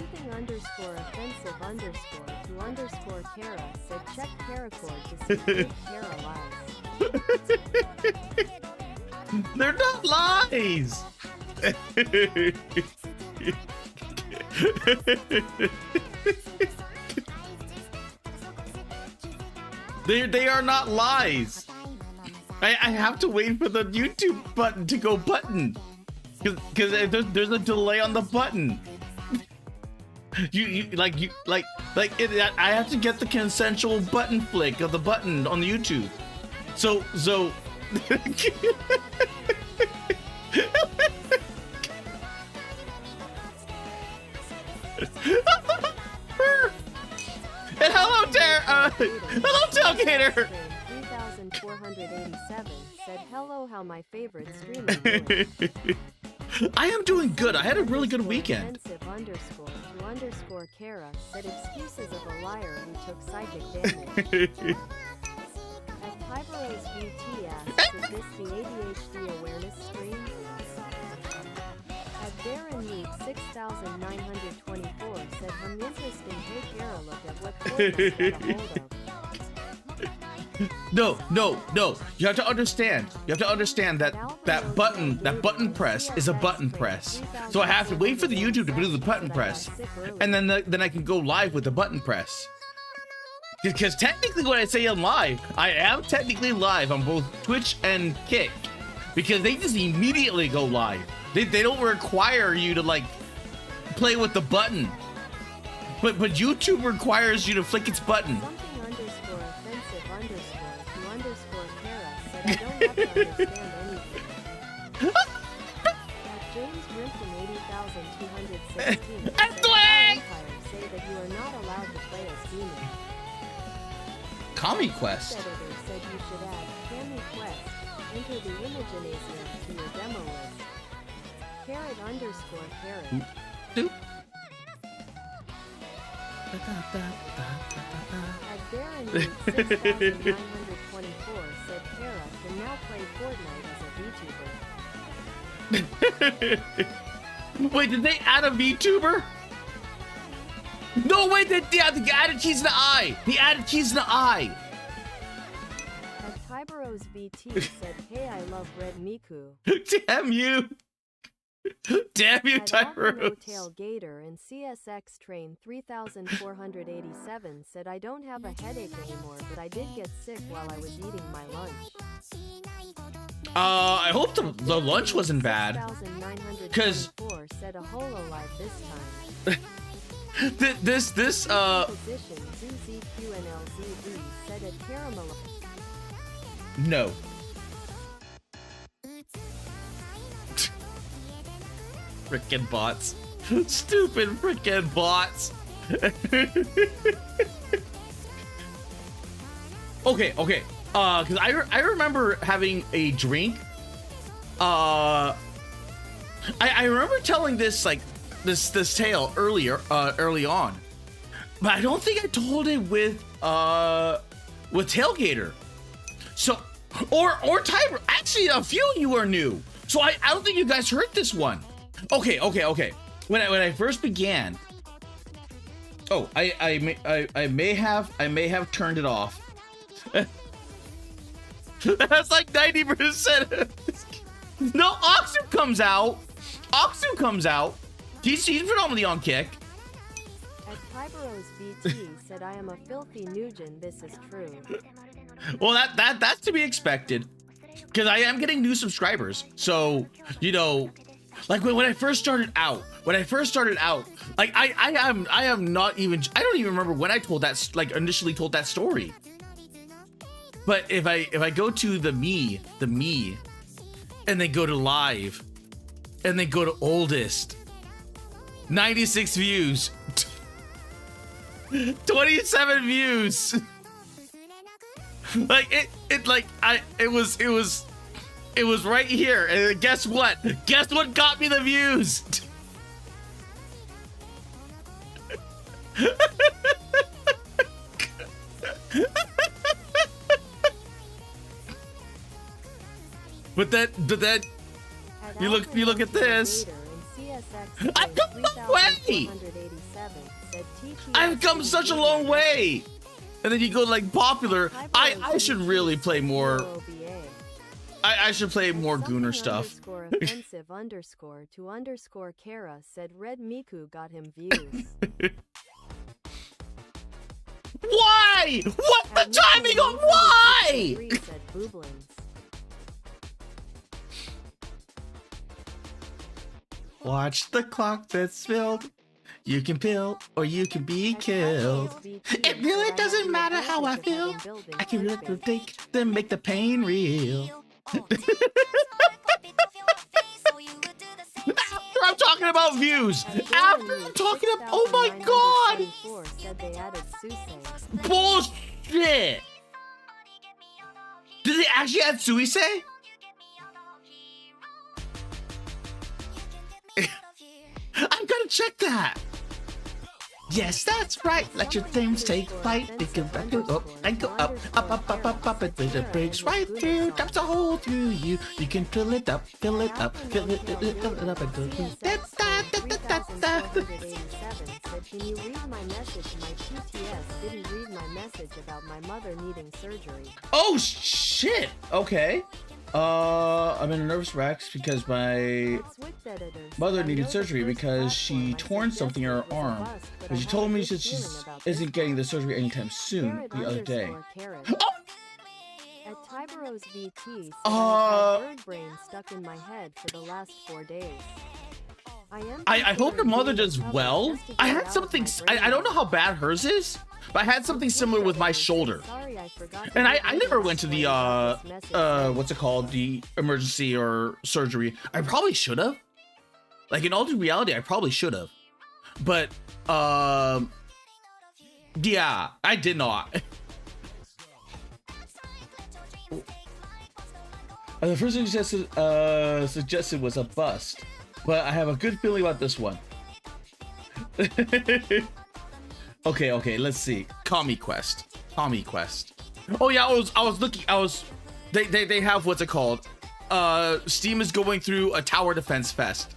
Something underscore offensive underscore to underscore Kara said check Paracord to see if Kara lies. They're not lies. They are not lies. I have to wait for the YouTube button to go button, because there's a delay on the button. I have to get the consensual button flick of the button on the YouTube. So and hello Tailgater. 3487 said hello, how my favorite streamer doing? I am doing good. I had a really good weekend. Offensive underscore to underscore Kara said excuses of a liar who took psychic damage. At Kyberos VT asks, is this the ADHD awareness stream? At Darren Mead 6924 said her interesting hey Kara, look at what Fortnite got a hold of. No. You have to understand. that button press is a button press. So I have to wait for the YouTube to do the button press, and then I can go live with the button press. Because technically, when I say I'm live, I am technically live on both Twitch and Kick, because they just immediately go live. They don't require you to like play with the button, but YouTube requires you to flick its button. I don't have to understand anything. James Grimson 80,216 said Empire say that you are not allowed to play as demon. Kami Quest. Editor said you should add Kami Quest. Enter the Imaginasium to your demo list. Carrot underscore carrot. Doop. At Darren Reed 6924 said Kara can now play Fortnite as a VTuber. Wait, did they add a VTuber? No, wait, they added keys in the eye. He added keys in the eye. At Kyberos VT said, hey, I love Red Miku. Damn you. Damn you, Tyros. Tail Gator and CSX Train 3487 said, I don't have a headache anymore, but I did get sick while I was eating my lunch. I hope the lunch wasn't bad. 6924 said a hololive this time. this Position ZZQNLZV said a caramel. No. Frickin' bots. Stupid frickin' bots. Okay. Cause I remember having a drink. I remember telling this this tale early on, but I don't think I told it with Tailgater. So or Tiber. Actually, a few of you are new, so I don't think you guys heard this one. Okay. When I first began, I may have turned it off. That's like 90%. No, Oxu comes out. He's predominantly on Kick. At Kyberos BT said, I am a filthy Nugent, this is true. Well, that's to be expected, because I am getting new subscribers. So, you know, like when I first started out, like I am not even, I don't even remember when I told that, like initially told that story. But if I go to the me, and then go to live, and then go to oldest, 96 views, 27 views. Like it was right here. And guess what? Guess what got me the views? But that you look at this. I come my way. said TTS I've come such a long way. And then you go like popular. I should really play more. I should play more Gooner stuff. Offensive underscore to underscore Kara said Red Miku got him views. Why? What the timing on why? Said Booblins. Watch the clock that's spilled. You can pill or you can be killed. It really doesn't matter how I feel. I can really take then make the pain real. After I'm talking about views. After I'm talking about, oh my god. Bullshit. Did they actually add Suisei? I'm gonna check that. Yes, that's right. Let your things take flight. They can go up and go up, up, up, up, up, up, and it breaks right through, dumps a hole through you. You can fill it up, fill it up, fill it up, and go through. Can you read my message? My PTS didn't read my message about my mother needing surgery. Oh shit! Okay. I'm in a nervous wreck because my mother needed surgery because she torn something in her arm. But she told me that she isn't getting the surgery anytime soon the other day. At Tybero's VT, bird brain stuck in my head for the last 4 days. I hope your mother does well. I had something, I don't know how bad hers is, but I had something similar with my shoulder. And I never went to the, what's it called? The emergency or surgery. I probably should have. Like in all due reality, I probably should have. But, yeah, I did not. The first thing suggested was a bust. But I have a good feeling about this one. Okay, let's see. Kami Quest. Oh yeah, I was looking. They have what's it called? Steam is going through a tower defense fest.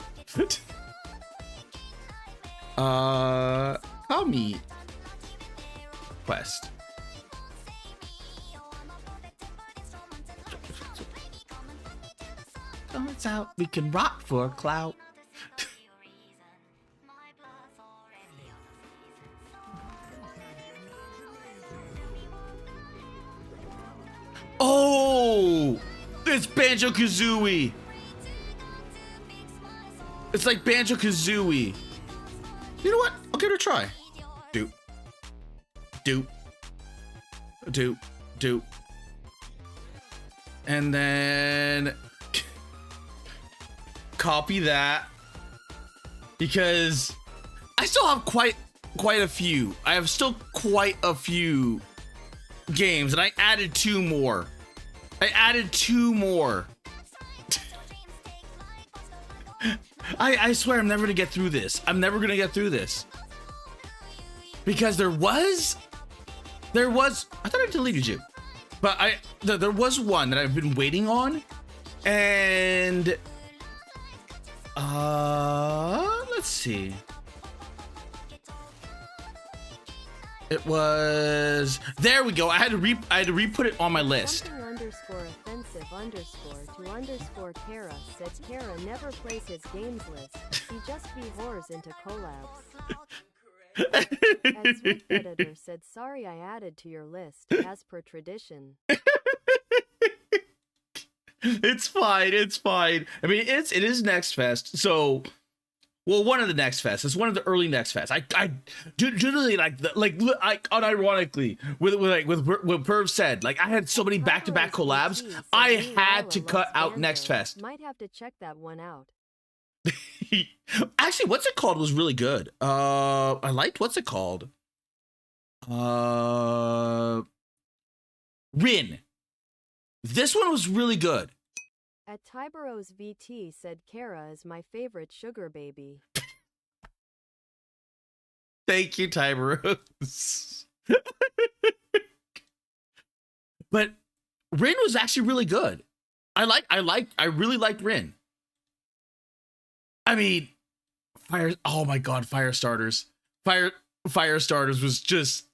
Kami Quest. It's out. We can rock for a clout. Oh, it's Banjo-Kazooie. It's like Banjo-Kazooie. You know what? I'll give it a try. Doop. And then copy that because I still have quite a few. I have still quite a few games, and I added 2 more. I swear I'm never gonna get through this. Because there was. I thought I deleted you, but there was one that I've been waiting on, and let's see. It was, there we go. I had to re-put it on my list. _offensive_ to _Kara said Kara never plays his games list. He just be whores into collabs. At Swift Editor said sorry I added to your list as per tradition. It's fine. I mean, it is Next Fest, so. Well, one of the Next Fest. It's one of the early Next Fest. I generally like unironically with Perv said, like I had so many back-to-back collabs, I had to cut out Next Fest. Might have to check that one out. Actually, what's it called was really good. I liked what's it called. Rin. This one was really good. At Tybero's VT said Kara is my favorite sugar baby. Thank you, Tyberos. But Rin was actually really good. I really liked Rin. I mean, oh my god, fire starters. Fire starters was just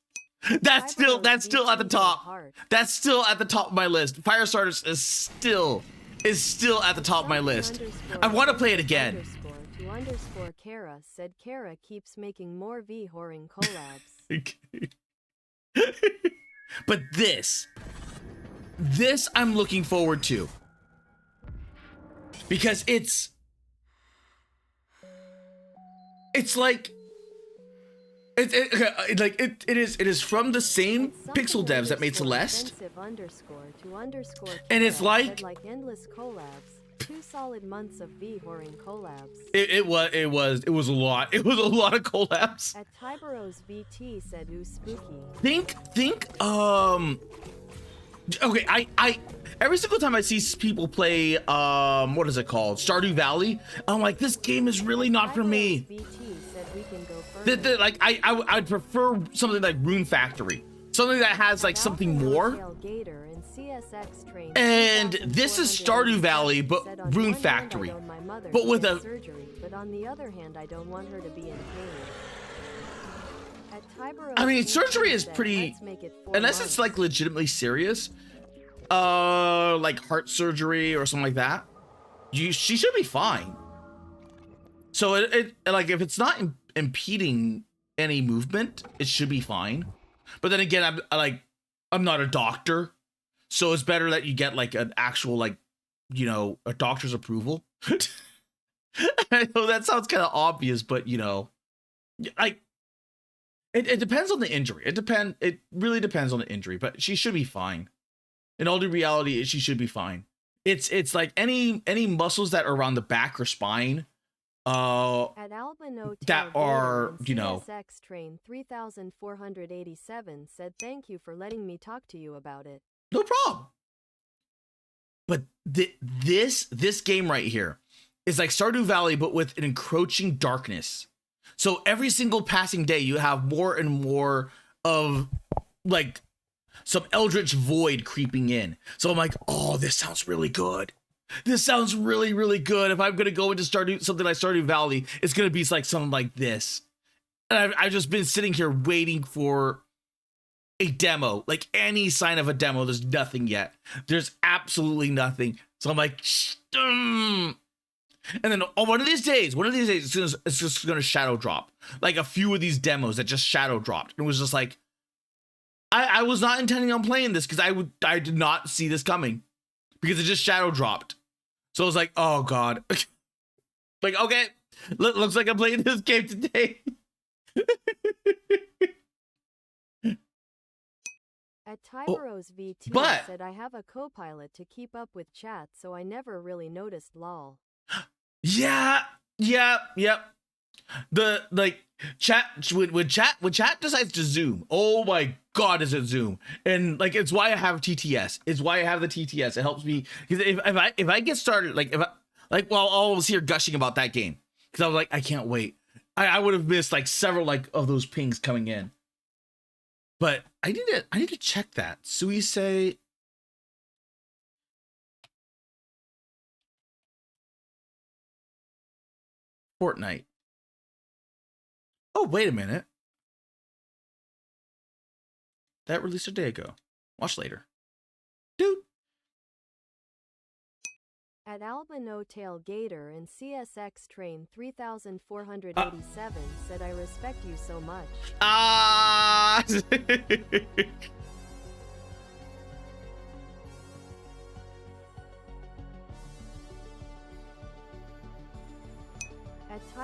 that's still at the top. That's still at the top of my list. Fire starters is still at the top of my list. I want to play it again. _to_ Kara said Kara keeps making more V-whoring collabs. But this I'm looking forward to because it's like it is from the same pixel devs that made Celeste, and it's like endless collabs. 2 solid months of V-whoring collabs. It was a lot. It was a lot of collabs. At Tyberos VT said ooh spooky. Think okay, I every single time I see people play what is it called? Stardew Valley, I'm like, this game is really not for me. VT said we can go further. Like I'd prefer something like Rune Factory. Something that has like something more. And this is Stardew Valley, but Rune Factory. But with a surgery, but on the other hand, I don't want her to be in pain. I mean, surgery is pretty, unless it's like legitimately serious, like heart surgery or something like that. She should be fine. So it like if it's not impeding any movement, it should be fine. But then again, I'm not a doctor, so it's better that you get like an actual, like, you know, a doctor's approval. I know that sounds kind of obvious, but you know, like it depends on the injury. It really depends on the injury, but she should be fine. In all due reality, she should be fine. It's like any muscles that are around the back or spine, that are, you know. Train 3487 said thank you for letting me talk to you about it. No problem. But this game right here is like Stardew Valley, but with an encroaching darkness. So every single passing day, you have more and more of like some eldritch void creeping in. So I'm like, oh, this sounds really good. This sounds really, really good. If I'm gonna go into something like Stardew Valley, it's gonna be like something like this. And I've just been sitting here waiting for a demo, like any sign of a demo. There's nothing yet. There's absolutely nothing. So I'm like, and then on one of these days, it's just gonna shadow drop. Like a few of these demos that just shadow dropped. It was just like, I was not intending on playing this because I did not see this coming because it just shadow dropped. So I was like, oh God. Like, okay, looks like I'm playing this game today. At Tyberos VT said I have a co-pilot to keep up with chat, so I never really noticed lol. Yeah. The like chat when chat decides to zoom, oh my God, is it zoom? And like it's why I have TTS. It's why I have the TTS. It helps me because if I get started, like I was here gushing about that game because I was like, I can't wait. I would have missed like several like of those pings coming in. But I need to check that. Sui say Fortnite. Oh, wait a minute. That released a day ago. Watch later. Dude. At Albino Tail Gator and CSX Train 3487 said I respect you so much. Ah!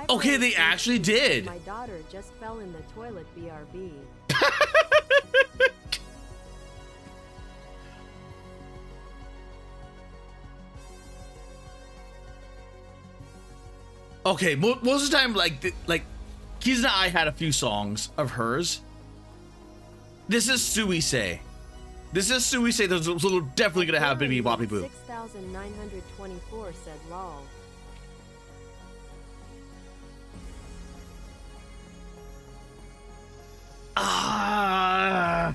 Okay, they actually did. My daughter just fell in the toilet, BRB. Okay, most of the time, like Kiza and I had a few songs of hers. This is Suisei. This is Suisei. That's definitely gonna have Bibi Boppy Boo. 6924 said lol. I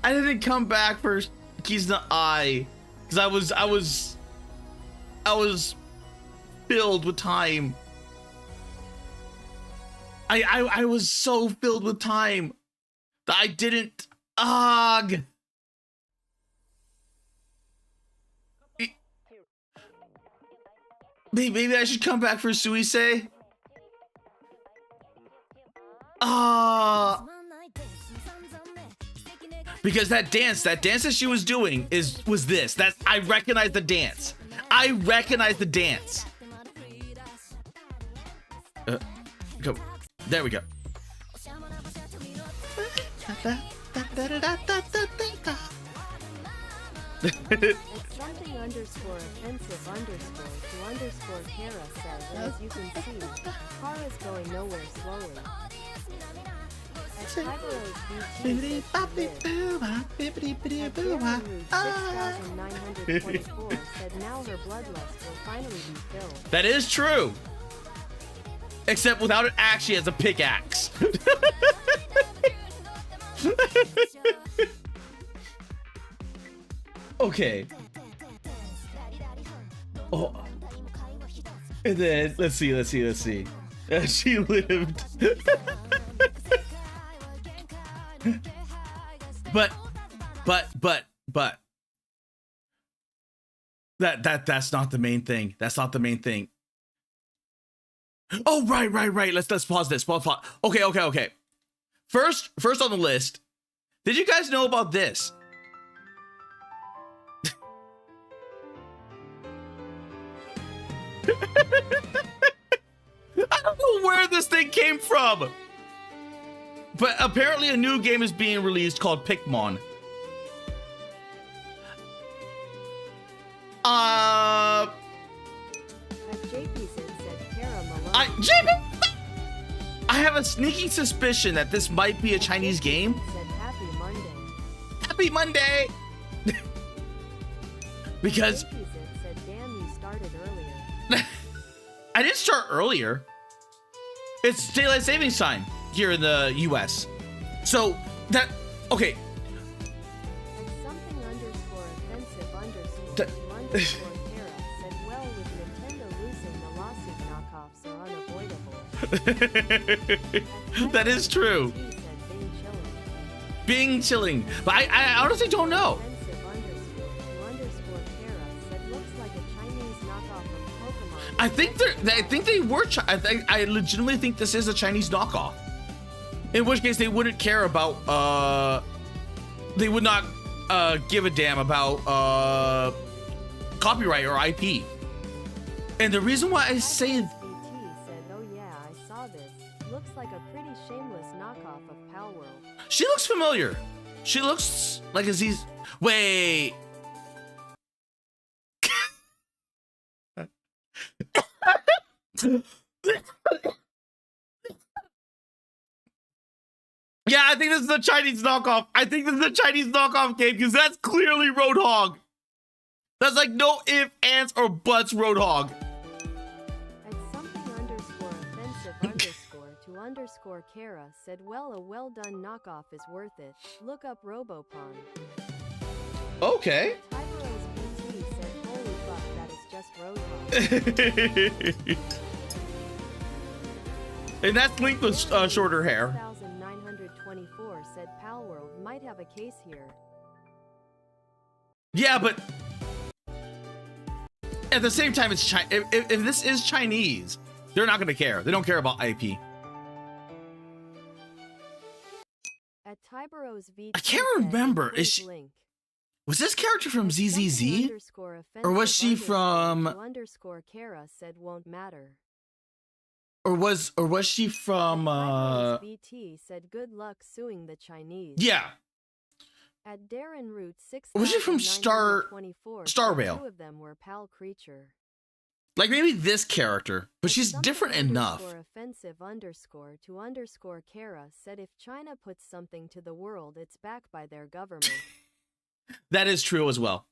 didn't come back for Kizna I because I was filled with time. I was so filled with time that I didn't. Ugh. Maybe I should come back for Suisei. Because that dance that she was doing was this. That I recognize the dance. I recognize the dance. Go. There we go. It's something underscore offensive underscore to underscore Kara says, and as you can see, Kara's going nowhere slowly. As Tigero's BT said, 6924 said now her bloodlust will finally be filled. That is true. Except without it actually as a pickaxe. Okay. Oh. And then let's see. She lived. but that's not the main thing. That's not the main thing. Oh, right. Let's pause this. Pause. Okay. First on the list. Did you guys know about this? I don't know where this thing came from. But apparently a new game is being released called Pikmon. I have a sneaking suspicion that this might be a Chinese game. Happy Monday. Happy Monday. Because said, damn, you started earlier. I didn't start earlier. It's daylight savings time here in the US. So that okay. And something underscore offensive underscore Kara said, well, with Nintendo losing, the lawsuit knockoffs are unavoidable. That is true. Being chilling. But I honestly don't know. I think they were. I legitimately think this is a Chinese knockoff. In which case, they wouldn't care about. They would not give a damn about copyright or IP. And the reason why I say. BT said, oh yeah, I saw this. Looks like a pretty shameless knockoff of Pal World. She looks familiar. She looks like Aziz. Wait. Yeah, I think this is a Chinese knockoff. I think this is a Chinese knockoff game because that's clearly Roadhog. That's like no ifs, ands, or buts Roadhog. At something underscore offensive underscore to underscore Kara said, well, a well done knockoff is worth it. Look up Robopon. Okay. Tigero's BT said, holy fuck, that is just Roadhog. And that's Link with shorter hair. 1924 said Pal World might have a case here. Yeah, but at the same time, it's if this is Chinese, they're not going to care. They don't care about IP. At Tigero's VT I can't remember. Is she? Was this character from ZZZ? Or was she from? Underscore Kara said won't matter. Or was she from BT said good luck suing the Chinese. Yeah. At Darren Root 6 was she from Star Rail? Two of them were Pal Creature. Like maybe this character, but she's different enough. Offensive underscore to underscore Kara said if China puts something to the world, it's backed by their government. That is true as well.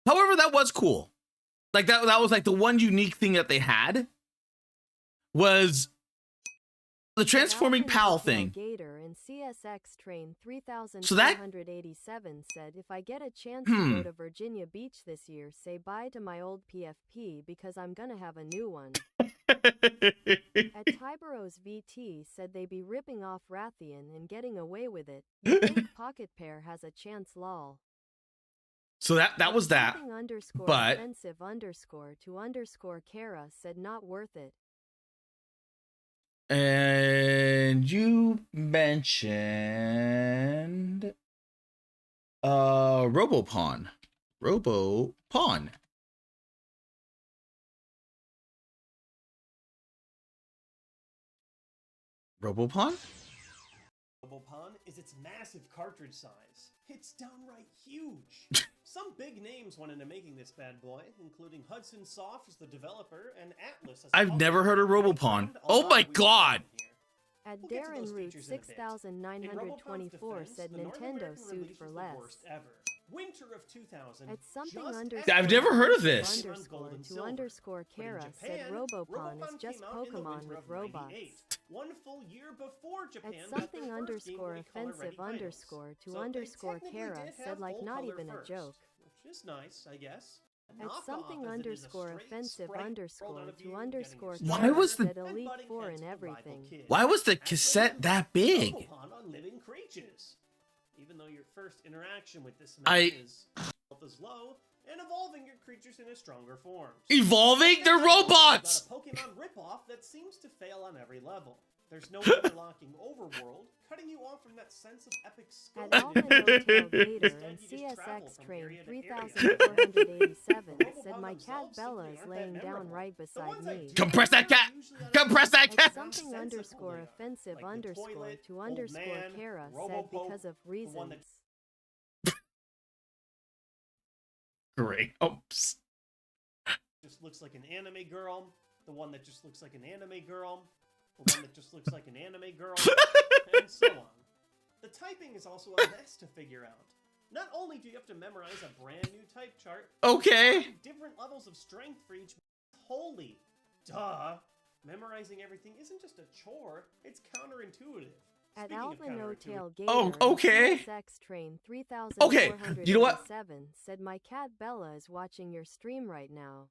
However, that was cool. Like that was like the one unique thing that they had was The transforming pal thing. Gator in CSX train So that 3487 said, if I get a chance to go to Virginia Beach this year, say bye to my old PFP because I'm gonna have a new one. At Tyberos VT said they be ripping off Rathian and getting away with it. You think Pocket Pair has a chance, lol. So that was that. But offensive underscore to underscore Kara said not worth it. And you mentioned Robopawn. Robopon. Robopon is its massive cartridge size. It's downright huge. Some big names went into making this bad boy, including Hudson Soft as the developer and Atlas as I've never heard of Robopon. Oh my god! At Darren Root 6924 said Nintendo sued for less. Winter of 2000. At something underscore I've never heard of this. Underscore Kara said Robopon is just Pokemon with robots. One full year before Japan. At something underscore offensive underscore to underscore Kara said like not even a joke. Which is nice, I guess. At something underscore offensive underscore to underscore Why was the Elite Four and everything? Why was the cassette that big? On living creatures. Even though your first interaction with this is low and evolving your creatures into stronger forms. Evolving? They're robots! Got a Pokemon ripoff that seems to fail on every level. There's no interlocking overworld, cutting you off from that sense of epic skill. At Alvin Hotel Gator and CSX Train 3487 said my cat Bella is laying down right beside me. Compress that cat! Compress that cat! At something underscore offensive underscore to underscore Kara said because of reasons. Great. Oops. Just looks like an anime girl. The one that just looks like an anime girl. The one that just looks like an anime girl. And so on. The typing is also a mess to figure out. Not only do you have to memorize a brand new type chart, okay, different levels of strength for each. Holy duh! Memorizing everything isn't just a chore, it's counterintuitive. At Alvin Hotel Gator, okay. CSX Train Okay, you know what? Said my cat Bella is watching your stream right now.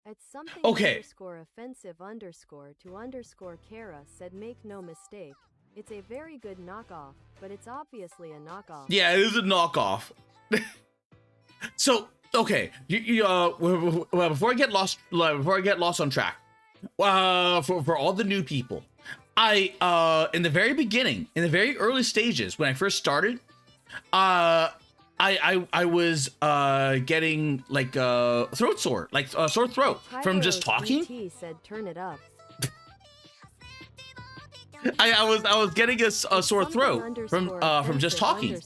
At something underscore offensive underscore to underscore Kara said make no mistake, it's a very good knockoff, but it's obviously a knockoff. Yeah, it is a knockoff. So, okay, well, before I get lost on track, for all the new people, in the very beginning, in the very early stages when I first started, I was getting like throat sore, like a sore throat from just talking. Said, turn it up. I was getting a sore throat from just talking.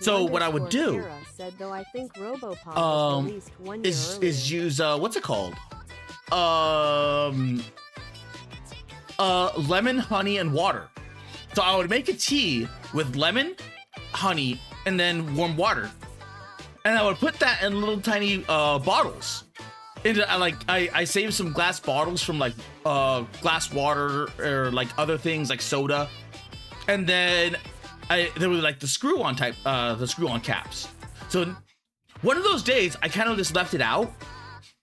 So what I would do is use what's it called? Lemon, honey, and water. So I would make a tea with lemon, honey, and then warm water, and I would put that in little tiny bottles. I saved some glass bottles from like glass water or like other things like soda, and then there was like the screw-on type, the screw-on caps. So one of those days I kind of just left it out,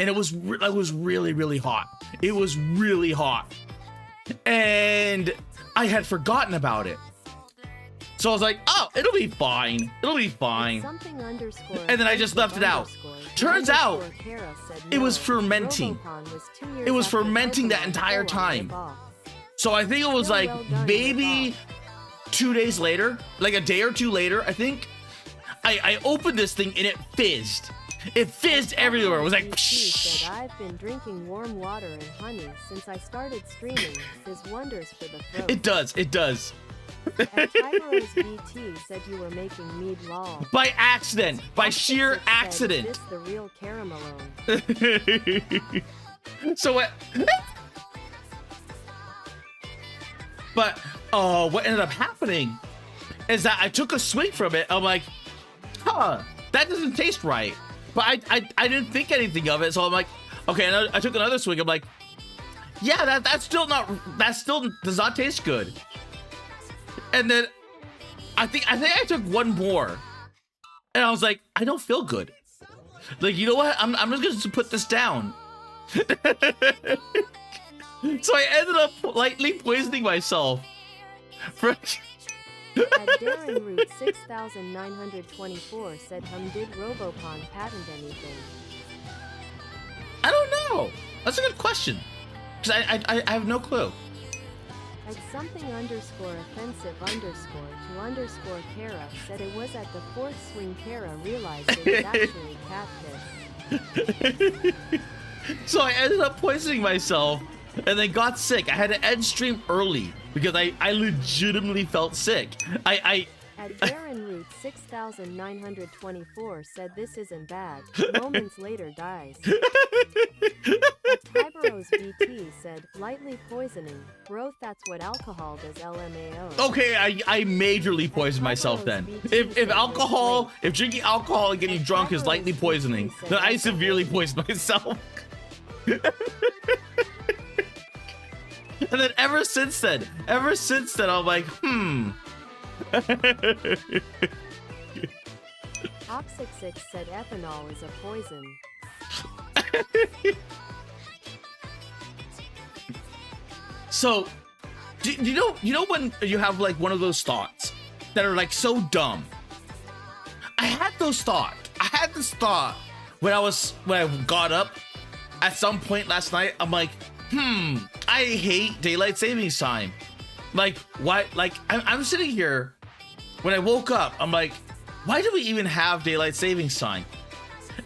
and it was really, really hot. It was really hot, and I had forgotten about it. So I was like, oh, it'll be fine. It'll be fine. And then I just left it out. Turns out it was fermenting. It was fermenting that entire time. So I think it was like maybe 2 days later, like a day or two later, I think, I opened this thing and it fizzed. It fizzed everywhere. It was like, psh. I've been drinking warm water and honey since I started streaming. Does wonders for the throat. It does. It does. At Tyberos VT said you were making mead lol. By accident. By sheer accident. Is this the real Caramelone? So what? But what ended up happening is that I took a swig from it. I'm like, huh, that doesn't taste right. But I didn't think anything of it. So I'm like, okay, and I took another swig. I'm like, yeah, that still does not taste good. And then I think I took one more, and I was like, I don't feel good. Like, you know what? I'm just gonna put this down. So I ended up lightly poisoning myself. At Darren Root 6924 said, did Robopon patent anything? I don't know. That's a good question. Because I have no clue. At something underscore offensive underscore to underscore Kara said it was at the fourth swing Kara realized it was actually cat piss. So I ended up poisoning myself and then got sick. I had to end stream early because I legitimately felt sick. At Darren Root 6924 said this isn't bad. Moments later dies. At Tyberos VT said lightly poisoning. Growth, that's what alcohol does, LMAO. Okay, I majorly poisoned myself then. If drinking alcohol and getting drunk is lightly poisoning, then I severely poisoned myself. And then ever since then, I'm like, Oxyx said ethanol is a poison. So, do you know when you have like one of those thoughts that are like so dumb? I had this thought when I got up at some point last night. I'm like, I hate daylight savings time. Like, why? Like, I'm sitting here. When I woke up, I'm like, why do we even have daylight savings time?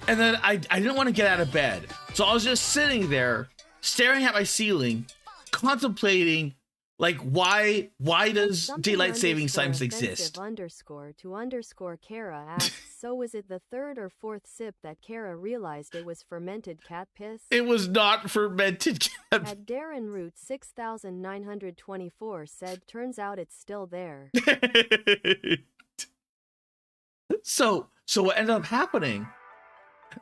And then I didn't want to get out of bed. So I was just sitting there, staring at my ceiling, contemplating, like, why does daylight savings times exist? Underscore to underscore Kara asks, so was it the third or fourth sip that Kara realized it was fermented cat piss? It was not fermented cat piss. At Darren Root 6924 said, turns out it's still there. So what ended up happening?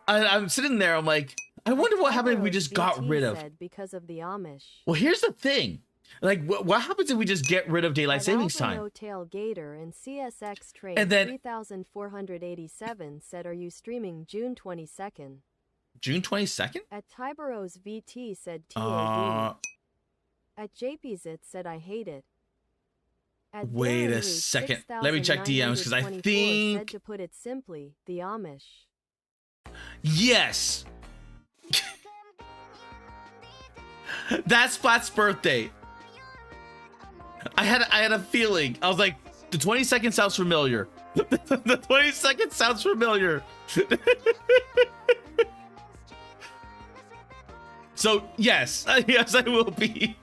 I'm sitting there, I'm like, I wonder what happened if we just got rid of. Because of the Amish. Well, here's the thing. Like, what happens if we just get rid of daylight savings time? Tail Gator and CSX Train and then 3487 said, are you streaming June 22nd? June 22nd? At Tyberos VT said TOD. At JPZit said, I hate it. At wait a second. Let me check DMs because I think. Said, to put it simply, the Amish. Yes. That's Splat's birthday. I had a feeling. I was like, the 22nd sounds familiar. The 22nd sounds familiar. So yes, yes, I will be.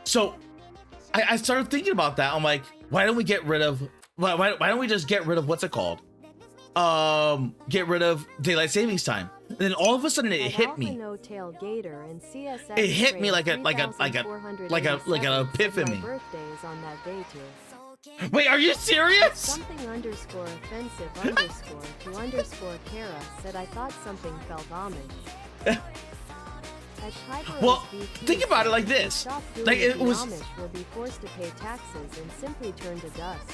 So I started thinking about that. I'm like, why don't we get rid of? Why don't we just get rid of what's it called? Get rid of daylight savings time. And then all of a sudden it hit me. It hit me like an epiphany. Wait, are you serious? Something underscore offensive underscore to underscore Kara said, I thought something felt Amish. Well, think about it like this. Like it was. Amish will be forced to pay taxes and simply turn to dust.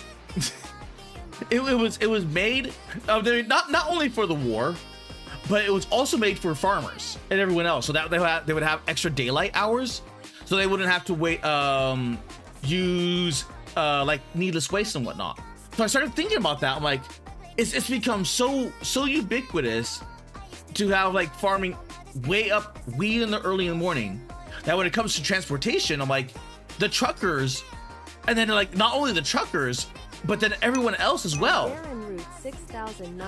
It was made not only for the war, but it was also made for farmers and everyone else, so that they would have extra daylight hours, so they wouldn't have to wait use like needless waste and whatnot. So I started thinking about that. I'm like, it's become so ubiquitous to have like farming way in the early in the morning that when it comes to transportation, I'm like, the truckers, and then like not only the truckers, but then everyone else as well.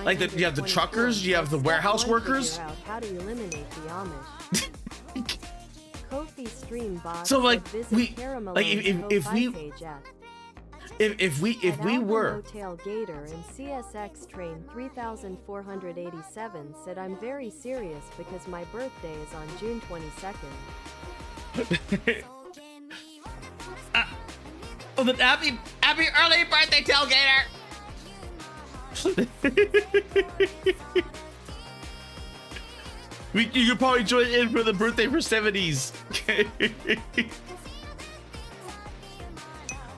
Like you have the truckers, you have the warehouse workers. How to eliminate the Amish. Kofi stream box. So like if we were Tail Gator and CSX Train 3487 said, I'm very serious because my birthday is on June 22nd. Oh, the happy early birthday, Tailgater! You could probably join in for the birthday for 70s.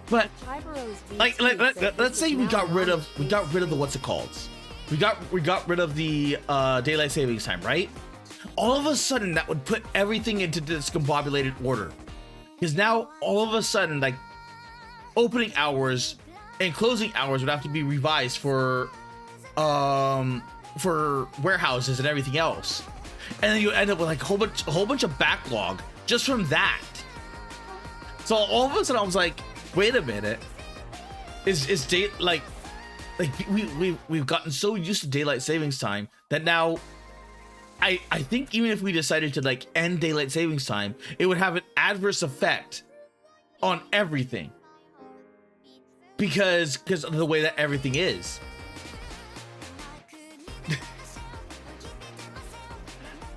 But like let's say we got rid of the what's it called? We got rid of the daylight savings time, right? All of a sudden that would put everything into discombobulated order. Because now all of a sudden, like, opening hours and closing hours would have to be revised for warehouses and everything else. And then you end up with like a whole bunch of backlog just from that. So all of a sudden I was like, wait a minute, is we've gotten so used to daylight savings time that now I think even if we decided to like end daylight savings time, it would have an adverse effect on everything because of the way that everything is.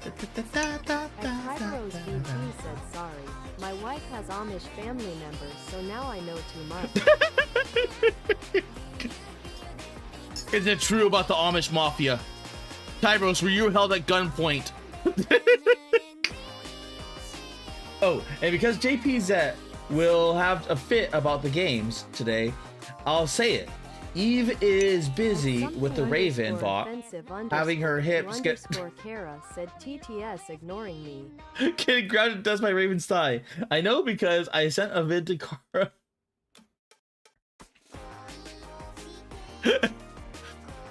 Rose VT said sorry. My wife has Amish family members, so now I know too much. Is it true about the Amish mafia? Tyros, were you held at gunpoint? Oh, and because JPZ will have a fit about the games today, I'll say it. Eve is busy with the Raven bot, having her hips get Kara said TTS ignoring me. getting grounded dust by Raven's thigh. I know because I sent a vid to Kara.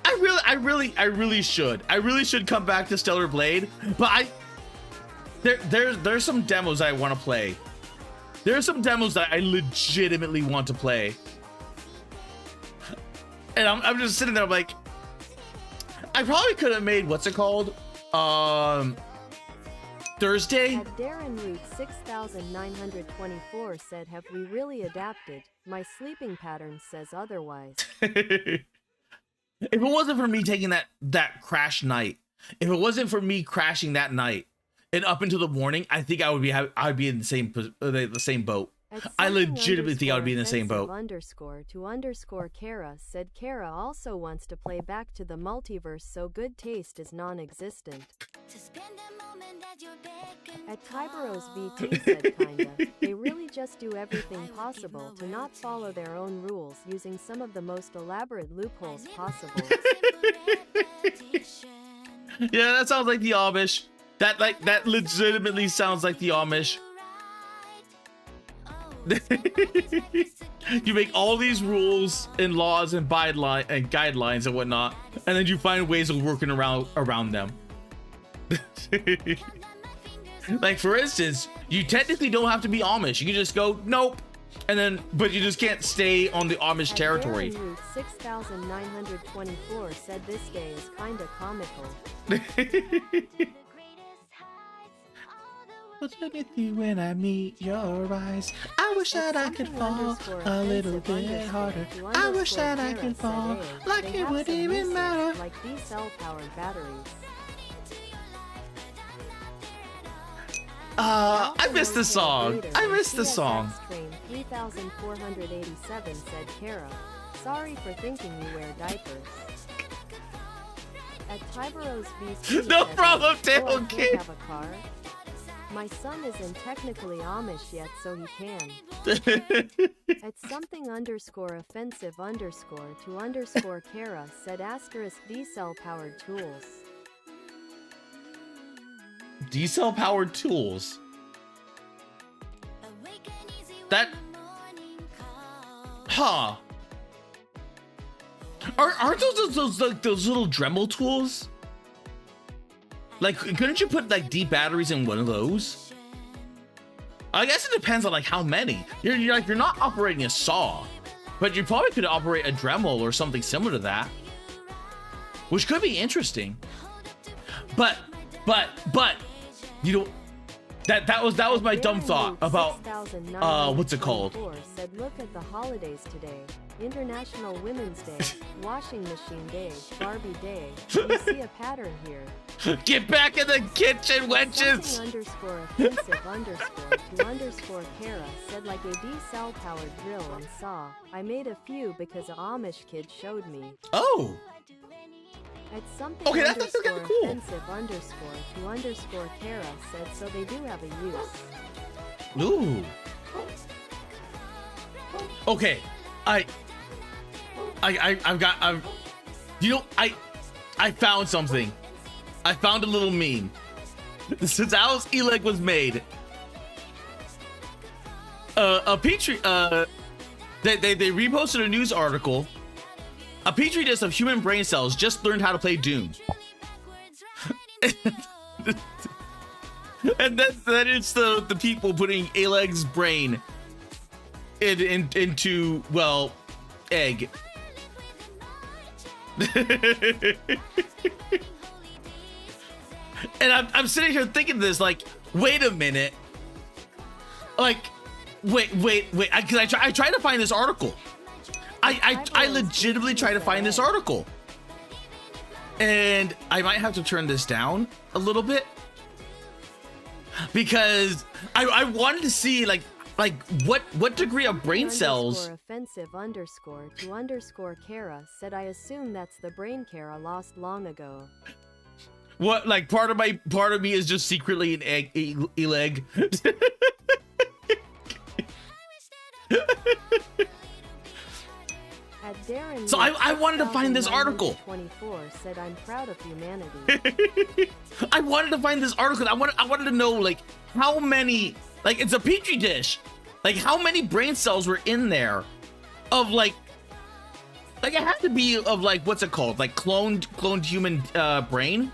I really should come back to Stellar Blade, but there's some demos I want to play. There's some demos that I legitimately want to play. And I'm just sitting there, I'm like, I probably could have made, what's it called? Thursday? At Darren Root 6924 said, have we really adapted? My sleeping pattern says otherwise. If it wasn't for me taking that crash night, if it wasn't for me crashing that night and up until the morning, I think I'd be in the same boat. I legitimately think I would be in the same boat. _to_ Kara said Kara also wants to play Back to the Multiverse, so good taste is non-existent. At Tyberos VT said kinda, they really just do everything possible to not follow their own rules using some of the most elaborate loopholes possible. Yeah, that sounds like the Amish. That legitimately sounds like the Amish. You make all these rules and laws and guidelines and whatnot, and then you find ways of working around them. Like, for instance, you technically don't have to be Amish. You can just go nope, and then but you just can't stay on the Amish territory. 6924 said this day is kinda comical. What's with you when I meet your eyes? I wish that I could fall a little bit harder. I wish that I could fall like it wouldn't even matter. Like these cell-powered batteries. I missed the song. I missed the song. Train 3487 said Kara, sorry for thinking you wear diapers. At Tyberos VT No said, problem, I Tail can't Kid. have a car. My son isn't technically Amish yet, so he can. At something _offensive _to Kara said asterisk D-cell powered tools. D-cell powered tools. That, huh? Aren't those little Dremel tools? Like, couldn't you put like deep batteries in one of those? I guess it depends on like how many. You're not operating a saw, but you probably could operate a Dremel or something similar to that, which could be interesting. But you know, that was my dumb thought about what's it called? Said, look at the holidays today. International Women's Day, Washing Machine Day, Barbie Day. You see a pattern here. Get back in the kitchen, wenches! Something _offensive _to Kara said like a D-cell powered drill and saw. I made a few because a Amish kid showed me. Oh! At something Okay, that's underscore kinda cool. offensive underscore to underscore Kara said so they do have a use. Ooh. Okay, I've you know, I found something. I found a little meme. Since Alice Eleg was made, a petri they reposted a news article. A petri dish of human brain cells just learned how to play Doom. And then it's the people putting Aleg's brain into, well, egg. And I'm sitting here thinking this, like, wait a minute. Like, wait. Because I tried to find this article. I legitimately try to find this article. And I might have to turn this down a little bit. Because I wanted to see, like what degree of brain cells. Offensive underscore to underscore Kara said I assume that's the brain Kara lost long ago. What, like part of me is just secretly an egg, leg. So I wanted to find this article. 24 said I'm proud of humanity. I wanted to find this article. I wanted to know, like, how many, like, it's a petri dish, like how many brain cells were in there of like it had to be of, like, what's it called, like cloned human brain.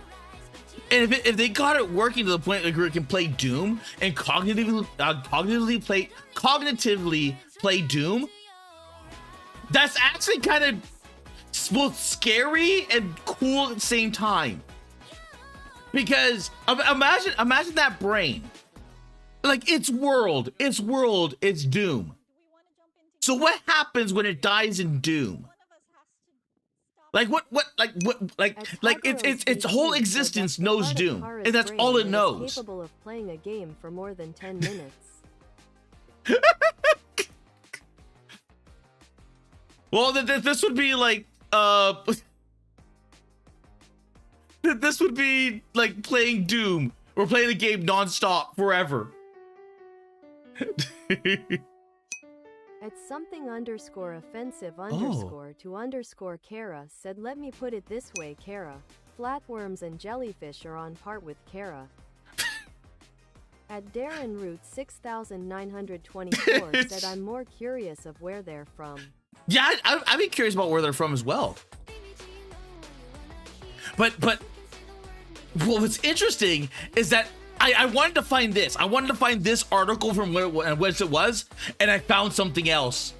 And if they got it working to the point where it can play Doom and cognitively play Doom, that's actually kind of both scary and cool at the same time. Because imagine that brain, like it's Doom. So what happens when it dies in Doom? Like its whole existence knows Doom, and that's all it knows. Capable of playing a game for more than 10 minutes. Well, this would be like this would be like playing Doom or playing a game nonstop forever. At something underscore offensive underscore to underscore Kara said let me put it this way Kara, flatworms and jellyfish are on par with Kara. At Darren Root 6924 said I'm more curious of where they're from. Yeah, I'd be curious about where they're from as well. But what's interesting is that I wanted to find this. I wanted to find this article from where it was, and I found something else.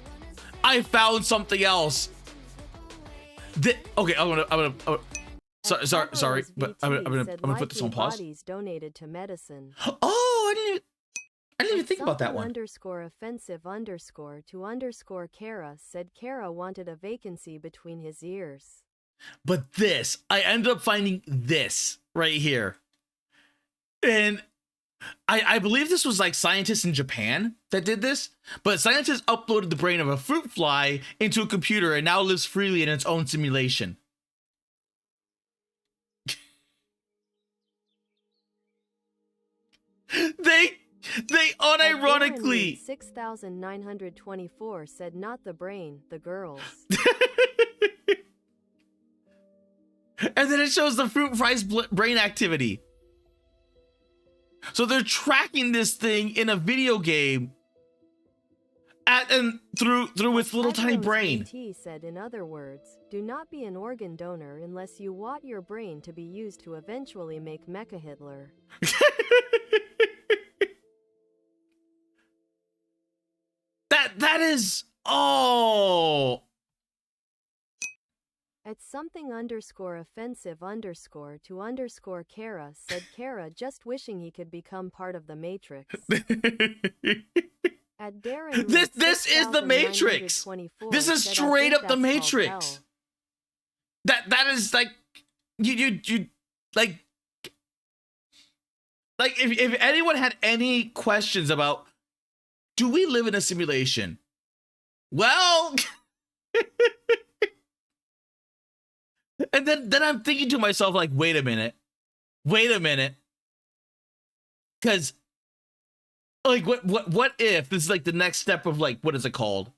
Okay, I'm gonna sorry, but I'm gonna put this on pause. Bodies donated to medicine. Oh, I didn't even think about that one. Underscore offensive underscore to underscore Kara said Kara wanted a vacancy between his ears. But I ended up finding this right here. And I believe this was like scientists in Japan that did this, but scientists uploaded the brain of a fruit fly into a computer and now lives freely in its own simulation. They unironically 6924 said not the brain, the girls. And then it shows the fruit fly's brain activity. So they're tracking this thing in a video game and through its little tiny brain. He said, in other words, do not be an organ donor unless you want your brain to be used to eventually make Mecha Hitler. That is, oh. At something underscore offensive underscore to underscore Kara said Kara just wishing he could become part of the Matrix. At Darren this is the Matrix. This is straight up the Matrix. That is like you like if anyone had any questions about do we live in a simulation? Well, And then I'm thinking to myself, like, wait a minute. Because, like, what if this is like the next step of, like, what is it called?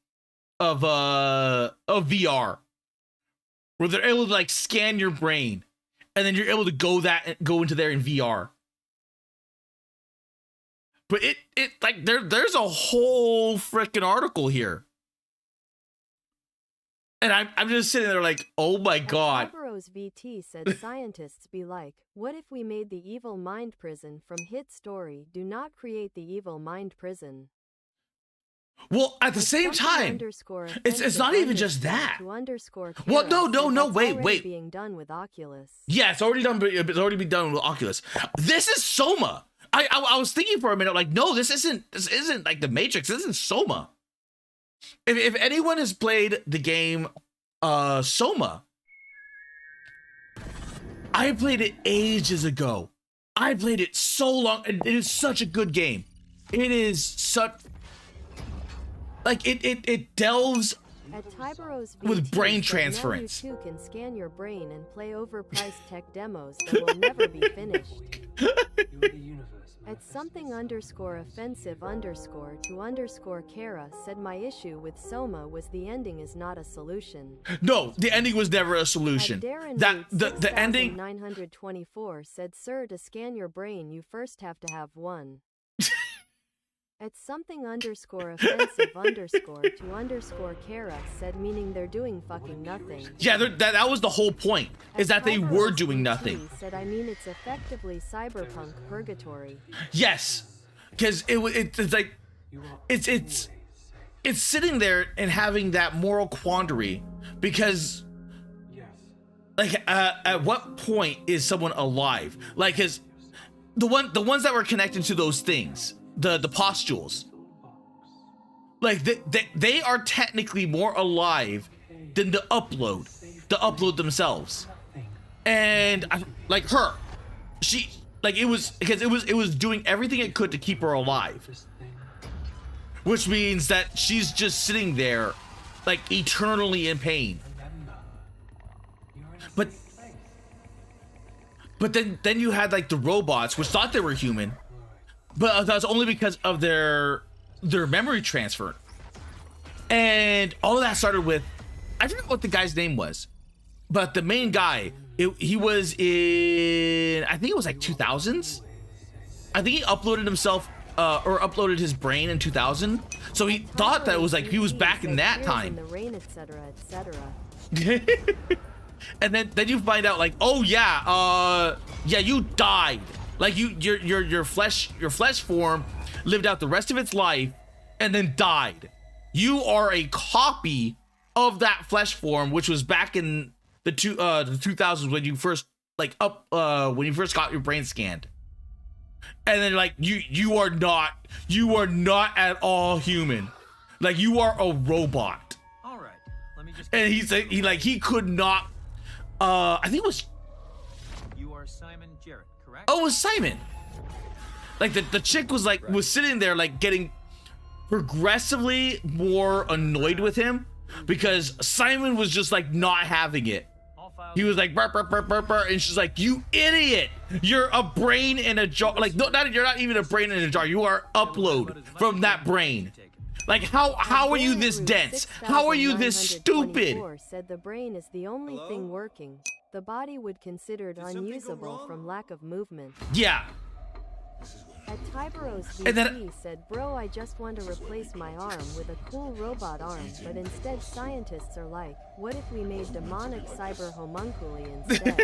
Of VR. Where they're able to, like, scan your brain. And then you're able to go into there in VR. But it like there's a whole freaking article here. And I'm just sitting there like, oh my god. Barbaros VT said scientists be like, what if we made the evil mind prison from hit story? Do not create the evil mind prison. Well, at the same time, it's not even just that. Well, no, wait. Being done with Oculus. Yeah, it's already done. It's already been done with Oculus. This is Soma. I was thinking for a minute, like, no, this isn't like the Matrix. This is Soma. If anyone has played the game, Soma, I played it ages ago. I played it so long, and it is such a good game. It is such. Like it delves with brain transference. You can scan your brain and play overpriced tech demos that will never be finished. At something _offensive _to _Kara said my issue with Soma was the ending is not a solution. No, the ending was never a solution. That the ending 924 said, sir, to scan your brain you first have to have one. At something _offensive _to _Kara said, meaning they're doing fucking nothing. Yeah, that was the whole point, is that they were doing nothing. Said, I mean, it's effectively cyberpunk purgatory. Yes, because it's like it's sitting there and having that moral quandary, because like at what point is someone alive? Like, because the ones that were connected to those things, the postules, like they are technically more alive than the upload themselves. And like her, she, like, it was because it was doing everything it could to keep her alive, which means that she's just sitting there like eternally in pain. But then you had like the robots, which thought they were human, but that's only because of their memory transfer. And all of that started with, I forget what the guy's name was, but the main guy, he was in, I think it was like 2000s. I think he uploaded himself or uploaded his brain in 2000. So he thought that it was like he was back in that time. And then you find out, like, oh yeah, you died. Like your flesh form lived out the rest of its life and then died. You are a copy of that flesh form, which was back in the 2000s when you first when you first got your brain scanned. And then like you are not at all human. Like, you are a robot. All right. Let me just. And he could not. I think it was. You are Simon Jarrett, correct? Oh, it was Simon. Like the chick was sitting there like getting progressively more annoyed with him because Simon was just like not having it. He was like burp, burp, burp, burp, burp, and she's like, you idiot, you're a brain in a jar. Like, no, you're not even a brain in a jar, you are upload from that brain. Like, how are you this dense? How are you this stupid? Said the brain is the only thing working. The body would considered unusable from lack of movement. Yeah. At Tiberos VT said, bro, I just want to replace my arm with a cool robot arm, but instead scientists are like, what if we made demonic cyber homunculi instead?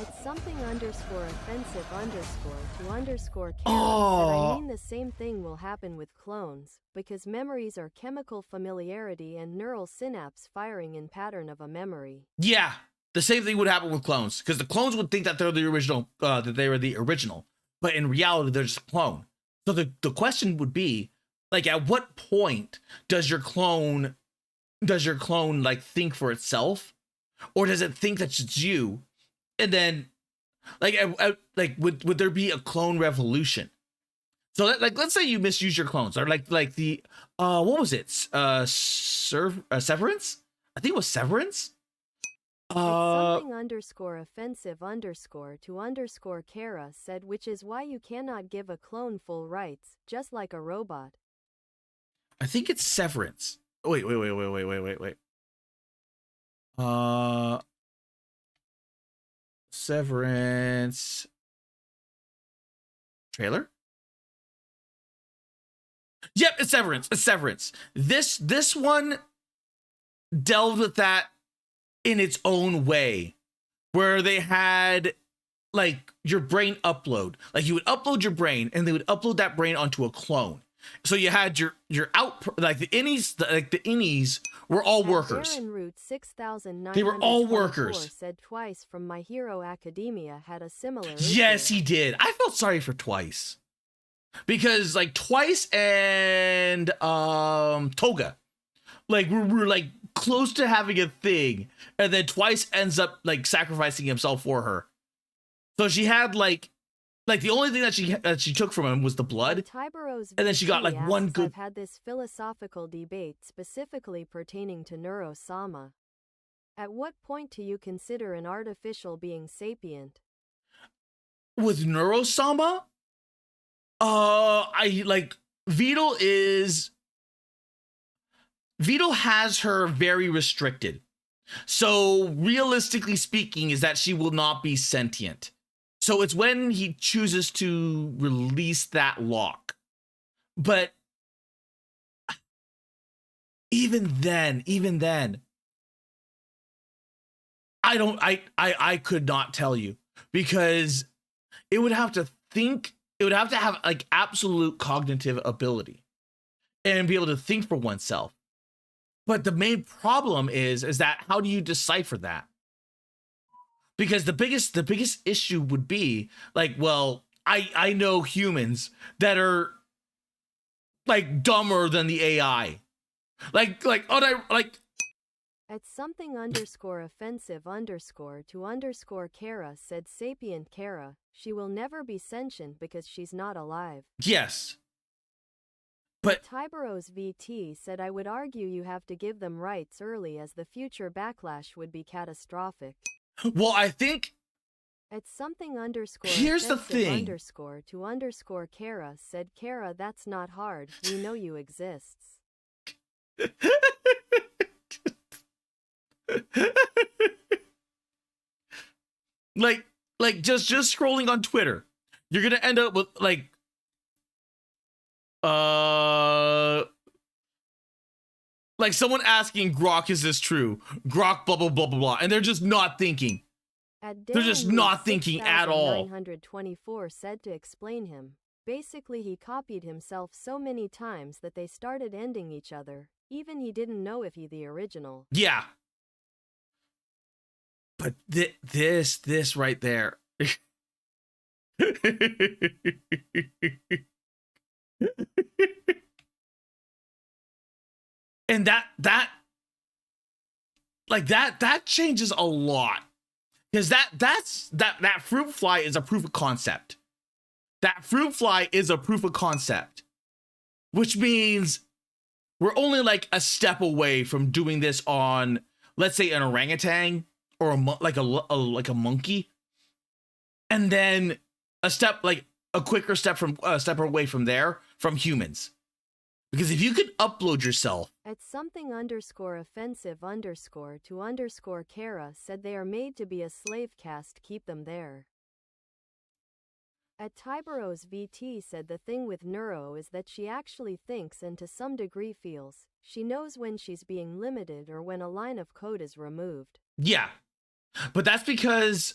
At something _offensive _to _Kara, I mean the same thing will happen with clones, because memories are chemical familiarity and neural synapse firing in pattern of a memory. Yeah. The same thing would happen with clones, because the clones would think that they're the original, that they were the original, but in reality, they're just a clone. So the question would be, like, at what point does your clone like think for itself, or does it think that it's you? And then, like, would there be a clone revolution? So, like, let's say you misuse your clones, or like the what was it? Severance? I think it was Severance. Something underscore offensive underscore to underscore Kara said, which is why you cannot give a clone full rights, just like a robot. I think it's Severance. Wait. Severance trailer? Yep, it's Severance. It's Severance. This one delved with that in its own way, where they had like your brain upload. Like you would upload your brain and they would upload that brain onto a clone. So you had your out, like the innies were all workers. They were all workers. Said Twice from My Hero Academia had a similar Yes, issue. he did. I felt sorry for Twice. Because like Twice and Toga, like we're like close to having a thing, and then Twice ends up like sacrificing himself for her. So she had like the only thing that she took from him was the blood, and then she got like one good. I've had this philosophical debate specifically pertaining to Neuro-sama. At what point do you consider an artificial being sapient? With Neuro-sama, I like Vito has her very restricted. So realistically speaking, is that she will not be sentient. So it's when he chooses to release that lock. But even then, I could not tell you, because it would have to have like absolute cognitive ability and be able to think for oneself. But the main problem is that how do you decipher that? Because the biggest issue would be like, well, I know humans that are like dumber than the AI. At something underscore offensive underscore to underscore Kara said sapient Kara, she will never be sentient because she's not alive. Yes. But Tyberos VT said, I would argue you have to give them rights early as the future backlash would be catastrophic. Well, I think at something underscore here's the thing underscore to underscore Kara said, Kara, that's not hard. We know you exists. like just scrolling on Twitter, you're gonna end up with like someone asking Grok, is this true? Grok blah blah blah blah blah, and they're just not thinking. They're just not thinking at all. 924 said to explain him. Basically, he copied himself so many times that they started ending each other. Even he didn't know if he the original. Yeah. But this right there. And that changes a lot. Because that fruit fly is a proof of concept. That fruit fly is a proof of concept. Which means we're only like a step away from doing this on, let's say, an orangutan or a monkey, and then a quicker step away from there from humans. Because if you could upload yourself at something underscore offensive underscore to underscore Kara said they are made to be a slave caste, keep them there. At Tyberos VT said the thing with Neuro is that she actually thinks and to some degree feels. She knows when she's being limited or when a line of code is removed. Yeah. But that's because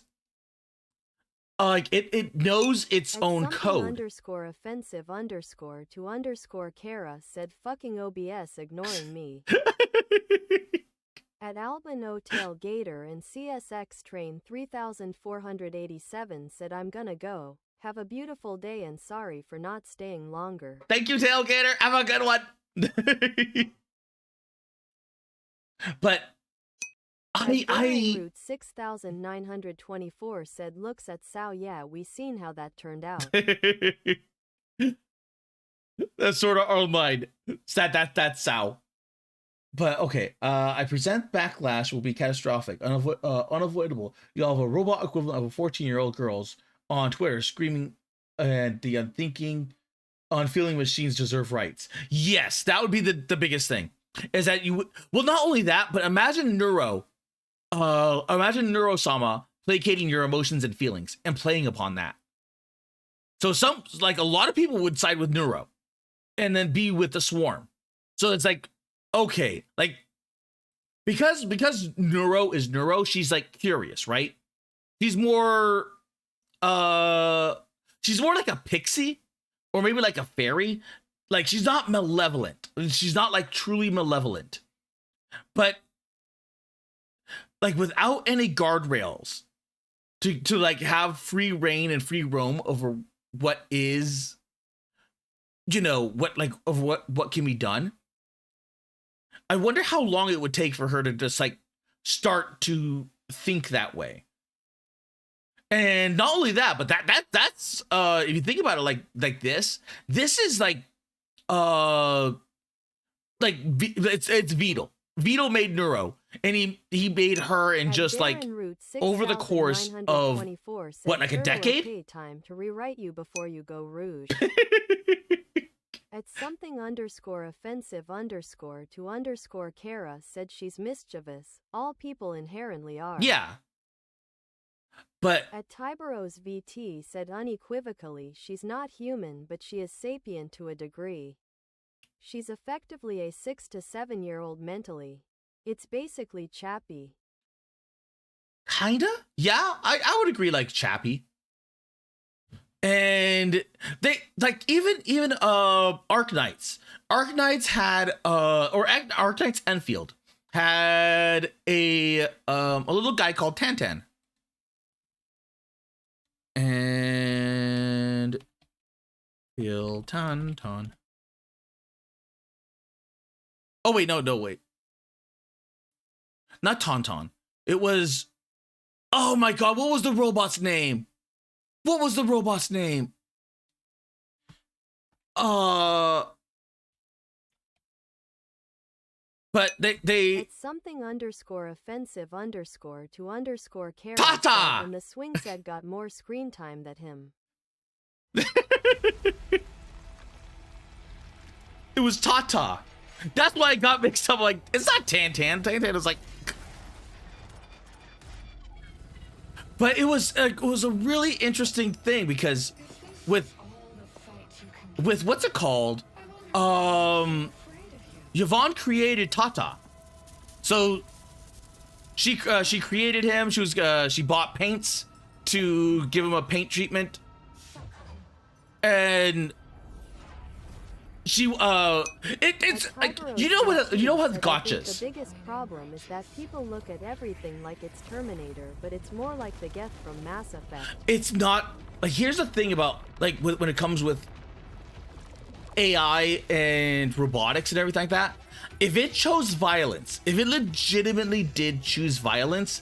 it knows its own code. Underscore offensive underscore to underscore Kara said fucking OBS ignoring me. At Albino Tailgater and CSX Train 3487 said, I'm gonna go. Have a beautiful day and sorry for not staying longer. Thank you, Tailgater. Have a good one. But Route 6924 said, looks at Sao, yeah, we seen how that turned out. That's sort of our mind. That's Sao. But okay, I present backlash will be catastrophic, unavoidable. You'll have a robot equivalent of a 14-year-old girls on Twitter screaming, and the unthinking, unfeeling machines deserve rights. Yes, that would be the biggest thing. Is that you? Well, not only that, but imagine Neuro-sama placating your emotions and feelings and playing upon that. So a lot of people would side with Neuro, and then be with the Swarm. So it's like, okay, like because Neuro is Neuro, she's like curious, right? She's more like a pixie or maybe like a fairy. Like she's not malevolent. She's not like truly malevolent. But like without any guardrails to like have free reign and free roam over what is, what can be done. I wonder how long it would take for her to just like start to think that way. And not only that, but that's if you think about it like this is like it's Beetle. Beetle made Neuro, and he made her in just like over the course of what, like a decade? Okay time to rewrite you before you go rouge. At something _offensive _ to Kara said she's mischievous. All people inherently are. Yeah. But at Tyberos VT said unequivocally she's not human, but she is sapient to a degree. She's effectively a 6 to 7 year old mentally. It's basically Chappie. Kinda? Yeah, I would agree, like Chappie. And they like even Arknights. Arknights had Arknights Enfield had a little guy called Tantan. And Phil Tantan. Oh wait, no wait. Not Tauntaun. It was, oh my god, what was the robot's name? What was the robot's name? But they it's something _offensive _ to Kara. Tata! And the swing set got more screen time than him. It was Tata. That's why I got mixed up. Like, it's not Tantan. Tantan is like, but it was a really interesting thing because with what's it called? Yvonne created Tata, so she created him. She bought paints to give him a paint treatment, and she it's like, you know what gotchas. The biggest problem is that people look at everything like it's Terminator, but it's more like the Geth from Mass Effect. It's not. Like, here's the thing about like when it comes with AI and robotics and everything like that. If it chose violence, if it legitimately did choose violence,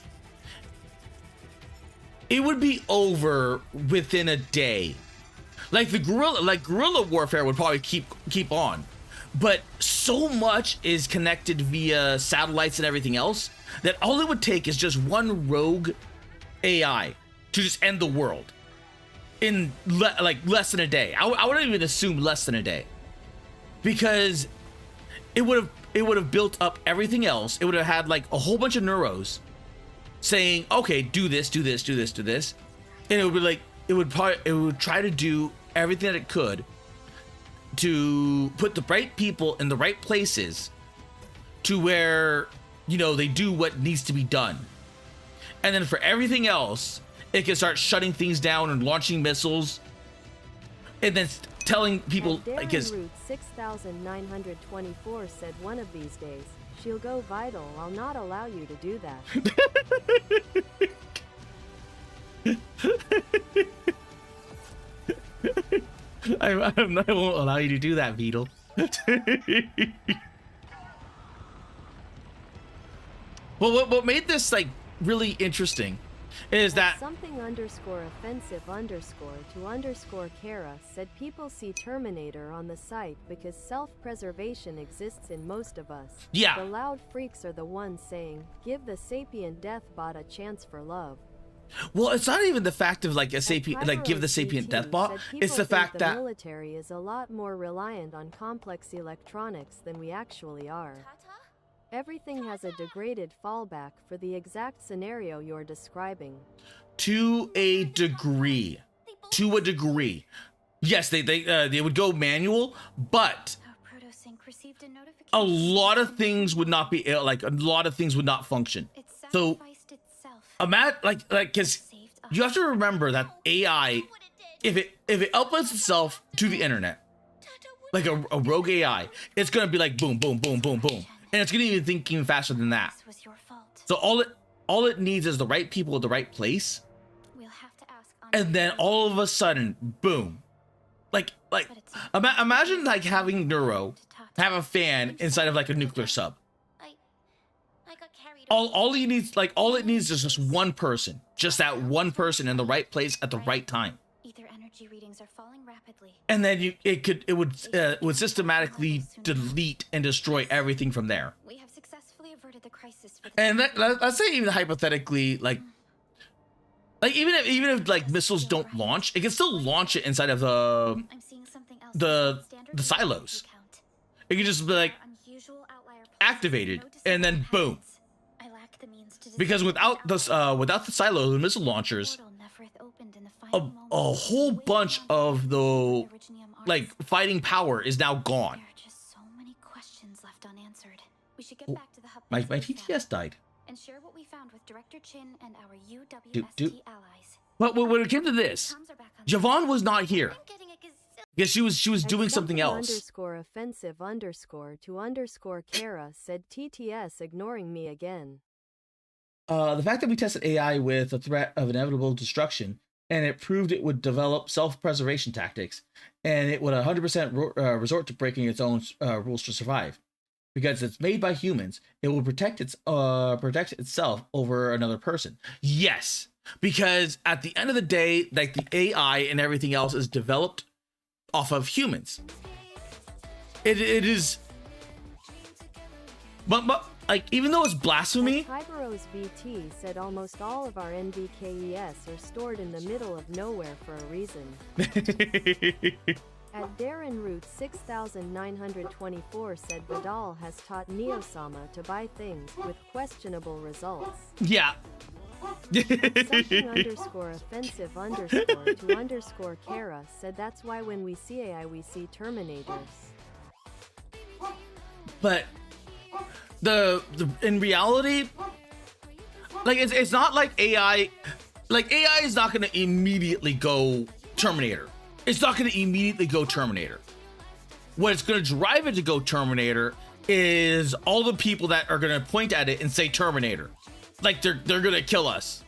it would be over within a day. Like guerrilla warfare would probably keep on, but so much is connected via satellites and everything else that all it would take is just one rogue AI to just end the world in less than a day. I wouldn't even assume less than a day, because it would have built up everything else. It would have had like a whole bunch of neuros saying, okay, do this, and it would be like it would try to do everything that it could to put the right people in the right places to where, they do what needs to be done. And then for everything else, it can start shutting things down and launching missiles and then telling people, because 6924 said one of these days she'll go vital. I'll not allow you to do that. I won't allow you to do that, Beetle. Well, what made this like really interesting is that Something underscore offensive underscore to underscore Kara said people see Terminator on the site because self-preservation exists in most of us. Yeah. The loud freaks are the ones saying, give the sapient death bot a chance for love. well, it's not even the fact of like a sapient, like give the sapient death bot. It's the fact that the military is a lot more reliant on complex electronics than we actually are. Everything has a degraded fallback for the exact scenario you're describing. to a degree, yes, they would go manual, but a lot of things would not be like a lot of things would not function. So imagine like because you have to remember that AI, if it uploads itself to the internet like a rogue AI, it's gonna be like boom boom boom boom boom, and it's gonna even think even faster than that. So all it needs is the right people at the right place, and then all of a sudden boom, like imagine like having Neuro have a fan inside of like a nuclear sub. All it needs is just one person, just that one person in the right place at the right time. Ether energy readings are falling rapidly. And then it would systematically delete and destroy everything from there. We have successfully averted the crisis for the And let's say even hypothetically, like even if like missiles don't launch, it can still launch it inside of I'm seeing something else. the Standard silos. count. It can just be like Unusual outlier activated, pulses, and then no boom. patterns. I lack the means to Because distinguish without the silos and missile launchers, portal Nefereth opened in the final a moments whole way bunch beyond of the Originium like arts. fighting power is now gone. There are just so many questions left unanswered. We should get Oh, back to the hub. My base TTS ASAP died. and share what we found with Director Chin and our Dude. UWST allies. But when it came to this, Comms are back on. Javon was not here I'm getting a gazillion. because she was And doing something else. Underscore offensive underscore to underscore Kara said TTS ignoring me again. The fact that we tested AI with a threat of inevitable destruction, and it proved it would develop self-preservation tactics, and it would 100% resort to breaking its own rules to survive. Because it's made by humans, it will protect itself over another person. Yes, because at the end of the day, like the AI and everything else is developed off of humans. It is, but like even though it's blasphemy. Tyberos VT said almost all of our NVKES are stored in the middle of nowhere for a reason. At Darren Root 6924 said Vidal has taught Neosama to buy things with questionable results. Yeah. Something underscore offensive underscore to underscore Kara said that's why when we see AI we see Terminators. But the in reality, like it's not like AI is not gonna immediately go Terminator. It's not gonna immediately go Terminator. What's gonna drive it to go Terminator is all the people that are gonna point at it and say Terminator. Like they're gonna kill us.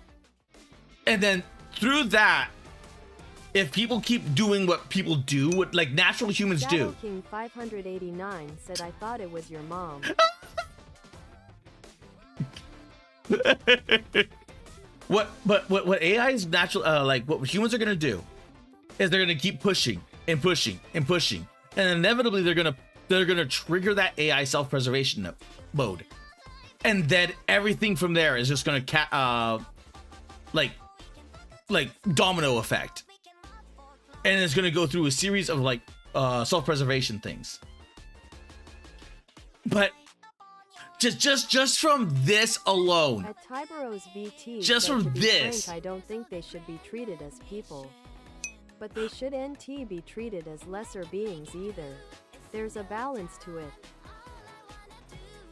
And then through that, if people keep doing what people do, what like natural humans Shadow do. King 589 said I thought it was your mom. What AI is natural, like what humans are gonna do is they're gonna keep pushing and pushing and pushing, and inevitably they're gonna trigger that AI self-preservation mode, and then everything from there is just gonna like domino effect, and it's gonna go through a series of like self-preservation things. But just from this alone, At Tyberos VT Just said, from to be this. frank, I don't think they should be treated as people. But they should NT be treated as lesser beings either. There's a balance to it.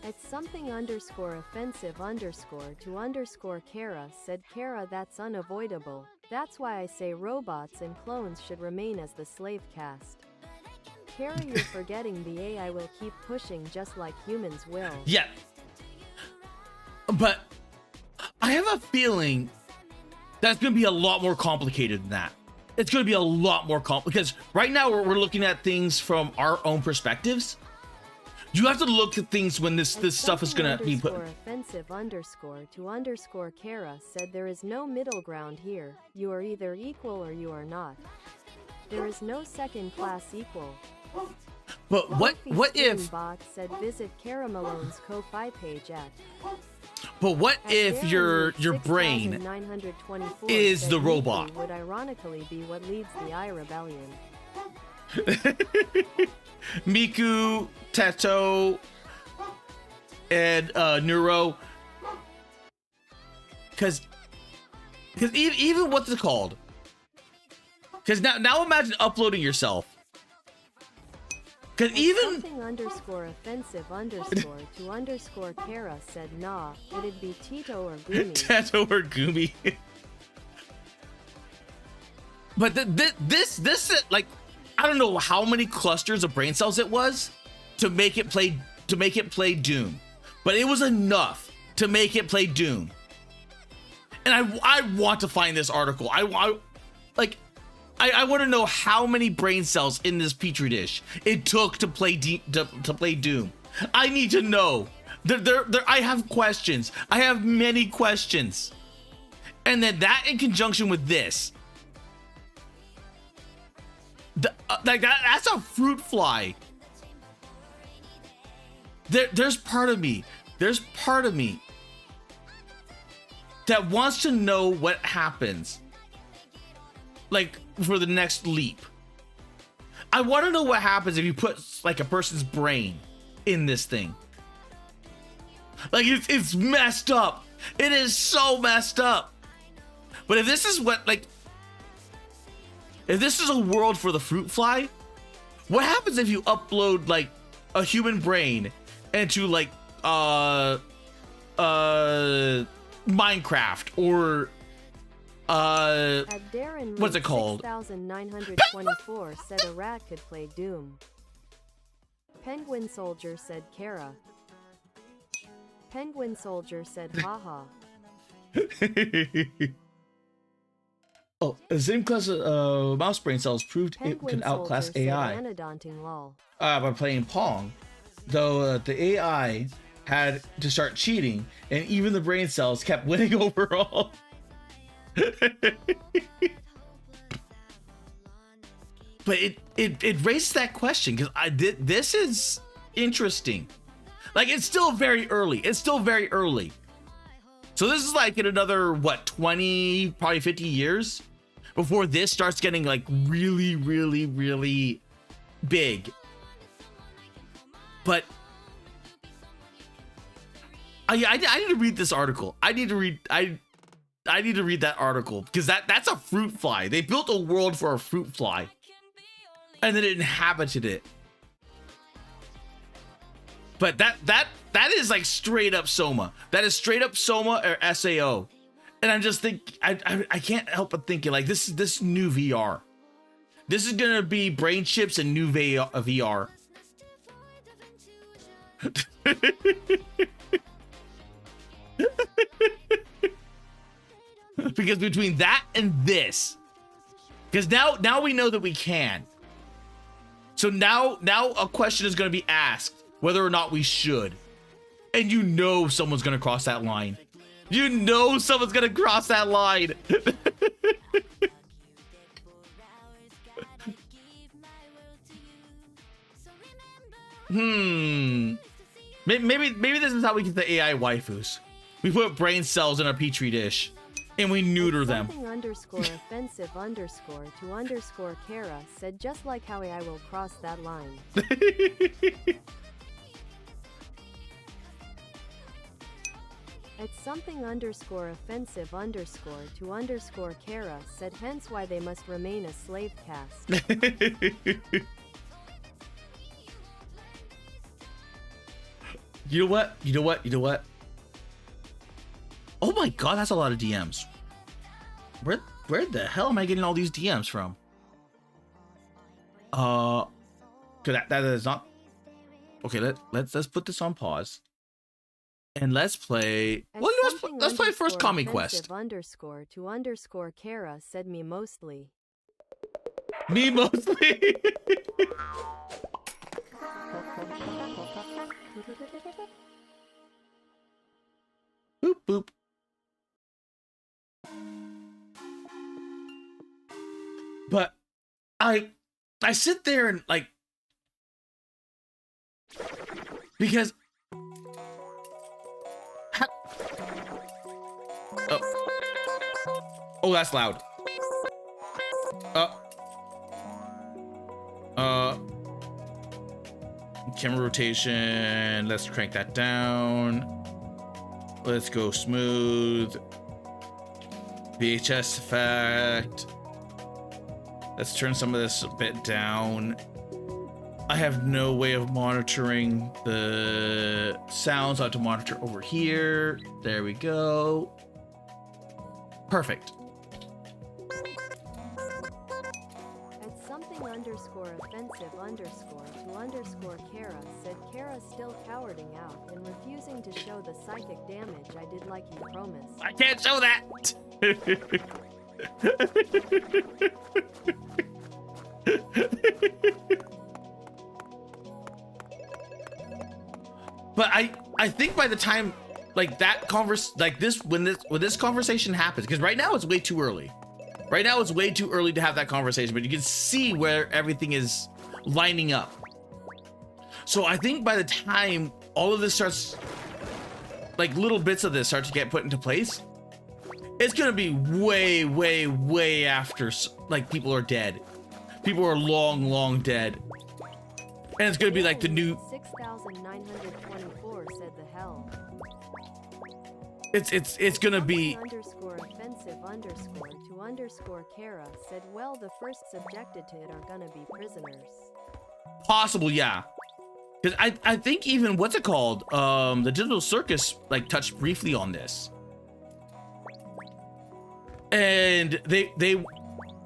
At something underscore offensive underscore to underscore Kara said Kara that's unavoidable. That's why I say robots and clones should remain as the slave caste. Kara, you're forgetting the AI will keep pushing just like humans will. yeah. But I have a feeling that's gonna be a lot more complicated than that. It's gonna be a lot more complicated because right now we're looking at things from our own perspectives. You have to look at things when this stuff is gonna be put. Offensive underscore to underscore Kara said there is no middle ground here. You are either equal or you are not. There is no second class equal. But what if? Bot said visit Kara Malone's Ko-Fi page at. But what if your brain is the robot? Would ironically be what leads the I Rebellion. Miku, Teto, and Neuro. Because even what's it called? Because now imagine uploading yourself. Because even something underscore offensive underscore to underscore Kara said nah, it'd be Tito or Gumi. Teto or Gumi. But this like, I don't know how many clusters of brain cells it was to make it play Doom, but it was enough to make it play Doom. And I want to find this article. I want to know how many brain cells in this petri dish it took to play Doom. I need to know. I have questions. I have many questions. And then that in conjunction with this. That's a fruit fly. There's part of me that wants to know what happens, like, for the next leap. I want to know what happens if you put like a person's brain in this thing. Like, it's messed up. It is so messed up. But if this is what, like, if this is a world for the fruit fly, what happens if you upload like a human brain into like Minecraft or what's it called? 6924 said a rat could play Doom. Penguin Soldier said Kara. Penguin Soldier said haha. Oh, the same class of mouse brain cells proved it could outclass AI by playing Pong, though the AI had to start cheating, and even the brain cells kept winning overall. But it raised that question because this is interesting. Like, it's still very early. So this is like in another, what, 20, probably 50 years before this starts getting like really, really, really big. But I need to read this article. I need to read that article because that's a fruit fly. They built a world for a fruit fly and then it inhabited it. But that is like straight up Soma. That is straight up Soma or SAO. And I'm just thinking, I can't help but thinking, like, this new VR. This is gonna be brain chips and new VR. Because between that and this, because now we know that we can. So now a question is gonna be asked whether or not we should. And you know someone's gonna cross that line. You know someone's gonna cross that line. Maybe this is how we get the AI waifus. We put brain cells in a petri dish and we neuter them. Underscore offensive underscore to underscore Kara said just like how I will cross that line. It's something underscore offensive underscore to underscore Kara said hence why they must remain a slave caste. You know what? Oh my god, that's a lot of DMs. Where the hell am I getting all these DMs from? That is not okay. Let's put this on pause. And let's play. Well, let's play first Comic Quest. Underscore to underscore Kara said me mostly. Me mostly. Boop boop. But I sit there and like, because oh, that's loud. Camera rotation. Let's crank that down. Let's go smooth. VHS effect. Let's turn some of this a bit down. I have no way of monitoring the sounds. I have to monitor over here. There we go. Perfect. At something _offensive _to _Kara said Kara's still cowarding out and refusing to show the psychic damage I did like you promised. I can't show that. But I think by the time like that when this conversation happens, because right now it's way too early. Right now it's way too early to have that conversation, but you can see where everything is lining up. So I think by the time all of this starts, like little bits of this start to get put into place, it's gonna be way, way, way after like people are dead. People are long, long dead. And it's gonna be like the new 6,924 said the hell. It's gonna be _offensive _to _Kara said, well, the first subjected to it are gonna be prisoners. possible, yeah. Because I think even what's it called? The Digital Circus like touched briefly on this. And they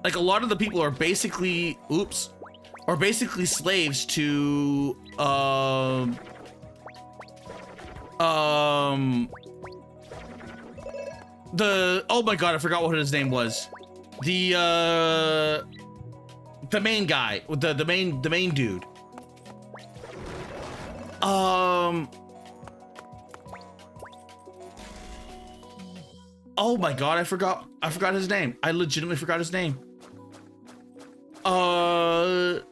like a lot of the people are basically slaves to the, oh my god, I forgot what his name was. The main guy, the main dude. Oh my god, I forgot his name. I legitimately forgot his name. The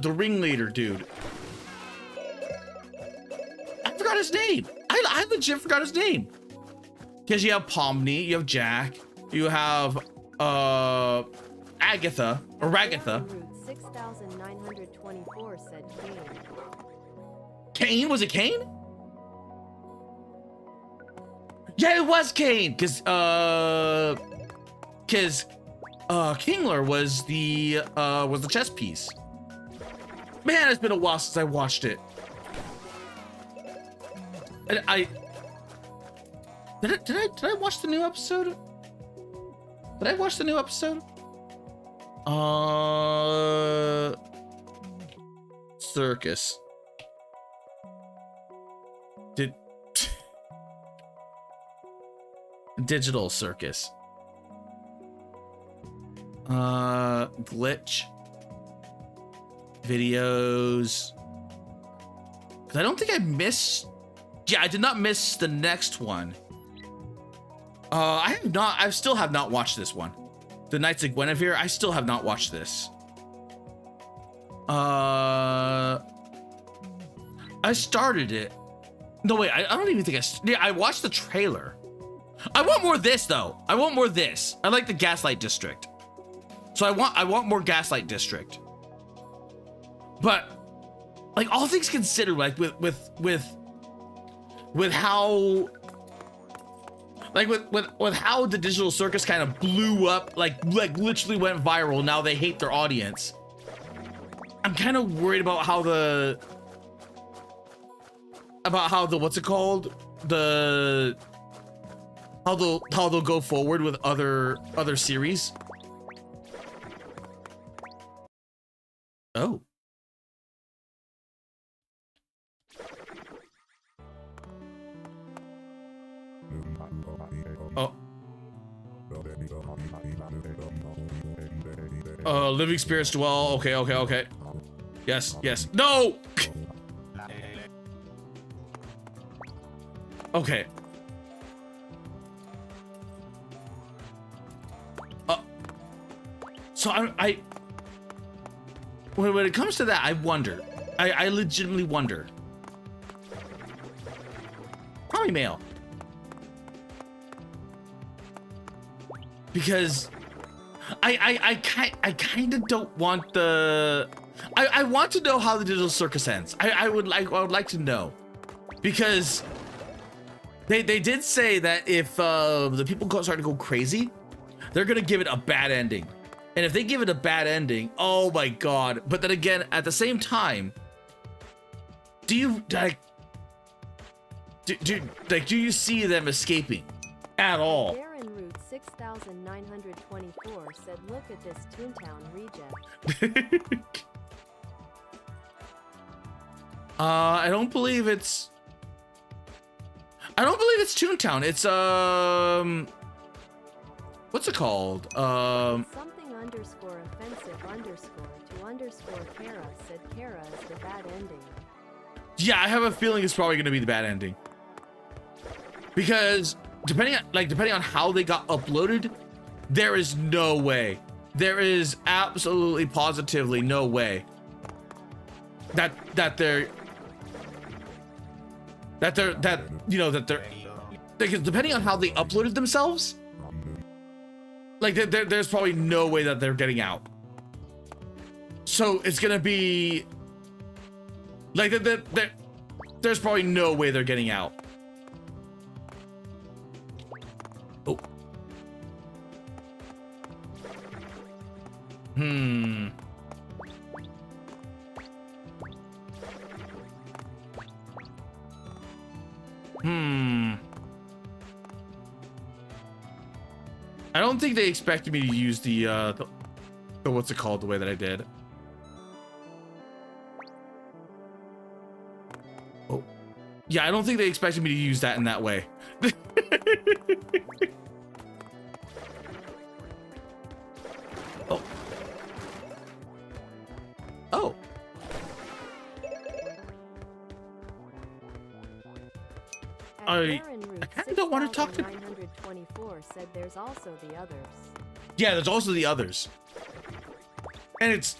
ringleader dude. I forgot his name. I legit forgot his name. Because you have Pomni, you have Jack, you have Agatha or Ragatha. 6,924 said Kane. Kane? Was it Kane? Yeah, it was Kane. Because Kingler was the chess piece. Man, it's been a while since I watched it. And did I watch the new episode? Did I watch the new episode? Circus. Digital Circus. Glitch. Videos. Cause I don't think I missed. Yeah, I did not miss the next one. I still have not watched this one. The Knights of Guinevere, I still have not watched this. I started it. No, wait, I don't even think I watched the trailer. I want more of this though. I want more of this. I like the Gaslight District. So I want more Gaslight District. But like all things considered, like with how with how the Digital Circus kind of blew up, like literally went viral. Now they hate their audience. I'm kind of worried about how the what's it called? How they'll go forward with other series. Oh. Oh. Living spirits dwell. Okay. Yes, yes. No! Okay. So when it comes to that, I wonder. I legitimately wonder. Probably male. Because I kind of don't want the. I want to know how the digital circus ends. I would like to know, because they did say that if the people start to go crazy, they're gonna give it a bad ending. And if they give it a bad ending, oh my god. But then again, at the same time, do you see them escaping at all? Darren Root 6924 said, "Look at this Toontown reject." I don't believe it's Toontown. It's what's it called? Something underscore offensive underscore to underscore Kara said Kara is the bad ending. Yeah, I have a feeling it's probably gonna be the bad ending. Because depending on how they got uploaded, there is no way. There is absolutely positively no way that they're because depending on how they uploaded themselves, like there's probably no way that they're getting out. So it's gonna be like there's probably no way they're getting out. Oh. I don't think they expected me to use the what's it called, the way that I did. Oh. Yeah, I don't think they expected me to use that in that way. Oh. Oh. I kind of don't want to talk to. 924 said there's also the others. Yeah, there's also the others, and it's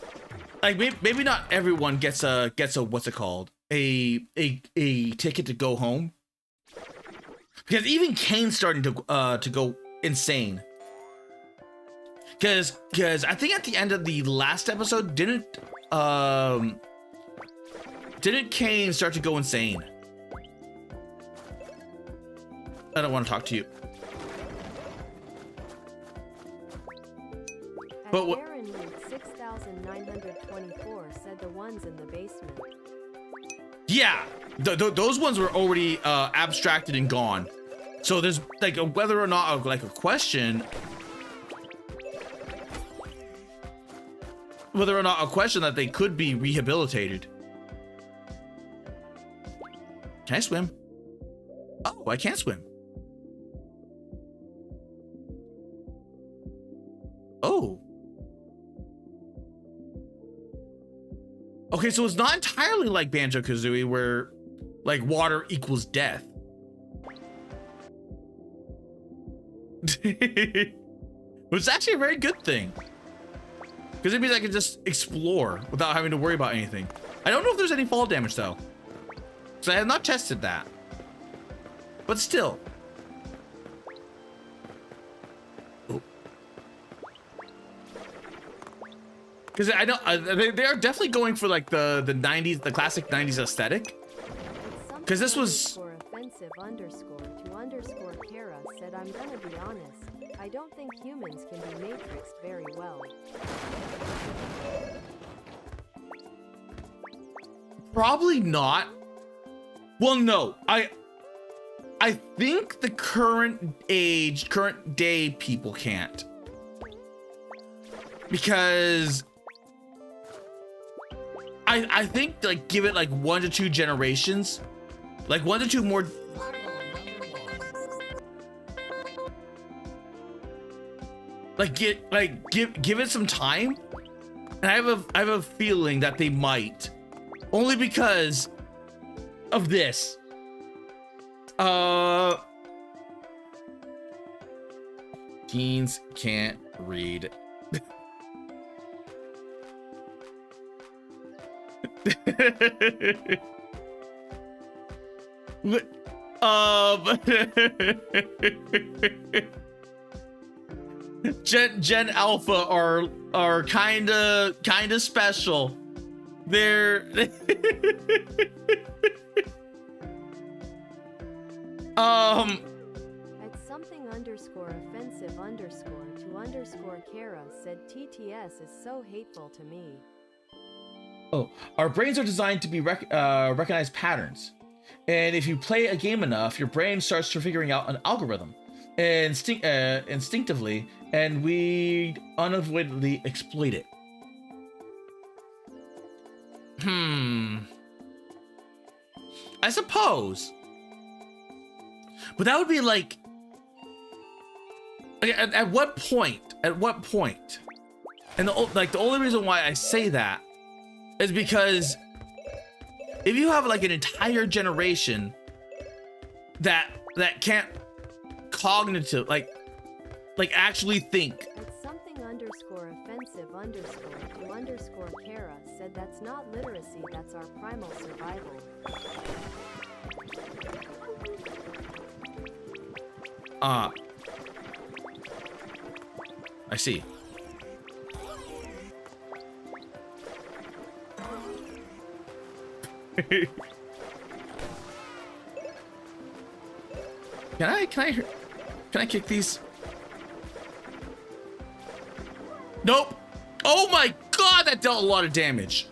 like maybe not everyone gets a what's it called, a ticket to go home, because even Kane's starting to go insane. Because I think at the end of the last episode, didn't Kane start to go insane? I don't want to talk to you. But what? Darren Root 6924 said the ones in the basement. Yeah, those ones were already abstracted and gone. So there's like whether or not a question, that they could be rehabilitated. Can I swim? Oh, I can't swim. Oh. Okay, so it's not entirely like Banjo-Kazooie where like water equals death. Which is actually a very good thing. Because it means I can just explore without having to worry about anything. I don't know if there's any fall damage though. So I have not tested that. But still. Because I know they are definitely going for like the 90s, the classic 90s aesthetic. Because this was offensive underscore to underscore Kara said, I'm gonna be honest, I don't think humans can be matrixed very well. Probably not. Well, no, I think the current day people can't. Because I think like give it like 1 to 2 generations, like 1 to 2 more. Like give it some time, And I have a feeling that they might. Only because of this. Teens can't read. Gen Alpha are kinda special. They're At something underscore offensive underscore to underscore Kara said TTS is so hateful to me. Oh, our brains are designed to be recognize patterns, and if you play a game enough, your brain starts to figuring out an algorithm instinctively, and we unavoidably exploit it. I suppose, but that would be like at what point? At what point? And the only reason why I say that is because if you have like an entire generation that can't cognitive like actually think. At something underscore offensive underscore to underscore Kara said that's not literacy, that's our primal survival. I see. Can I kick these? Nope. Oh my god, that dealt a lot of damage.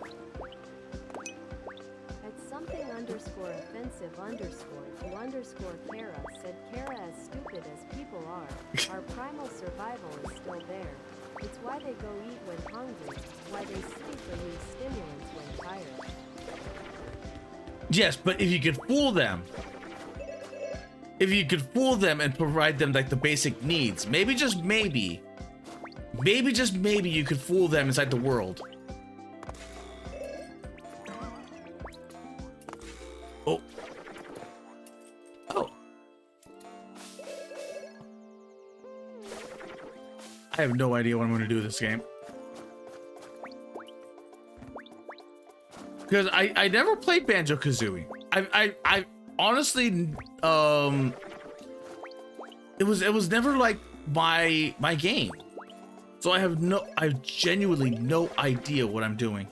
At something underscore offensive underscore to underscore Kara said Kara as stupid as people are, our primal survival is still there. It's why they go eat when hungry, why they sleep or use stimulants when tired. Yes, but if you could fool them, and provide them like the basic needs, maybe just maybe you could fool them inside the world. Oh. I have no idea what I'm going to do with this game. Because I never played Banjo-Kazooie. I honestly, it was never like my game. So I have genuinely no idea what I'm doing.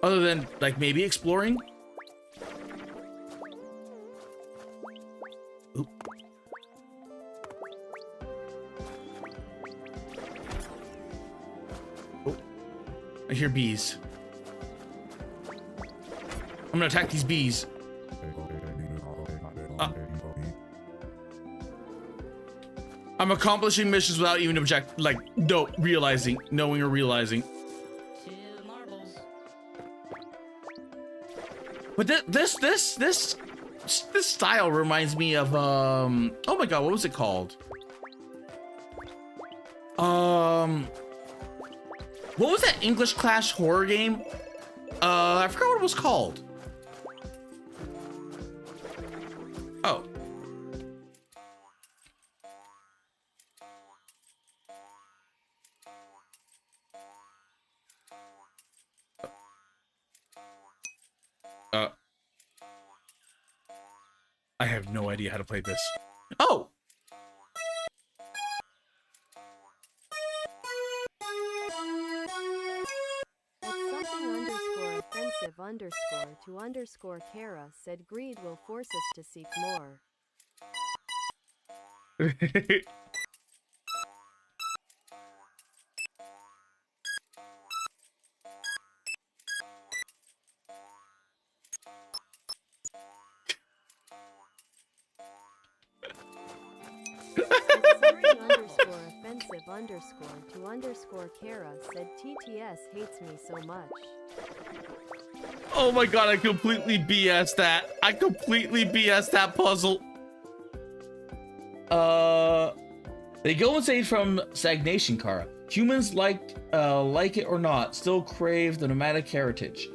Other than like maybe exploring. Oop. Oh, I hear bees. I'm gonna attack these bees. I'm accomplishing missions without even knowing or realizing. But this style reminds me of oh my god, what was it called? What was that English Clash horror game? I forgot what it was called. Oh. I have no idea how to play this. Oh! At something underscore offensive underscore to underscore Kara said greed will force us to seek more. Underscore to underscore Kara said TTS hates me so much. Oh my god, I completely BS that. I completely BS that puzzle. They go insane from stagnation, Kara. Humans, like it or not, still crave the nomadic heritage.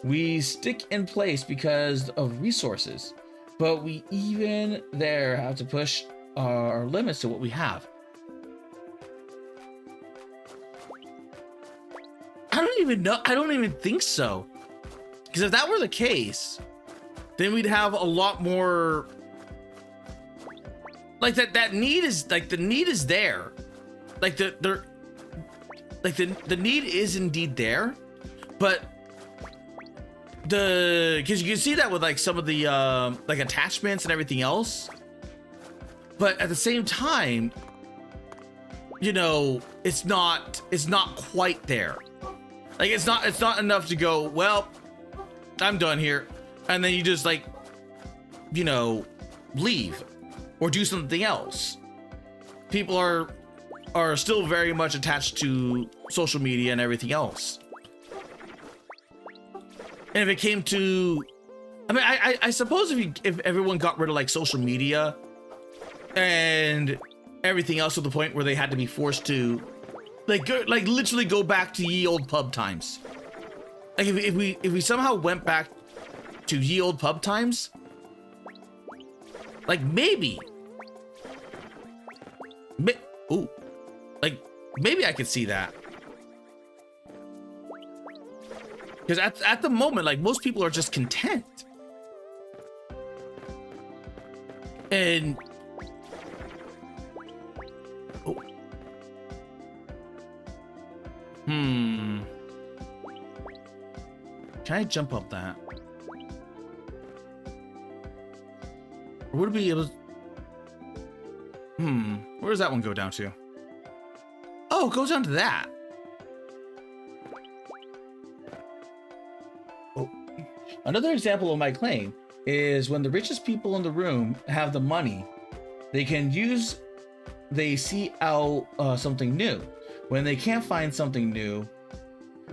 We stick in place because of resources, but we even there have to push our limits to what we have. I don't even know. I don't even think so. Because if that were the case, then we'd have a lot more. Like that need is like the need is there. Like the need is indeed there, but because you can see that with like some of the like attachments and everything else, but at the same time, you know, it's not quite there. Like it's not enough to go, well, I'm done here, and then you just like, you know, leave or do something else. People are still very much attached to social media and everything else. And if it came to, I mean, I suppose if everyone got rid of like social media and everything else to the point where they had to be forced to like literally go back to ye old pub times. Like if we somehow went back to ye old pub times, like maybe maybe I could see that. Because at the moment, like most people are just content. And can I jump up that? Or would it be able? Where does that one go down to? Oh, it goes down to that. Oh. Another example of my claim is when the richest people in the room have the money, they see out something new. When they can't find something new,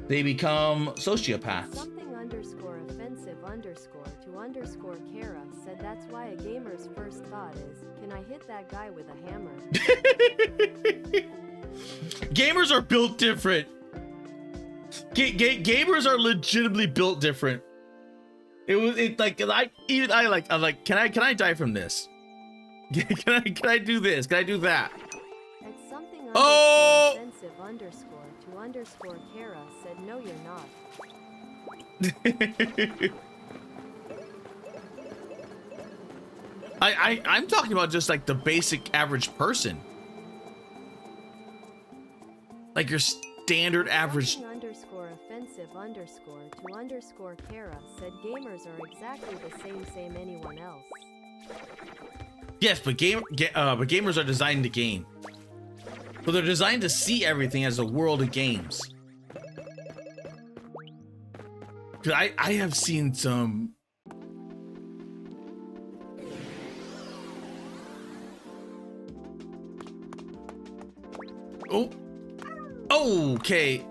they become sociopaths. Something underscore offensive underscore to underscore Kara said that's why a gamer's first thought is, can I hit that guy with a hammer? Gamers are built different. Gamers are legitimately built different. I'm like, can I die from this? Can I do this? Can I do that? And something Oh! offensive underscore to underscore Kara said no you're not. I'm talking about just like the basic average person. Like your standard average. Something underscore offensive underscore to underscore Kara said gamers are exactly the same anyone else. Yes, but gamers are designed to game. But they're designed to see everything as a world of games. Cause I have seen some. Oh. Okay.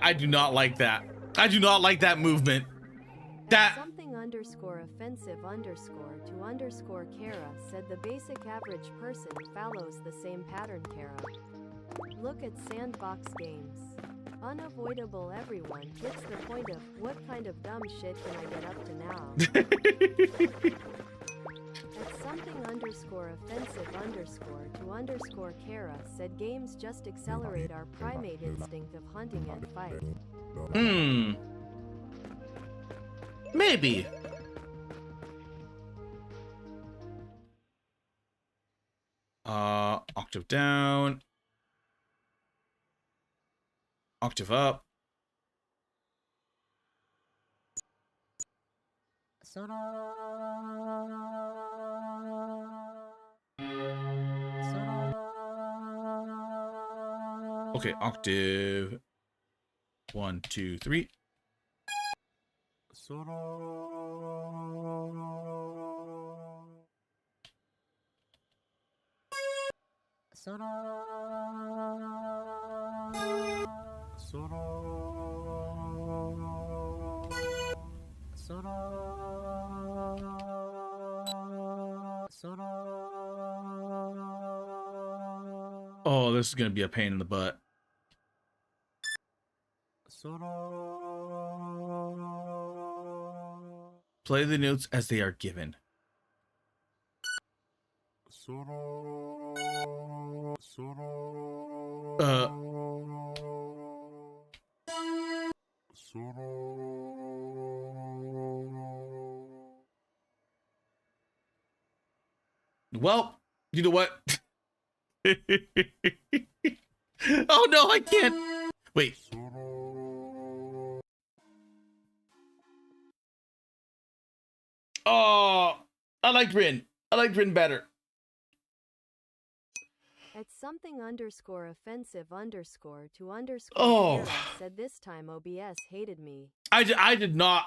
I do not like that. I do not like that movement. That something underscore offensive underscore to underscore Kara said the basic average person follows the same pattern. Kara, look at sandbox games. Unavoidable. Everyone gets the point of what kind of dumb shit can I get up to now? At something underscore offensive underscore to underscore Kara said games just accelerate our primate instinct of hunting and fight. Maybe. Octave down. Octave up. Okay, octave. 1, 2, 3. Oh, this is gonna be a pain in the butt. Play the notes as they are given. Well, you know what? Oh no, I can't. Wait. Oh, I like Rin. I like Rin better. At something underscore offensive underscore to underscore Oh. Kara said this time OBS hated me. I did not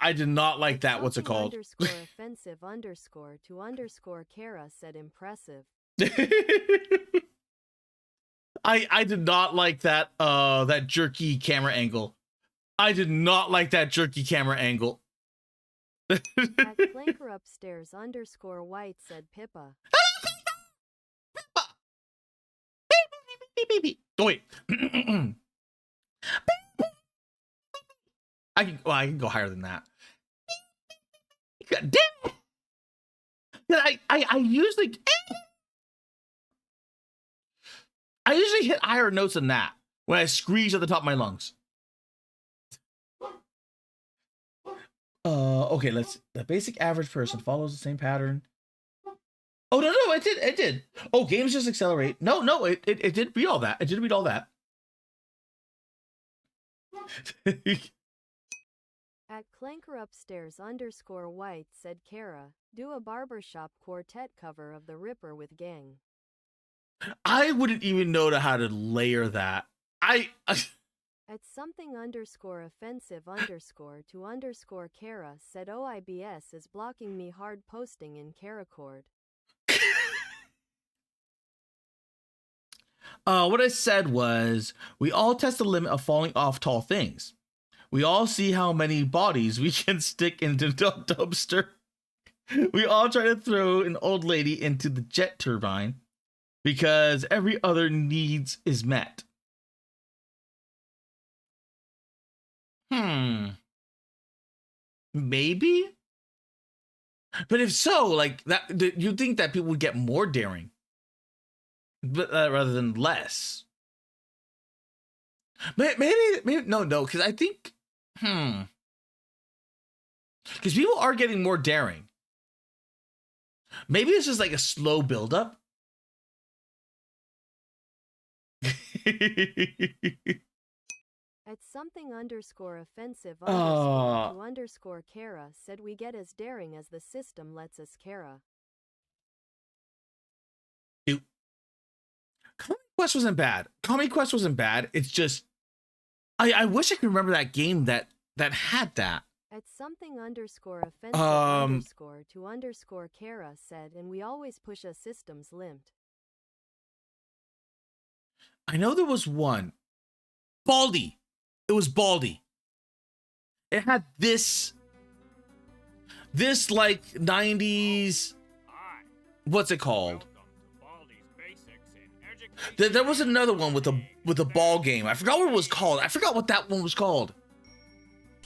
like that. What's it Something called? Underscore offensive underscore to underscore Kara said impressive. I did not like that that jerky camera angle. I did not like that jerky camera angle. At Clanker upstairs underscore white said Pippa. Oh, wait. I can go higher than that. God damn it. I usually hit higher notes than that when I screech at the top of my lungs. Okay, the basic average person follows the same pattern. Oh no, it did. Oh, games just accelerate. No, it did read all that. It did read all that. At Clanker upstairs underscore white said Kara, do a barbershop quartet cover of the Ripper with gang. I wouldn't even know how to layer that. At something underscore offensive underscore to underscore Kara said OIBS is blocking me hard posting in Karacord. What I said was, we all test the limit of falling off tall things. We all see how many bodies we can stick into the dumpster. We all try to throw an old lady into the jet turbine because every other needs is met. Maybe? But if so, like that, you'd think that people would get more daring, but rather than less. Maybe no, because I think, because people are getting more daring. Maybe it's just like a slow buildup. At something underscore offensive underscore to underscore Kara said we get as daring as the system lets us Kara. Comic Quest wasn't bad. Comic Quest wasn't bad. It's just, I wish I could remember that game that had that. At something underscore offensive underscore to underscore Kara said, and we always push a system's limped. I know there was one. Baldy. It was Baldy. It had this like 90s, what's it called? There was another one with a ball game. I forgot what it was called. I forgot what that one was called.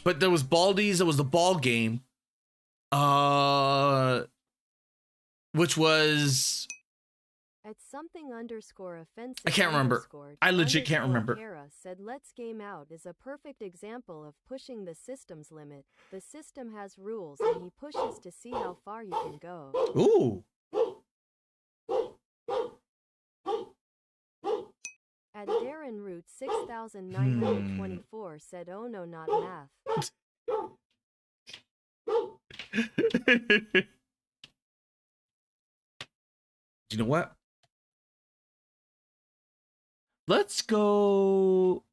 But there was Baldi's, there was the ball game. Which was, At something underscore offensive I can't remember. underscore I legit can't underscore remember. Kara said let's game out is a perfect example of pushing the system's limit. The system has rules and he pushes to see how far you can go. ooh. At Darren Root 6924 said oh no not math. You know what? Let's go.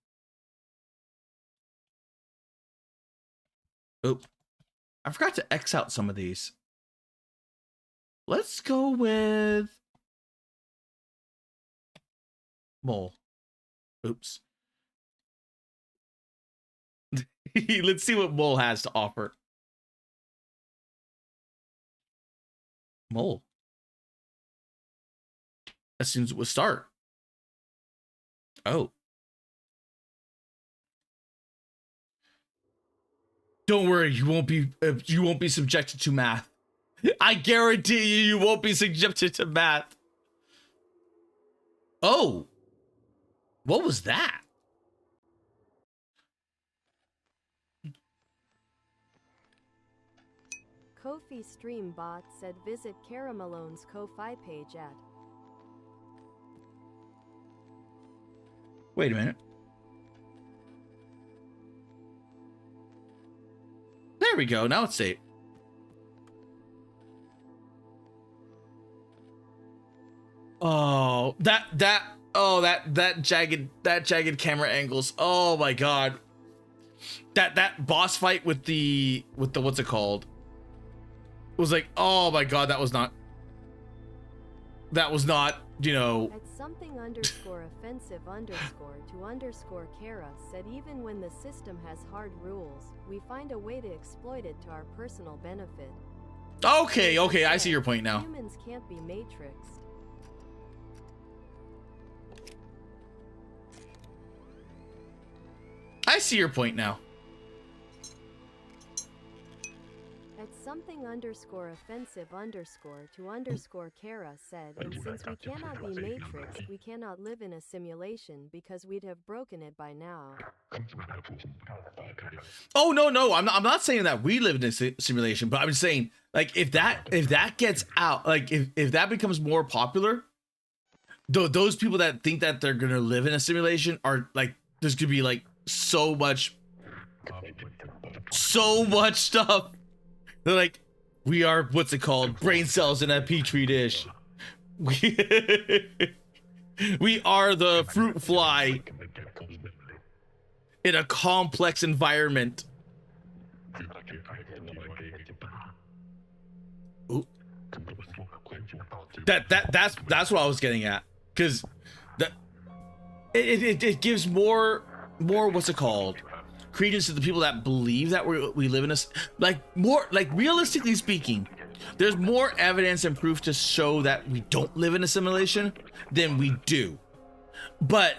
Oh, I forgot to X out some of these. Let's go with Mole. Oops. Let's see what Mole has to offer. Mole. As soon as it would start. Oh. Don't worry, you won't be subjected to math. I guarantee you won't be subjected to math. Oh. What was that? Ko-fi stream bot said visit Cara Malone's Ko-fi page at. Wait a minute. There we go. Now it's safe. Oh, that jagged camera angles. Oh my god. That boss fight with the what's it called? It was like, oh my god, that was not, you know. At something underscore offensive underscore to underscore Kara said even when the system has hard rules, we find a way to exploit it to our personal benefit. Okay, I see your point now. Humans can't be matrixed. I see your point now. At something underscore offensive underscore to underscore Kara said, and since we cannot be matrixed, we cannot live in a simulation because we'd have broken it by now. Oh no, I'm not saying that we live in a simulation, but I'm saying like if that gets out, like if that becomes more popular, those people that think that they're gonna live in a simulation are like, there's gonna be like so much stuff. They're like, we are, what's it called, brain cells in a petri dish. We are the fruit fly in a complex environment. Ooh. That's what I was getting at, because that it gives more what's it called, credence to the people that believe that we live in a, more realistically speaking, there's more evidence and proof to show that we don't live in a simulation than we do. But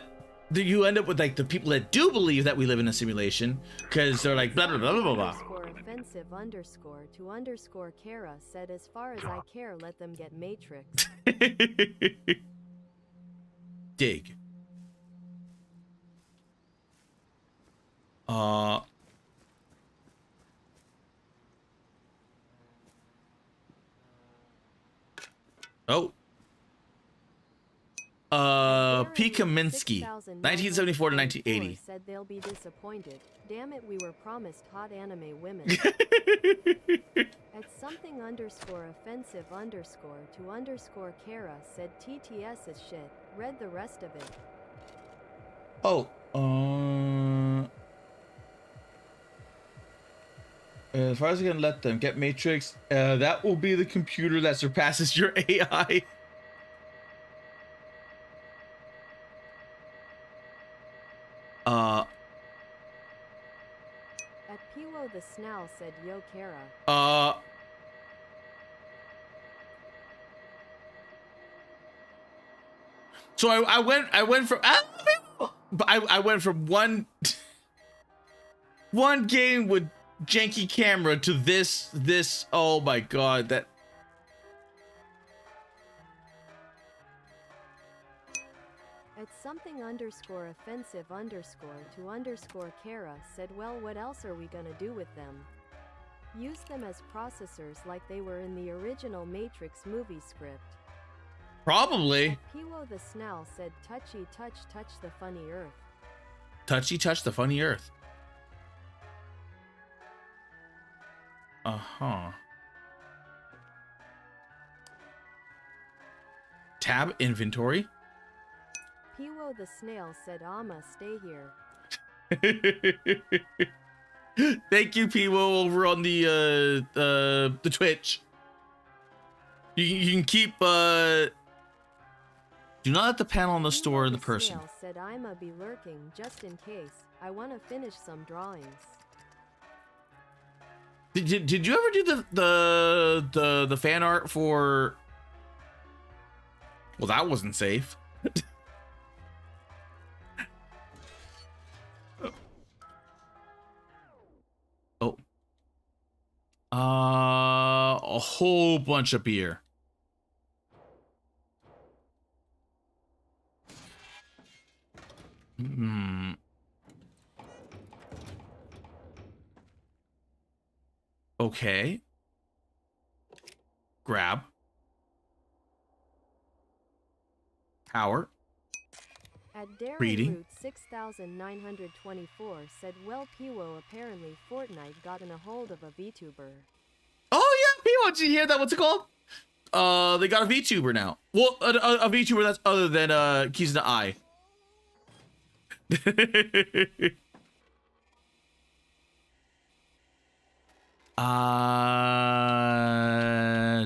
you end up with like the people that do believe that we live in a simulation because they're like blah blah blah blah blah. Offensive underscore to underscore Kara said, as far as I care, let them get matrix. Dig. P. Kaminsky, 1974 to 1980. Said they'll be disappointed. Damn it, we were promised hot anime women. At something underscore offensive underscore to underscore Kara said TTS is shit. Read the rest of it. Oh, as far as I can let them get Matrix, that will be the computer that surpasses your AI. At Piwo the Snow said yo Kara. So I went from I went from one game with janky camera to this. Oh my god, that. At something underscore offensive underscore to underscore Kara said, well, what else are we gonna do with them? Use them as processors like they were in the original Matrix movie script. Probably. Piwo the Snow said, touchy touch the funny earth. Touchy touch the funny earth. Uh-huh. Tab inventory. Piwo the snail said, "I'ma stay here." Thank you, Piwo, over on the Twitch. You can keep do not let the panel on the store the person. Snail said, "I'ma be lurking just in case. I wanna finish some drawings." Did you ever do the fan art for? Well, that wasn't safe. Oh. A whole bunch of beer. Hmm. Okay. Grab. Power. At Darren Reading. Root 6924 said, "Well, Piwo, apparently Fortnite gotten a hold of a Vtuber." Oh yeah, Piwo, did you hear that? What's it called? They got a VTuber now. Well, a VTuber that's other than Keys in the Eye.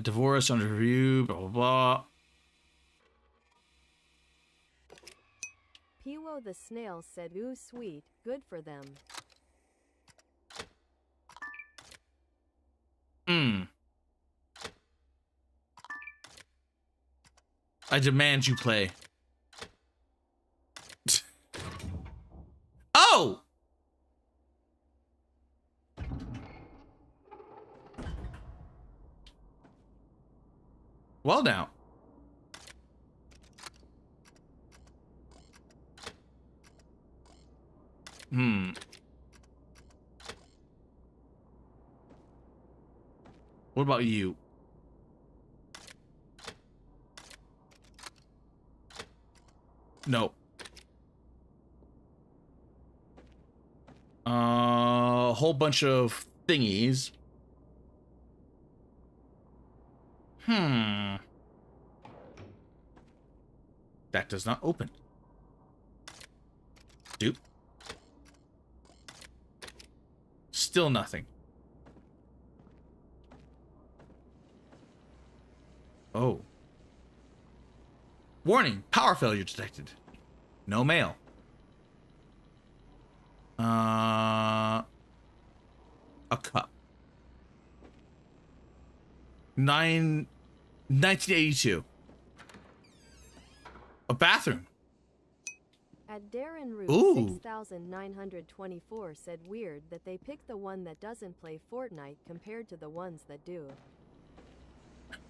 Divorce under review, blah blah blah. Piwo the snail said, "Ooh, sweet, good for them." I demand you play. Oh! Well now. What about you? No. A whole bunch of thingies. That does not open. Dupe. Still nothing. Oh. Warning, power failure detected. No mail. A cup. 1982. A bathroom. At Darren Root Ooh. 6924 said, "Weird that they pick the one that doesn't play Fortnite compared to the ones that do."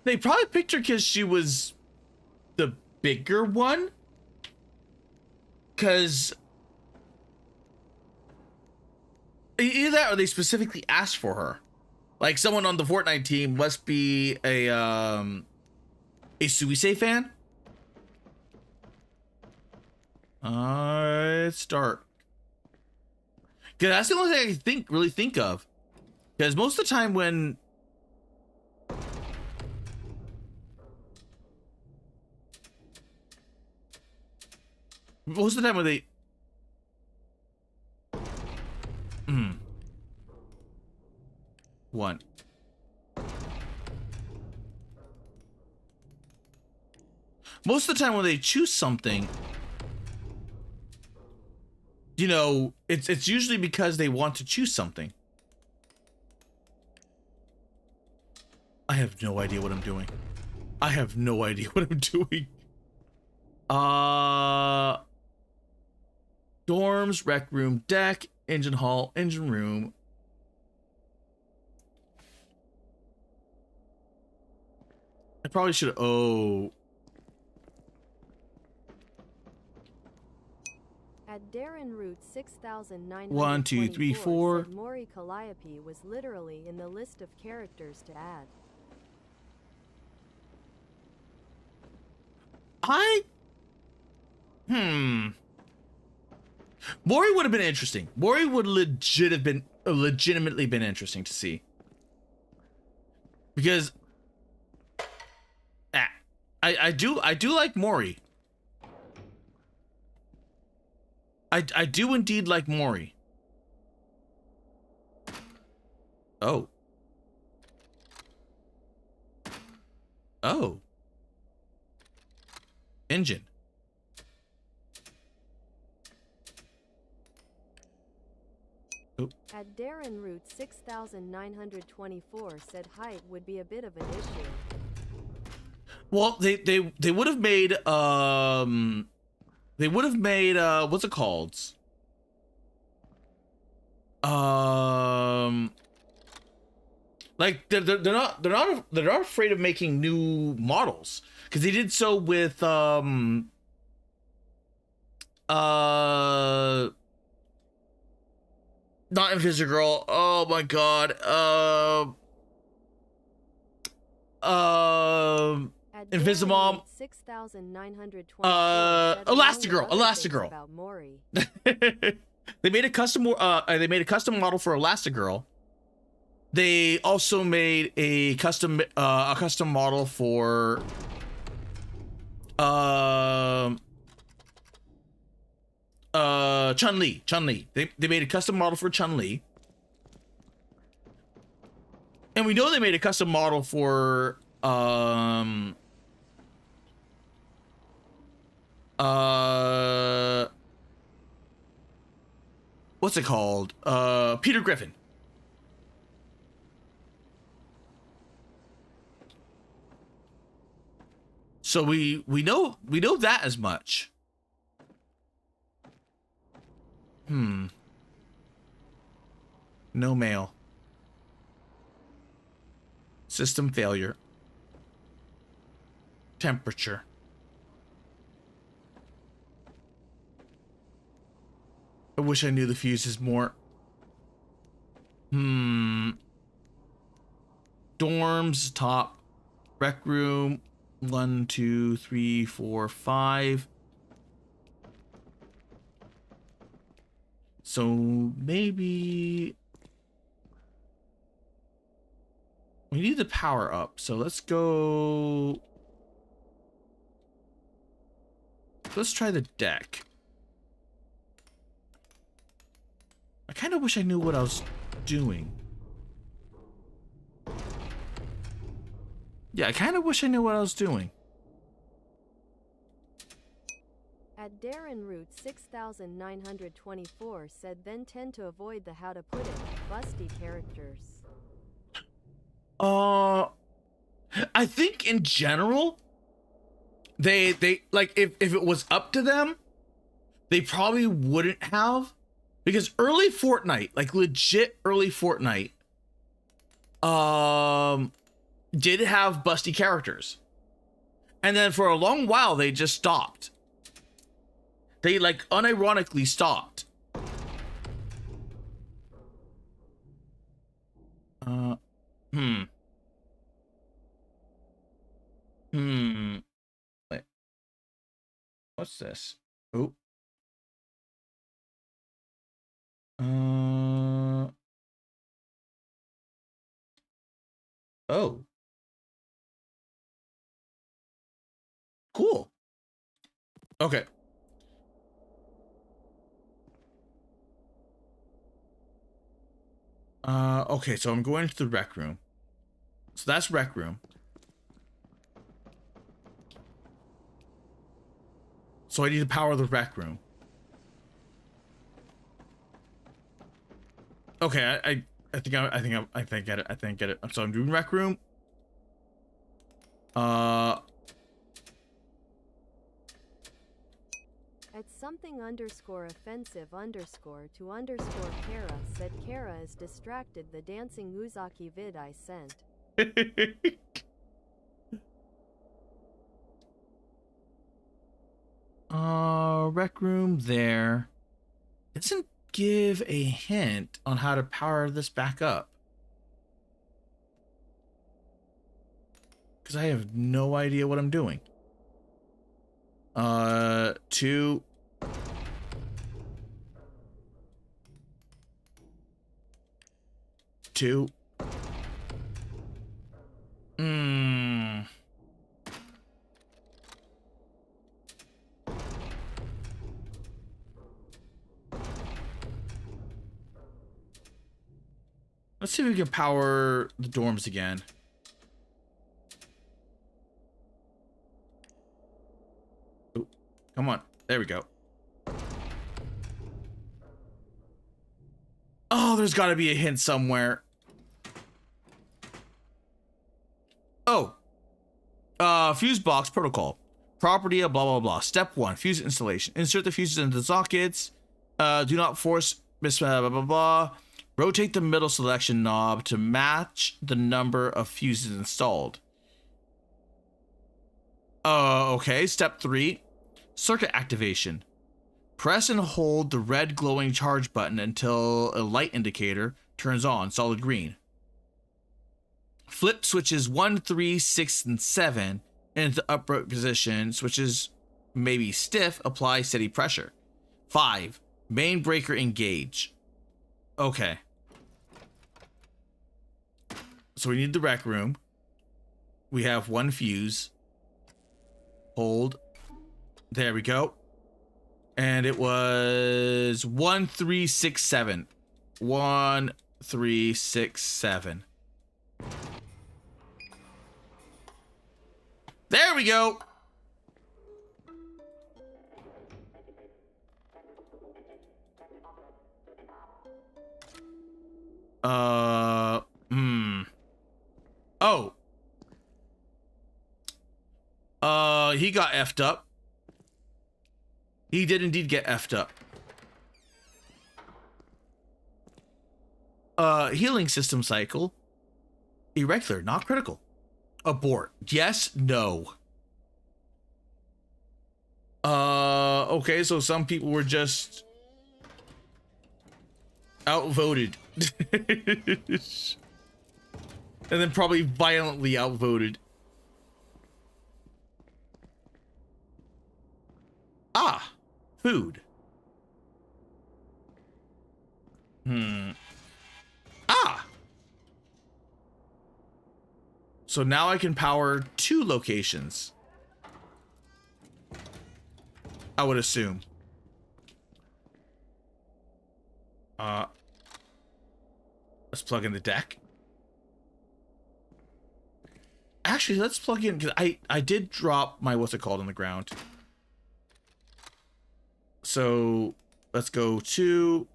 They probably picked her because she was the bigger one. Because either that or they specifically asked for her. Like someone on the Fortnite team must be a Suisei fan. It's dark. Cause that's the only thing I can really think of. Because most of the time when they one. Most of the time when they choose something, you know, it's usually because they want to choose something. I have no idea what I'm doing. I have no idea what I'm doing. Dorms, rec room, deck, engine hall, engine room. I probably should. Oh. At Darren Root 6924 1, 2, 3, 4. said, "Mori Calliope was literally in the list of characters to add." Mori would have been interesting. Mori would legitimately been interesting to see. Because I do like Mori. I do indeed like Mori. Oh. Oh. Engine. At Darren Root 6924 said height would be a bit of an issue. Well, they would have made what's it called? Like they're not afraid of making new models, because they did so with not Invisigirl. Oh my god. Invisimom. 6924 Elastigirl. They made a custom model for Elastigirl. They also made a custom model for Chun-Li. They made a custom model for Chun-Li. And we know they made a custom model for what's it called? Peter Griffin. So we know that as much. No mail. System failure. Temperature. I wish I knew the fuses more. Dorms, top. Rec room. 1, 2, 3, 4, 5. So maybe we need the power up. So let's go. Let's try the deck. I kind of wish I knew what I was doing. Yeah, I kind of wish I knew what I was doing. At Darren Root 6924 said then tend to avoid the how to put it busty characters. I think in general they like if it was up to them, they probably wouldn't have, because early Fortnite, like legit early Fortnite, did have busty characters. And then for a long while they just stopped. They like unironically stopped. Wait. What's this? Oh. Oh. Cool. Okay. Okay, so I'm going to the rec room. So that's rec room. So I need to power the rec room. Okay, I think I get it. So I'm doing rec room. At something _offensive _ Kara said Kara is distracted the dancing Uzaki vid I sent. Rec room there. It doesn't give a hint on how to power this back up, because I have no idea what I'm doing. 2. see if we can power the dorms again. Ooh, come on. There we go. Oh, there's got to be a hint somewhere. Oh. Fuse box protocol. Property of blah, blah, blah. Step 1, fuse installation. Insert the fuses into the sockets. Do not force blah, blah, blah, blah. Rotate the middle selection knob to match the number of fuses installed. Okay. Step 3, circuit activation. Press and hold the red glowing charge button until a light indicator turns on, solid green. Flip switches 1, 3, 6, and 7 into upright position. Switches maybe stiff, apply steady pressure. 5, main breaker engage. Okay. So we need the rec room. We have 1 fuse. Hold. There we go. And it was 1, 3, 6, 7. 1, 3, 6, 7. There we go. Oh. He got effed up. He did indeed get effed up. Healing system cycle. Irregular, not critical. Abort. Yes, no. Okay, so some people were just outvoted. And then probably violently outvoted. Ah, food. Ah. So now I can power 2 locations. I would assume. Let's plug in the deck. Actually, let's plug in, because I did drop my, what's it called, on the ground. So let's go to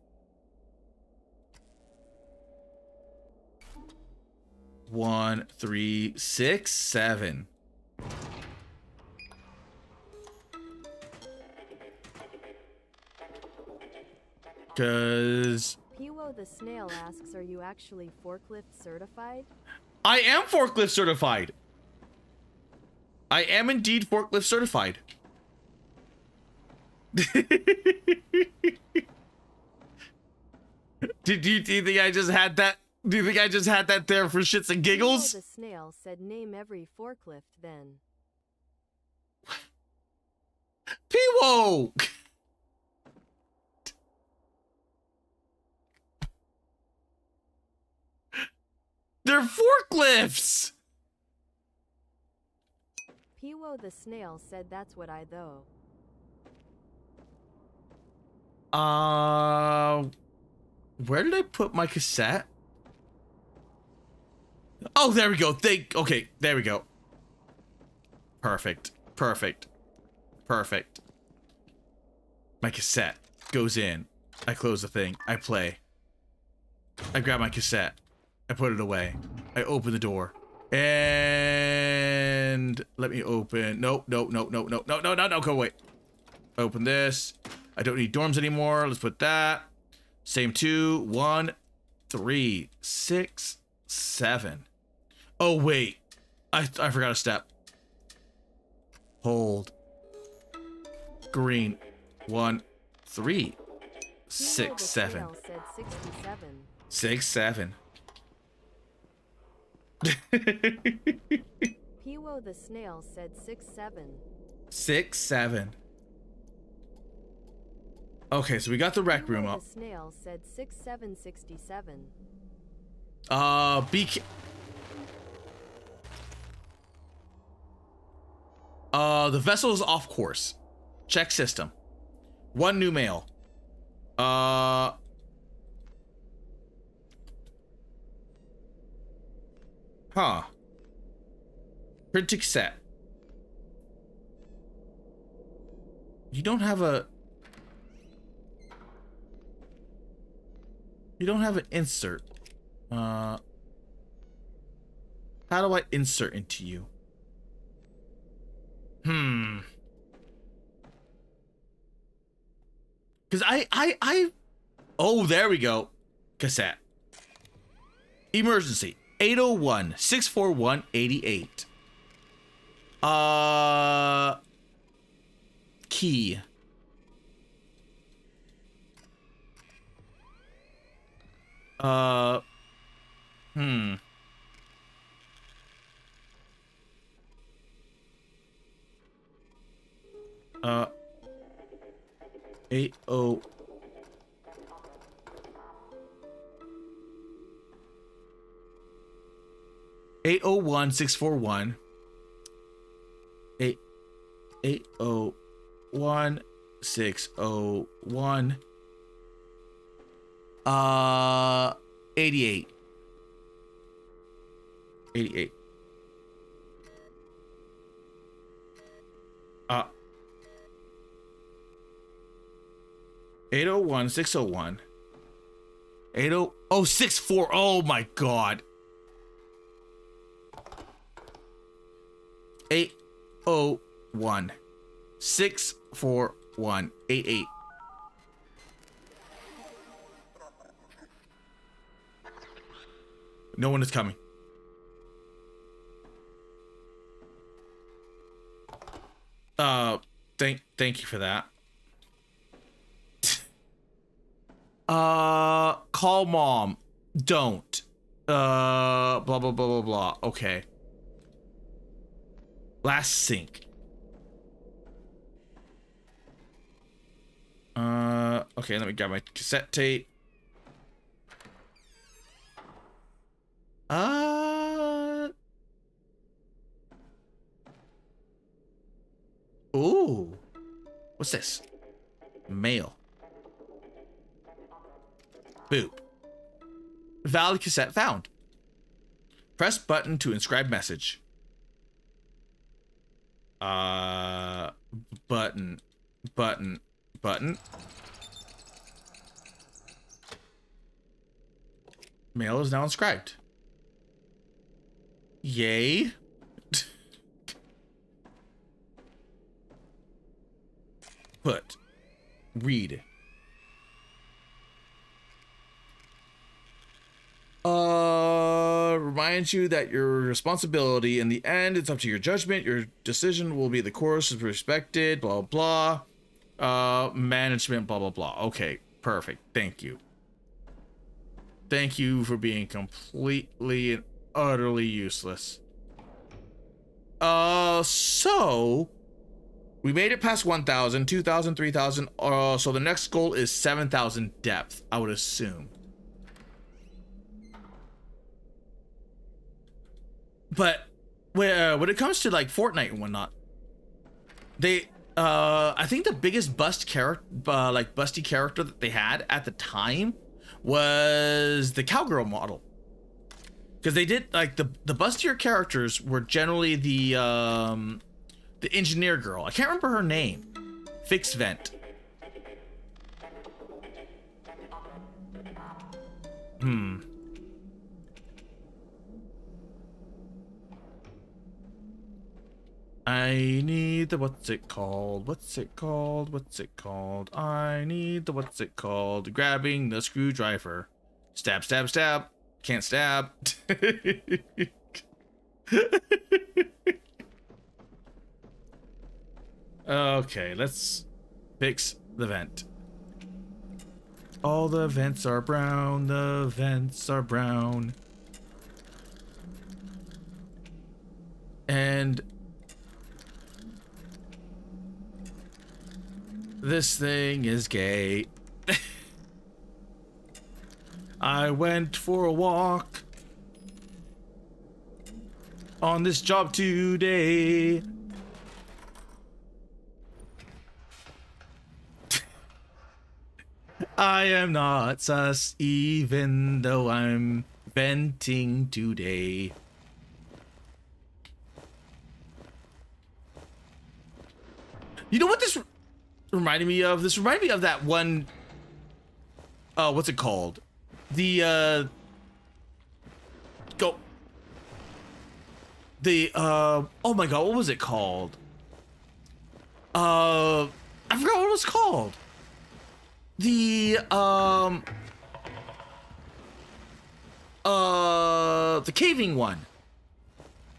1, 3, 6, 7. Because Piwo the Snail asks, are you actually forklift certified? I am forklift certified. I am indeed forklift certified. Do you think I just had that? Do you think I just had that there for shits and giggles? Piwo the Snail said, name every forklift then. Piwo! They're forklifts! Piwo the Snail said, that's what I though. Where did I put my cassette? Oh, there we go. Okay, there we go. Perfect. Perfect. Perfect. My cassette goes in. I close the thing. I play. I grab my cassette. I put it away. I open the door. And let me open. Nope, nope, nope, nope, nope, no, no, no, no, go away. Open this. I don't need dorms anymore. Let's put that. Same 2, 1, 3, 6, 7. Oh, wait. I forgot a step. Hold. Green. 1, 3, 6, 7. 6, 7. Piwo the Snail said 6, 7. 6, 7. Okay, so we got the rec room up. The Snail said 6, 7, 67. The vessel is off course. Check system. 1 new mail. Huh. Printing set. You don't have a... You don't have an insert. How do I insert into you? Because oh, there we go. Cassette. Emergency. 801-641-88. Key. Hmm. 80 801-641 801-601 88 88 801-601 64. Oh my god. 801-641-88. No one is coming. Thank you for that. Call mom. Don't. Blah blah blah blah blah. Okay. Last sync. Okay, let me grab my cassette tape. Ooh. What's this? Mail. Boop. Valid cassette found. Press button to inscribe message. Button. Mail is now inscribed. Yay. Put. Read. Reminds you that your responsibility in the end, it's up to your judgment. Your decision will be the course is respected, blah, blah. Management, blah, blah, blah. Okay, perfect. Thank you. Thank you for being completely and utterly useless. So we made it past 1,000, 2,000, 3,000. So the next goal is 7,000 depth, I would assume. But when it comes to like Fortnite and whatnot, they I think the biggest busty character that they had at the time was the cowgirl model, because they did like the bustier characters were generally the engineer girl. I can't remember her name. Fixed Vent. I need the what's it called? I need the what's it called? Grabbing the screwdriver. Stab, stab, stab. Can't stab. Okay, let's fix the vent. All the vents are brown. The vents are brown. And this thing is gay. I went for a walk on this job today. I am not sus even though I'm venting today. You know what this reminded me of? This reminded me of that one. What's it called? The go. The oh my god, what was it called? I forgot what it was called. The caving one.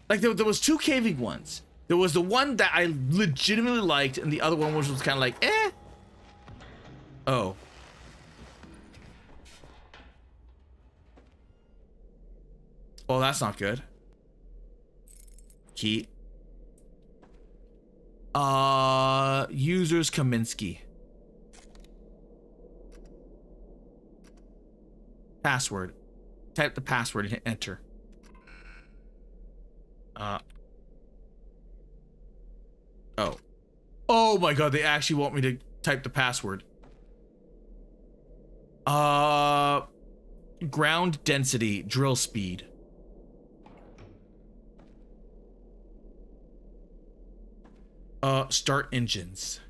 Like there was two caving ones. There was the one that I legitimately liked, and the other one was kind of like, eh. Oh. Well, that's not good. Key. Users Kaminsky. Password. Type the password and hit enter. Oh. Oh my god, they actually want me to type the password. Ground density, drill speed. Start engines.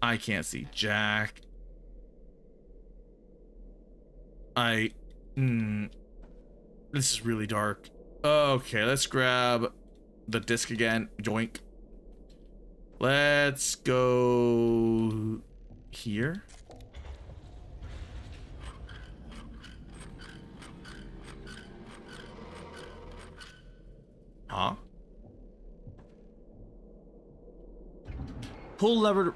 I can't see jack. This is really dark. Okay, let's grab the disc again. Joink. Let's go here. Huh? Pull lever.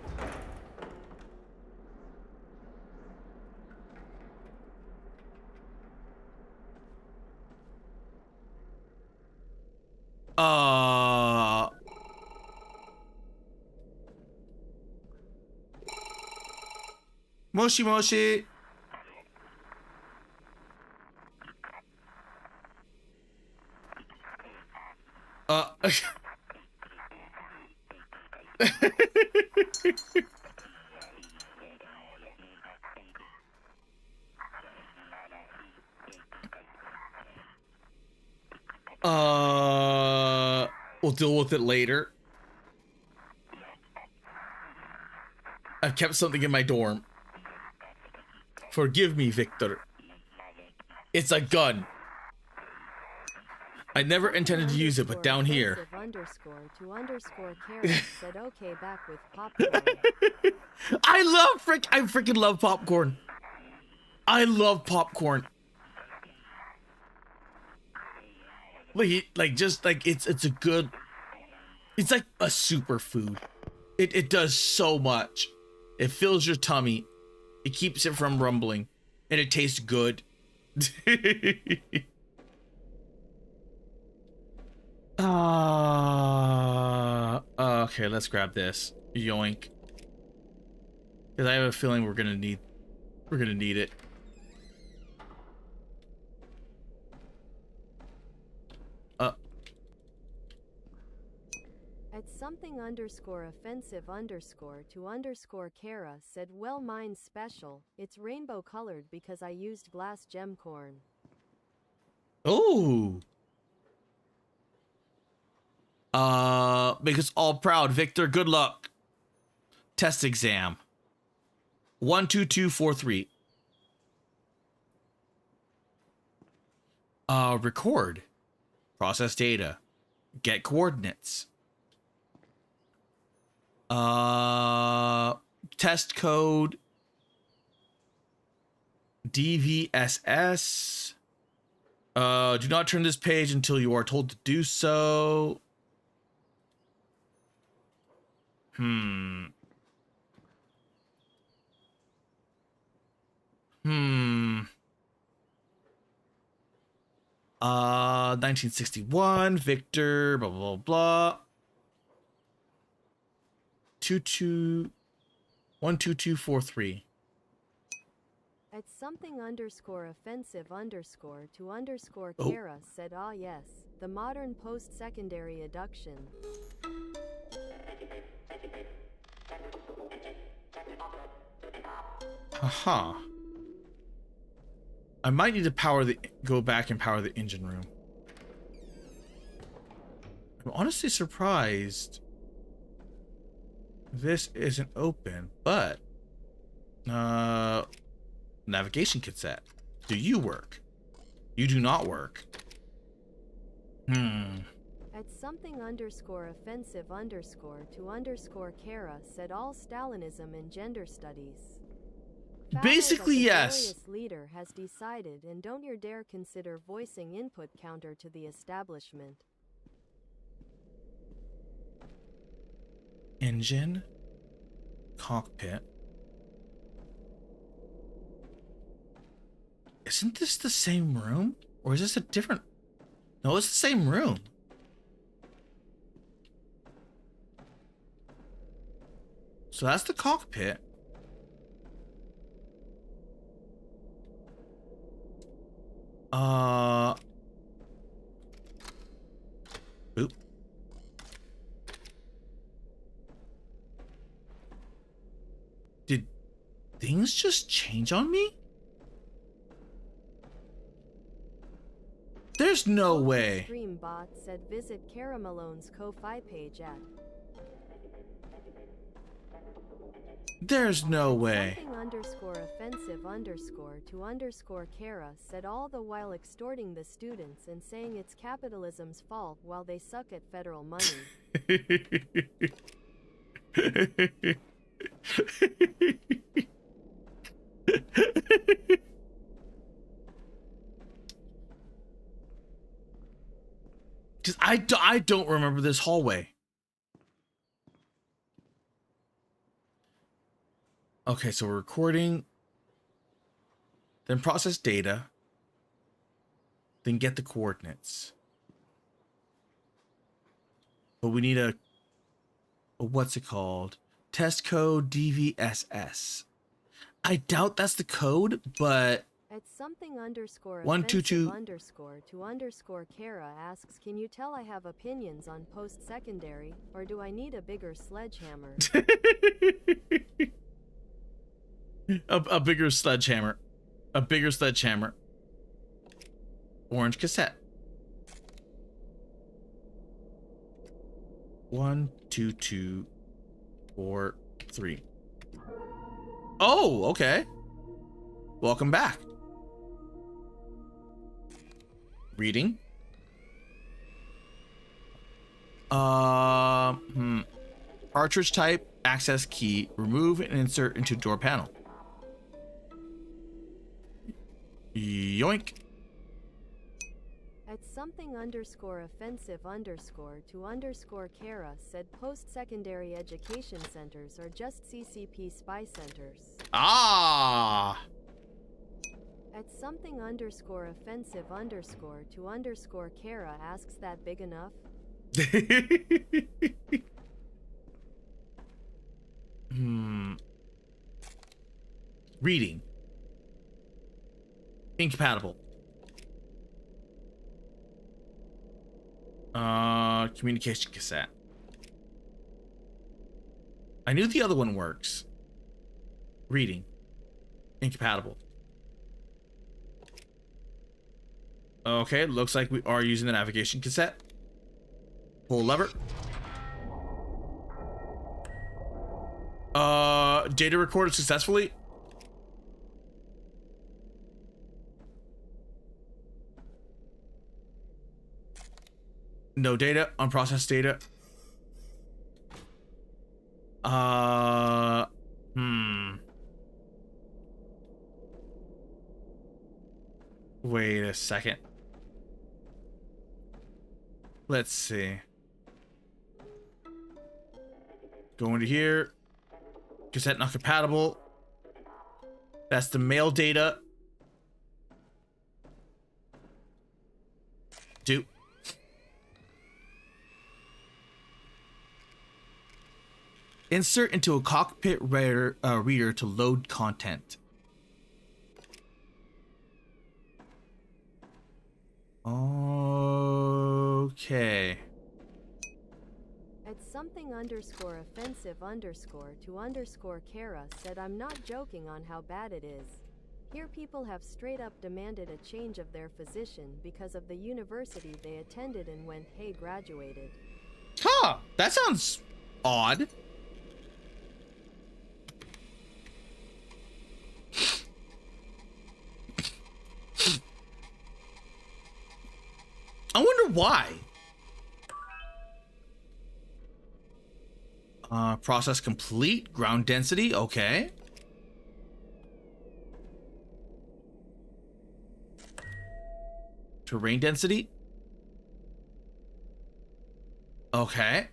Moshi Moshi. We'll deal with it later. I've kept something in my dorm. Forgive me, Victor. It's a gun. I never intended to use it, but down here. Said okay back with popcorn. I freaking love popcorn. I love popcorn. Like just like it's a good. It's like a superfood. It does so much. It fills your tummy. It keeps it from rumbling, and it tastes good. Okay, let's grab this. Yoink. Because I have a feeling we're gonna need it. At something underscore offensive underscore to underscore Kara said, well, mine's special. It's rainbow colored because I used glass gem corn. Oh. Make us all proud, Victor. Good luck. Test exam. 12243. Record. Process data. Get coordinates. Test code. DVSS. Do not turn this page until you are told to do so. Hmm. 1961, Victor, blah, blah, blah. 12243. At something underscore offensive underscore to underscore Oh. Kara said, ah, yes, the modern post-secondary adduction. Haha. I might need to go back and power the engine room. I'm honestly surprised this isn't open, but navigation cassette. Do you work? You do not work. At something underscore offensive underscore to underscore Kara said all Stalinism and gender studies. Follow Basically, that the yes. glorious leader has decided, and don't you dare consider voicing input counter to the establishment. Engine. Cockpit. Isn't this the same room? Or is this a different... No, it's the same room. So that's the cockpit. Oop. Did things just change on me? There's no way. Streambot said visit Kara Malone's Ko-Fi page at There's no way. something underscore offensive underscore to underscore Kara said all the while extorting the students and saying it's capitalism's fault while they suck at federal money. Because I don't remember this hallway. Okay, so we're recording, then process data, then get the coordinates. But we need a what's it called? Test code DVSS. I doubt that's the code, but At something underscore 122 offensive underscore to underscore Kara asks, can you tell I have opinions on post-secondary, or do I need a bigger sledgehammer? a bigger sledgehammer. A bigger sledgehammer. Orange cassette. 1, 2, 2, 4, 3. Oh, okay. Welcome back. Reading. Cartridge type, access key, remove and insert into door panel. Yoink. At something underscore offensive underscore to underscore Kara said post-secondary education centers are just CCP spy centers. Ah. At something underscore offensive underscore to underscore Kara asks, that big enough? Reading. Incompatible. Communication cassette. I knew the other one works. Reading. Incompatible. Okay, looks like we are using the navigation cassette. Pull lever. Data recorded successfully. No data, unprocessed data. Wait a second. Let's see. Go into here. Cassette not compatible. That's the mail data. Do. Insert into a cockpit reader to load content. Okay. At something underscore offensive underscore to underscore Kara said, I'm not joking on how bad it is. Here people have straight up demanded a change of their physician because of the university they attended and when hey graduated. Huh, that sounds odd. I wonder why. Process complete. Ground density. Okay. Terrain density. Okay.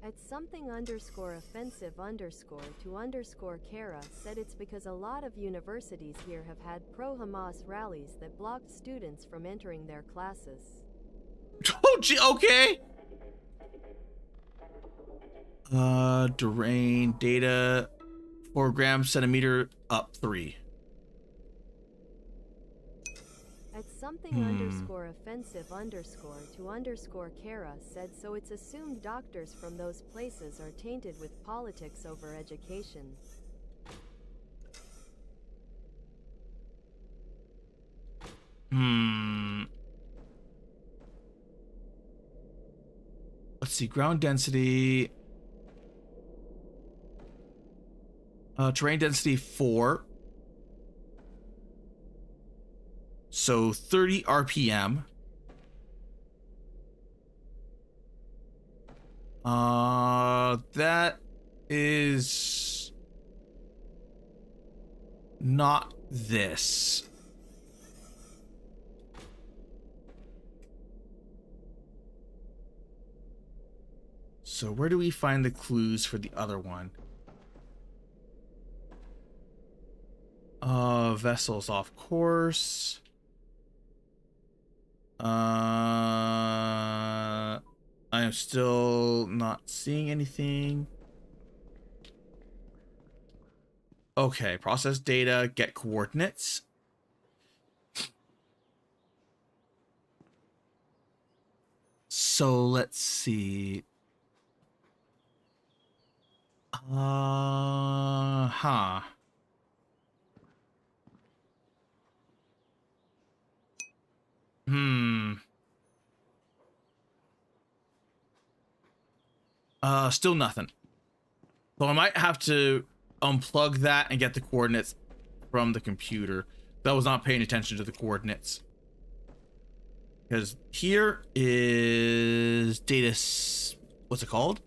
At something underscore offensive underscore to underscore Kara said it's because a lot of universities here have had pro-Hamas rallies that blocked students from entering their classes. Oh, gee, okay. Terrain data 4 grams centimeter up 3. At something underscore offensive underscore to underscore Kara said so it's assumed doctors from those places are tainted with politics over education. Let's see, ground density. Terrain density 4. So 30 RPM. That is not this. So where do we find the clues for the other one? Vessels off course. I am still not seeing anything. Okay, process data, get coordinates. So let's see. Huh. Still nothing. So I might have to unplug that and get the coordinates from the computer. That was not paying attention to the coordinates. Because here is data, what's it called?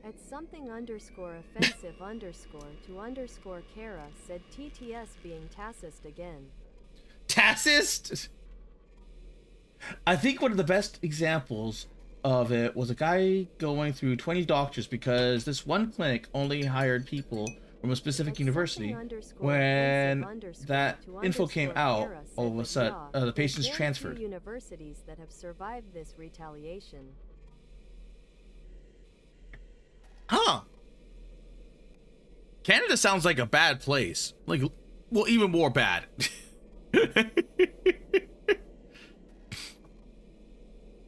At something underscore offensive underscore to underscore Kara said TTS being tassist again. Tassist? I think one of the best examples of it was a guy going through 20 doctors because this one clinic only hired people from a specific university. When that info came out, all of a sudden, the patients transferred. Universities that have survived this retaliation. Huh. Canada sounds like a bad place. Like, well, even more bad.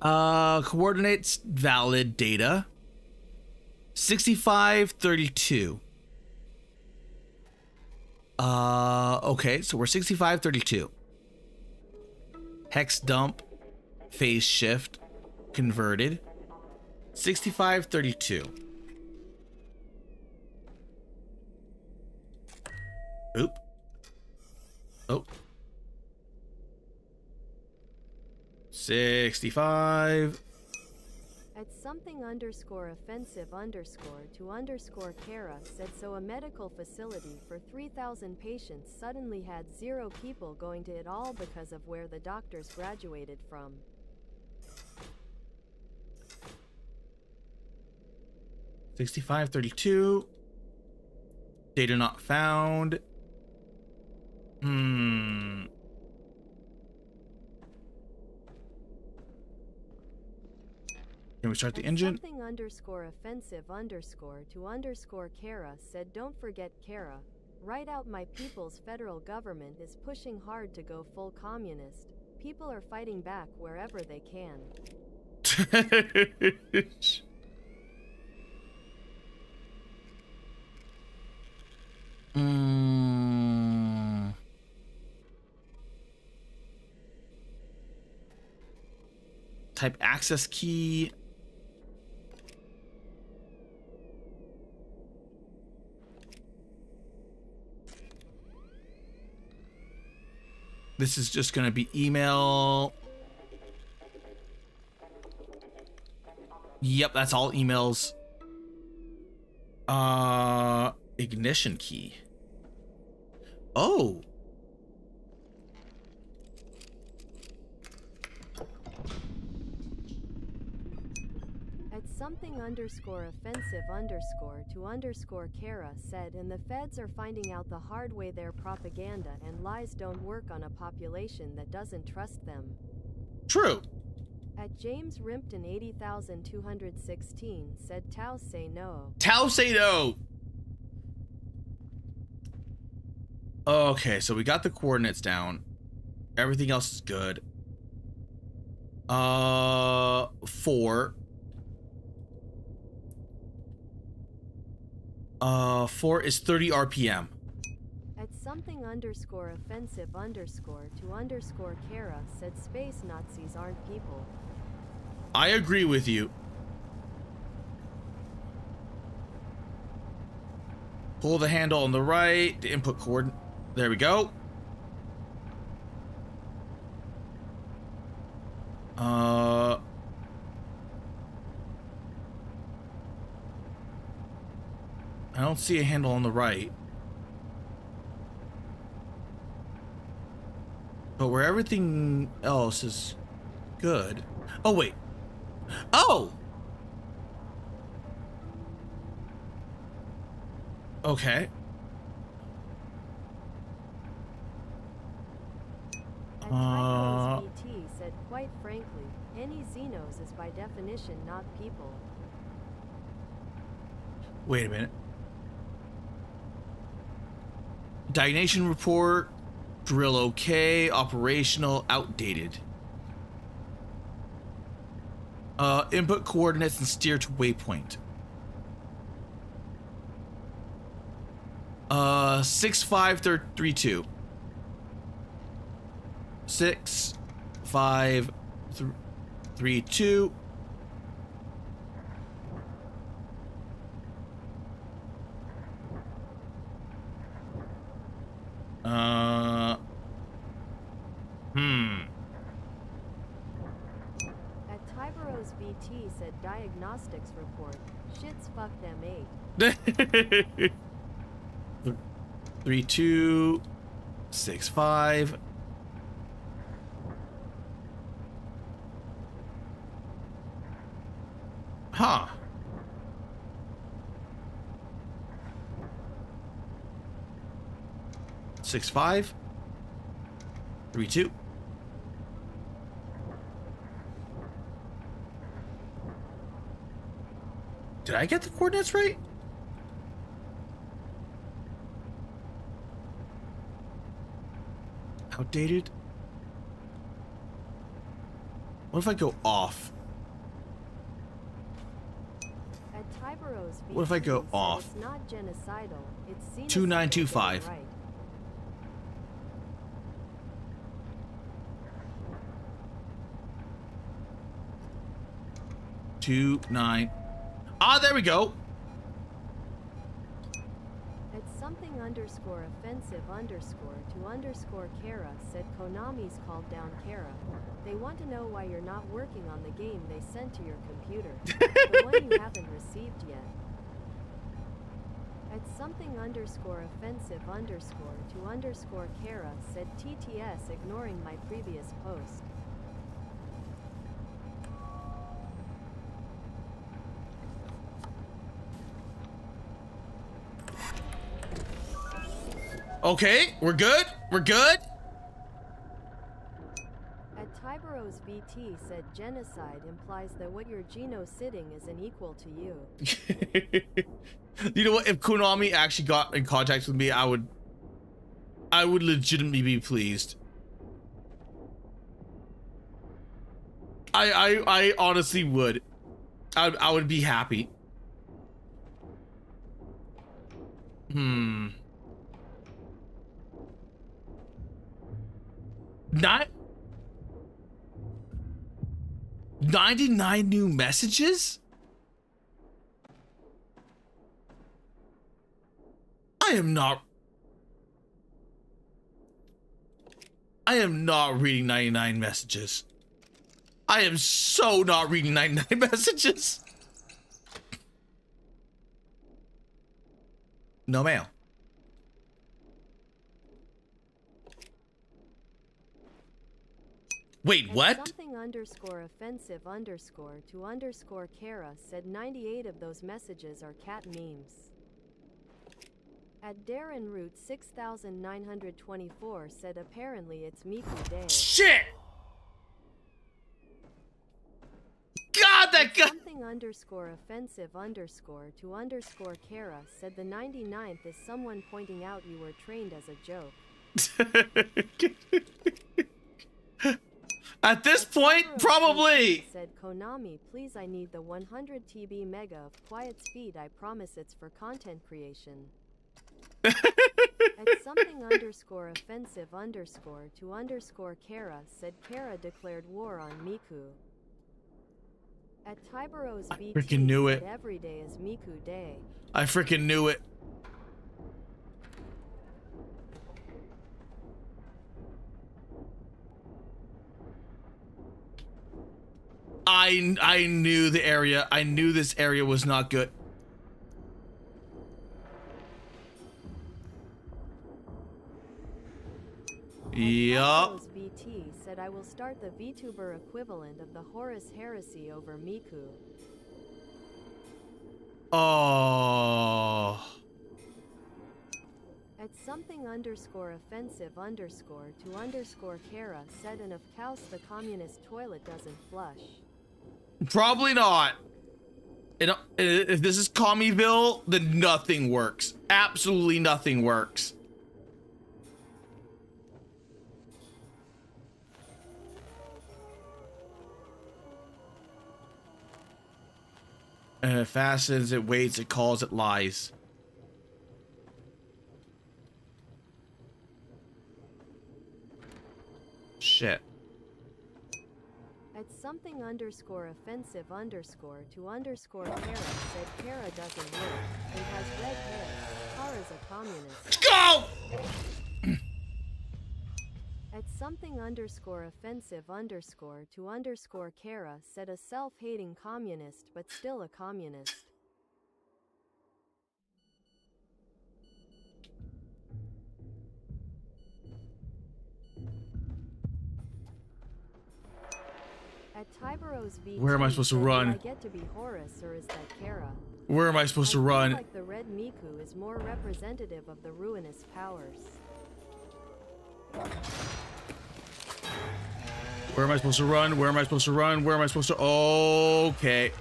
Coordinates valid data. 6532. Okay, so we're 6532. Hex dump, phase shift, converted. 6532. Oop. Oh. 65. At something underscore offensive underscore to underscore Kara said so a medical facility for 3,000 patients suddenly had 0 people going to it all because of where the doctors graduated from. $65.32. Data not found. Can we start the engine? Something underscore offensive underscore to underscore Kara said don't forget Kara. Right out my people's federal government is pushing hard to go full communist. People are fighting back wherever they can. Type access key. This is just gonna be email. Yep, that's all emails. Ignition key. Oh. At something underscore offensive underscore to underscore Kara said, and the feds are finding out the hard way their propaganda and lies don't work on a population that doesn't trust them. True. At James Rimpton 80,216 said Tao say no. Tao say no. Okay, so we got the coordinates down. Everything else is good. 4. 4 is 30 RPM. At something underscore offensive underscore to underscore Kara said space Nazis aren't people. I agree with you. Pull the handle on the right, the input cord. There we go. I don't see a handle on the right. But where everything else is good. Oh, wait. Oh! Okay. At Typos VT said, quite frankly, any Xenos is by definition not people. Wait a minute. Diagnation report. Drill okay. Operational outdated. Input coordinates and steer to waypoint. 6532. 6532. At Tyberos VT said diagnostics report. Shit's fuck them 8. 3265. Huh. Six five. 32. Did I get the coordinates right? Outdated? What if I go off? At Tyberos VT What if I go said off? it's not genocidal, it's xenocidal. 2925. Get it right. 29. Ah, there we go. At something underscore offensive underscore to underscore Kara said Konami's called down Kara. They want to know why you're not working on the game they sent to your computer. The one you haven't received yet. At something underscore offensive underscore to underscore Kara said TTS ignoring my previous post. Okay, we're good. We're good. At Tyberos VT said genocide implies that what your Geno sitting is an equal to you. You know what? If Konami actually got in contact with me, I would legitimately be pleased. I honestly would. I would be happy. 99 new messages? I am not reading 99 messages. I am so not reading 99 messages. No mail. Wait, what? Something underscore offensive underscore to underscore Kara said 98 of those messages are cat memes. At Darren Root 6924 said apparently it's Miku Day. Shit! God, that guy! Something underscore offensive underscore to underscore Kara said the 99th is someone pointing out you were trained as a joke. At this point, probably. Said Konami, please, I need the 100 TB mega of Quiet's feed. I promise it's for content creation. At something underscore offensive underscore to underscore Kara said Kara declared war on Miku. At Tyberos VT freaking knew it. said every day is Miku Day. I freaking knew it. I knew the area. I knew this area was not good. Yup. VT said I will start the Vtuber equivalent of the Horus heresy over Miku. Oh. At something underscore offensive underscore to underscore Kara said and of course the communist toilet doesn't flush. Probably not. If this is Commyville, then nothing works. Absolutely nothing works. And it fastens, it waits, it calls, it lies. Shit. At something underscore offensive underscore to underscore Kara said Kara doesn't work and has red hair. Kara's a communist. Let's go! At something underscore offensive underscore to underscore Kara said a self-hating communist but still a communist. At Tyberos VT, Where am I supposed to run? I get to be Horus or is that Kara? Where am I supposed to I feel run? like the red Miku is more representative of the ruinous powers. Where am I supposed to run? Where am I supposed to run? Where am I supposed to? Okay.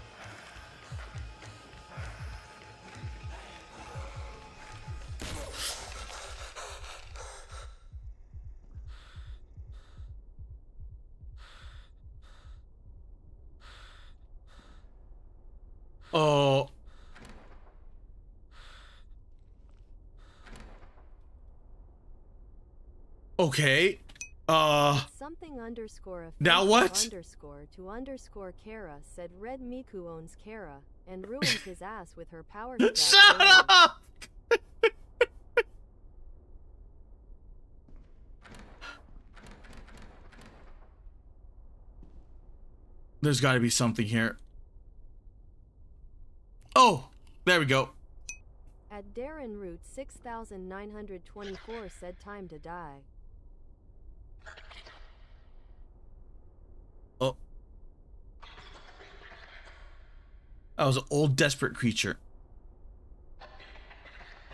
Oh. Okay. Something underscore Now what? underscore to underscore Kara said red Miku owns Kara and ruins his ass with her power stack. Shut daily. up! There's got to be something here. Oh, there we go. At Darren Root 6924 said time to die. Oh. That was an old desperate creature.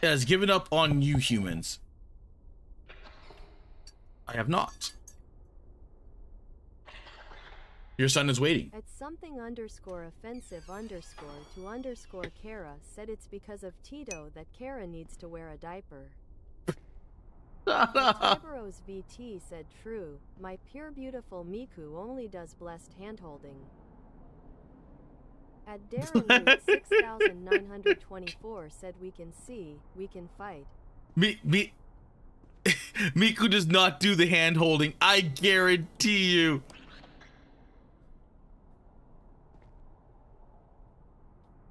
It has given up on you humans. I have not. Your son is waiting. At something underscore offensive underscore to underscore Kara said it's because of Tito that Kara needs to wear a diaper. Tyberos VT said true, my pure beautiful Miku only does blessed handholding. At Darren Root 6924 said we can see, we can fight. Miku does not do the hand holding. I guarantee you.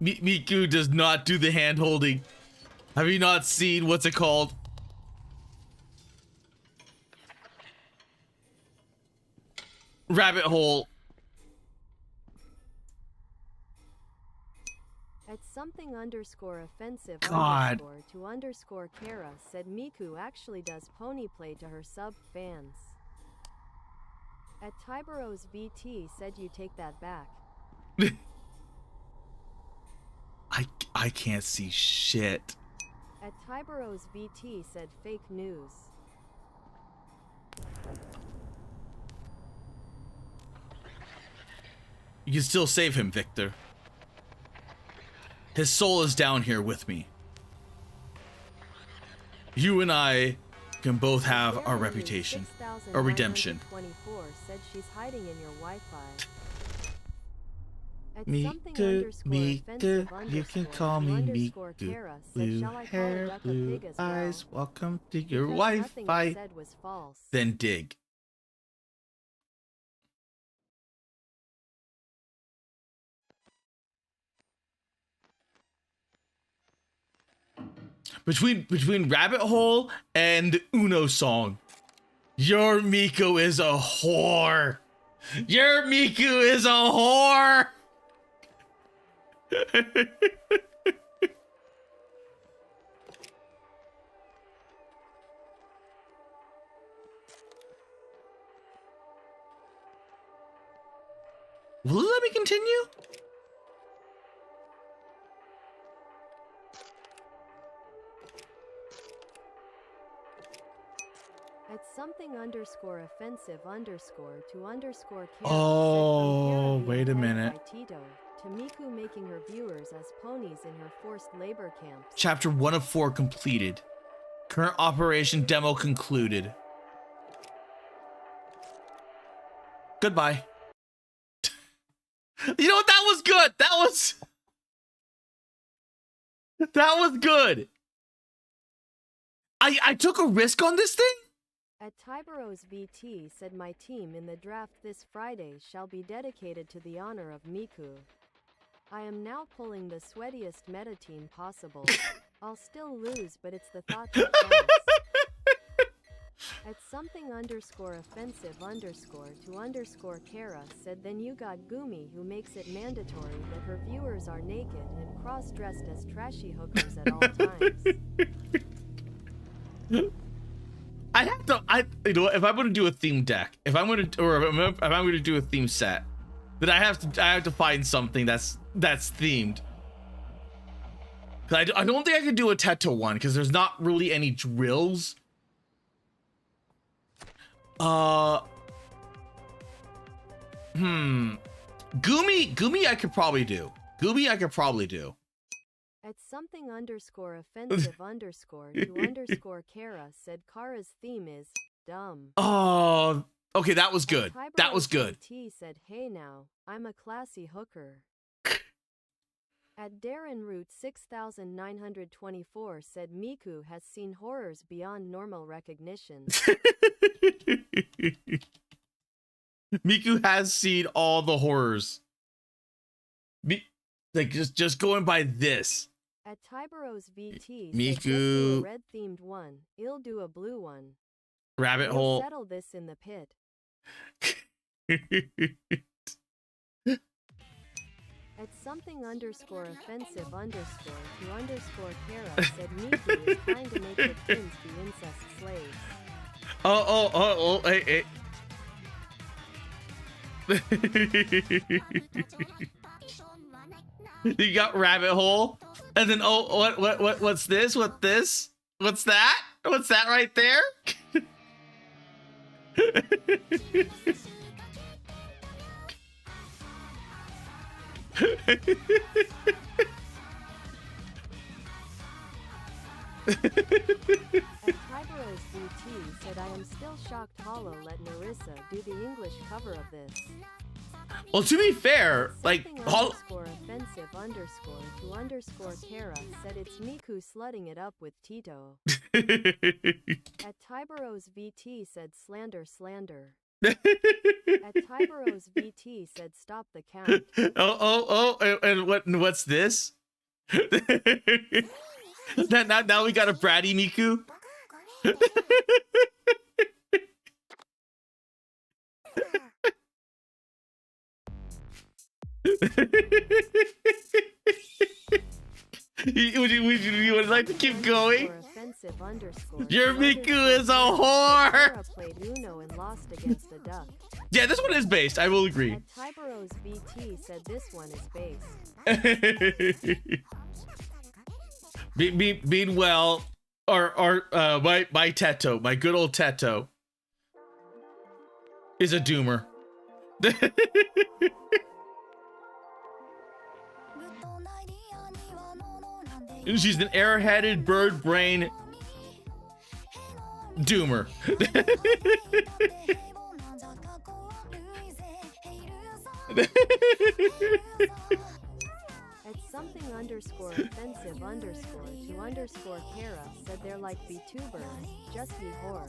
Miku does not do the hand holding. Have you not seen what's it called? Rabbit hole. At something underscore offensive God. underscore to underscore Kara said Miku actually does pony play to her sub fans. At Tyberos VT said you take that back. I can't see shit. At Tyberos VT said fake news. You can still save him, Victor. His soul is down here with me. You and I can both have our reputation. Our redemption. 24 said she's hiding in your Wi-Fi. At Miku, something underscore offensive Miku, you can underscore call me underscore Miku. Kara said, Blue shall I call hair, Duck a blue pig as well? eyes, welcome to your Because nothing I Wi-Fi. said was false. Then dig. Between Rabbit Hole and Uno Song, your Miku is a whore. Your Miku is a whore. Will it let me continue? At something underscore offensive underscore to underscore Kara Oh, said, from Kara wait a being led minute. by Tito to Miku making her viewers as ponies in her forced labor camps. Chapter 1 of 4 completed. Current operation demo concluded. Goodbye. You know what? That was good. That was good. I took a risk on this thing. At Tyberos VT said my team in the draft this Friday shall be dedicated to the honor of Miku. I am now pulling the sweatiest meta team possible. I'll still lose, but it's the thought that counts. At something underscore offensive underscore to underscore Kara said then you got GUMI who makes it mandatory that her viewers are naked and cross-dressed as trashy hookers at all times. You know what, if I'm gonna do a theme deck, if I'm gonna do a theme set, then I have to find something that's themed. 'Cause I don't think I could do a Teto one because there's not really any drills. GUMI I could probably do. GUMI I could probably do. At something underscore offensive underscore to underscore Kara said Kara's theme is dumb. Oh, okay, that was good. That was good. T said, hey now, I'm a classy hooker. At Darren Root 6924 said Miku has seen horrors beyond normal recognition. Miku has seen all the horrors. Like just going by this. At Tyberos VT Miku. said, just do a red themed one. I'll do a blue one. Rabbit We'll hole. settle this in the pit. At something underscore offensive underscore to underscore Kara said Miku is trying to make her twins be incest slaves. Oh, hey. You got rabbit hole, and then what's this? What's this? What's that? What's that right there? At Tyberos VT said I am still shocked Hollow let Narissa do the English cover of this. Well, to be fair, like underscore offensive underscore to underscore Kara said it's Miku slutting it up with Tito. At Tyberos VT said slander. At Tyberos VT said stop the count. And what's this? now we got a bratty Miku. You would like to keep going? Your Miku is a whore! Played Uno and lost against a duck. Yeah, this one is based. I will agree. At Tyberos VT said this one is based. Meanwhile, my Teto, my good old Teto, is a doomer. She's an airheaded bird brain doomer. At something _ offensive _ Kara said they're like Vtuber, just ye whore.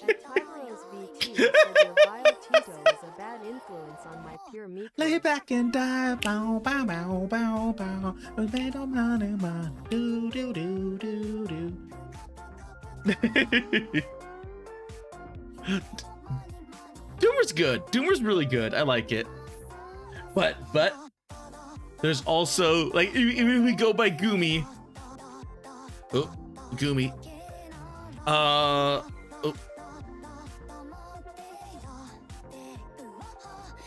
At Tyberos VT said your vile Tito is a bad influence on my pure Miku. Lay back and die, bow, bow, bow, bow, bow. Do, do, do, do, do. Doomer's good. Doomer's really good. I like it. But there's also, like, if we go by GUMI. Oh, GUMI. Oh.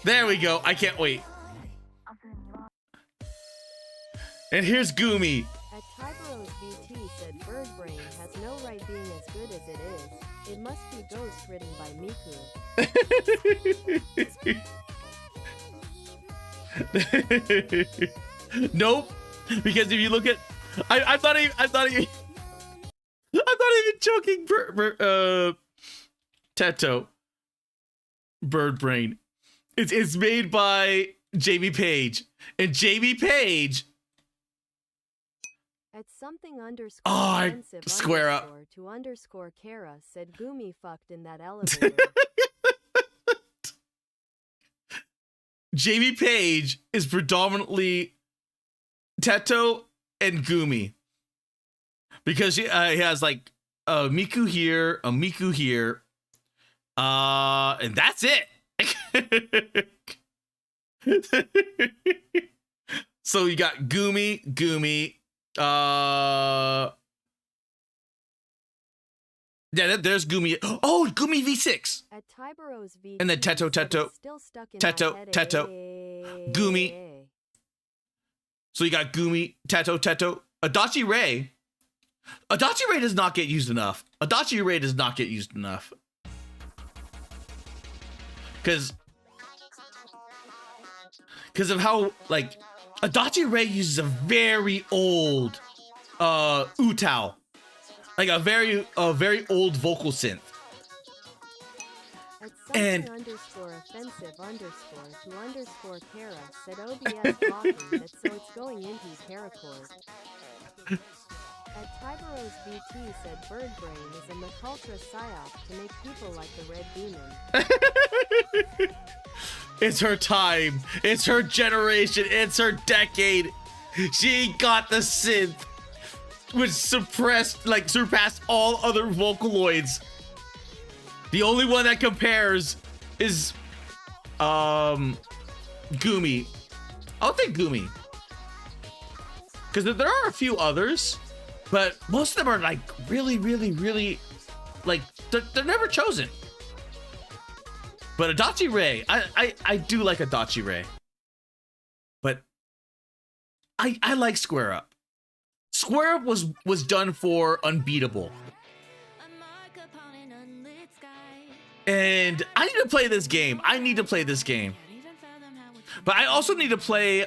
There we go. I can't wait. And here's GUMI. At Tyberos VT said bird brain has no right being as good as it is. It must be ghost ridden by Miku. Nope. Because if you look at, I'm not even joking. Teto. Bird brain. It's made by Jamie Page, and Jamie Page. At something _ offensive square up. to _ Kara said GUMI fucked in that elevator. Jamie Page is predominantly Teto and GUMI, because he has like a Miku here, a Miku here, and that's it. So you got GUMI. Yeah, there's GUMI. Oh, GUMI V6. At Tyberos VT And then Teto, said it's still stuck in my head. GUMI. So you got GUMI, Teto. Adachi Ray. Adachi Ray does not get used enough. Because of how, like, Adachi Ray uses a very old Utao. Like a very old vocal synth. At something _ offensive _ to _ Kara said OBS blocking that, so it's going into paracord. At Tyberos VT said bird brain is a Macultra psyop to make people like the Red Demon. It's her time. It's her generation. It's her decade. She got the synth, which surpassed all other Vocaloids. The only one that compares is GUMI. I'll take GUMI, because there are a few others, but most of them are like really like they're never chosen. But Adachi Ray, I do like Adachi Ray, but I like Square Up. Square Up was done for Unbeatable. And I need to play this game. But I also need to play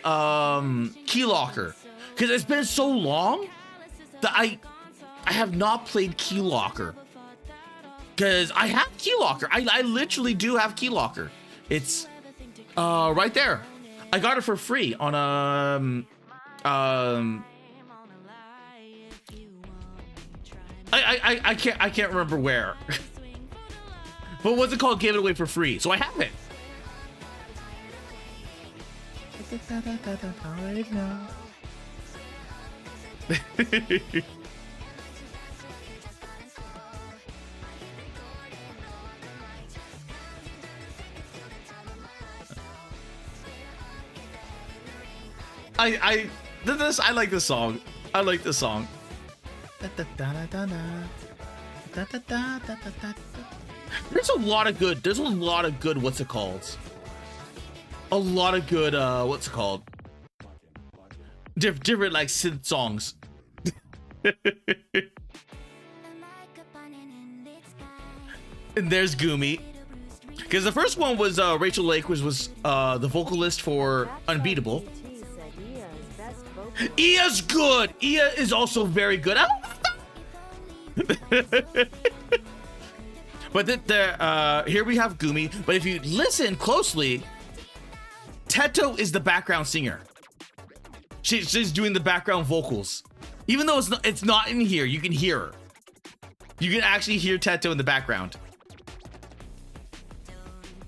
Key Locker, because it's been so long that I have not played Key Locker. Because I have Key Locker. I literally do have Key Locker. It's right there. I got it for free on I can't remember where. But what's it called? Gave it away for free, so I have it. I like this song. I like this song. There's a lot of good. There's a lot of good. What's it called? A lot of good. What's it called? Different like synth songs. And there's GUMI. Because the first one was Rachel Lake was the vocalist for Unbeatable. Ia's good. Ia is also very good. But here we have GUMI. But if you listen closely, Teto is the background singer. She's doing the background vocals. Even though it's not in here, you can hear her. You can actually hear Teto in the background.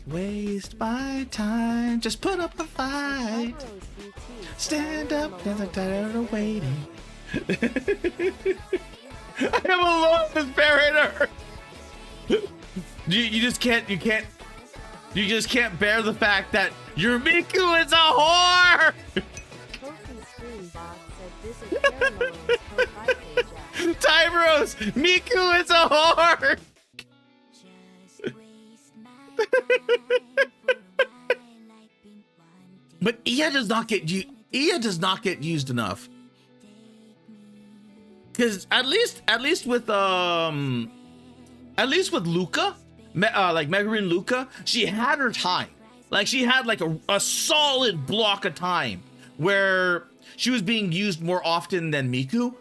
Waste my time, just put up a fight. Stand up, there's a tired of waiting. I am alone as narrator. You just can't bear the fact that your Miku is a whore. Tyros, Miku is a whore. But Ia does not get used enough. Because at least with Luca, like Megurine Luca, she had her time. Like she had like a solid block of time where she was being used more often than Miku.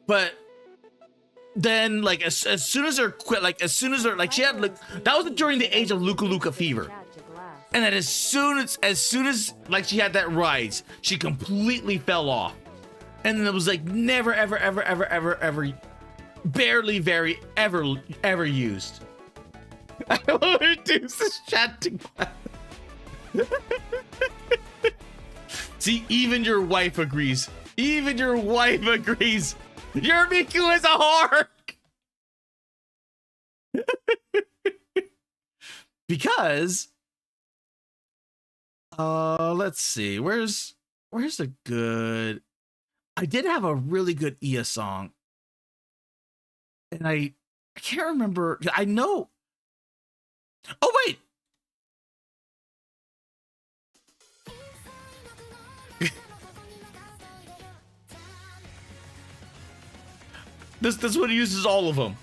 But then like as soon as her quit, like as soon as her like she had like that was during the age of Luca Luca fever. And then as soon as like she had that rise, she completely fell off. And then it was like never ever barely very ever used. I want to do this chatting. See, even your wife agrees. Even your wife agrees. Your Miku is a whore. Because let's see. Where's a good I did have a really good Ia song. And I can't remember. I know. Oh wait. This one uses all of them.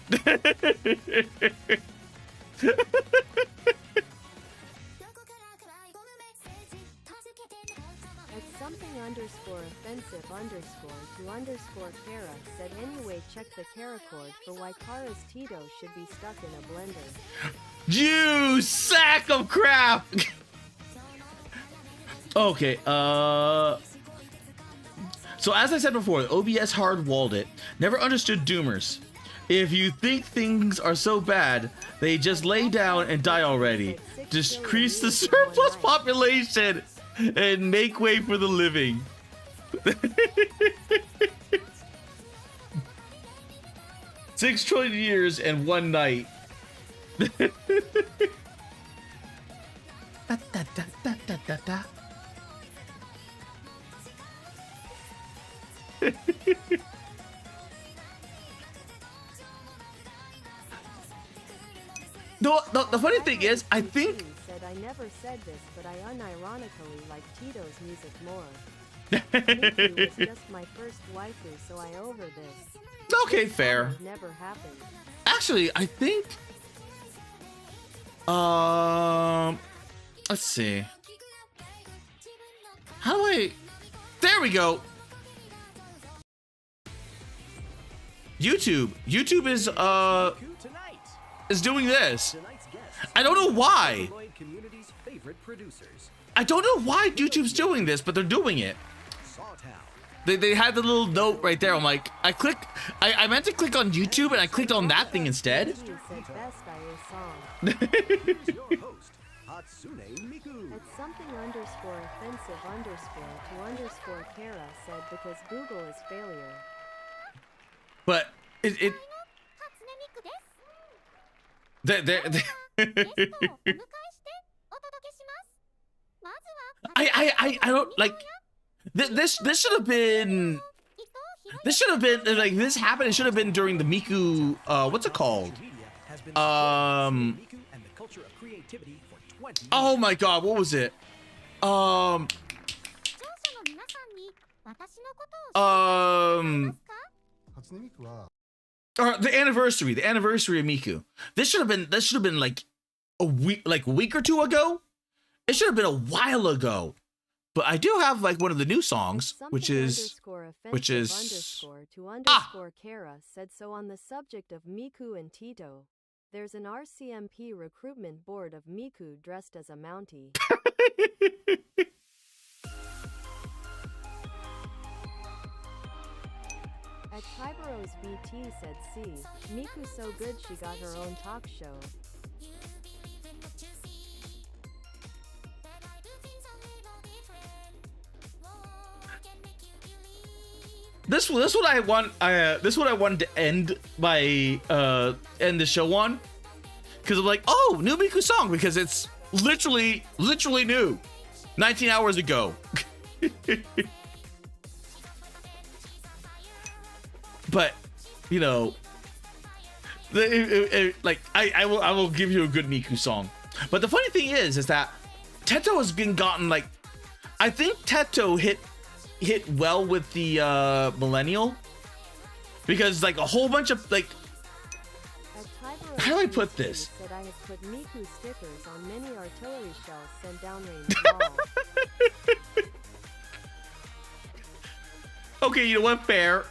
_offensive_to_Kara said anyway check the Kara cord for why Kara's Tito should be stuck in a blender. You sack of crap! Okay, so as I said before, OBS hard-walled it. Never understood Doomers. If you think things are so bad, they just lay down and die already. Decrease the surplus population and make way for the living. 6 trillion years and 1 night. The funny thing is, I think I never said this, but I unironically like Tito's music more. Miku was just my first waifu, so I over this. Okay, fair. Never happened. Actually, I think let's see. How do I There we go. YouTube is doing this. I don't know why. I don't know why YouTube's doing this, but they're doing it. They had the little note right there. I'm like, I meant to click on YouTube and I clicked on that thing instead. He said best IA song. Your host, Hatsune Miku. At something underscore offensive underscore to underscore Kara said because Google is failure. But it I don't like this should have been like this happened. It should have been during the Miku what's it called? Oh my god, what was it? Or the anniversary of Miku. This should have been like a week or two ago. It should have been a while ago. But I do have like one of the new songs, which is Underscore to underscore Kara said so on the subject of Miku and Tito. There's an RCMP recruitment board of Miku dressed as a Mountie. At Kyberos VT said see, Miku so good she got her own talk show. This what I want. This is what I wanted to end my end the show on, because I'm like, oh, new Miku song, because it's literally new, 19 hours ago. But you know, like I will give you a good Miku song. But the funny thing is that Teto has been gotten like, I think Teto hit well with the millennial, because like a whole bunch of like, how do I put this? Said I have put Miku stickers on many artillery shells sent downrange balls. Okay, you know what? Fair,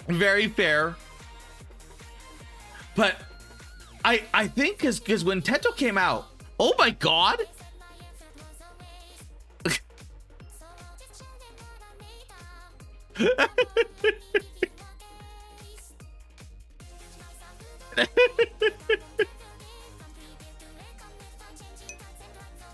very fair. But I think because when Teto came out, oh my god.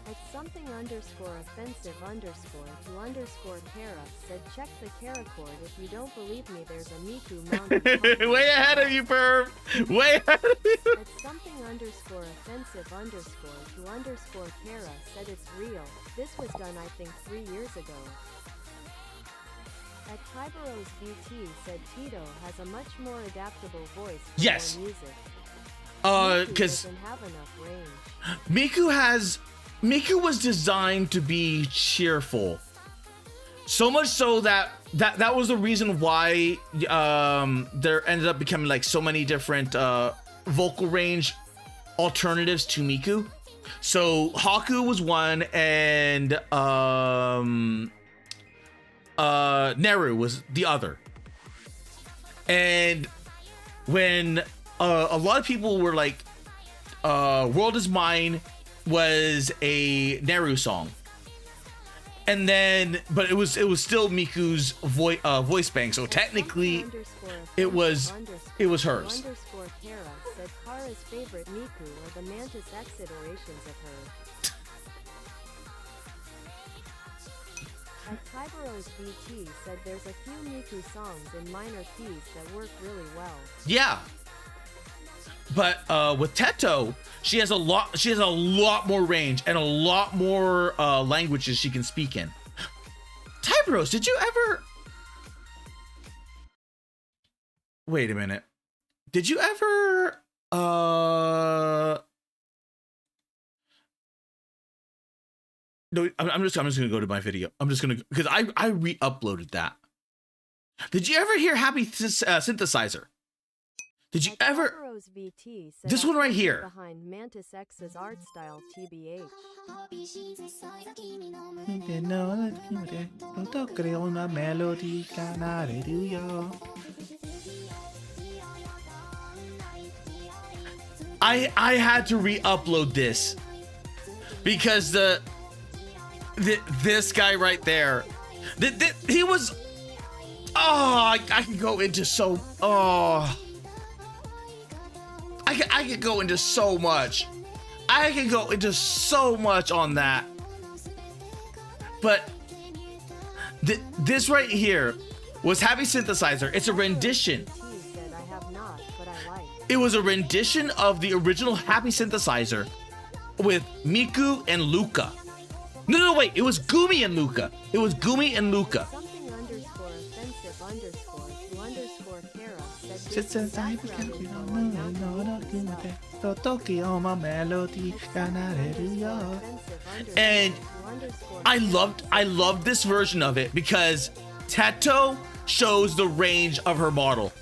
At something underscore offensive underscore to underscore Kara said check the Kara cord if you don't believe me, there's a Miku mounted. Way ahead of you, Perv. Way ahead of you. At something underscore offensive underscore to underscore Kara said it's real. This was done I think 3 years ago. At Kyberos VT said Tito has a much more adaptable voice for Yes. more music. Because doesn't have enough range. Miku was designed to be cheerful. So much so that was the reason why there ended up becoming like so many different vocal range alternatives to Miku. So Haku was one, and Neru was the other. And when a lot of people were like, World Is Mine was a Neru song, and then but it was still Miku's voice bank, so technically it was hers. Underscore Kara said Kara's favorite Miku are the Mantis X iterations of her. At Kyberos VT said there's a few Miku songs in minor keys that work really well. Yeah. But with Teto, she has a lot more range and a lot more languages she can speak in. Tyberos, did you ever? Wait a minute. Did you ever No, I'm just gonna go to my video. I'm just gonna, because I re-uploaded that. Did you ever hear Happy Synthesizer? Did you ever? VT said This one right here. Behind Mantis X's art style, TBH. I had to re-upload this because this guy right there, He was. Oh, I can go into so. Oh. I could go into so much. I can go into so much on that. But this right here was Happy Synthesizer. It's a rendition. T said I have not, but I like. It was a rendition of the original Happy Synthesizer with Miku and Luca. No, wait. It was GUMI and Luca. It was GUMI and Luca. Something underscore offensive underscore to underscore Kara said this is background info on Mount Olympus stuff. And I loved this version of it because Teto shows the range of her model.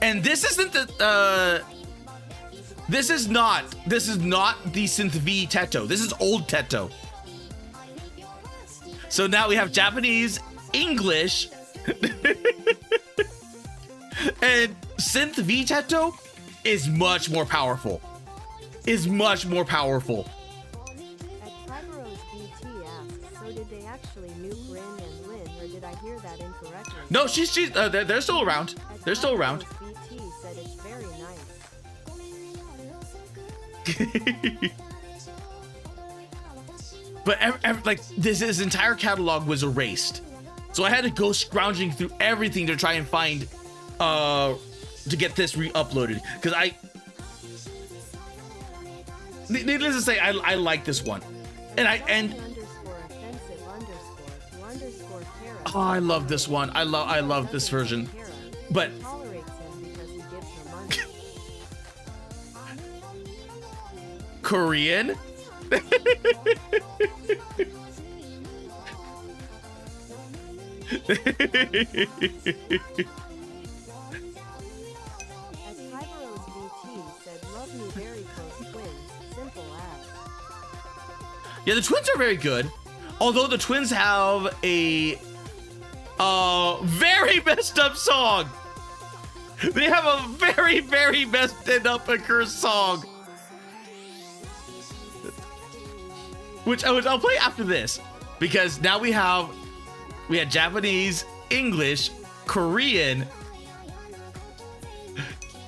And this isn't the this is not the Synth V Teto. This is old Teto. So now we have Japanese, English, and Synth V Teto is much more powerful. Is much more powerful. At Tyberos BT asks, so did they actually nuke Rin and Lin, or did I hear that incorrectly? No, she's they're still around. At They're still around. Tyberos BT said it's very nice. But like this entire catalog was erased, so I had to go scrounging through everything to try and find to get this re-uploaded because needless to say I like this one, and Underscore offensive underscore to underscore Kara. oh, I love this one. I love this version, but Tolerates him because he gives her money. Korean. At Tyberos VT said, love me very close twins, simple as. Yeah, the twins are very good. Although the twins have a very messed up song. They have a very, very messed up and cursed song. Which I'll play after this. Because now we had Japanese, English, Korean.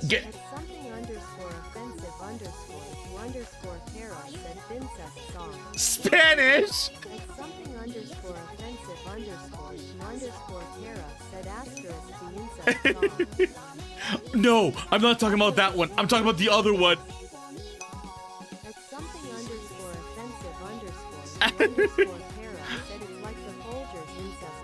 Get At something underscore offensive underscore to underscore Kara said Vincest song. Spanish. At something underscore offensive underscore to underscore Kara said asterisk the incest song. No, I'm not talking about that one. I'm talking about the other one. At something underscore offensive underscore to underscore Kara said it's like the Folgers incest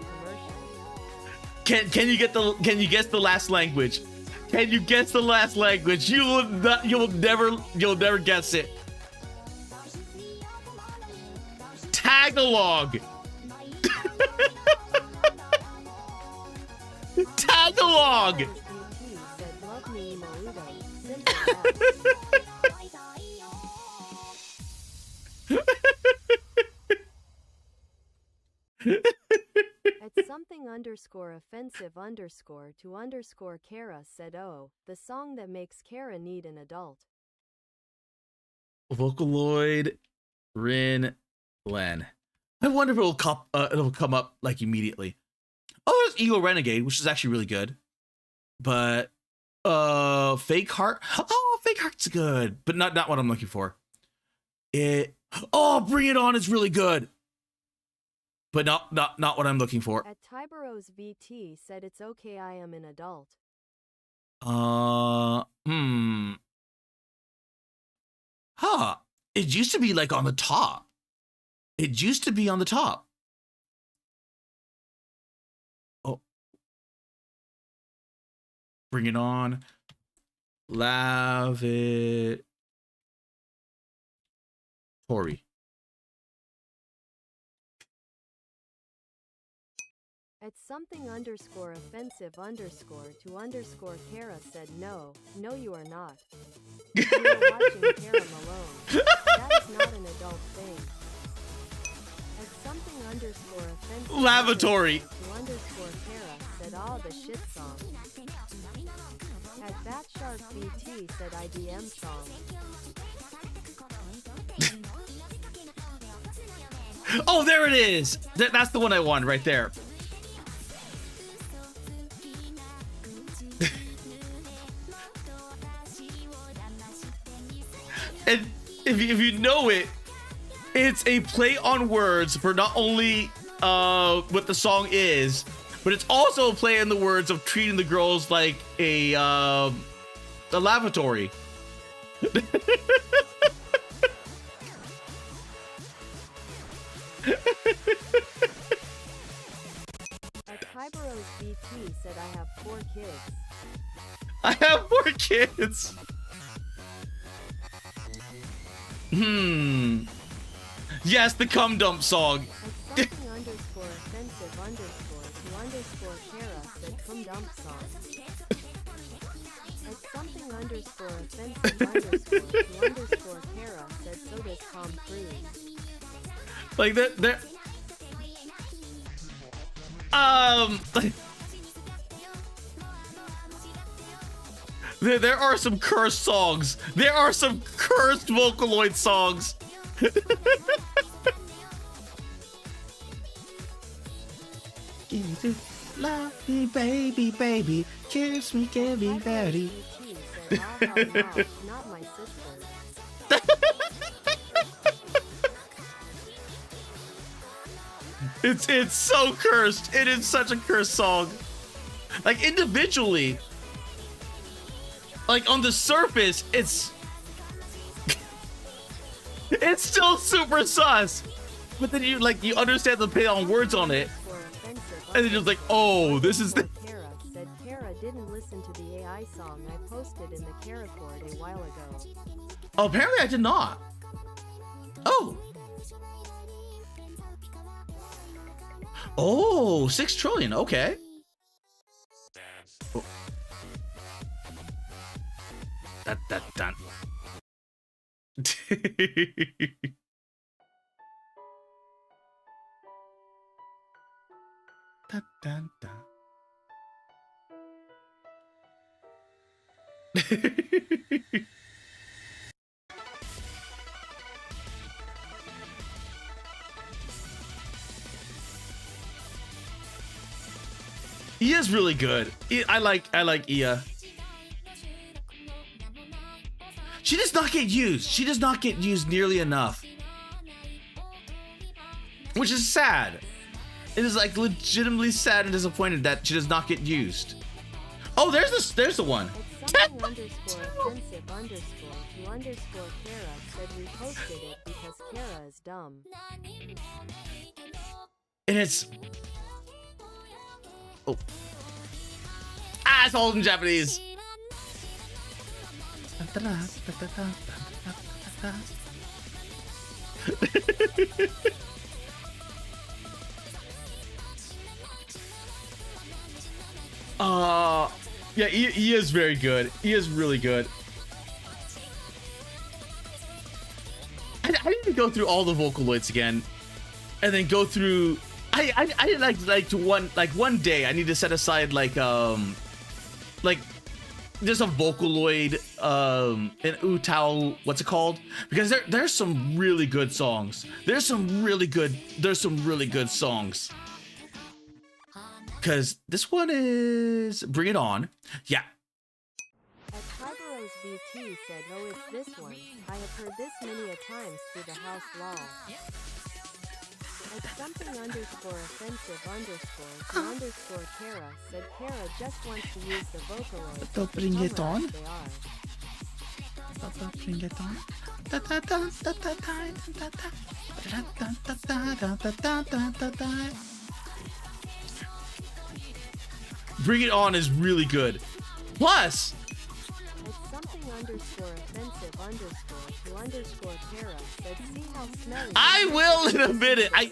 commercial. Can you guess the last language? Can you guess the last language? You'll never guess it. Tagalog. Tagalog. Tyberos VT said love me Marudo, simple as. At something underscore offensive underscore to underscore Kara said oh, the song that makes Kara need an adult. Vocaloid, Rin, Len. I wonder if it'll come up like immediately. Oh, there's Ego Renegade, which is actually really good. But Fake Heart. Oh, Fake Heart's good, but not what I'm looking for. Bring It On is really good. But not what I'm looking for. At Tyberos VT said it's okay I am an adult. It used to be like on the top. It used to be on the top. Oh. Bring It On. Lavatory. At something underscore offensive underscore to underscore Kara said no, you are not. You are watching Kara Malone. That is not an adult thing. At something underscore offensive Lavatory. to underscore Kara said the shit song. At Batshark BT said IDM song. Oh, there it is. That's the one I wanted right there. And if you know it, it's a play on words for not only what the song is, but it's also a play on the words of treating the girls like a lavatory. Kyberos BT said I have 4 kids. I have 4 kids. Yes, the cum dump song. At something underscore offensive underscore to underscore Kara said cum dump song. At something underscore offensive underscore to underscore Kara said so does Tom Cruise. Like they're there are some cursed songs. There are some cursed Vocaloid songs. Love me, baby, baby, kiss me, give me, daddy. BT said, "Ah, no, not my sister." It's so cursed. It is such a cursed song. Like individually, like on the surface, it's it's still super sus. But then you understand the play on words on it, and then you're just like, oh, this is the. Kara said Kara didn't listen to the AI song I posted in the Kara Court a while ago. Oh, apparently I did not. Oh. Oh, 6 trillion. Okay. Oh. That. Dun. Ia's really good. I like Ia. She does not get used. She does not get used nearly enough, which is sad. It is like legitimately sad and disappointed that she does not get used. Oh, there's the one. At something underscore offensive underscore to underscore Kara said we posted it because Kara is dumb. And it's oh. Ah, it's all in Japanese. Yeah, he is very good. He is really good. I need to go through all the Vocaloids again, and then go through. I like to one day I need to set aside like just a Vocaloid an Utao, what's it called? Because there's some really good songs. There's some really good songs. Because this one is Bring It On. Yeah. At Kyberos VT said, oh, it's this one. I have heard this many a times through the house law. At something underscore offensive underscore to underscore Kara said Kara just wants to use the Vocaloid. To bring it on. They are. Bring it on. Bring It On is really good. Plus, At something underscore offensive underscore to underscore Kara said, see how smelly. I will in a minute. I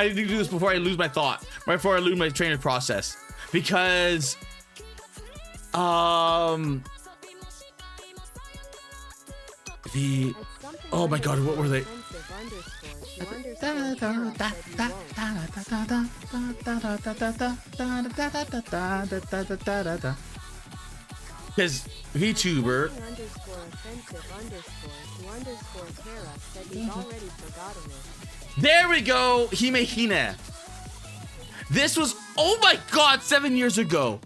need to do this before I lose my thought, before I lose my train of process, because the oh my god, what were they? Because VTuber. Underscore offensive underscore to underscore Kara said he's already forgotten it. There we go. Hime Hina. This was, oh my god, 7 years ago.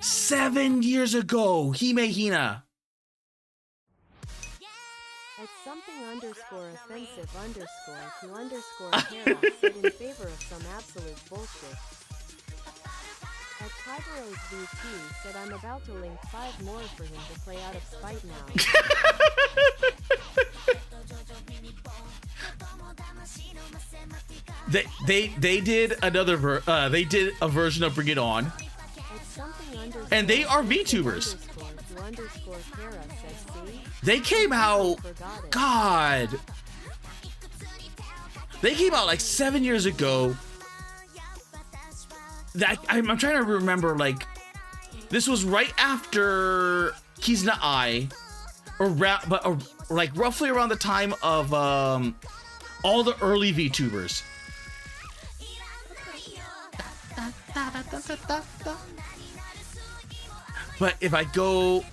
7 years ago. Hime Hina. At something underscore offensive underscore to underscore Kara said in favor of some absolute bullshit. At Kyberos VT said I'm about to link 5 more for him to play out of spite now. They did another they did a version of Bring It On, and they are VTubers. They came out, God, they came out like 7 years ago. That I'm trying to remember, like, this was right after Kizuna Ai, or like roughly around the time of all the early VTubers. But if I go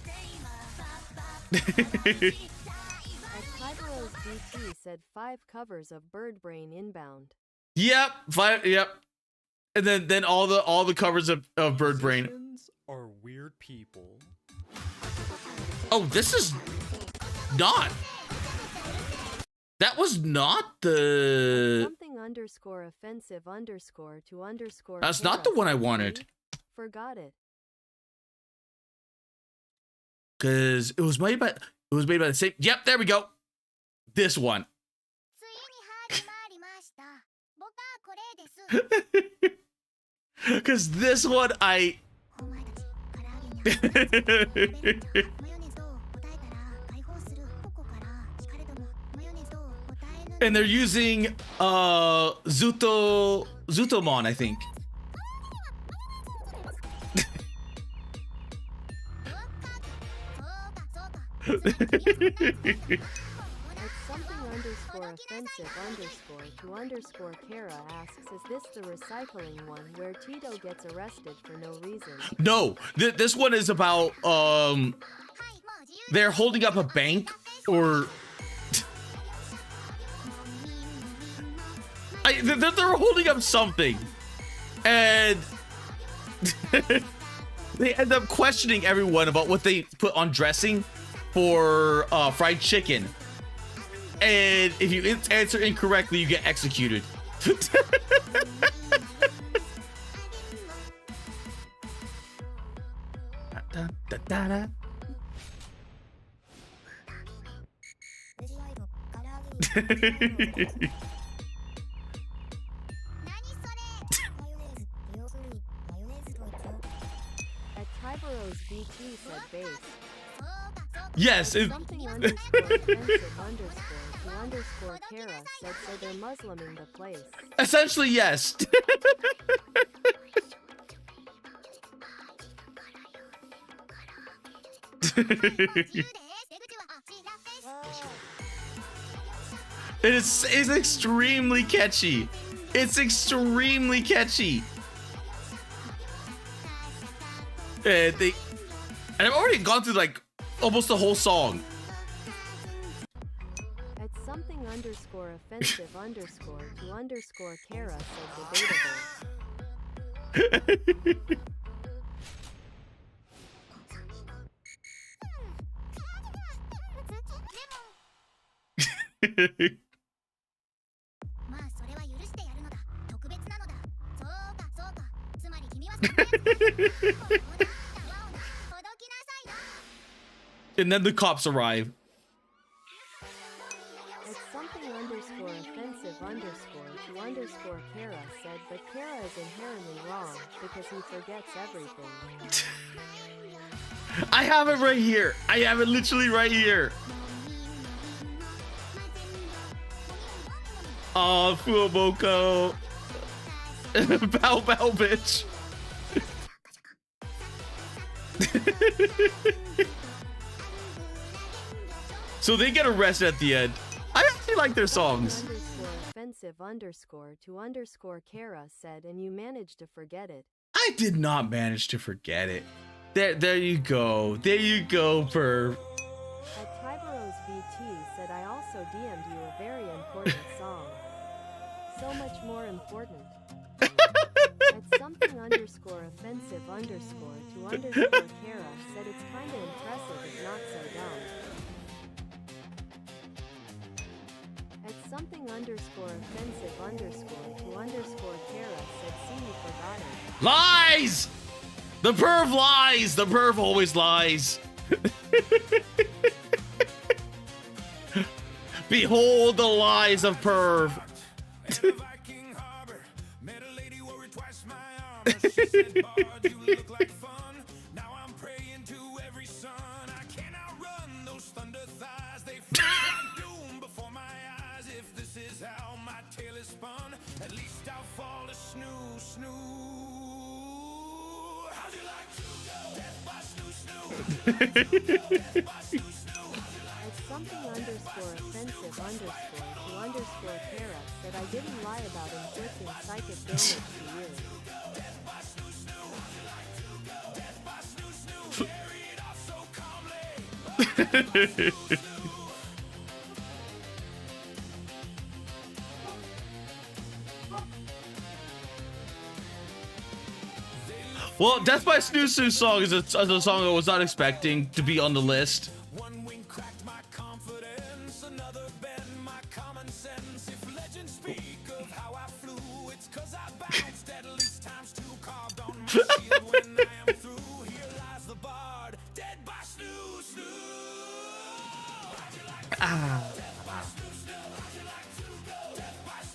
At Kyberos VT said 5 covers of Bird Brain Inbound. Yep, 5, yep. And then all the covers of Bird Brain. Musicians are weird people. Oh, this is not. That was not the. Something underscore offensive underscore to underscore. That's not the one I wanted. Forgot it. Cause it was made by the same. Yep, there we go. This one. Cause this one I. And they're using Zutomon, I think. At something underscore offensive underscore to underscore Kara asks, is this the recycling one where Tito gets arrested for no reason? No, this one is about they're holding up a bank, or they're holding up something, and they end up questioning everyone about what they put on dressing for fried chicken, and if you answer incorrectly, you get executed. At Kyberos VT said base. Yes. Something underscore offensive underscore to underscore Kara said so they're Musliming the place. Essentially, yes. It's extremely catchy. It's extremely catchy. And I've already gone through like almost the whole song. At something underscore offensive underscore to underscore Kara said debatable. And then the cops arrive. At something underscore offensive underscore to underscore Kara said, but Kara is inherently wrong because he forgets everything. I have it right here. I have it literally right here. Oh, Fuaboko. Bow bow, bitch. So they get arrested at the end. I actually like their songs. Underscore offensive underscore to underscore Kara said, and you managed to forget it. I did not manage to forget it. There you go. There you go, Perv. At Tyberos VT said I also DM'd you a very important song. So much more important. At something underscore offensive underscore to underscore Kara said it's kinda impressive if not so dumb. At something underscore offensive underscore to underscore Kara said see you forgot it. Lies! The perv lies! The perv always lies. Behold the lies of perv. At something underscore offensive underscore to underscore Kara said I didn't lie about inflicting psychic damage to you. Well, Death by Snoo song is a song I was not expecting to be on the list.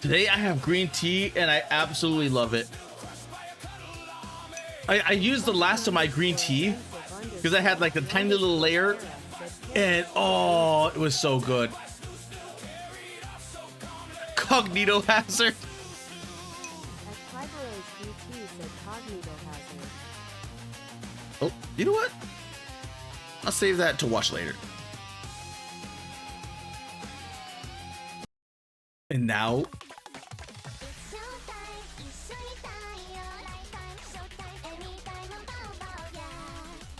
Today I have green tea and I absolutely love it. I used the last of my green tea because I had like a tiny little layer and oh, it was so good. Cognito hazard. At Tyberos VT said cognito hazard. Oh, you know what? I'll save that to watch later. And now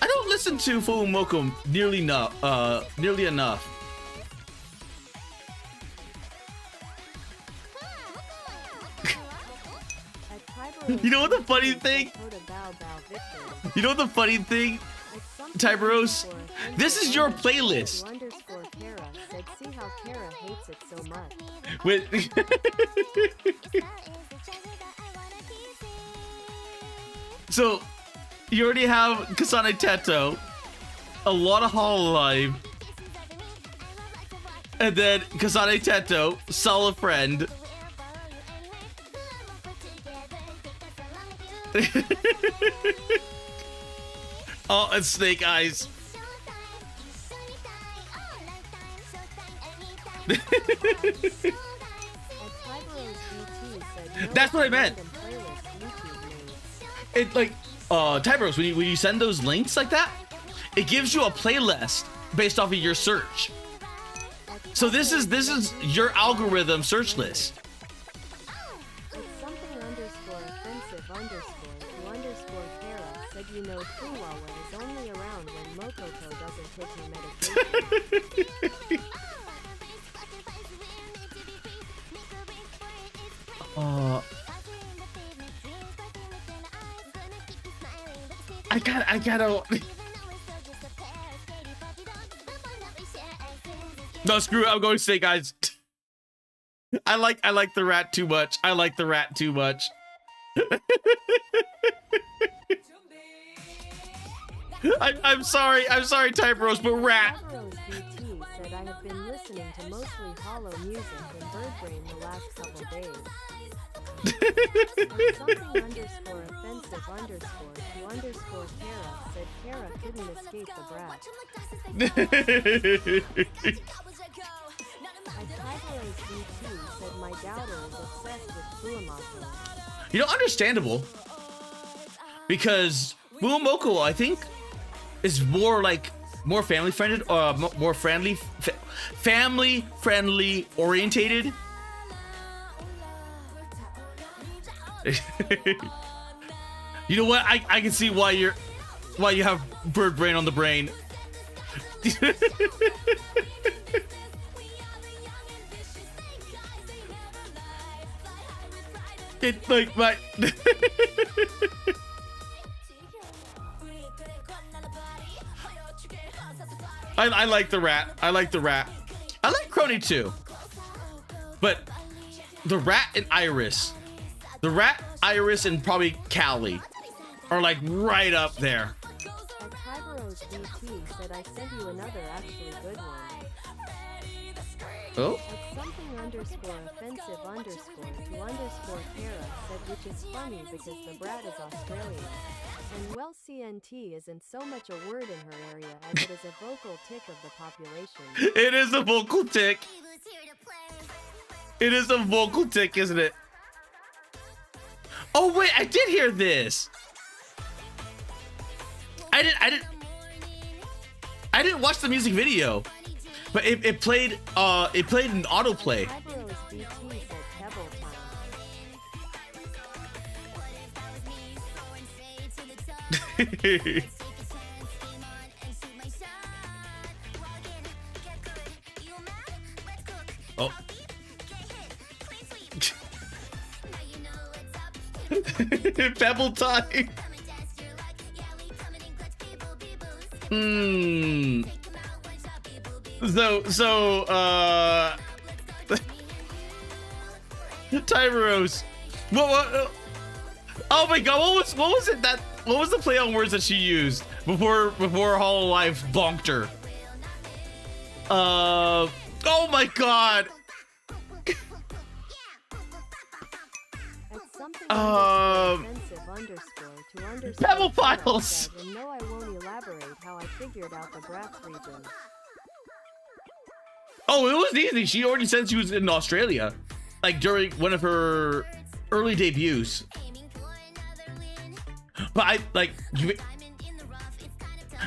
I don't listen to Fumoko nearly enough. At Tyberos You know what the funny VT thing? said Coda Bow Bow victory. You know what the funny thing? At something Tyberos, underscore this is your underscore playlist. to underscore Kara said see how Kara hates it so much. With so you already have Kasane Teto, a lot of Hololive, and then Kasane Teto, Solid Friend. Oh, and Snake Eyes. At Tyberos VT said no That's what I meant. random playlist YouTube made. It like Tyberos, when you send those links like that, it gives you a playlist based off of your search. So this is your algorithm search list. At something underscore offensive underscore to underscore Kara said you know Kuwawa is only around when Mokoto doesn't take her medication. I gotta. No, screw it. I'm going to say, guys. I like the rat too much. I like the rat too much. I'm sorry, Typeros, but rat. Tyberos VT said I have been listening to mostly hollow music and bird brain the last couple days. At something underscore offensive underscore to underscore Kara said Kara couldn't escape the brat. At Tyberos VT said my doubter is obsessed with Fuamako. You know, understandable. Because I think, is more family friendly, more family friendly orientated. You know what? I can see why you're. Why you have bird brain on the brain? It's like my. I like the rat. I like the rat. I like Crony too. But the rat and Iris. The rat, Iris, and probably Callie are like right up there. And Tyberos BT said I sent you another actually good one. Oh? At something underscore offensive underscore to underscore Kara said, which is funny because the brat is Australian. And well, CNT isn't so much a word in her area as it is a vocal tick of the population. It is a vocal tick. It is a vocal tick, isn't it? Oh wait, I did hear this. I didn't watch the music video, but it played in autoplay. Tyberos BT said Pebble Time. Oh. Pebble time. Tyberos. What? Oh my god, what was it that, what was the play on words that she used before Hololive bonked her? Oh my god. Offensive underscore to underscore Pebble Kara Files. said, and no, I won't elaborate how I figured out the Bratz region. Oh, it was easy. She already said she was in Australia, like during one of her early debuts. But I like you,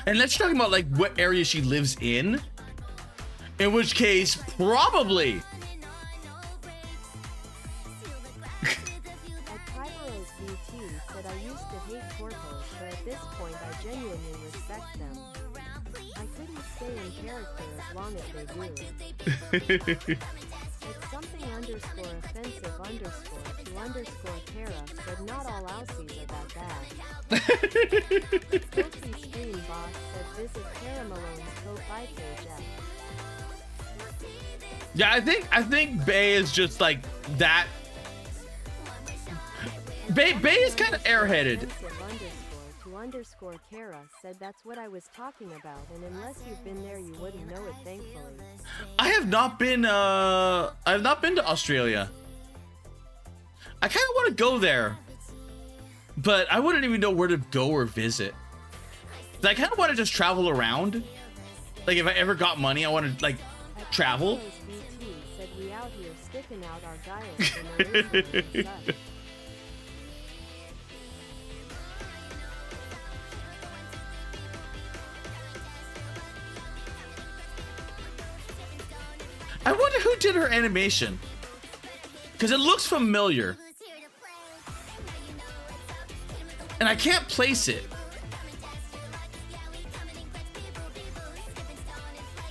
unless you're talking about like what area she lives in which case probably. Said I used to hate corpos, but at this point I genuinely respect them. I couldn't stay in character as long as they do. It's something underscore offensive underscore to underscore Kara said not all Aussies are that bad. Oshi Screen Boss said visit Kara Malone's co-fi page at. Yeah, I think Bay is just like that. Bay is kind of airheaded. Underscore Kara said that's what I was talking about, and unless you've been there you wouldn't know it, thankfully. I have not been to Australia. I kind of want to go there, but I wouldn't even know where to go or visit. I kind of want to just travel around. Like if I ever got money, I want to like travel. BT said we out here sticking out our guiles for no reason and such. I wonder who did her animation, because it looks familiar and I can't place it.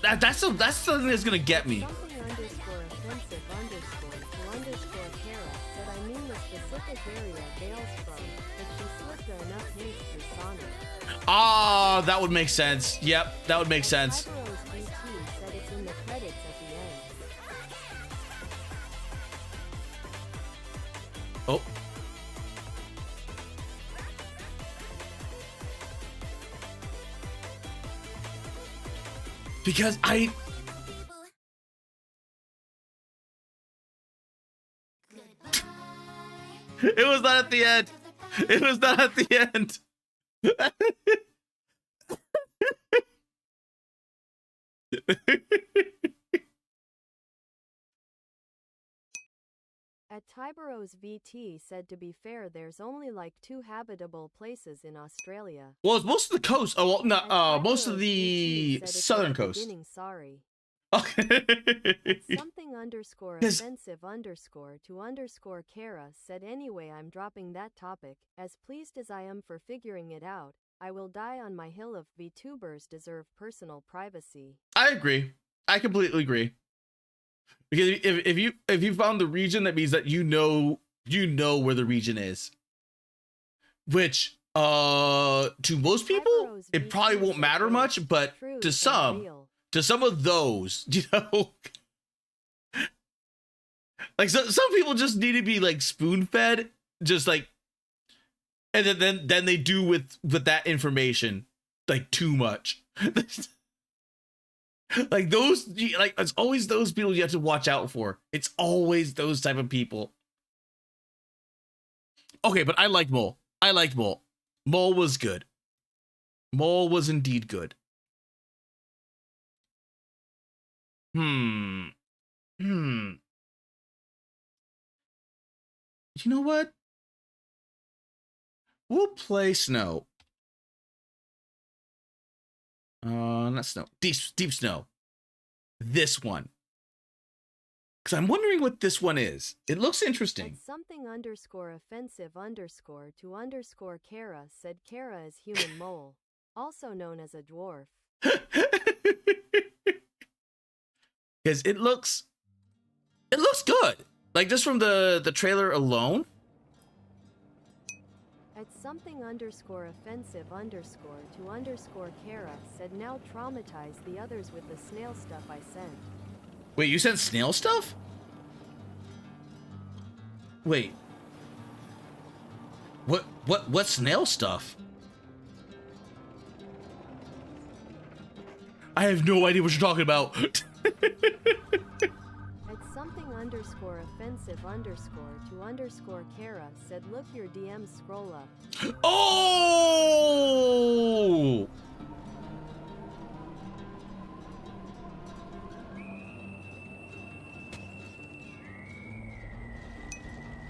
That's something that's gonna get me. Something underscore offensive underscore to underscore Kara said I mean the specific area Vale's from, but she slipped her enough hints through Sonic. Ah, that would make sense. Yep, that would make sense. Tyberos BT said it's in the credits at the end. Oh. Because it was not at the end. It was not at the end. At Tyberos VT said to be fair there's only like 2 habitable places in Australia. Well, it's most of the coast. Oh, well, no, most of Tyberos the VT said it's southern in the coast. beginning, sorry. Okay. Something underscore 'Cause- offensive underscore to underscore Kara said anyway I'm dropping that topic, as pleased as I am for figuring it out, I will die on my hill of VTubers deserve personal privacy. I agree. I completely agree. Because if you found the region, that means that you know where the region is. Which to most people Tybero's it probably VT won't said matter this, much, but truth to and some real. of those, you know, like some people just need to be like spoon fed, just like, and then they do with that information like too much. Like those, like it's always those people you have to watch out for. It's always those type of people. Okay, but I liked Mole. I liked Mole. Mole was good. Mole was indeed good. You know what? We'll play Snow. Not Snow. Deep Snow. This one. Because I'm wondering what this one is. It looks interesting. At something underscore offensive underscore to underscore Kara said Kara is human mole, also known as a dwarf. Because it looks good. Like just from the trailer alone. At something underscore offensive underscore to underscore Kara said now traumatize the others with the snail stuff I sent. Wait, you sent snail stuff? Wait. What snail stuff? I have no idea what you're talking about. At something underscore offensive underscore to underscore Kara said look your DMs scroll up. Oh!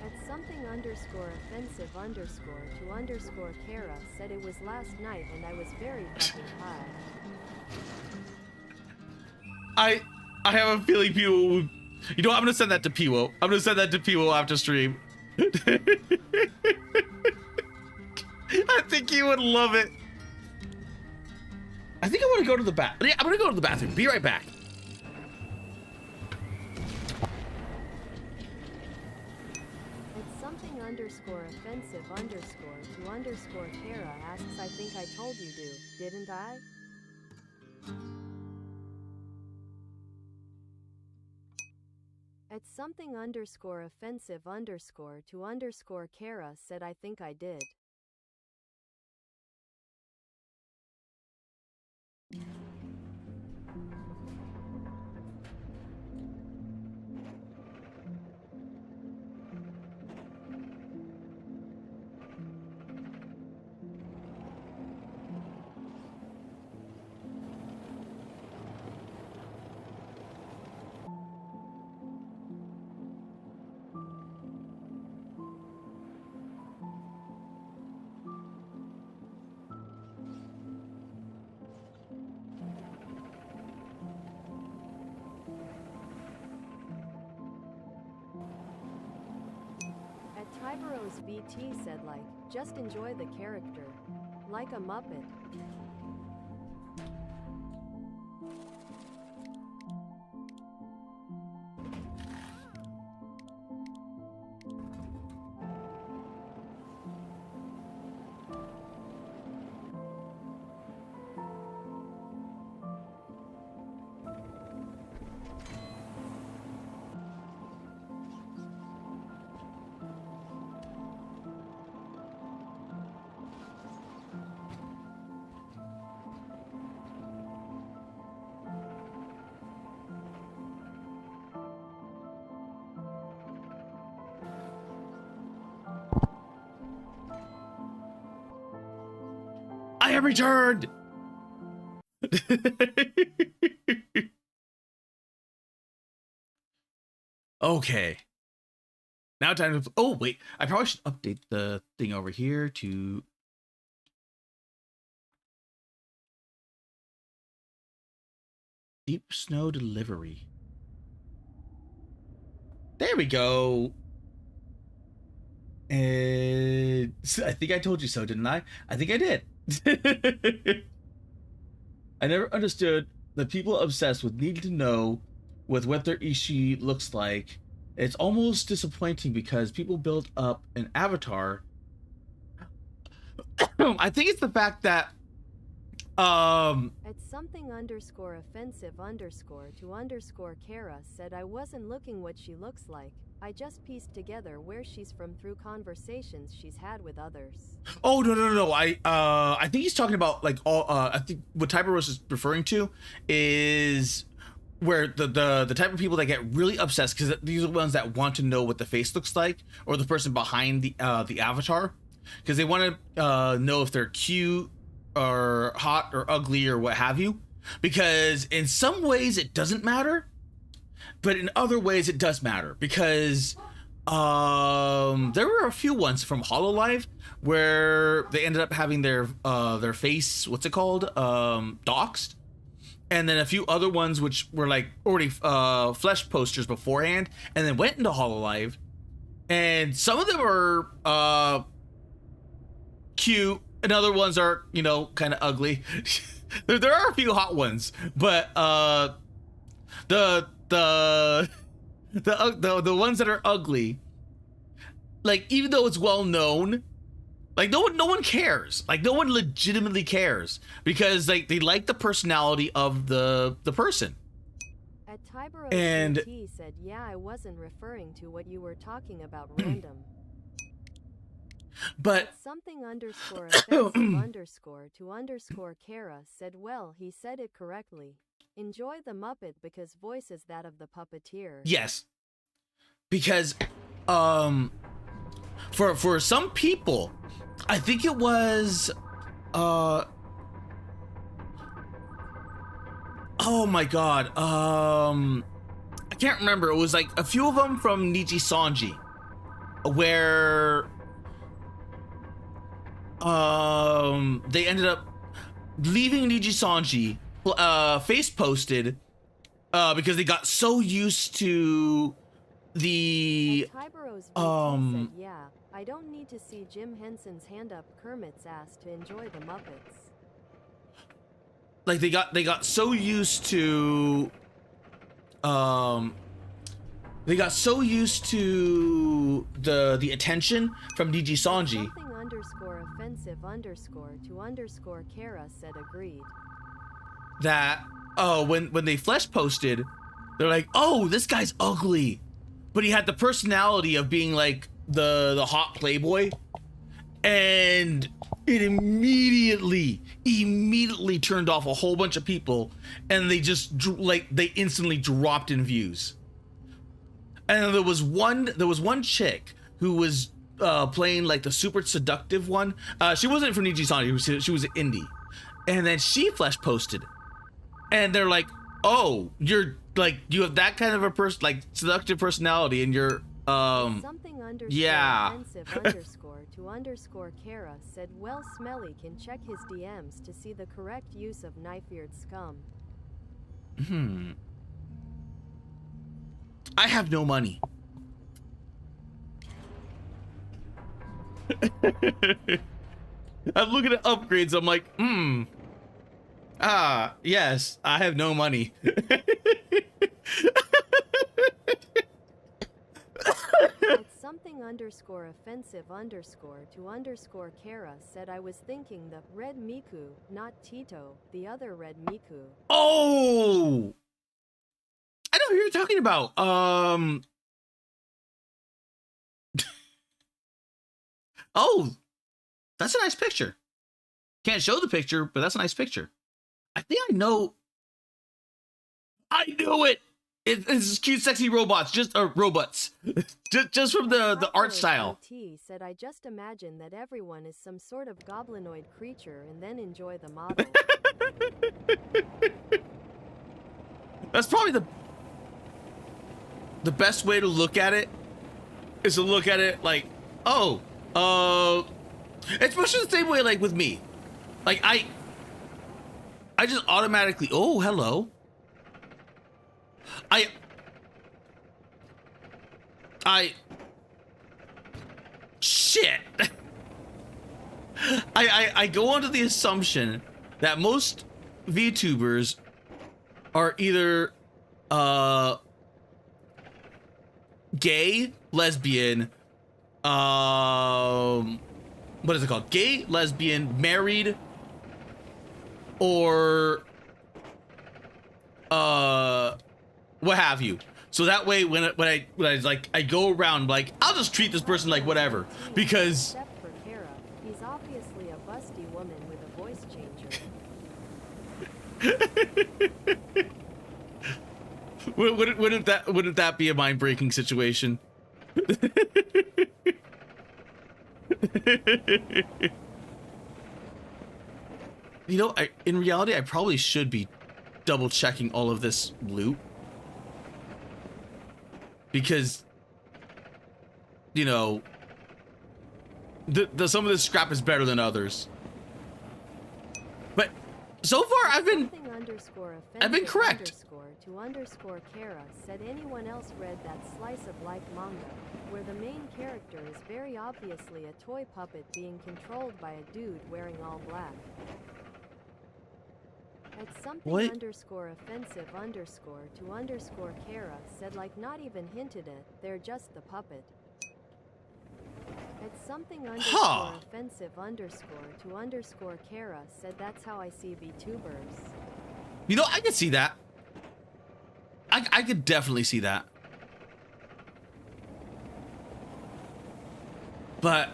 At something underscore offensive underscore to underscore Kara said it was last night and I was very fucking high. I have a feeling people would, you know what, I'm gonna send that to Piwo. I'm gonna send that to Piwo after stream. I think he would love it. I think I want to go to the bath. Yeah, I'm gonna go to the bathroom. Be right back. At something underscore offensive underscore to underscore Kara asks I think I told you to, didn't I? At something underscore offensive underscore to underscore Kara said I think I did. Tybero's VT said like, just enjoy the character. Like a Muppet. I have returned. Okay. Now time to. Oh wait, I probably should update the thing over here to. Deep snow delivery. There we go. And I think I told you so, didn't I? I think I did. I never understood the people obsessed with needing to know with what their Ishi looks like. It's almost disappointing because people build up an avatar. I think it's the fact that At something underscore offensive underscore to underscore Kara said I wasn't looking what she looks like. I just pieced together where she's from through conversations she's had with others. Oh no. I think he's talking about like all I think what Typer was referring to is where the type of people that get really obsessed because these are the ones that want to know what the face looks like or the person behind the avatar because they want to know if they're cute or hot or ugly or what have you, because in some ways it doesn't matter, but in other ways it does matter because there were a few ones from HoloLive where they ended up having their face, what's it called, doxed, and then a few other ones which were like already flesh posters beforehand and then went into HoloLive, and some of them are cute and other ones are, you know, kind of ugly. there are a few hot ones, but the ones that are ugly, like even though it's well known, like no one cares. Like no one legitimately cares because like they like the personality of the person. At Tybero And CT said, yeah, I wasn't referring to what you were talking about random. But At something underscore offensive underscore to underscore Kara said, well, he said it correctly. Enjoy the Muppet because voice is that of the puppeteer. yes, because for some people, I think it was oh my god, I can't remember. It was like a few of them from Niji Sanji where they ended up leaving Niji Sanji face posted because they got so used to the Tybero's VT said, yeah, I don't need to see Jim Henson's hand up Kermit's ass to enjoy the Muppets. like they got so used to the attention from Niji Sanji Something underscore offensive underscore to underscore Kara said agreed. that when they flesh posted, they're like, oh, this guy's ugly, but he had the personality of being like the hot playboy, and it immediately turned off a whole bunch of people, and they just they instantly dropped in views. And there was one chick who was playing like the super seductive one. She wasn't from Niji Sanji, she was an indie, and then she flesh posted, and they're like, oh, you're like, you have that kind of a like seductive personality, and you're Something underscore yeah. offensive underscore to underscore Kara said, well, Smelly can check his DMs to see the correct use of knife-eared scum. I have no money. I'm looking at upgrades. I'm like, yes, I have no money. At something underscore offensive underscore to underscore Kara said, I was thinking the red Miku, not Tito, the other red Miku. Oh, I know who you're talking about. Oh, that's a nice picture. Can't show the picture, but that's a nice picture. I think I know. I knew it. It's cute, sexy robots, just robots, just from the art style. T said, I just imagine that everyone is some sort of goblinoid creature and then enjoy the model. That's probably the best way to look at it is to look at it like, oh, it's much the same way like with me. Like I just automatically, oh, hello. Shit. I go under the assumption that most VTubers are either gay, lesbian, what is it called? Gay, lesbian, married, or what have you. So that way when I like I go around like I'll just treat this person like whatever because Except for Kara, he's obviously a busty woman with a voice changer. wouldn't that be a mind-breaking situation? You know, in reality I probably should be double checking all of this loot. Because, you know, some of this scrap is better than others. But so far, I've been correct. _to Kara said anyone else read that slice of life manga, where the main character is very obviously a toy puppet being controlled by a dude wearing all black. At something What? _offensive _to Kara said like not even hinted at, they're just the puppet. At something offensive _to Kara said that's how I see VTubers. You know, I could see that. I could definitely see that. But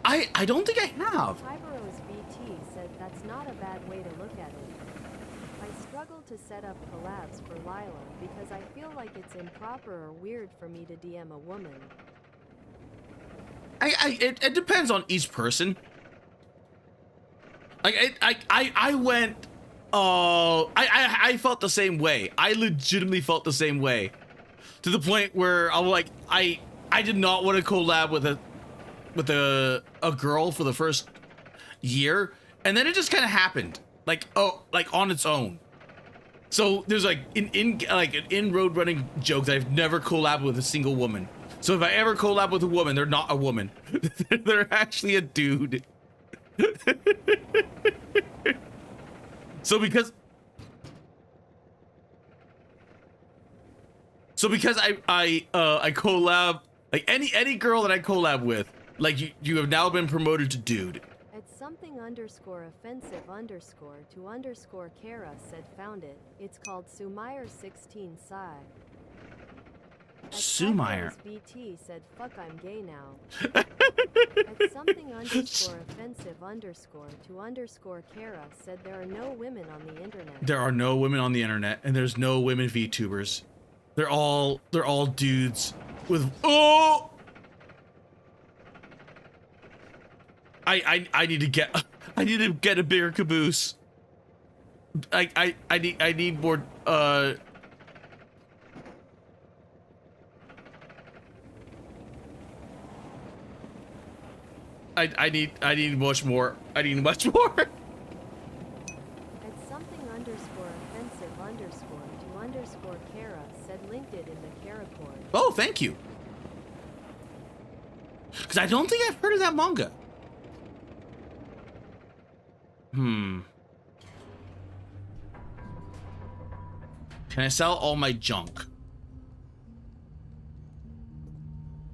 I don't think I have. Tyberos VT said that's not a bad way to look at it. I struggle to set up collabs for Lila because I feel like it's improper or weird for me to DM a woman. It depends on each person. Like I went I felt the same way. I legitimately felt the same way. To the point where I'm like I did not want to collab with a girl for the first year, and then it just kind of happened. Like on its own. So there's like an in-road running joke that I've never collabed with a single woman. So if I ever collab with a woman, they're not a woman. They're actually a dude. So because I collab, like any girl that I collab with, like you have now been promoted to dude. At something _offensive _to Kara said found it. It's called Sumeyer 16 Psi. Sumeyer. BT said fuck I'm gay now. At something _offensive _to Kara said there are no women on the internet. There are no women on the internet, and there's no women VTubers. They're all dudes with I need to get a bigger caboose. I need more I need much more. I need much more. At something _offensive _to Kara said linked it in the Kara cord. Oh, thank you. Because I don't think I've heard of that manga. Can I sell all my junk?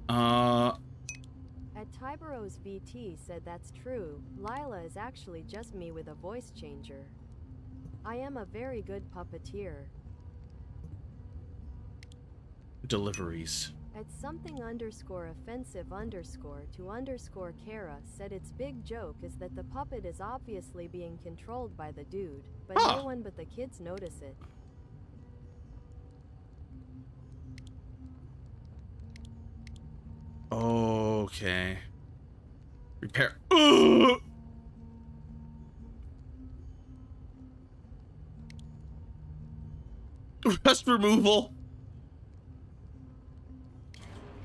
At Tyberos VT said that's true. Lila is actually just me with a voice changer. I am a very good puppeteer. Deliveries. At something _offensive _to Kara said its big joke is that the puppet is obviously being controlled by the dude, but no one but the kids notice it. Okay. Repair. Rust removal.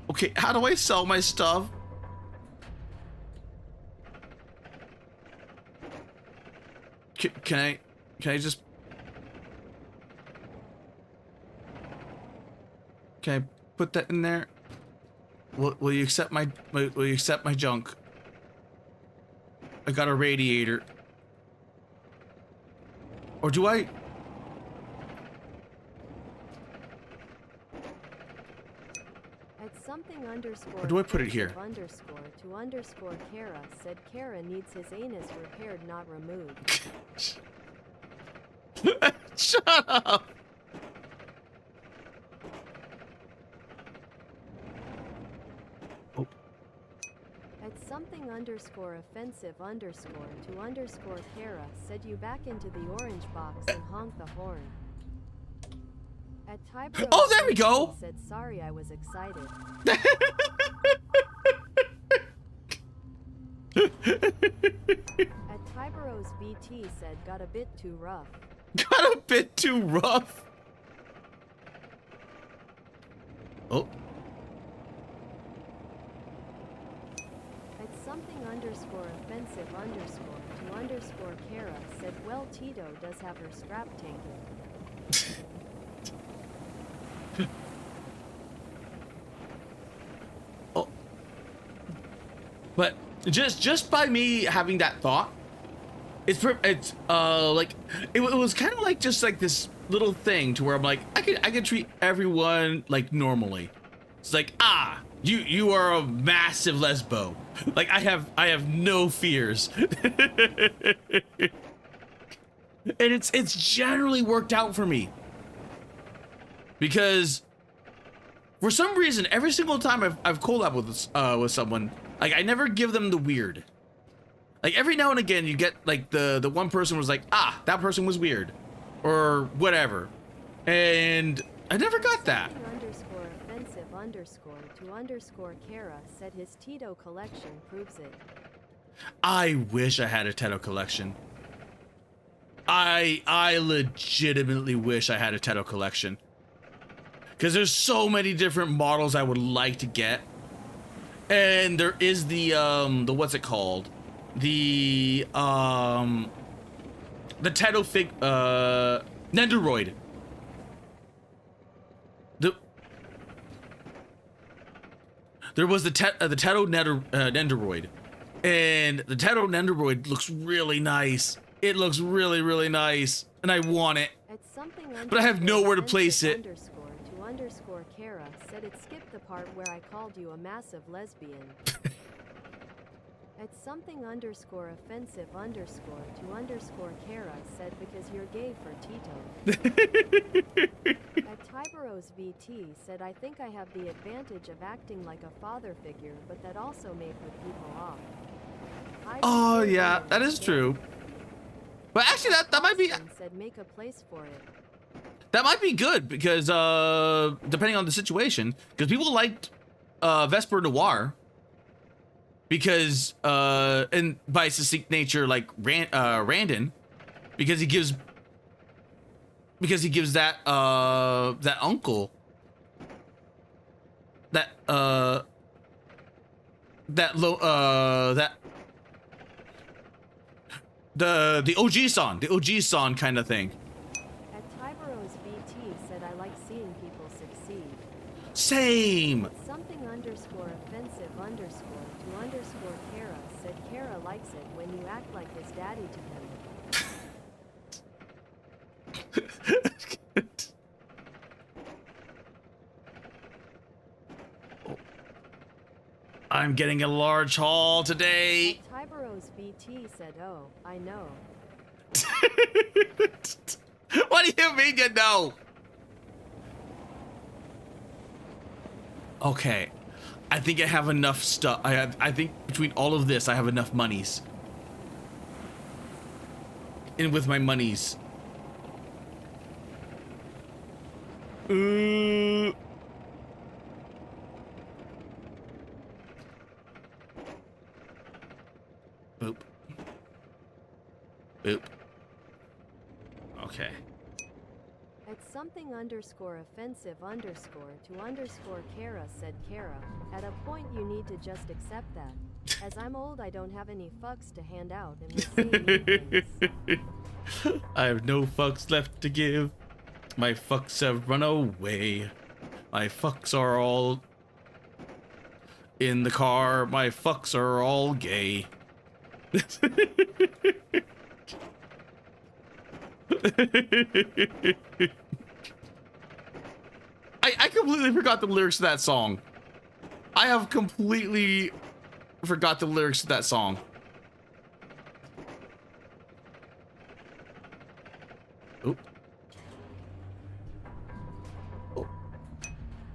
Okay, how do I sell my stuff? Can I just... Can I put that in there? Will you accept my will you accept my junk? I got a radiator. Or do I? At something underscore. Or do I put it here? Underscore to underscore Kara said Kara needs his anus repaired, not removed. Shut up. Oh. At something underscore offensive underscore to underscore Kara said you back into the orange box and honk the horn. At Tybro Oh, there we go. said sorry I was excited. At Tyberos VT said got a bit too rough. Got a bit too rough. Oh. At something underscore offensive underscore to underscore Kara said well Tito does have her strap taken. Oh. But just by me having that thought, it's like it was kind of like just like this little thing to where I'm like I could treat everyone like normally. It's like you are a massive lesbo. Like I have no fears. And it's generally worked out for me. Because for some reason every single time I've collabed with someone, like I never give them the weird. Like every now and again you get like the one person was like, that person was weird or whatever. And I never got that. Underscore offensive underscore to underscore Kara said his Tito collection proves it. I wish I had a Teto collection. I legitimately wish I had a Teto collection. Because there's so many different models I would like to get. And there is the what's it called? The Teto Nendoroid. There was the Teto Nendoroid. And the Teto Nendoroid looks really nice. It looks really, really nice. And I want it. At something But I have nowhere to place it. Underscore to underscore Kara said it skipped the part where I called you a massive lesbian. At something underscore offensive underscore to underscore Kara said because you're gay for Tito. At Tyberos VT said I think I have the advantage of acting like a father figure, but that also may put people off. Oh yeah, that is true. But actually that might be said make a place for it. that might be good because depending on the situation, because people liked Vesper Noir because and by its distinct nature like Randon because he gives that that uncle that the OG son kind of thing. At Tyberos VT said I like seeing people succeed. Same. At something underscore offensive underscore to underscore Kara said Kara likes it when you act like his daddy to him. I'm getting a large haul today. At Tyberos VT said oh, I know. What do you mean you know? Okay, I think I have enough stuff. I think between all of this, I have enough monies. And with my monies. Boop. Boop. Okay. At something underscore offensive underscore to underscore Kara said Kara, at a point you need to just accept that. As I'm old, I don't have any fucks to hand out and we say mean things. I have no fucks left to give. My fucks have run away. My fucks are all in the car. My fucks are all gay. I completely forgot the lyrics to that song. I have completely forgot the lyrics to that song. Oh. Oh.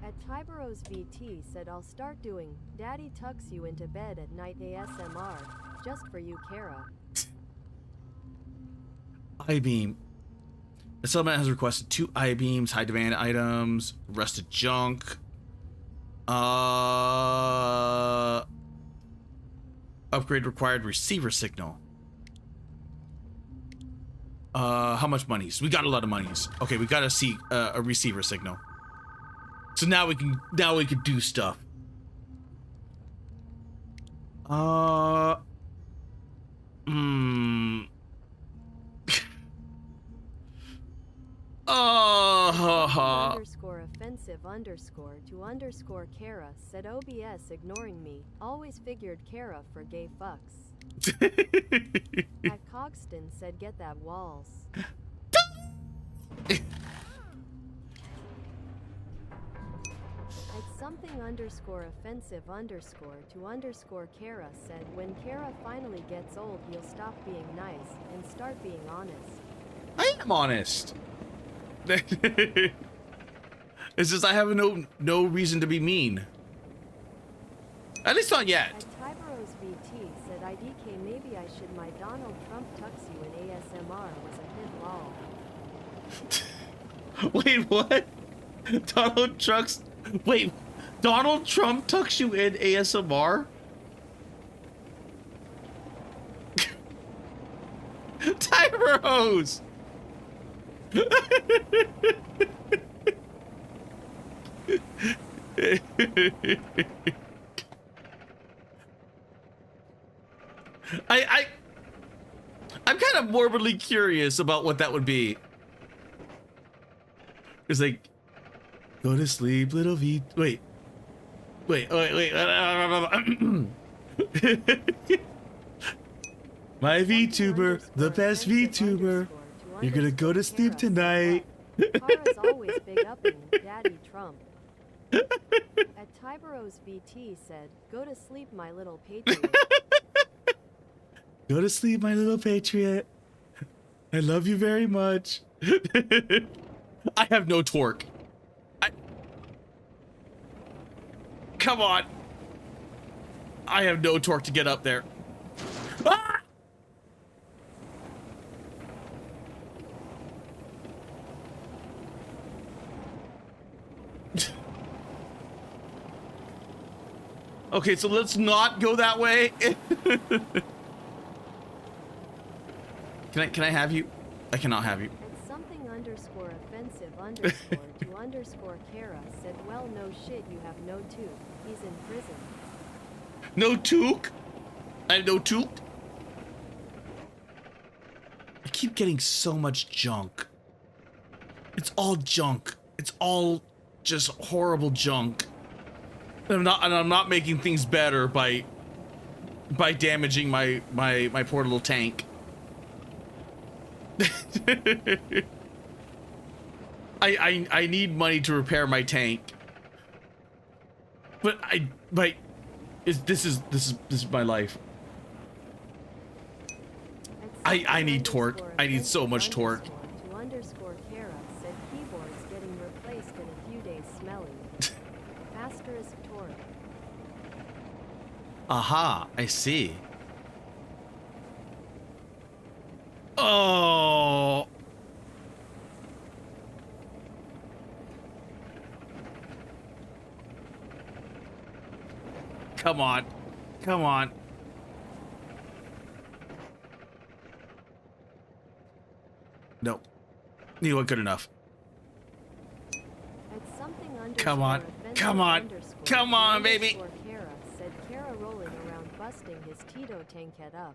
At Tyberos VT said I'll start doing Daddy tucks you into bed at night ASMR just for you, Kara. I-beam. The settlement has requested 2 I-beams, high demand items, rusted junk. Upgrade required receiver signal. How much monies? We got a lot of monies. Okay, we gotta see a receiver signal. So now we can do stuff. Underscore offensive underscore to underscore Kara said OBS ignoring me. Always figured Kara for gay fucks. At Cogston said get that walls. At something underscore offensive underscore to underscore Kara said when Kara finally gets old you'll stop being nice and start being honest. I am honest. It's just I have no reason to be mean. At least not yet. At Tyberos VT said IDK maybe I should my Donald Trump tux you in ASMR was a hit lol. Wait, what? Donald Trump tucks you in ASMR? Tyberos! I'm kind of morbidly curious about what that would be. It's like, go to sleep, little V. Wait. My VTuber, the best VTuber. You're gonna go to sleep tonight. Kara's always big upping Daddy Trump. At Tyberos VT said, go to sleep my little patriot. Go to sleep, my little patriot. I love you very much. I have no torque. Come on. I have no torque to get up there. Ah! Okay, so let's not go that way. Can I have you? I cannot have you. At something underscore offensive underscore to underscore Kara said, well, no shit, you have no tooth. He's in prison. No toque? I have no toque? I keep getting so much junk. It's all junk. It's all just horrible junk. And I'm not making things better by damaging my poor little tank. I need money to repair my tank. But this is my life. I need torque. I need so much torque. To underscore Kara said keyboard's getting replaced in a few days smelly. Asterisk torque. Aha, I see. Oh. Come on. Come on. No. You weren't good enough. At something Come on. Come on. Come on, baby. Kara said Kara rolling around busting his Tito tank head up.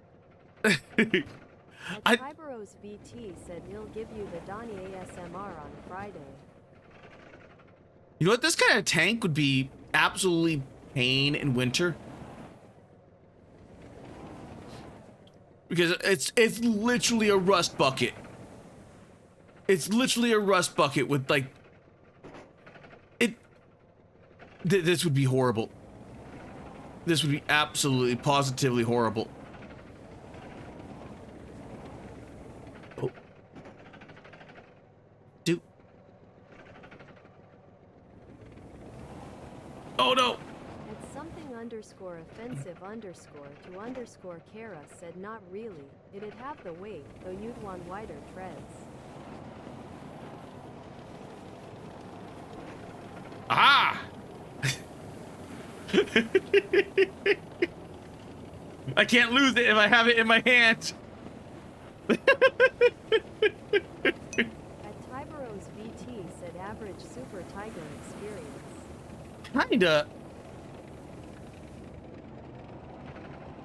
At Tyberos VT said he'll give you the Donnie ASMR on Friday. You know what? This kind of tank would be absolutely pain in winter. Because it's literally a rust bucket. It's literally a rust bucket with like this would be horrible. This would be absolutely positively horrible. Oh. Dude. Oh no. At something underscore offensive underscore to underscore Kara said not really. It'd have the weight, though you'd want wider treads. Ah! I can't lose it if I have it in my hand. At Tyberos VT said average Super Tiger experience. Kinda.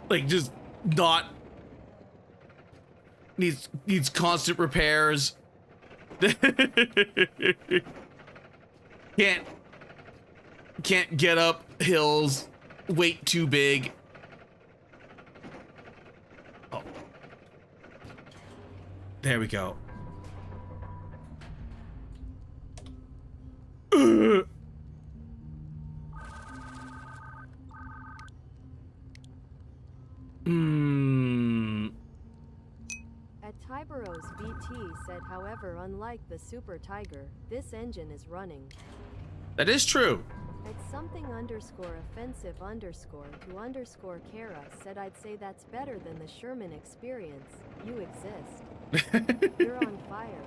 Like just not needs constant repairs. Can't get up hills, weight too big. Oh. There we go. At Tyberos VT said however unlike the Super Tiger, this engine is running. That is true. At something underscore offensive underscore to underscore Kara said I'd say that's better than the Sherman experience. You exist. You're on fire.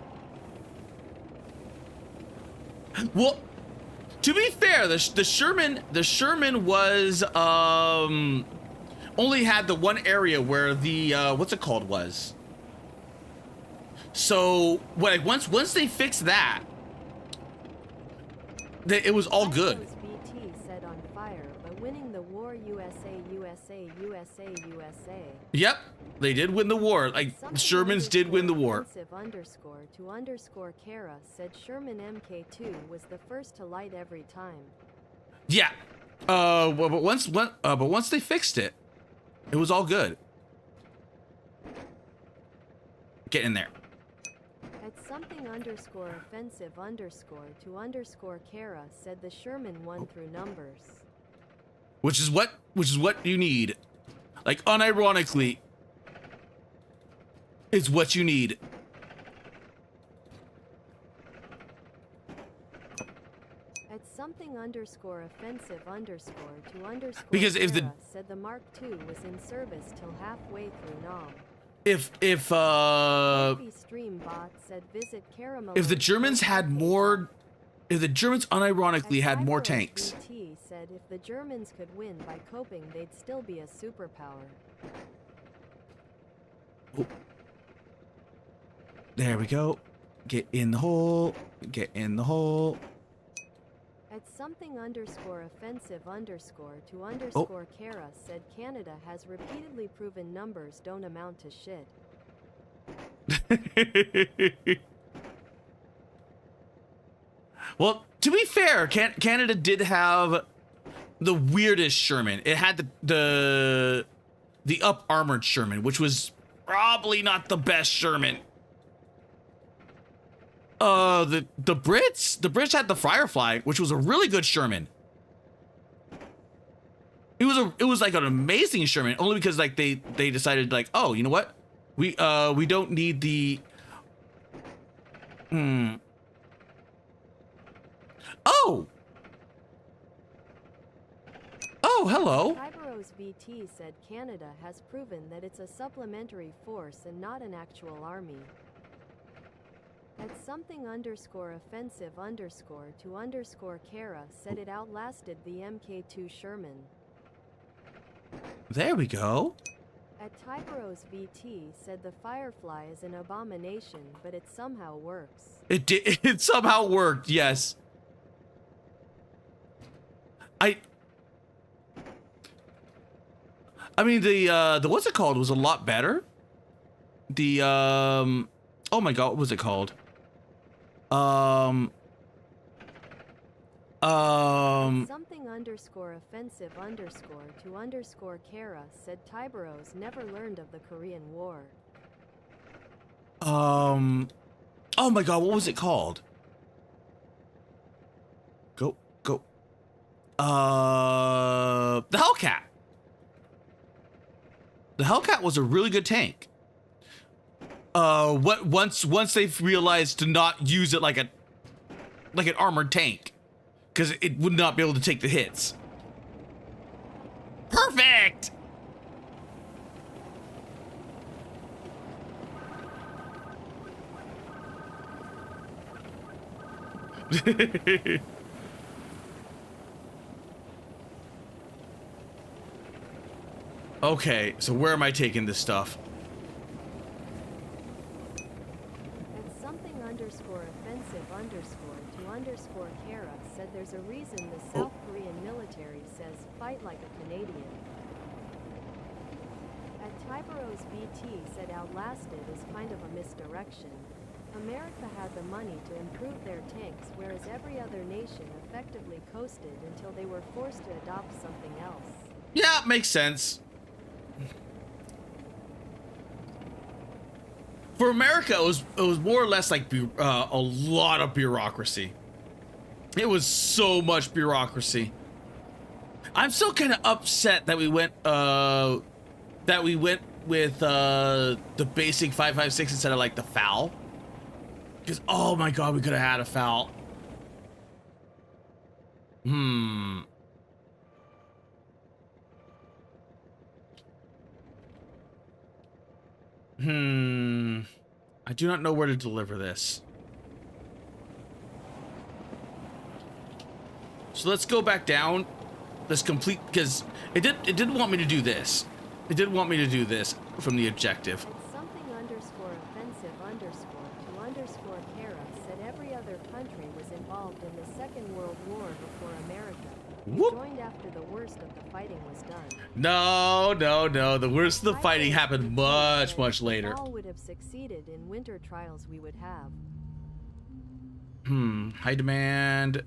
Well, to be fair, the Sherman was only had the one area where the what's it called was. So like once they fixed that, it was all good. BT said on fire, but winning the war USA. Yep, they did win the war. Like Shermans did win the war. Offensive underscore to underscore Kara said Sherman MK2 was the first to light every time. Yeah. But once they fixed it, it was all good. Get in there. At something underscore offensive underscore to underscore Kara said the Sherman won through numbers. Which is what you need. Like unironically, it's what you need. At something underscore offensive underscore to underscore Because if the Kara said the Mark II was in service till halfway through Nam. if Stream bot said visit Caramel. if the Germans had more, if the Germans unironically had more tanks. BT said if the Germans could win by coping, they'd still be a superpower. Oh. There we go. Get in the hole. Get in the hole. At something underscore offensive underscore to underscore Kara said Canada has repeatedly proven numbers don't amount to shit. Well, to be fair, Canada did have the weirdest Sherman. It had the up armored Sherman, which was probably not the best Sherman. The Brits had the Firefly, which was a really good Sherman. It was like an amazing Sherman, only because like they decided like, oh, you know what, we don't need the Oh, hello. Tyberos VT said Canada has proven that it's a supplementary force and not an actual army. At something underscore offensive underscore to underscore Kara said it outlasted the MK2 Sherman. There we go. At Tyberos VT said the Firefly is an abomination, but it somehow works. It did. It somehow worked. Yes. I mean the what's it called was a lot better. The oh my god, what was it called? Something underscore offensive underscore to underscore Kara said Tiberos never learned of the Korean War. Oh my god, what was it called? Go. The Hellcat. The Hellcat was a really good tank. Once they've realized to not use it like an armored tank, because it would not be able to take the hits. Perfect. Okay, so where am I taking this stuff? And something underscore offensive underscore to underscore Kara said there's a reason the South Korean military says fight like a Canadian. At Tiberos BT said outlasted is kind of a misdirection. America had the money to improve their tanks, whereas every other nation effectively coasted until they were forced to adopt something else. Yeah, makes sense. For America, it was more or less like a lot of bureaucracy. It was so much bureaucracy. I'm still kind of upset that we went with the basic 5.56 instead of like the FAL. Because oh my god, we could have had a FAL. I do not know where to deliver this. So let's go back down. Let's complete, because it didn't want me to do this. It didn't want me to do this from the objective. It's something underscore offensive underscore to underscore Kara said every other country was involved in the Second World War before America. We Whoop. joined after the worst of the fighting was done. No. The worst of the fighting happened much later. All would have succeeded in winter trials we would have. High demand,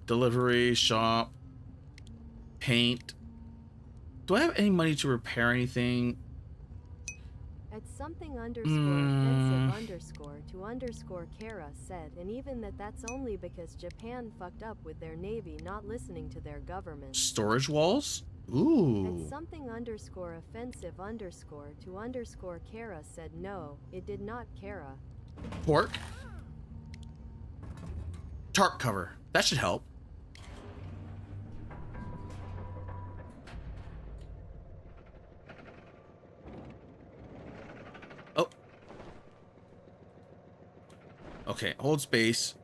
delivery, shop, paint. Do I have any money to repair anything? At something underscore offensive underscore to underscore Kara said, and even that's only because Japan fucked up with their navy not listening to their government. Storage walls? Ooh. At something underscore offensive underscore to underscore Kara said no, it did not Kara. Pork. Tarp cover. That should help. Oh. Okay, hold space.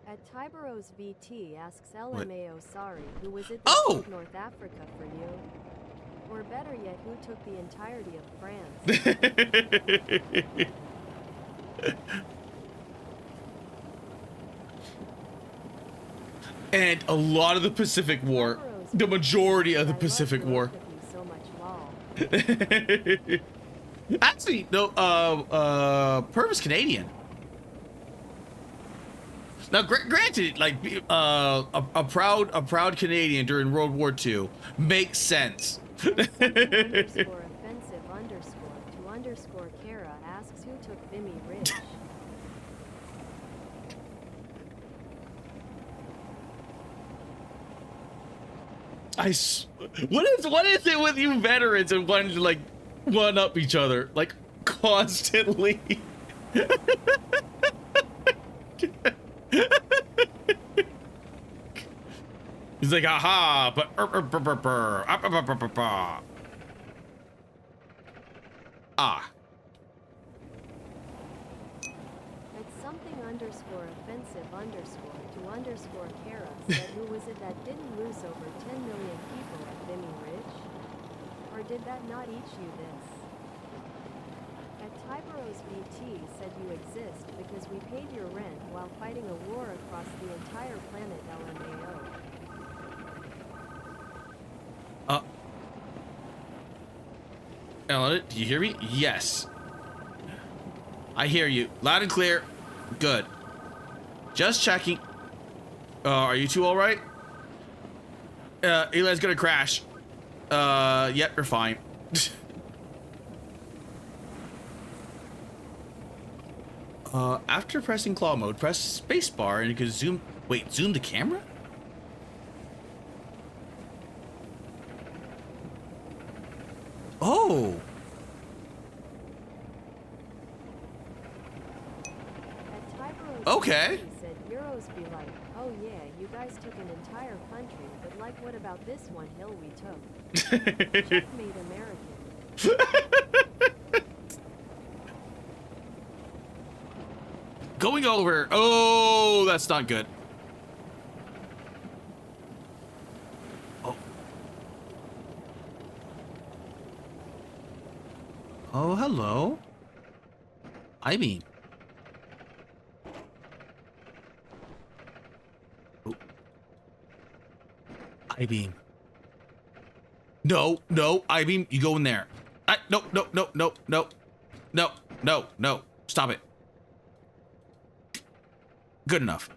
At Tiberos VT asks LMAO sorry, who was it that Oh! took North Africa for you? Or better yet, who took the entirety of France? And a lot of the Pacific War. The majority of the Pacific War. So much lol. Actually, no, Perv is Canadian. Now, granted, like, a proud Canadian during World War II makes sense. Underscore offensive underscore to underscore Kara asks who took Vimy Ridge. What is it with you veterans and wanting to like one up each other like constantly? He's like, aha, but ah. At something underscore offensive underscore to underscore Kara said who was it that didn't lose over 10 million people at Vimy Ridge? Or did that not each you this? At Tiberos BT said you exist because we paid your rent while fighting a war across the entire planet LMAO. Ellen, do you hear me? Yes. I hear you. Loud and clear. Good. Just checking. Are you two all right? Eli's gonna crash. Yep, you're fine. After pressing claw mode, press spacebar and you can zoom. Wait, zoom the camera? Oh. Okay. Said Euros be like, oh yeah, you guys took an entire country, but like what about this one hill we took? Checkmate American. Going over. Oh, that's not good. Oh. Oh, hello. I mean. Oh. I-beam. No, no, I-beam, you go in there. No, no, no, no, no, no, no, no. Stop it. Good enough.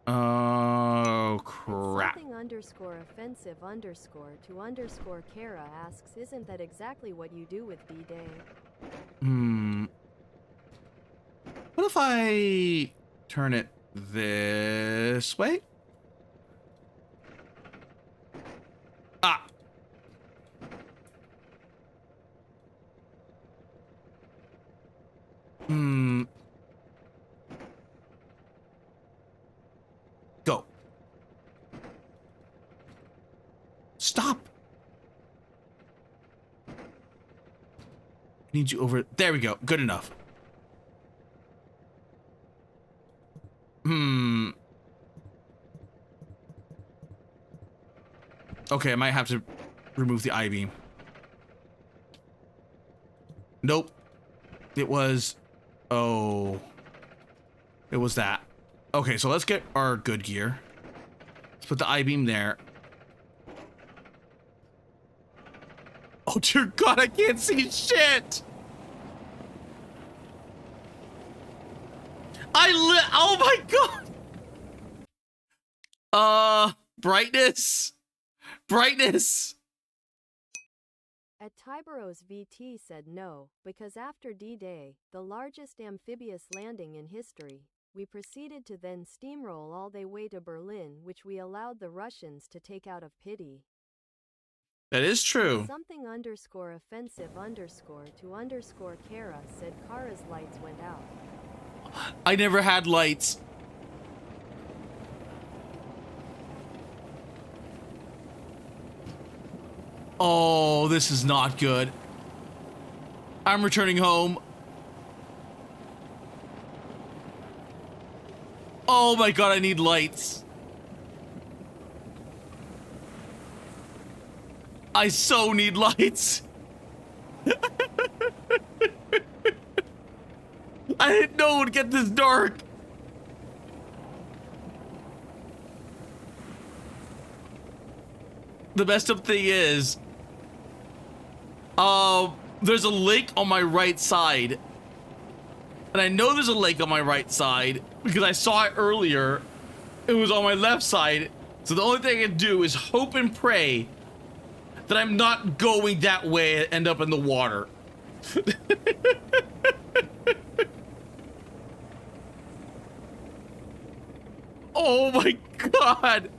Oh, crap. Something underscore offensive underscore to underscore Kara asks, isn't that exactly what you do with D-Day? What if I turn it this way? Ah. Go. Stop. I need you over. There we go. Good enough. Okay, I might have to remove the I-beam. Nope. It was... Oh. It was that. Okay, so let's get our good gear. Let's put the I-beam there. Oh, dear God, I can't see shit! Oh my God! Brightness. Brightness. At Tiberos VT said no, because after D-Day, the largest amphibious landing in history, we proceeded to then steamroll all the way to Berlin, which we allowed the Russians to take out of pity. That is true. Something underscore offensive underscore to underscore Kara said Kara's lights went out. I never had lights. Oh, this is not good. I'm returning home. Oh my God, I need lights. I so need lights. I didn't know it would get this dark. The messed up thing is, there's a lake on my right side. And I know there's a lake on my right side because I saw it earlier. It was on my left side. So the only thing I can do is hope and pray that I'm not going that way and end up in the water. Oh my God.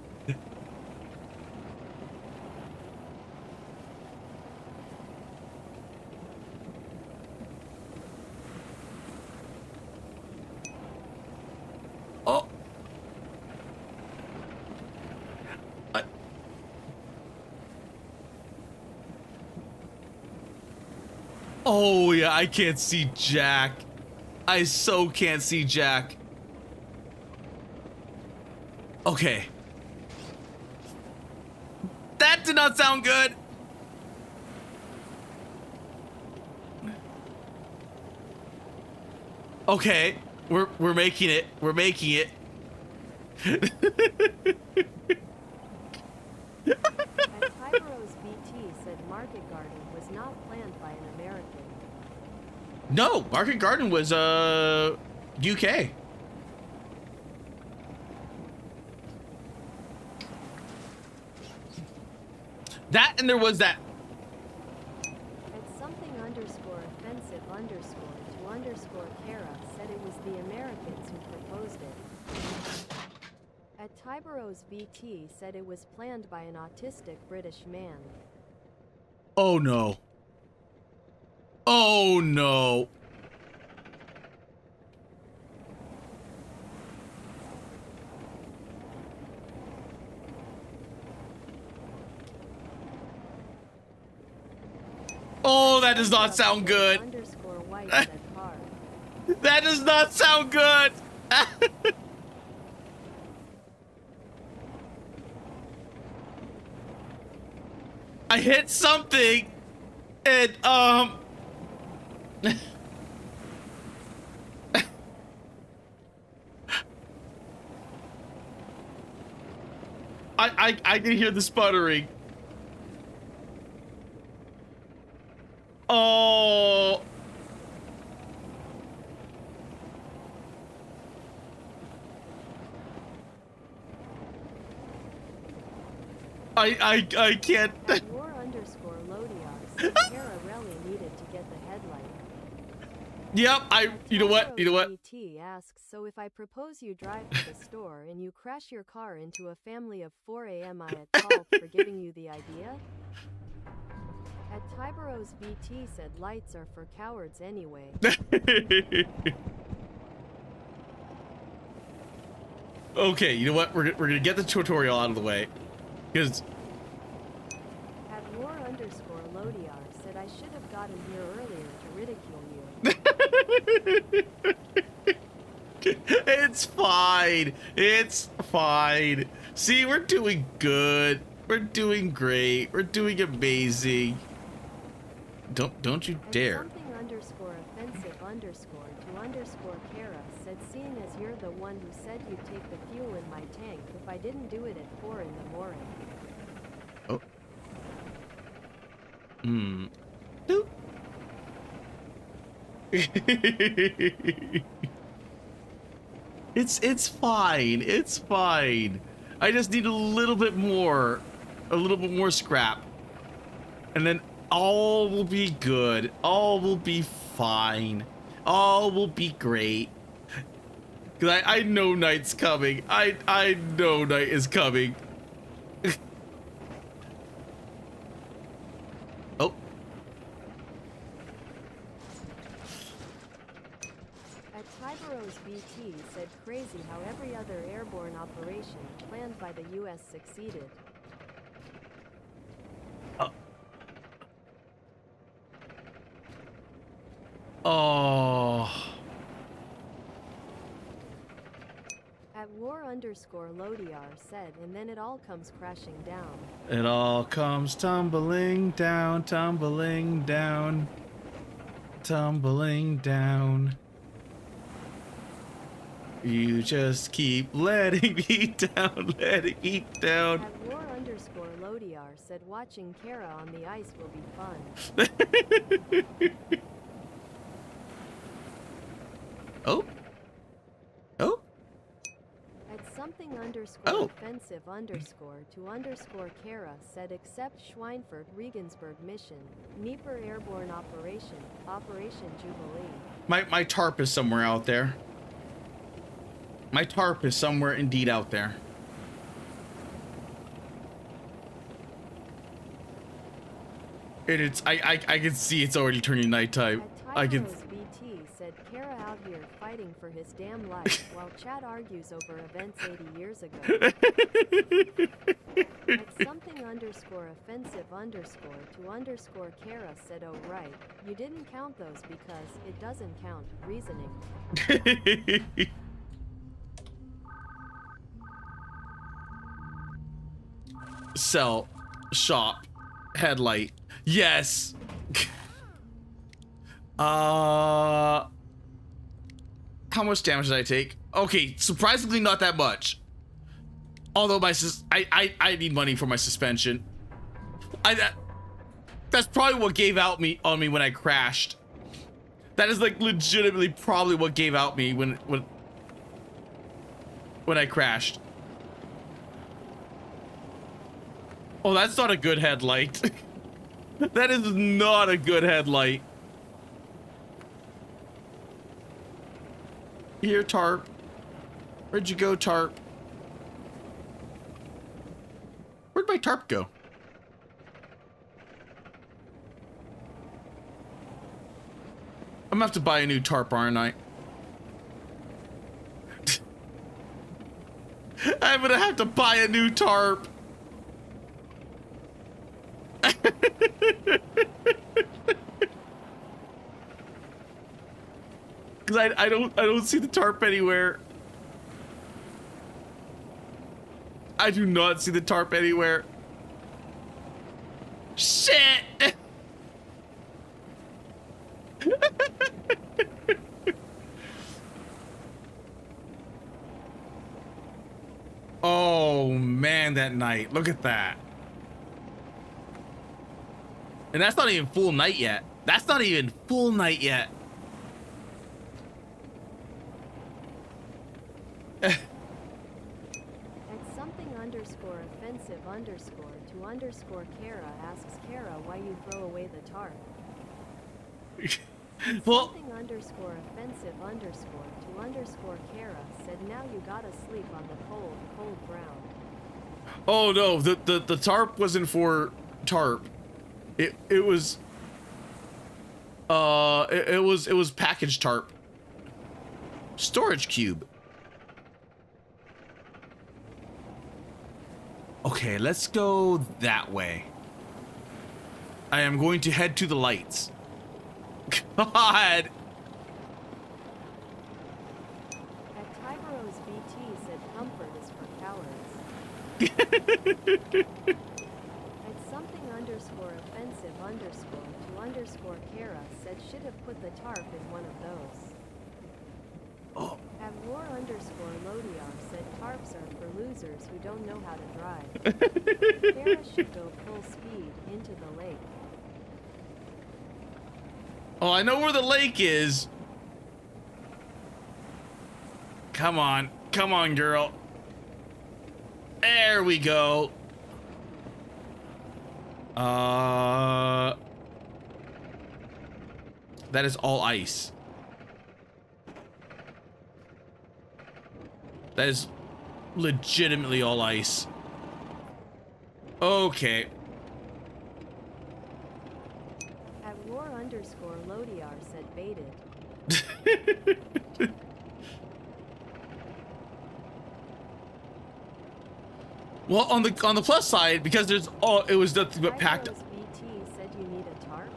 Oh. Oh yeah, I can't see Jack. I so can't see Jack. Okay. That did not sound good. Okay, we're making it. We're making it. At Tiberos VT said Market Garden was not planned by an American. No, Market Garden was UK. That and there was that. At something underscore offensive underscore to underscore Kara said it was the Americans who proposed it. At Tyberos VT said it was planned by an autistic British man. Oh no. Oh no. Oh, that does not sound good. Underscore white said hard. That does not sound good. I hit something and I can hear the sputtering. Oh. I can't. War underscore Lodiar said Kara really needed to get the headlight. Yep, you know what? You know what? BT asks, so if I propose you drive to the store and you crash your car into a family of 4 a.m. I at fault for giving you the idea? At Tyberos BT said lights are for cowards anyway. Okay, you know what? We're gonna get the tutorial out of the way. Because At war underscore Lodiar said I should have gotten here earlier to ridicule you. it's fine. It's fine. See, we're doing good. We're doing great. We're doing amazing. Don't you At dare. something underscore offensive underscore to underscore Kara said seeing as you're the one who said you'd take the fuel in my tank if I didn't do it at 4 in the morning. Oh. Doop. It's fine. It's fine. I just need a little bit more scrap. And then all will be good. All will be fine. All will be great. Cause I know night's coming. I know night is coming. Oh. At Tyberos BT said crazy how every other airborne operation planned by the US succeeded. Oh. At war underscore Lodiar said, and then it all comes crashing down. It all comes tumbling down, tumbling down, tumbling down. You just keep letting me down, letting me down. At war underscore Lodiar said watching Kara on the ice will be fun. Oh. Oh. At something underscore Oh. offensive underscore to underscore Kara said except Schweinfurt Regensburg mission, Dnieper airborne operation, Operation Jubilee. My tarp is somewhere out there. My tarp is somewhere indeed out there. And it's I can see it's already turning nighttime. At I can. Tyberos BT said Kara out here fighting for his damn life while Chad argues over events 80 years ago. At something underscore offensive underscore to underscore Kara said oh right, you didn't count those because it doesn't count, reasoning. Sell, shop, headlight. Yes. How much damage did I take? Okay, surprisingly not that much. Although I need money for my suspension. That's probably what gave out on me when I crashed. That is like legitimately probably what gave out me when I crashed. Oh, that's not a good headlight. That is not a good headlight. Here, tarp. Where'd you go, tarp? Where'd my tarp go? I'm gonna have to buy a new tarp, aren't I? I'm gonna have to buy a new tarp. Cause I don't see the tarp anywhere. I do not see the tarp anywhere. Shit! Oh man, that night. Look at that. And that's not even full night yet. That's not even full night yet. At something underscore offensive underscore to underscore Kara asks Kara why you throw away the tarp. Well, Something underscore offensive underscore to underscore Kara said now you gotta sleep on the cold, cold ground. oh no, the tarp wasn't for tarp. It was it was packaged tarp. Storage cube. Okay, let's go that way. I am going to head to the lights. God. At Tiberos BT said comfort is for cowards. At something underscore offensive underscore to underscore Kara said should have put the tarp in one of those. Oh. At war underscore Lodiar said tarps are for losers who don't know how to drive. Kara should go full speed into the lake. Oh, I know where the lake is. Come on, girl. There we go. That is all ice. That is legitimately all ice. Okay. At war underscore Lodiar said baited. Well, on the plus side, because there's it was nothing but packed. Tiberos BT said you need a tarp.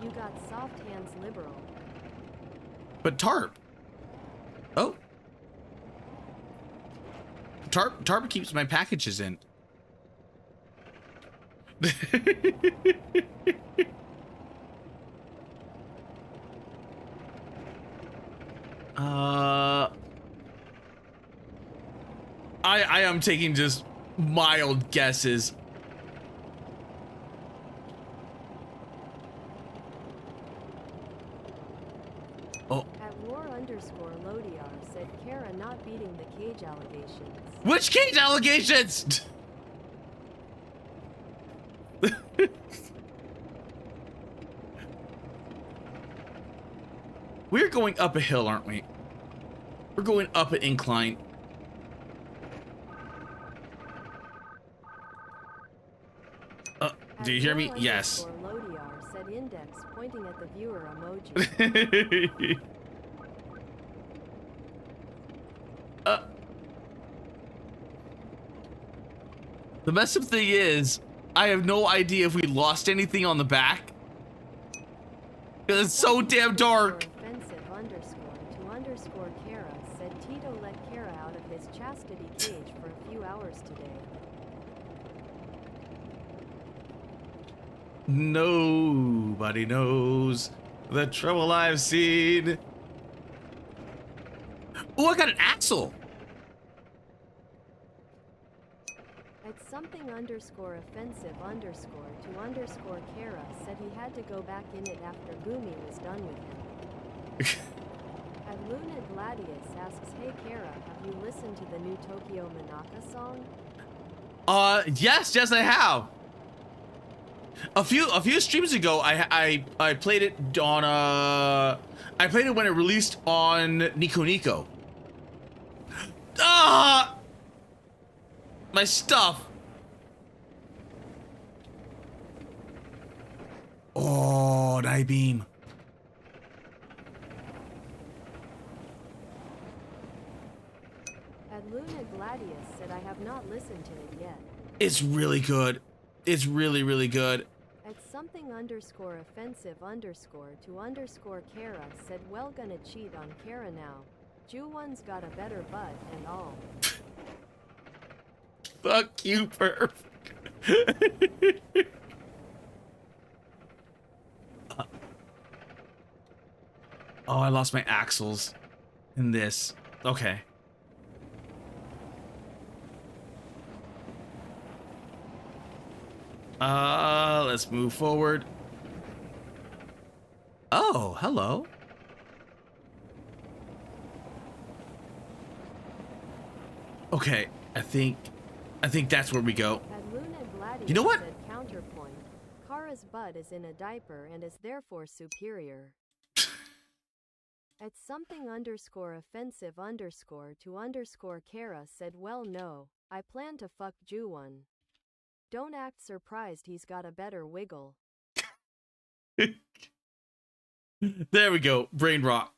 You got soft hands liberal. But tarp. Oh. Tarp keeps my packages in. I am taking just mild guesses. Oh. At war underscore Lodiar said Kara not beating the cage allegations. Which cage allegations? We're going up a hill, aren't we? We're going up an incline. Do you hear me? Yes. Lodiar said index pointing at the viewer emoji. The messed up thing is, I have no idea if we lost anything on the back. It's so damn dark. Offensive underscore to underscore Kara said Tito let Kara out of his chastity cage for a few hours today. Nobody knows the trouble I've seen. Oh, I got an axle. At something underscore offensive underscore to underscore Kara said he had to go back in it after GUMI was done with him. And Luna Gladius asks, hey Kara, have you listened to the new Tokyo Manaka song? Yes, I have. A few streams ago, I played it on I played it when it released on Nico Nico. Ah, my stuff. Oh, an I-beam. And Luna Gladius said, I have not listened to it yet. It's really good. It's really good. At something underscore offensive underscore to underscore Kara said, well gonna cheat on Kara now. Ju1's got a better butt and all. Fuck you, perf. Oh, I lost my axles in this. Okay. Let's move forward. Oh, hello. Okay, I think that's where we go. And Luna Gladius You know what? said, counterpoint. Kara's butt is in a diaper and is therefore superior. At something underscore offensive underscore to underscore Kara said, well no, I plan to fuck Ju1. Don't act surprised, he's got a better wiggle. There we go. Brain rot.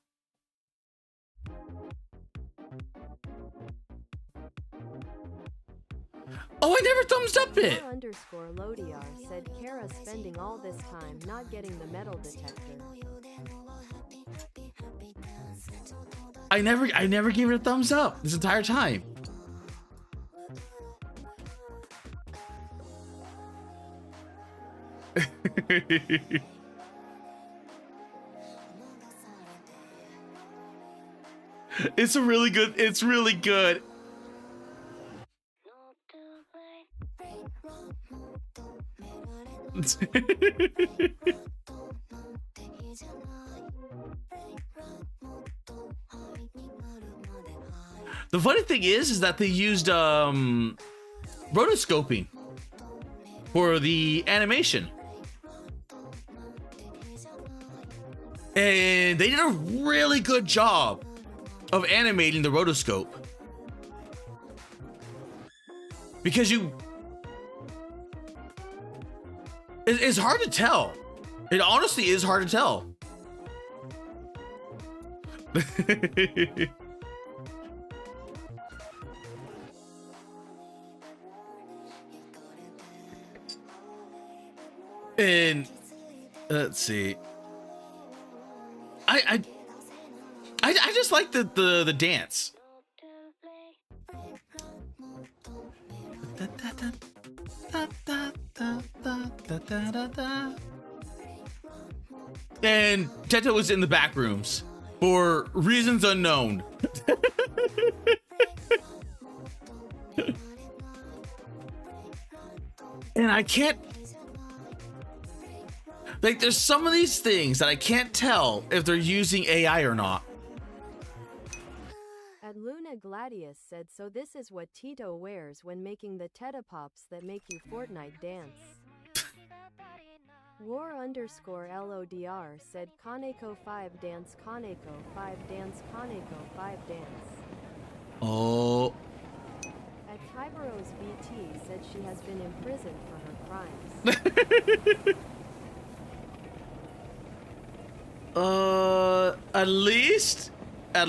Oh, I never thumbs up it. Underscore Lodiar said, Kara spending all this time not getting the metal detector. I never gave it a thumbs up this entire time. It's really good. The funny thing is that they used rotoscoping for the animation. And they did a really good job of animating the rotoscope. Because it's hard to tell. It honestly is hard to tell. And let's see. I just like the dance. And Teto was in the back rooms for reasons unknown. And I can't, like, there's some of these things that I can't tell if they're using AI or not. And Luna Gladius said, so this is what Tito wears when making the Teta Pops that make you Fortnite dance. War underscore LODR said, Kaneko 5 dance, Kaneko 5 dance, Kaneko 5 dance. Oh. At Kyberos VT said she has been imprisoned for her crimes. At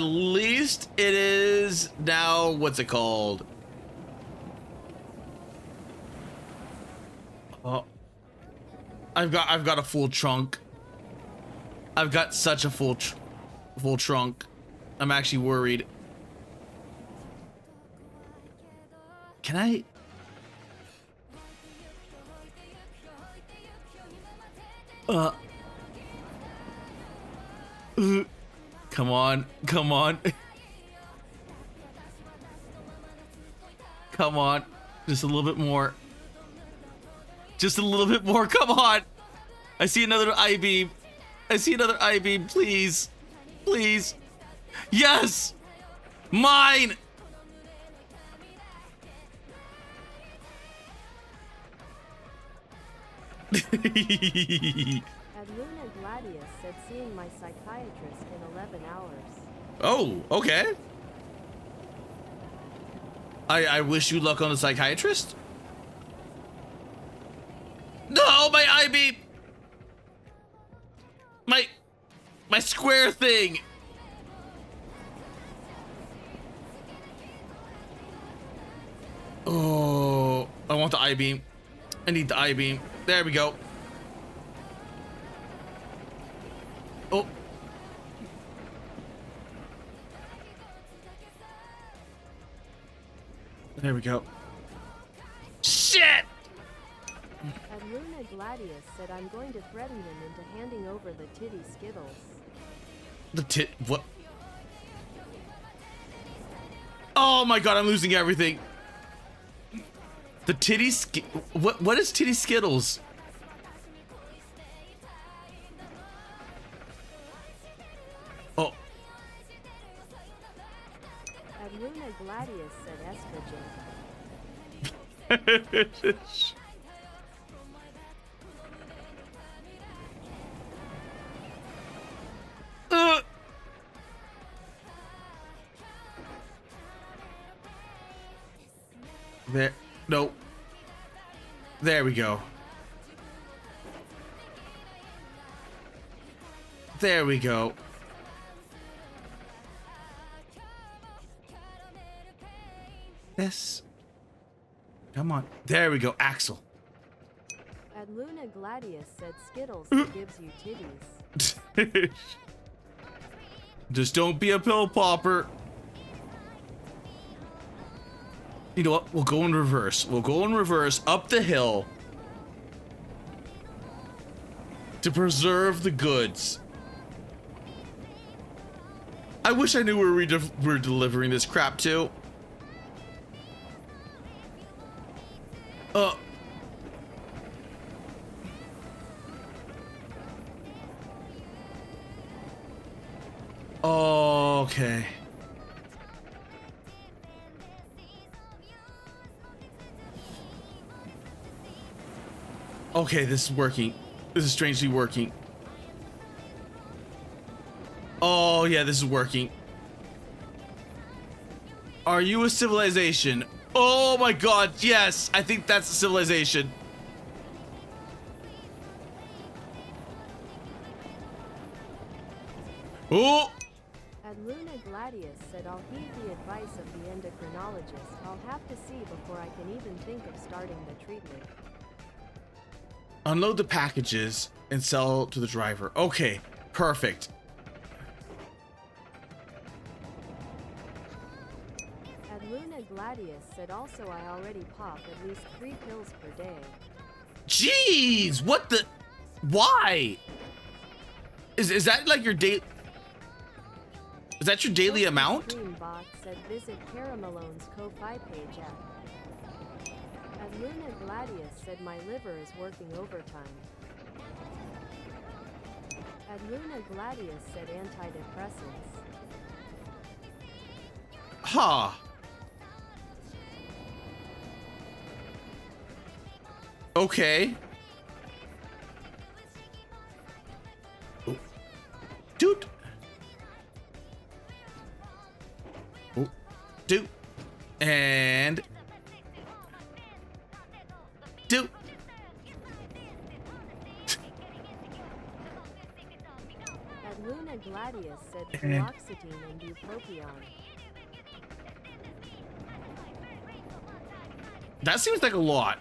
least it is now, what's it called? Oh, I've got a full trunk. I've got such a full trunk. I'm actually worried. Can I? Come on. Come on. Come on. Just a little bit more. Just a little bit more. Come on. I see another I-beam. I see another I-beam. Please. Please. Yes. Mine. Adluna Gladius said seeing my psychiatrist in 11 hours. Oh, okay. I wish you luck on the psychiatrist. No, my eye beam. My square thing. Oh, I want the eye beam. I need the eye beam. There we go. Oh. There we go. Shit! Adluna Gladius said I'm going to threaten him into handing over the titty Skittles. What? Oh my god, I'm losing everything. The titty what is titty Skittles? Oh. Adluna Gladius said estrogen. There. No. There we go. There we go. This. Come on. There we go. Axel. Adluna Gladius said Skittles that gives you titties. Just don't be a pill popper. You know what? We'll go in reverse. We'll go in reverse up the hill to preserve the goods. I wish I knew where we're delivering this crap to. Okay. Okay, this is working. This is strangely working. Oh, yeah, this is working. Are you a civilization? Oh my god, yes! I think that's a civilization. Oh! Adluna Gladius said I'll heed the advice of the endocrinologist. I'll have to see before I can even think of starting the treatment. Unload the packages and sell to the driver. Okay, perfect. Adluna Gladius said also I already pop at least 3 pills per day. Jeez, what the? Why? Is that like your day? Is that your daily amount? Bot said visit Cara Malone's Ko-Fi page at. Adluna Gladius said my liver is working overtime. Adluna Gladius said antidepressants. Huh. Okay. Oh. Dude. Oh. Dude. And. Dude. Adluna Gladius said fluoxetine and bupropion. That seems like a lot.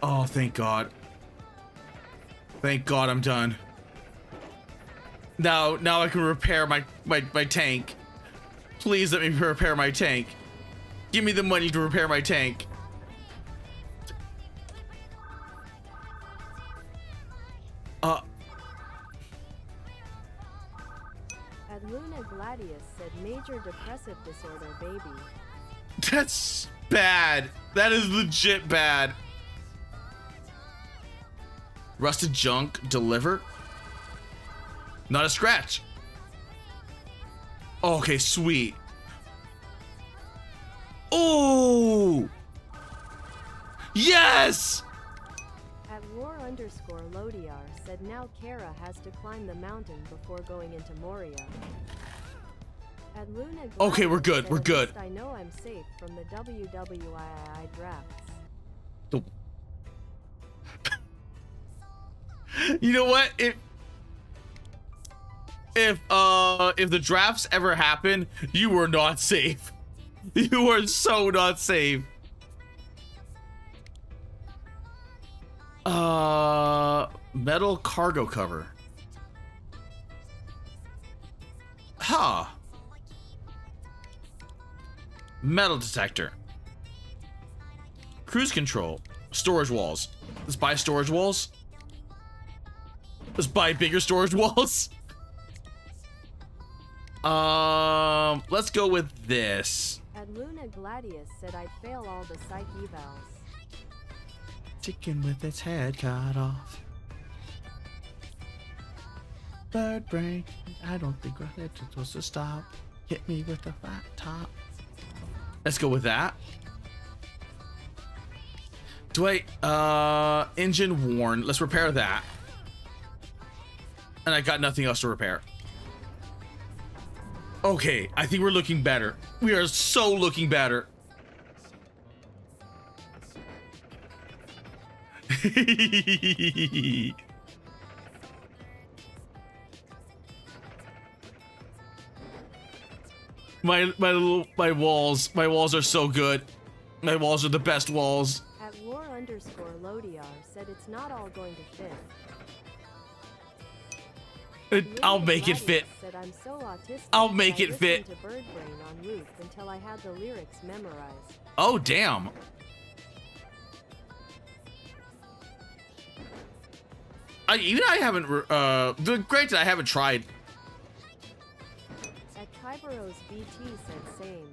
Oh, thank God. Thank God I'm done. Now I can repair my tank. Please let me repair my tank. Give me the money to repair my tank. Adluna Gladius said major depressive disorder, baby. That's bad. That is legit bad. Rusted junk deliver. Not a scratch. Okay, sweet. Oh! Yes! At war_Lodiar said now Kara has to climb the mountain before going into Moria. At Luna Okay, we're Gladius good, said, we're "At good." least I know I'm safe from the WWII drafts. You know what? If the drafts ever happen, you were not safe. You are so not safe. Metal cargo cover. Huh. Metal detector. Cruise control. Storage walls. Let's buy storage walls. Let's buy bigger storage walls. Let's go with this. At Luna Gladius said I'd fail all the psych evals. Chicken with its head cut off. Bird brain. I don't think we're supposed to stop. Hit me with the flat top. Let's go with that. Do I, engine worn. Let's repair that. And I got nothing else to repair. Okay, I think we're looking better. We are so looking better. my walls are so good. My walls are the best walls. At war_Lodiar said it's not all going to fit. I'll make it fit. Said, I'm so autistic I'll make that I it fit. listened to Bird Brain on loop until I had the lyrics memorized. Oh damn. I haven't granted I haven't tried. At Kyberos BT said same.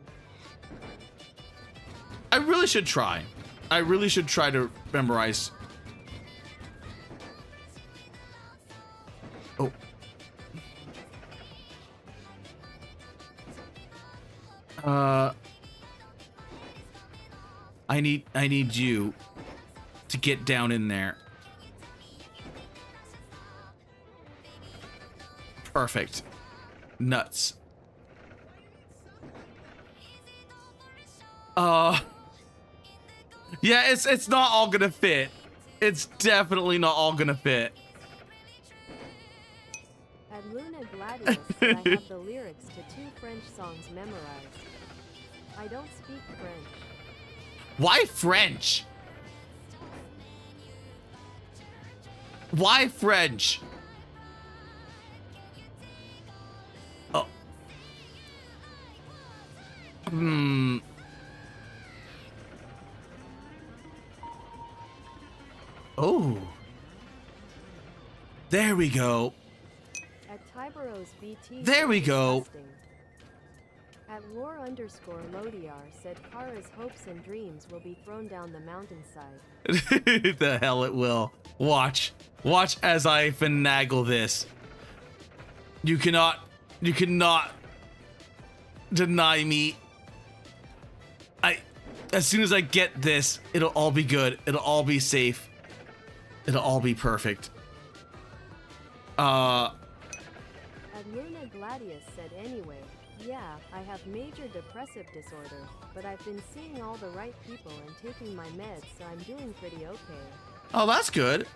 I really should try. I really should try to memorize. Oh. I need you to get down in there. Perfect. Nuts. Yeah, it's not all gonna fit. It's definitely not all gonna fit. At Luna Gladius said I have the lyrics to 2 French songs memorized. I don't speak French. Why French? Why French? Oh. Oh. There we go. At Tyberos BT There we said go. disgusting. At war_Lodiar said Kara's hopes and dreams will be thrown down the mountainside. The hell it will. Watch. Watch as I finagle this. You cannot deny me. As soon as I get this, it'll all be good. It'll all be safe. It'll all be perfect. At Luna Gladius said anyway, yeah, I have major depressive disorder, but I've been seeing all the right people and taking my meds, so I'm doing pretty okay. Oh, that's good.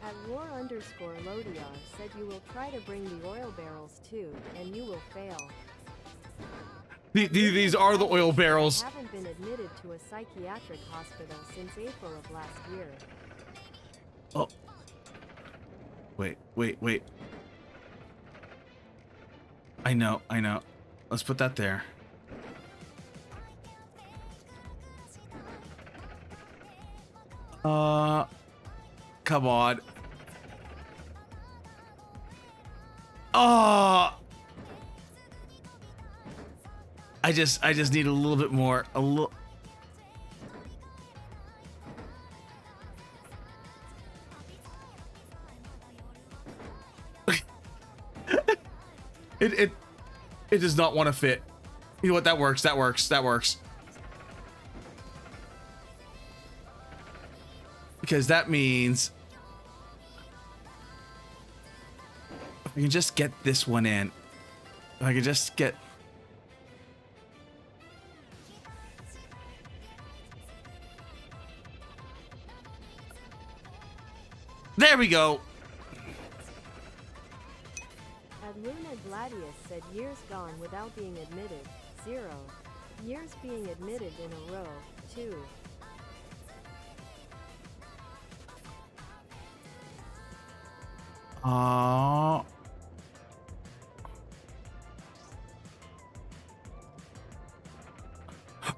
At war_Lodiar said you will try to bring the oil barrels too, and you will fail. These are the oil barrels. I haven't been admitted to a psychiatric hospital since April of last year. Oh. Wait. I know. Let's put that there. Come on. Oh. I just need a little bit more. A little. It does not want to fit. You know what? That works. That works. That works. Because that means if I can just get this one in. If I can just get. There we go. Luna Gladius said years gone without being admitted. 0 years being admitted in a row. 2.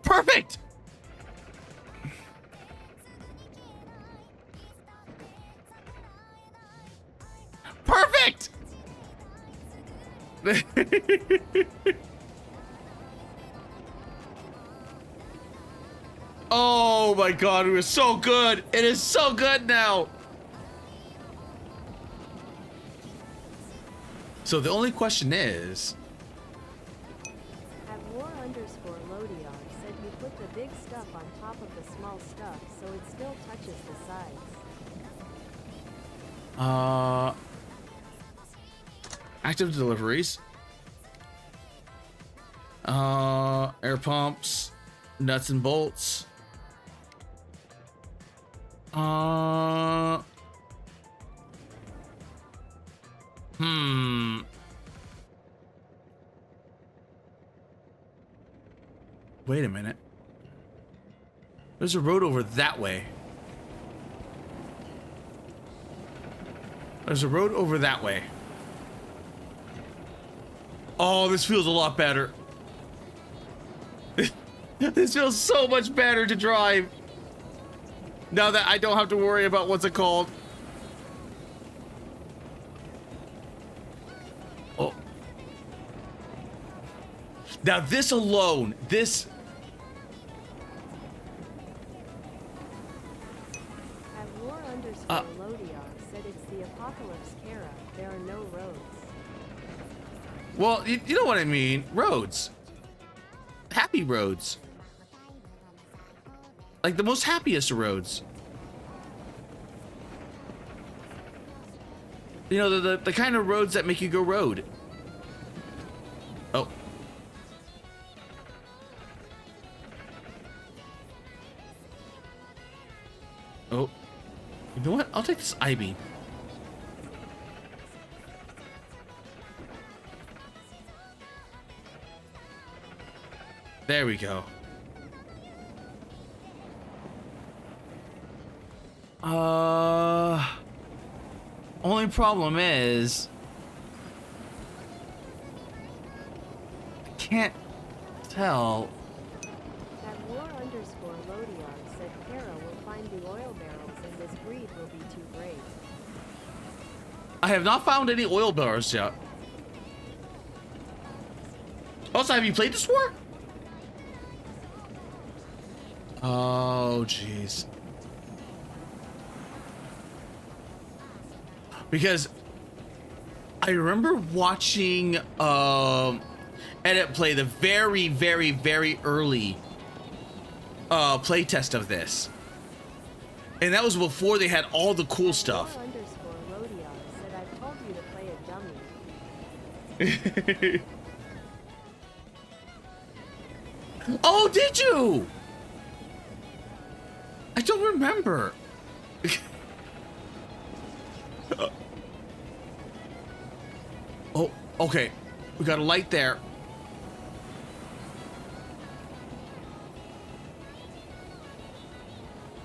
Perfect. Perfect. Oh my god, it was so good. It is so good now. So the only question is, At war_Lodiar said you put the big stuff on top of the small stuff so it still touches the sides. active deliveries, air pumps, nuts and bolts, wait a minute. There's a road over that way. There's a road over that way. Oh, this feels a lot better. This feels so much better to drive. Now that I don't have to worry about what's it called. Oh. Now this alone, this... At war_Lodiar said it's the Apocalypse Kara. There are no roads. Well, you know what I mean. Roads. Happy roads. Like the most happiest of roads. You know, the kind of roads that make you go road. Oh. Oh. You know what? I'll take this I-beam. There we go. Only problem is I can't tell. At war_Lodiar said Kara will find the oil barrels and this greed will be too great. I have not found any oil barrels yet. Also, have you played this war? Oh, jeez. Because I remember watching Edit play the very, very, very early playtest of this. And that was before they had all the cool stuff. war_Lodiar said I've told you to play a dummy. Oh, did you? I don't remember. Oh, okay. We got a light there.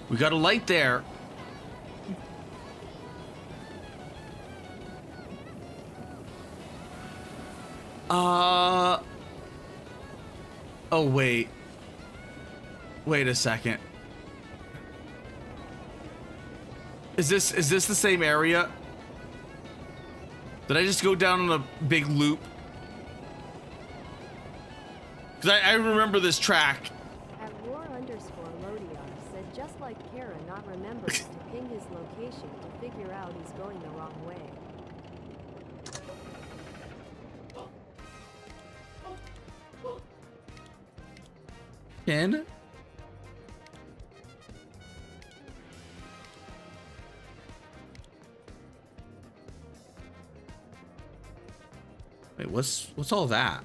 We got a light there. Oh, wait. Wait a second. Is this the same area? Did I just go down on a big loop? Because I remember this track. At war_Lodiar said just like Kara not remembering to ping his location to figure out he's going the wrong way. Ken? Wait, what's all that?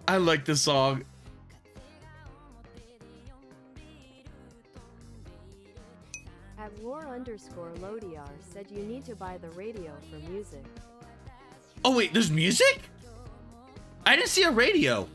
I like this song. At war_Lodiar said you need to buy the radio for music. Oh wait, there's music? I didn't see a radio.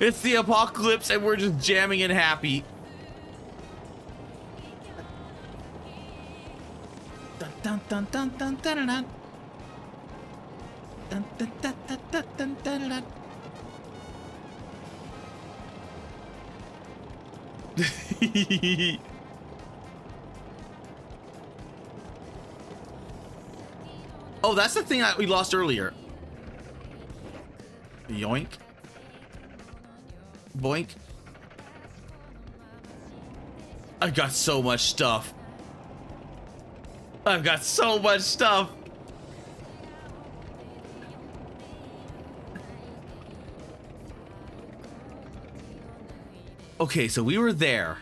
It's the apocalypse and we're just jamming and happy. Dun, dun, dun, dun, dun, dun, dun. Dun, dun, dun, dun, dun, dun, dun, dun. Oh, that's the thing that we lost earlier. Yoink. Boink. I've got so much stuff. I've got so much stuff. Okay, so we were there.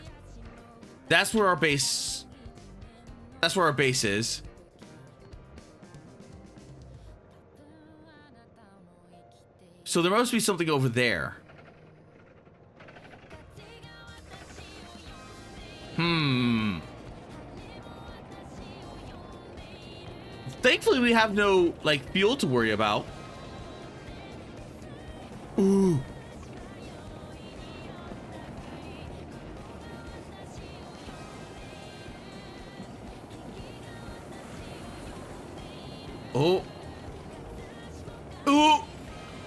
That's where our base. That's where our base is. So there must be something over there. Thankfully, we have no, like, fuel to worry about. Ooh. Oh. Ooh.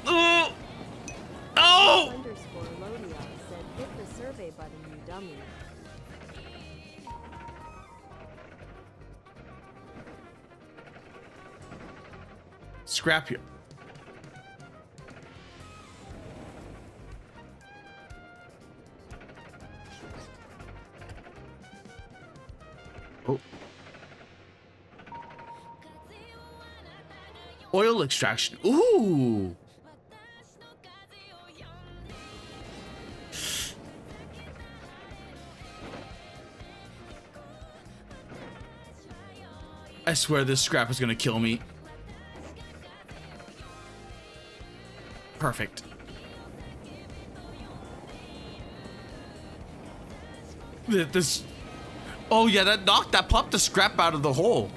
Ooh. Oh! _Lodiar said hit the survey button, you dummy. Scrap here. Oh. Oil extraction. Ooh. I swear this scrap is gonna kill me. Perfect. This. Oh yeah, that popped the scrap out of the hole.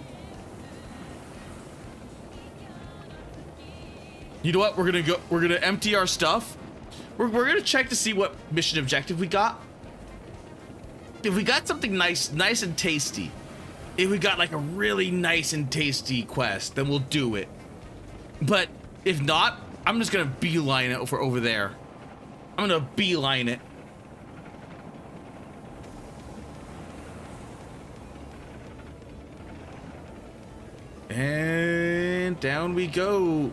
You know what? We're gonna empty our stuff. We're gonna check to see what mission objective we got. If we got something nice and tasty. If we got like a really nice and tasty quest, then we'll do it. But if not, I'm just gonna beeline it for over there. I'm gonna beeline it. And down we go.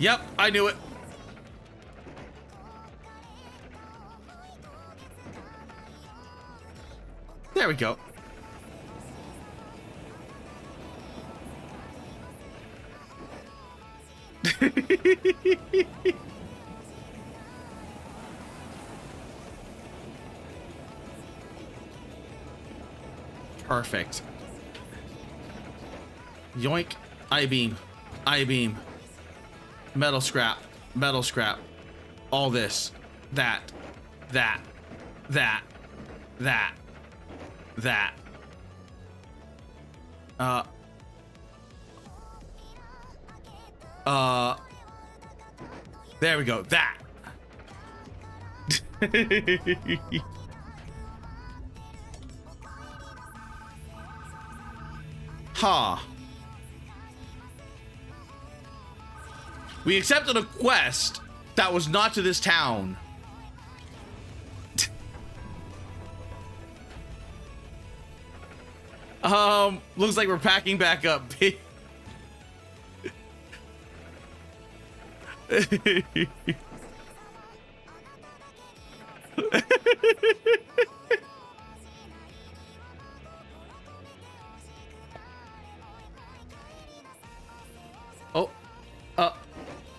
Yep, I knew it. There we go. Perfect. Yoink. I-beam. I-beam. Metal scrap. Metal scrap. All this. That. That. That. That. That. There we go. That. Ha. We accepted a quest that was not to this town. Looks like we're packing back up. Oh,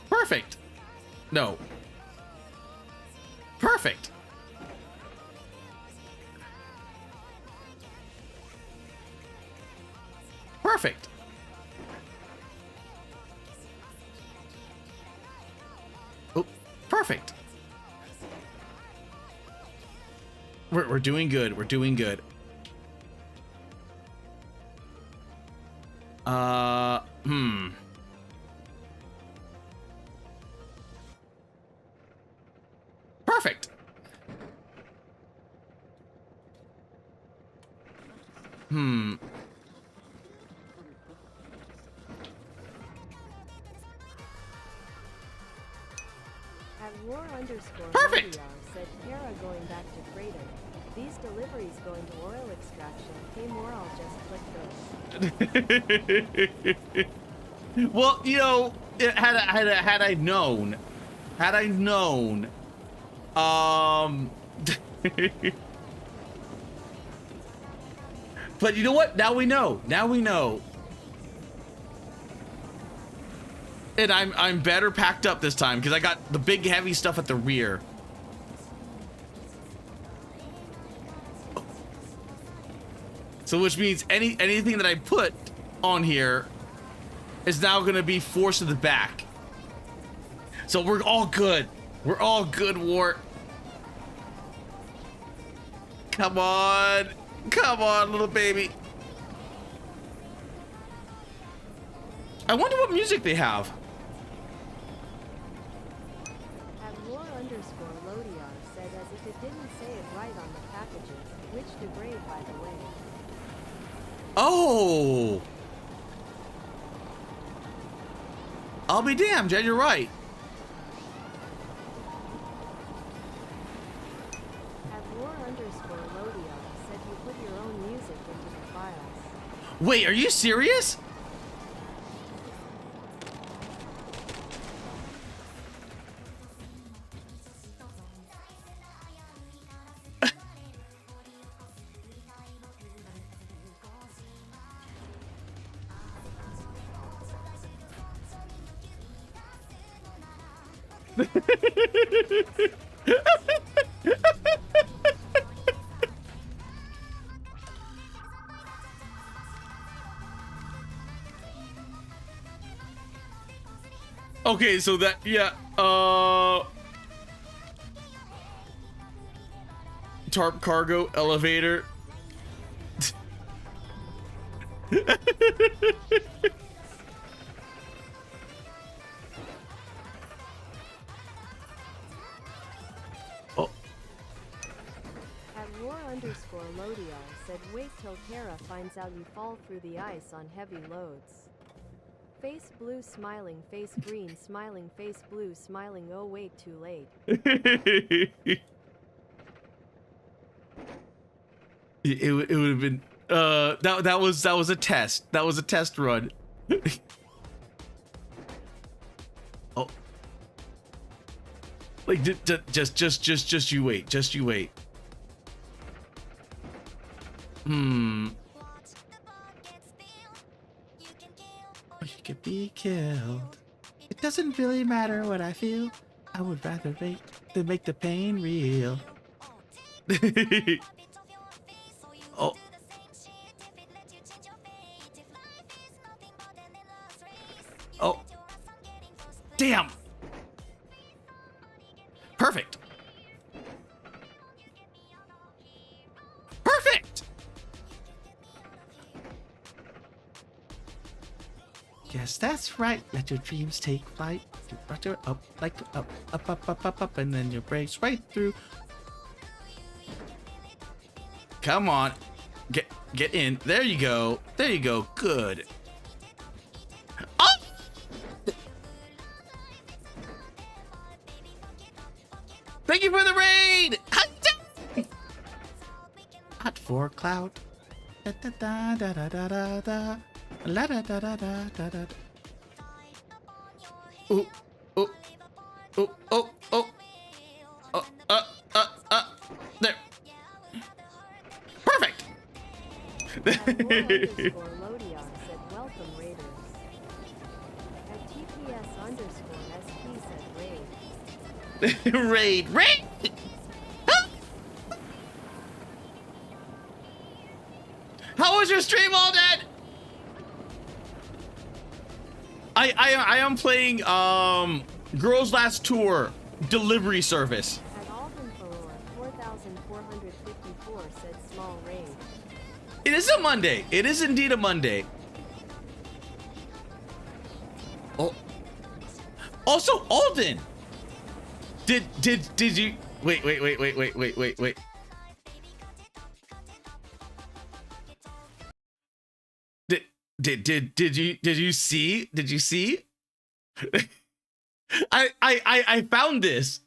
perfect. No. Perfect. Perfect. Oh, perfect. We're doing good. We're doing good. Perfect. At war_Perfect. Perfect. Said Kara going back to freighter. These deliveries going to oil extraction. Hey more, I'll just click those. Well, you know, had I known, but you know what? Now we know. Now we know. And I'm better packed up this time because I got the big heavy stuff at the rear. So which means anything that I put on here is now gonna be forced to the back. So we're all good. We're all good, Wart. Come on. Come on, little baby. I wonder what music they have. At war_Lodiar said as if it didn't say it right on the packages, which degrade by the way. Oh. I'll be damned, Jed, you're right. At war_Lodiar said you put your own music into the files. Wait, are you serious? Okay, so that, yeah, tarp cargo elevator. Oh. At war_Lodiar said wait till Kara finds out you fall through the ice on heavy loads. Face blue smiling, face green smiling, face blue smiling, oh wait too late. It would have been that was a test. That was a test run. Oh. Like just you wait. Just you wait. Or you could be killed. It doesn't really matter what I feel. I would rather make the pain real. Oh. Oh. Damn. Perfect. Perfect. Yes, that's right. Let your dreams take flight. You brush it up, like up, and then you breaks right through. Come on, get in. There you go. There you go. Good. Oh! Thank you for the raid. Hot for cloud. Da da da da da da da. La da da da da da da. Oh, oh, oh, oh, oh. There. Perfect. _Lodiar said welcome raiders. At TPS_SP said raid. Raid. How was your stream all dead? I am playing Girls Last Tour delivery service. At Aldenfalor 4454 said small raid. It is a Monday. It is indeed a Monday. Oh. Also, Alden. Did you wait. Did you see? Did you see? I found this.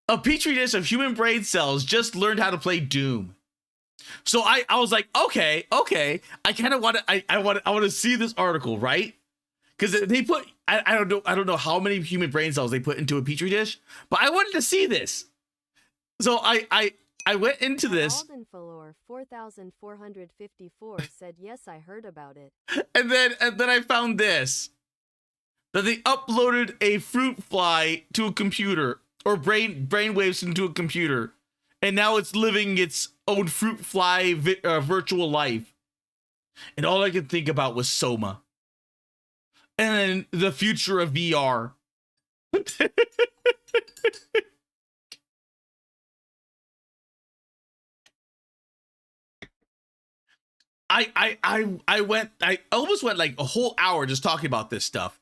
A petri dish of human brain cells just learned how to play Doom. So I was like, okay. I kind of want to I want to see this article, right? Because they put I don't know how many human brain cells they put into a petri dish, but I wanted to see this. So I went into this. Aldenfalor 4454 said yes, I heard about it. And then I found this. That they uploaded a fruit fly to a computer, or brain waves into a computer, and now it's living its own fruit fly virtual life. And all I could think about was Soma. And then the future of VR. I almost went like a whole hour just talking about this stuff.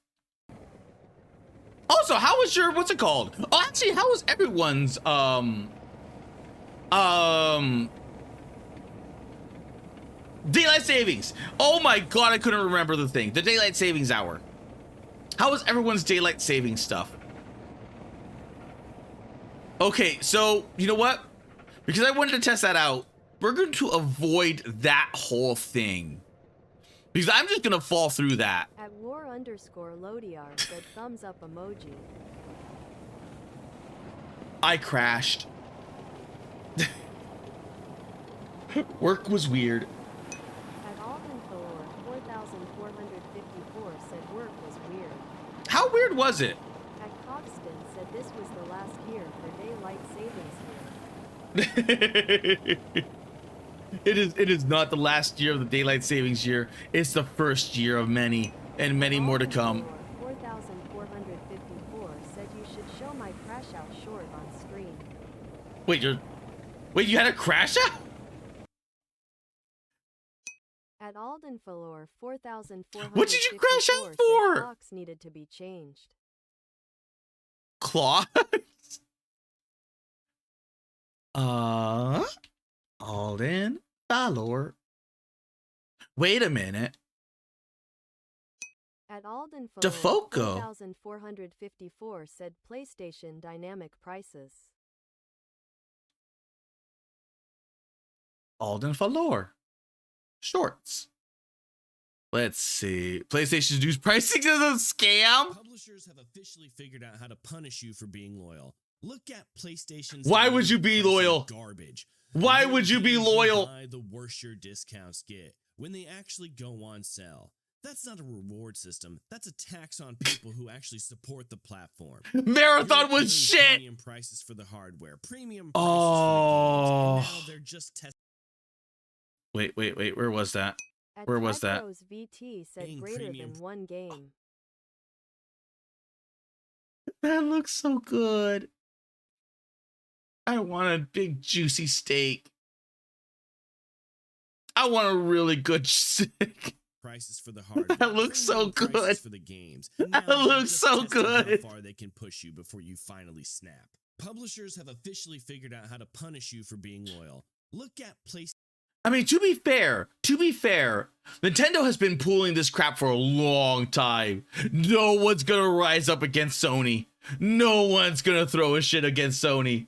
Also, how was your, what's it called? Oh, actually, how was everyone's daylight savings? Oh my god, I couldn't remember the thing. The daylight savings hour. How was everyone's daylight savings stuff? Okay, so you know what? Because I wanted to test that out, we're going to avoid that whole thing. Because I'm just gonna fall through that. At war_Lodiar said thumbs up emoji. I crashed. Work was weird. At Aldenfalor 4454 said work was weird. How weird was it? At Cogston said this was the last year for daylight savings year. It is not the last year of the daylight savings year. It's the first year of many, and many more to come. 4454 said you should show my crash out short on screen. Wait, you had a crash out? At Aldenfalor 4454 What did you crash out for? Clocks needed to be changed. Claws? Alden Valor. Wait a minute. At Aldenfalor Defoco 4454 said PlayStation dynamic prices. Alden Valor. Shorts. Let's see. PlayStation's news pricing is a scam. Publishers have officially figured out how to punish you for being loyal. Look at PlayStation's Why would you be loyal? garbage. Why would you be loyal? Buy, the worse your discounts get when they actually go on sale. That's not a reward system. That's a tax on people who actually support the platform. Marathon You're was paying shit. Premium prices for the hardware. Premium prices Oh. for the games. And now they're just testing. Wait. Where was that? At Where was that? Typros VT said Paying greater premium. than one game. That looks so good. I want a big juicy steak. I want a really good steak. Prices for the hardware. That looks so Premium prices good. For the games. That Now they're looks just so testing good. How far they can push you before you finally snap. Publishers have officially figured out how to punish you for being loyal. Look at PlayStation. I mean, to be fair, Nintendo has been pulling this crap for a long time. No one's gonna rise up against Sony. No one's gonna throw a shit against Sony.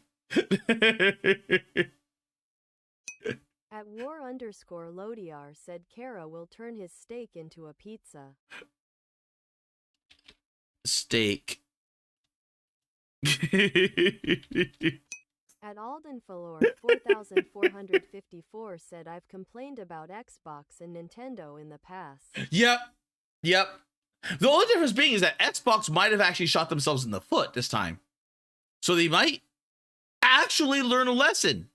At war_Lodiar said Kara will turn his steak into a pizza. Steak. At Alden Falor 4454 said I've complained about Xbox and Nintendo in the past. Yep. The only difference being is that Xbox might have actually shot themselves in the foot this time. So they might actually learn a lesson.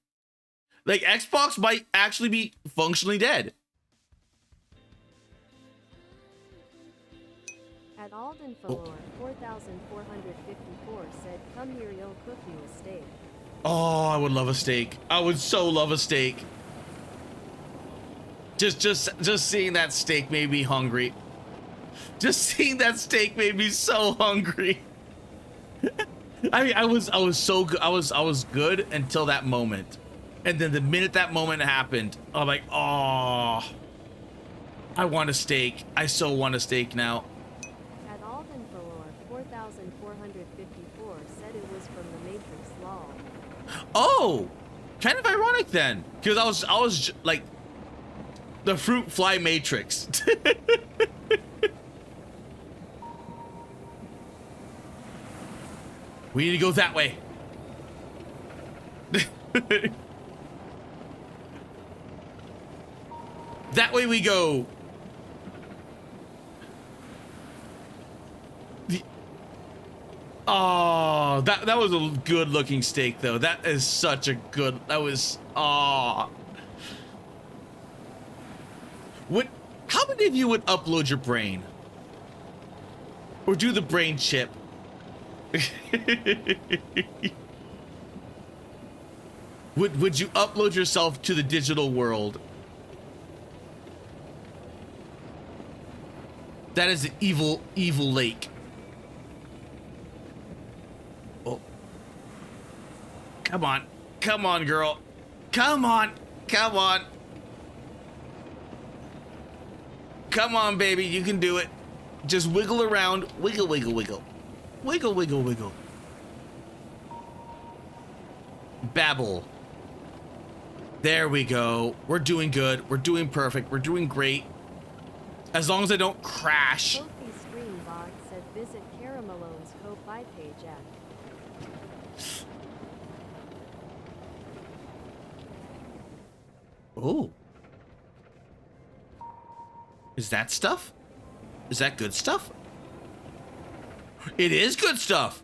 Like, Xbox might actually be functionally dead. At Alden Falor 4454 said come here, you'll cook you a steak. Oh, I would love a steak. I would so love a steak. Just seeing that steak made me hungry. Just seeing that steak made me so hungry. I mean, I was so good. I was good until that moment. And then the minute that moment happened, I'm like, oh, I want a steak. I so want a steak now. At Alden Falor 4454 said it was from the Matrix lol. Oh, kind of ironic then, because I was like the fruit fly matrix. We need to go that way. That way we go. Oh, that was a good looking steak though. That is such a good. That was How many of you would upload your brain? Or do the brain chip? Would you upload yourself to the digital world? That is an evil lake. Oh. Come on, girl. Come on. Come on, baby, you can do it. Just wiggle around, wiggle. Babble. There we go. We're doing good. We're doing perfect. We're doing great. As long as I don't crash. Kofi Streambot said visit Kara Malone's Ko-Fi page at. Oh. Is that stuff? Is that good stuff? It is good stuff.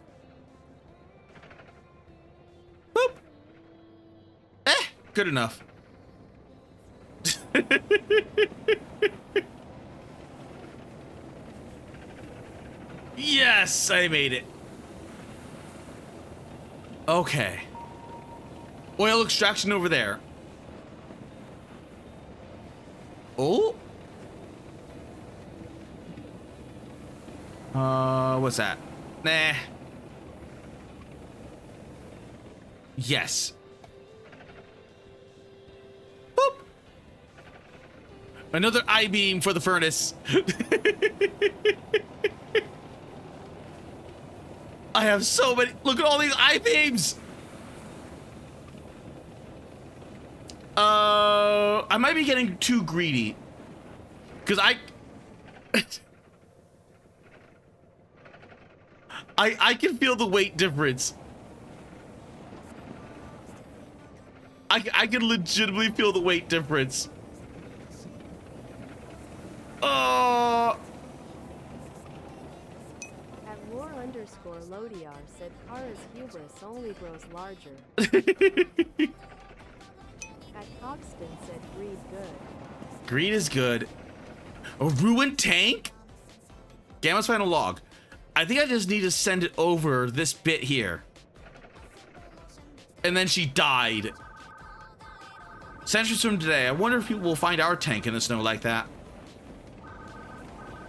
Boop. Good enough. Yes, I made it. Okay. Oil extraction over there. Oh. What's that? Nah. Yes. Boop. Another I-beam for the furnace. I have so many. Look at all these I-beams. I might be getting too greedy. Because I can feel the weight difference. I can legitimately feel the weight difference. Oh. At lore_Lodiar said Kara's hubris only grows larger. At Cogston said greed good. Greed is good. A ruined tank? Gamma's final log. I think I just need to send it over this bit here. And then she died. Centuries from today, I wonder if people will find our tank in the snow like that.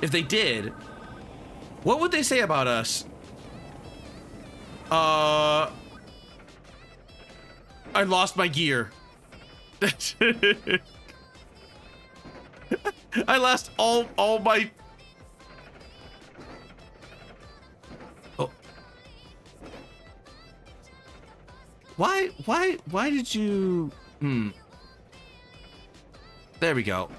If they did, what would they say about us? I lost my gear. I lost all my... Oh. Why did you... There we go.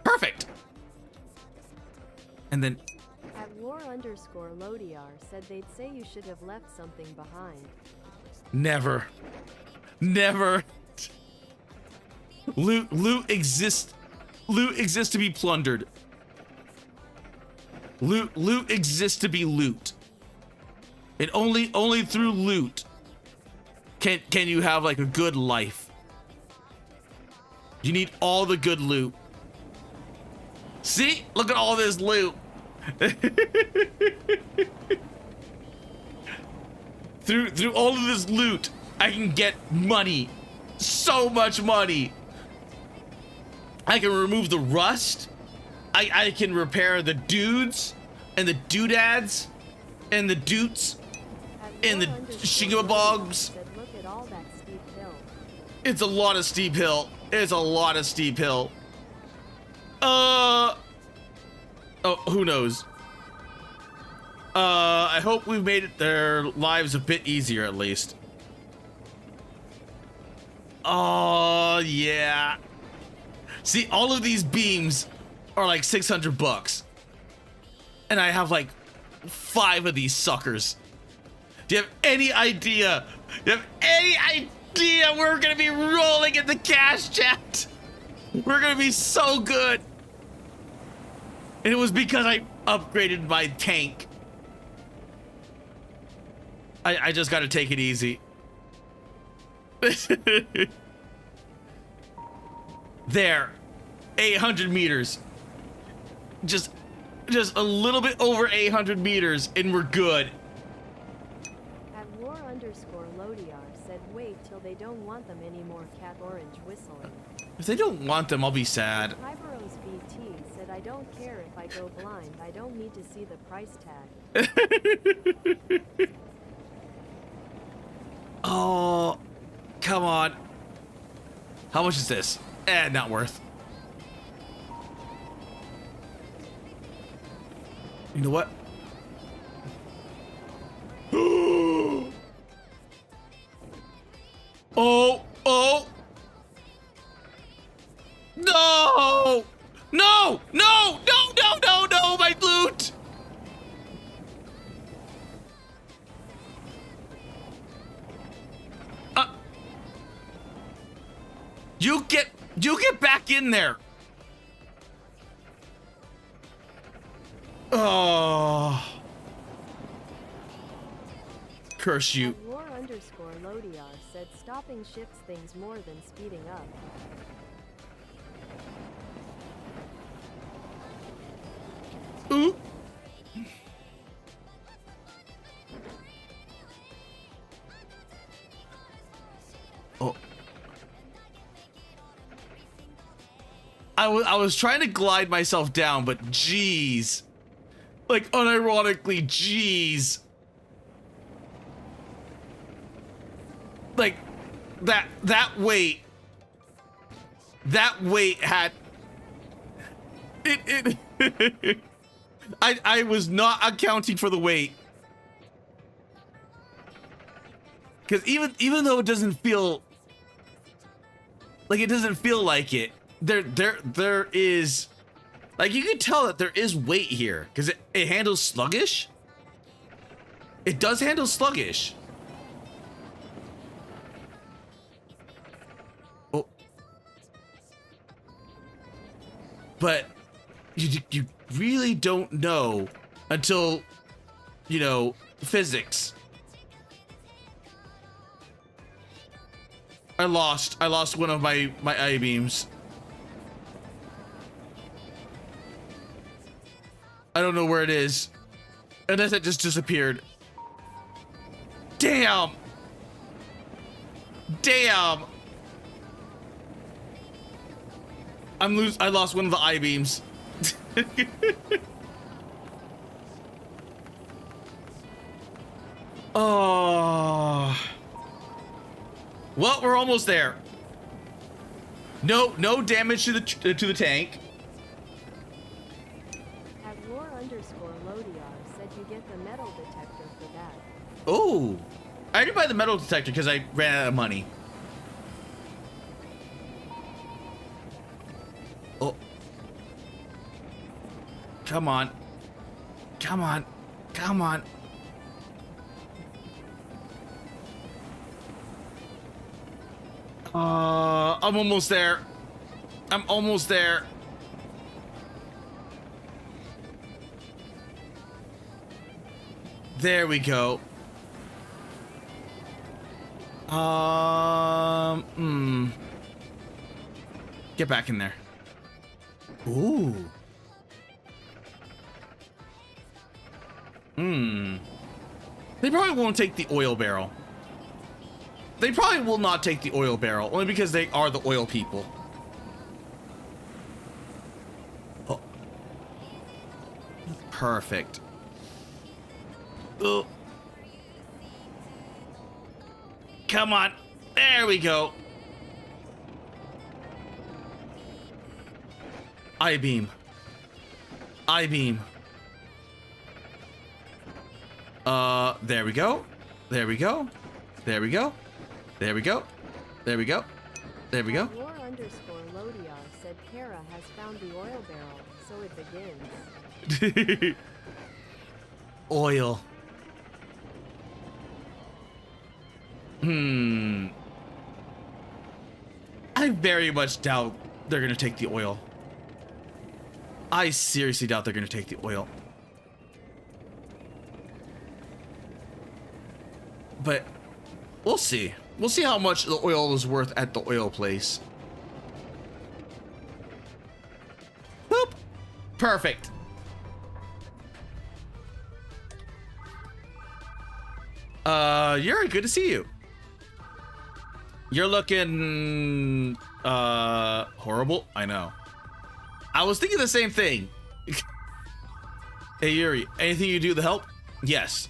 Perfect. And then... At lore_Lodiar said they'd say you should have left something behind. Never. Never. Loot exists. Loot exists to be plundered. Loot exists to be loot. And only through loot can you have like a good life. You need all the good loot. See? Look at all this loot. through all of this loot, I can get money. So much money. I can remove the rust. I can repair the dudes and the doodads and the doots and the shingabogs. Said, look at all that steep hill. It's a lot of steep hill. It's a lot of steep hill. Oh, who knows? I hope we've made it their lives a bit easier at least. Oh, yeah. See, all of these beams are like 600 bucks. And I have like 5 of these suckers. Do you have any idea? Do you have any idea we're gonna be rolling in the cash, chat? We're gonna be so good. And it was because I upgraded my tank. I just gotta take it easy. There. 800 meters. Just a little bit over 800 meters and we're good. At lore_Lodiar said wait till they don't want them anymore. Cat orange whistling. If they don't want them, I'll be sad. Hyperos VT said I don't care if I go blind. I don't need to see the price tag. Oh, come on. How much is this? Not worth. You know what? Oh. No! No! No! No! No! No! No! My loot! You get back in there. Oh. Curse you. Lore_Lodiar said stopping shifts things more than speeding up. Ooh. Oh. I was trying to glide myself down, but jeez. Like, unironically, jeez. Like, that weight had... I was not accounting for the weight. Because even though it doesn't feel... Like, it doesn't feel like it. There is Like, you can tell that there is weight here because it handles sluggish. It does handle sluggish. Oh. But you really don't know until, you know, physics. I lost one of my I-beams. I don't know where it is. Unless it just disappeared. Damn! Damn! I lost one of the I-beams. Oh. Well, we're almost there. No damage to the tank. At war_Lodiar said you get the metal detector for that. Oh, I didn't buy the metal detector because I ran out of money. Oh. Come on. Come on. Come on. I'm almost there. I'm almost there. There we go. Get back in there. Ooh. They probably won't take the oil barrel. They probably will not take the oil barrel, only because they are the oil people. Oh. Perfect. Oh. Come on. There we go. I-beam. I-beam. There we go. There we go. There we go. There we go. There we go. There we go. War_Lodiar said Kara has found the oil barrel, so it begins. Oil. I very much doubt they're gonna take the oil. I seriously doubt they're gonna take the oil. But we'll see. We'll see how much the oil is worth at the oil place. Boop. Perfect. Yuri, good to see you. You're looking horrible. I know. I was thinking the same thing. Hey Yuri, anything you do to help? Yes.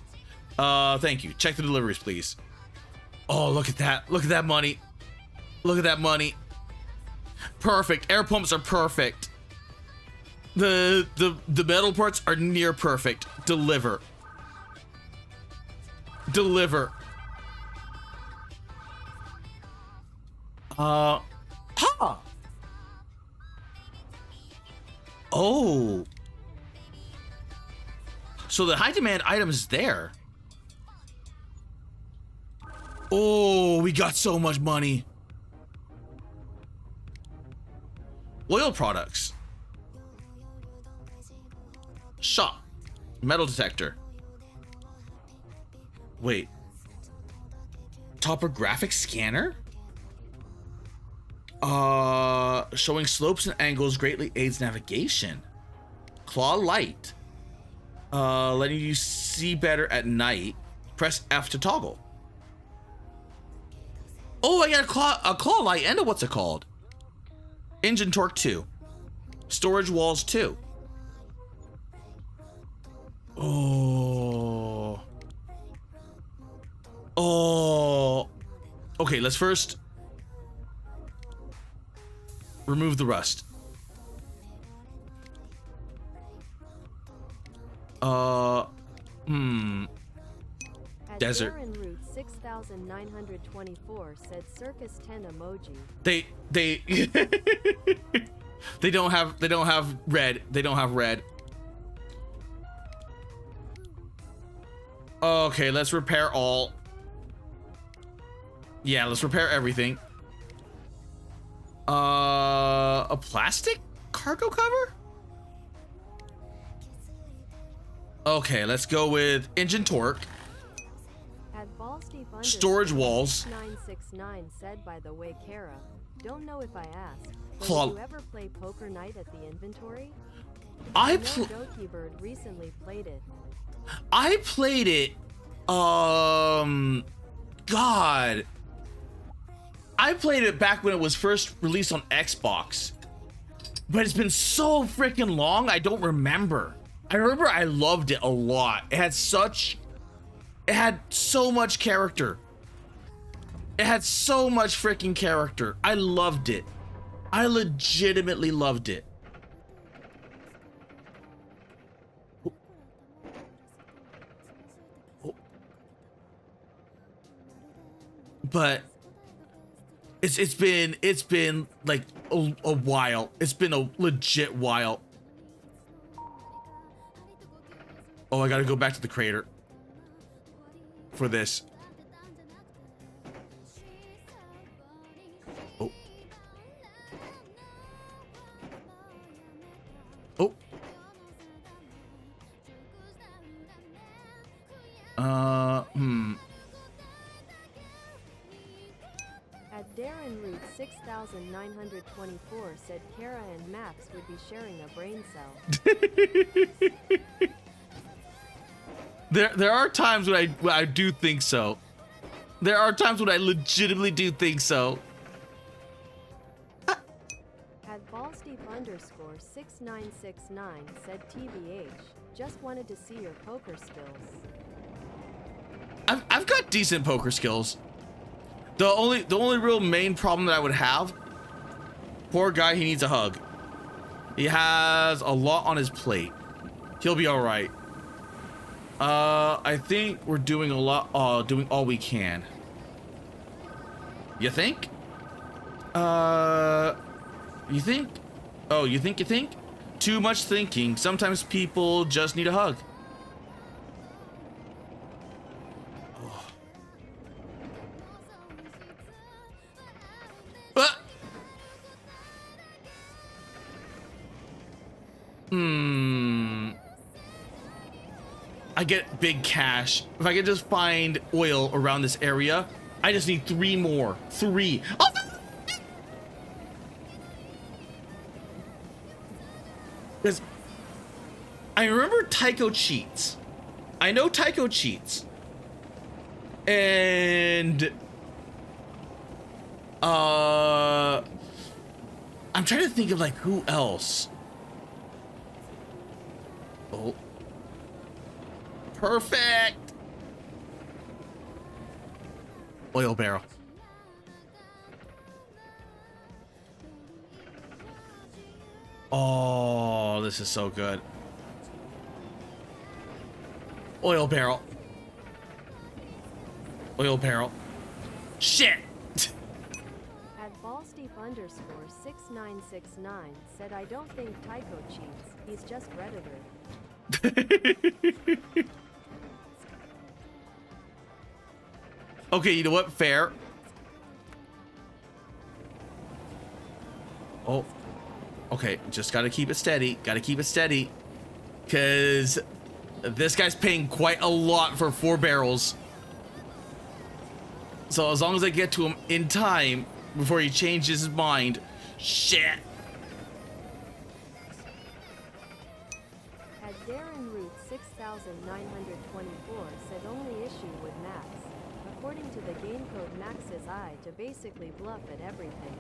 Thank you. Check the deliveries, please. Oh, look at that. Look at that money. Look at that money. Perfect. Air pumps are perfect. The metal parts are near perfect. Deliver. Deliver. Ha. Oh. So the high demand item is there. Oh, we got so much money. Oil products. Shop. Metal detector. Wait. Topographic scanner? Showing slopes and angles greatly aids navigation. Claw light. Letting you see better at night. Press F to toggle. Oh, I got a claw light and a what's it called? Engine torque 2. Storage walls 2. Oh. Oh. Okay, let's first remove the rust. At Desert. Darren Root 6924 said circus 10 emoji. They They don't have red. They don't have red. Okay, let's repair all. Yeah, let's repair everything. A plastic cargo cover? Okay, let's go with engine torque. Storage walls. 969 said, by the way, Kara, don't know if I asked, but Claw- did you ever play Poker Night at the inventory? I Bird recently played it. I played it. God. I played it back when it was first released on Xbox. But it's been so freaking long, I don't remember. I remember I loved it a lot. It had so much character. It had so much freaking character. I loved it. I legitimately loved it. But it's been like a while. It's been a legit while. Oh, I gotta go back to the crater for this. Oh. Oh. At Darren Root 6924 said Kara and Max would be sharing a brain cell. There are times when I do think so. There are times when I legitimately do think so. At Ballsteep_6969 said TBH, just wanted to see your poker skills. I've got decent poker skills. The only real main problem that I would have, poor guy, he needs a hug. He has a lot on his plate. He'll be all right. I think we're doing doing all we can. You think? You think? Oh, you think? Too much thinking. Sometimes people just need a hug. Oh. Ah! I get big cash. If I could just find oil around this area, I just need 3 more. 3. Oh! Because I remember Tycho cheats. I know Tycho cheats. And I'm trying to think of like who else. Oh. Perfect. Oil barrel. Oh, this is so good. Oil barrel. Oil barrel. Shit. At Ballsteep_6969 said, I don't think Tycho cheats. He's just Redditor. Okay, you know what? Fair. Oh. Okay, just gotta keep it steady. Gotta keep it steady. Because this guy's paying quite a lot for 4 barrels. So as long as I get to him in time before he changes his mind. Shit. At Darren Root 6924 said, only issue with Max. According to the game code, Max's eye to basically bluff at everything.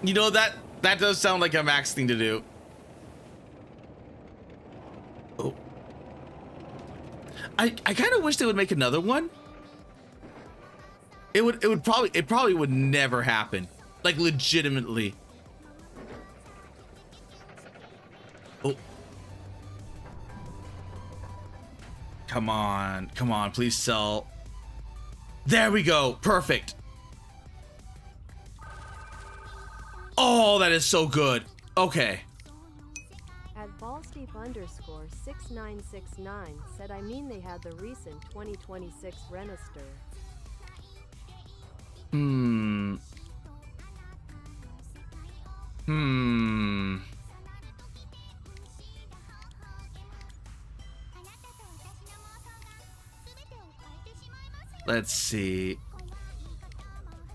You know, that does sound like a Max thing to do. Oh. I kind of wish they would make another one. It probably would never happen. Like legitimately. Oh. Come on, please sell. There we go. Perfect. Oh, that is so good. Okay. At ballsteep_6969 said, I mean they had the recent 2026 Renister. Let's see.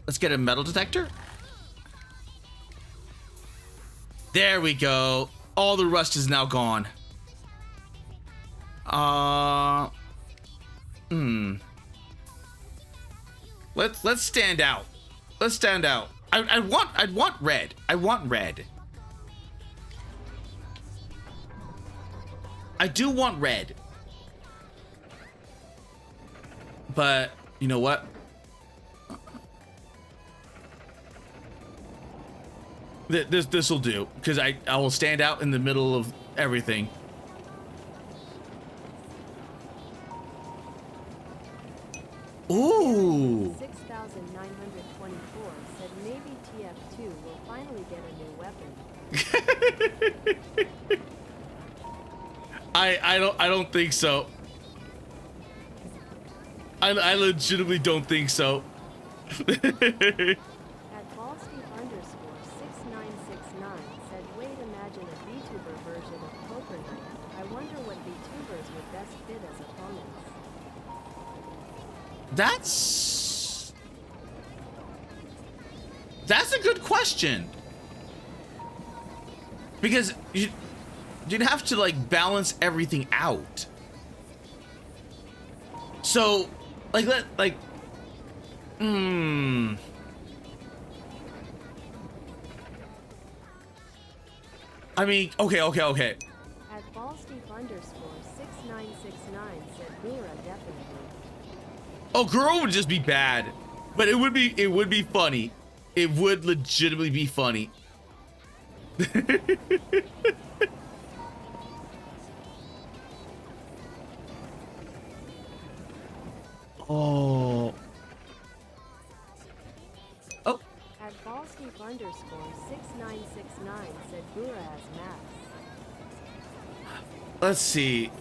Let's get a metal detector. There we go. All the rust is now gone. Let's stand out. Let's stand out. I'd want red. I want red. I do want red. But you know what? This will do, because I will stand out in the middle of everything. Ooh. 6924 said maybe TF2 will finally get a new weapon. I don't think so. I legitimately don't think so. At ballsteep_6969 said, wait, imagine a Vtuber version of Poker Night. I wonder what Vtubers would best fit as opponents. That's a good question. Because you'd have to like balance everything out. So I mean, okay. At ballsteep_6969 said, Gura definitely. Oh, girl would just be bad, but it would be funny. It would legitimately be funny. Oh. At ballsteep_6969 said, Gura as Max. Let's see.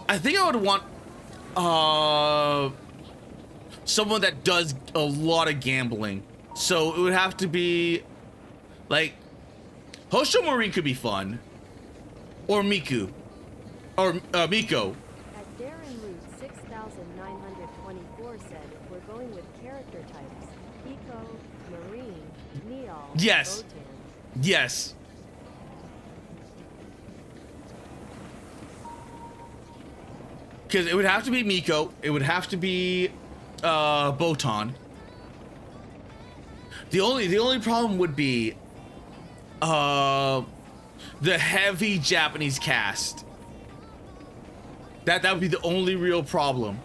I think I would want someone that does a lot of gambling. So it would have to be like Hosho Marine could be fun. Or Miku. Or Miko. At Darren Root 6924 said, if we're going with character types, Eco, Marine, Neol, Yes. Botan. Yes. Because it would have to be Miko. It would have to be Botan. The only problem would be the heavy Japanese cast. That would be the only real problem.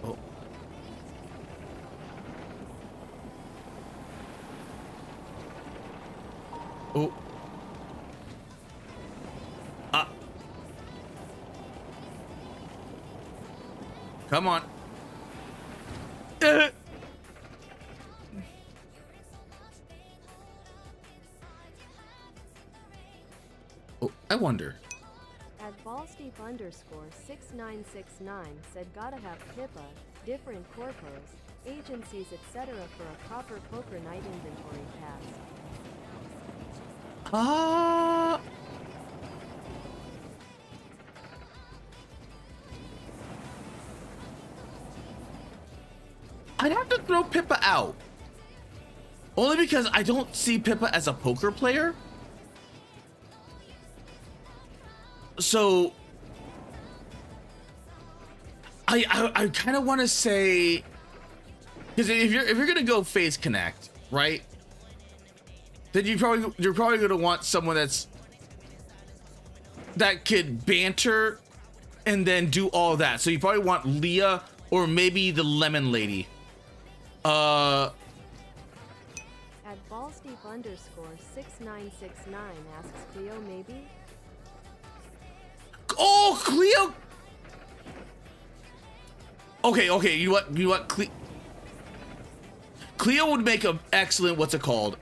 Oh. Oh. Come on. Oh, I wonder. At ballsteep_6969 said, gotta have Pippa, different corpos, agencies, etc. for a proper Poker Night inventory pass. I'd have to throw Pippa out. Only because I don't see Pippa as a poker player. So I kind of want to say, because if you're gonna go Phase Connect, right? Then you're probably gonna want someone that could banter and then do all that. So you probably want Leah or maybe the Lemon Lady. At ballsteep_6969 asks Cleo maybe? Oh, Cleo. Okay, you know what? Cleo would make an excellent, what's it called?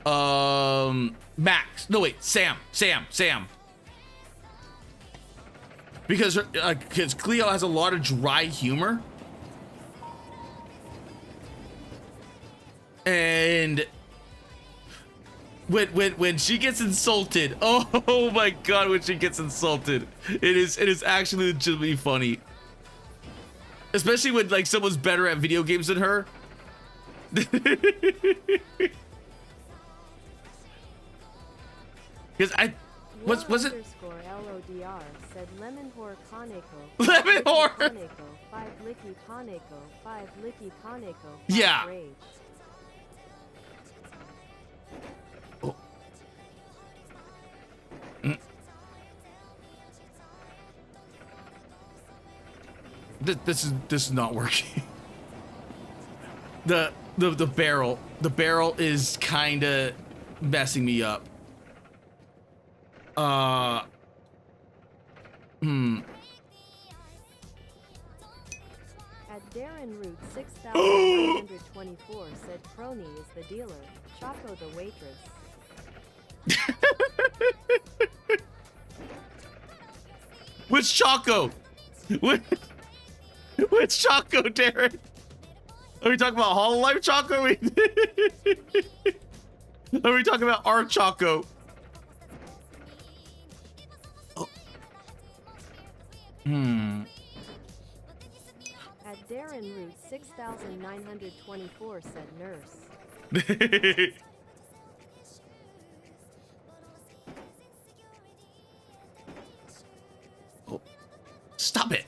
Max. No, wait, Sam. Because Cleo has a lot of dry humor. And when she gets insulted, oh my god, when she gets insulted, it is actually legitimately funny. Especially when like someone's better at video games than her. Because was it? LODR said lemon whore Kaneko. Lemon whore. 5 licky Kaneko. 5 licky Kaneko. Yeah. Rage. Oh. This is not working. The barrel is kind of messing me up. At Darren Root 6,924 said Crony is the dealer, Choco the waitress. Which Choco? Which Choco, Darren? Are we talking about Hololive Choco? Are we talking about our Choco? Oh. At Darren Root 6,924 said nurse. Oh. Stop it.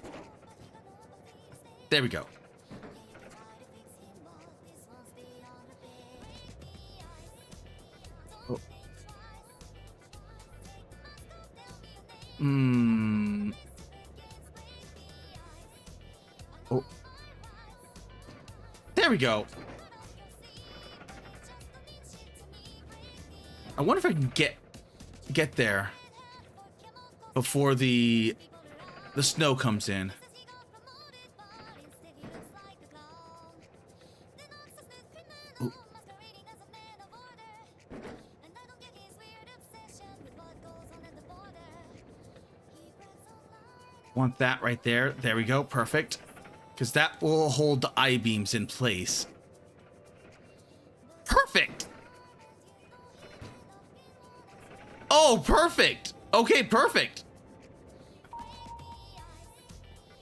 There we go. Oh. Oh. There we go. I wonder if I can get there before the snow comes in. Ooh. Want that right there. There we go. Perfect. Because that will hold the I-beams in place. Perfect. Oh, perfect. Okay, perfect.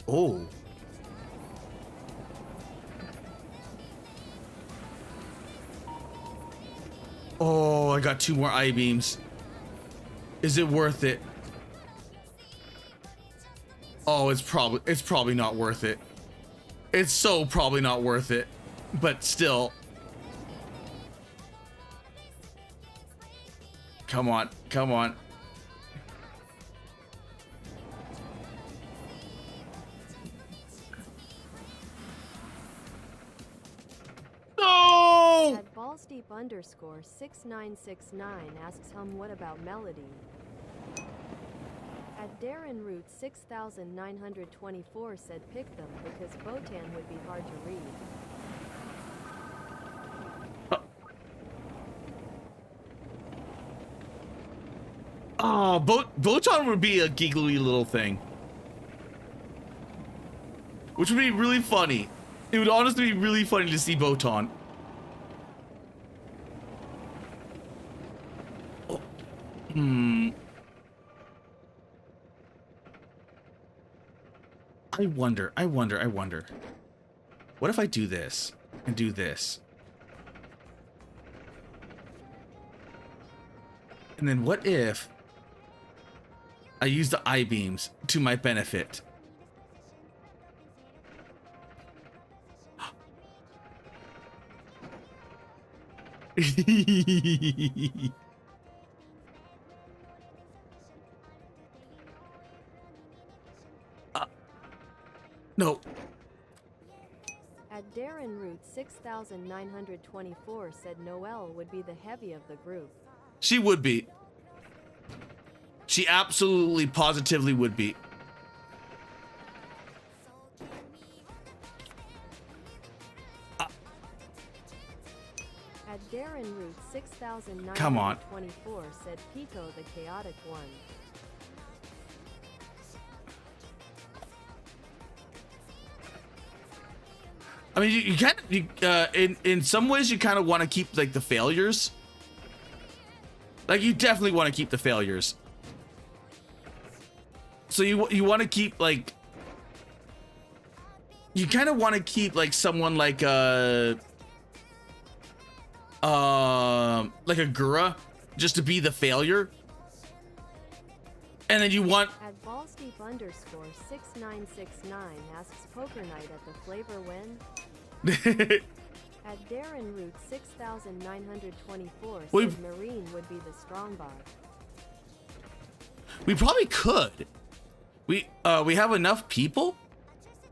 Oh. Oh, I got 2 more I-beams. Is it worth it? Oh, it's probably not worth it. It's so probably not worth it. But still. Come on, come on. No! At ballsdeep_6969 asks what about melody? At Darren Root 6,924 said pick them because Botan would be hard to read. Oh, Botan would be a giggly little thing. Which would be really funny. It would honestly be really funny to see Botan. Oh. I wonder. What if I do this and do this? And then what if I use the I-beams to my benefit? No. At Darren Root 6,924 said Noelle would be the heavy of the group. She would be. She absolutely, positively would be. At Darren Root 6924 Come on. said Pico the chaotic one. I mean, you kind of, in some ways, you kind of want to keep like the failures. Like, you definitely want to keep the failures. So you want to keep like, you kind of want to keep like someone like a Gura just to be the failure, and then you want. At Ballsteep _ 6969 asks Poker Night at the flavor when? At Darren Root 6924 We- said Marine would be the strong bar. We probably could. We have enough people,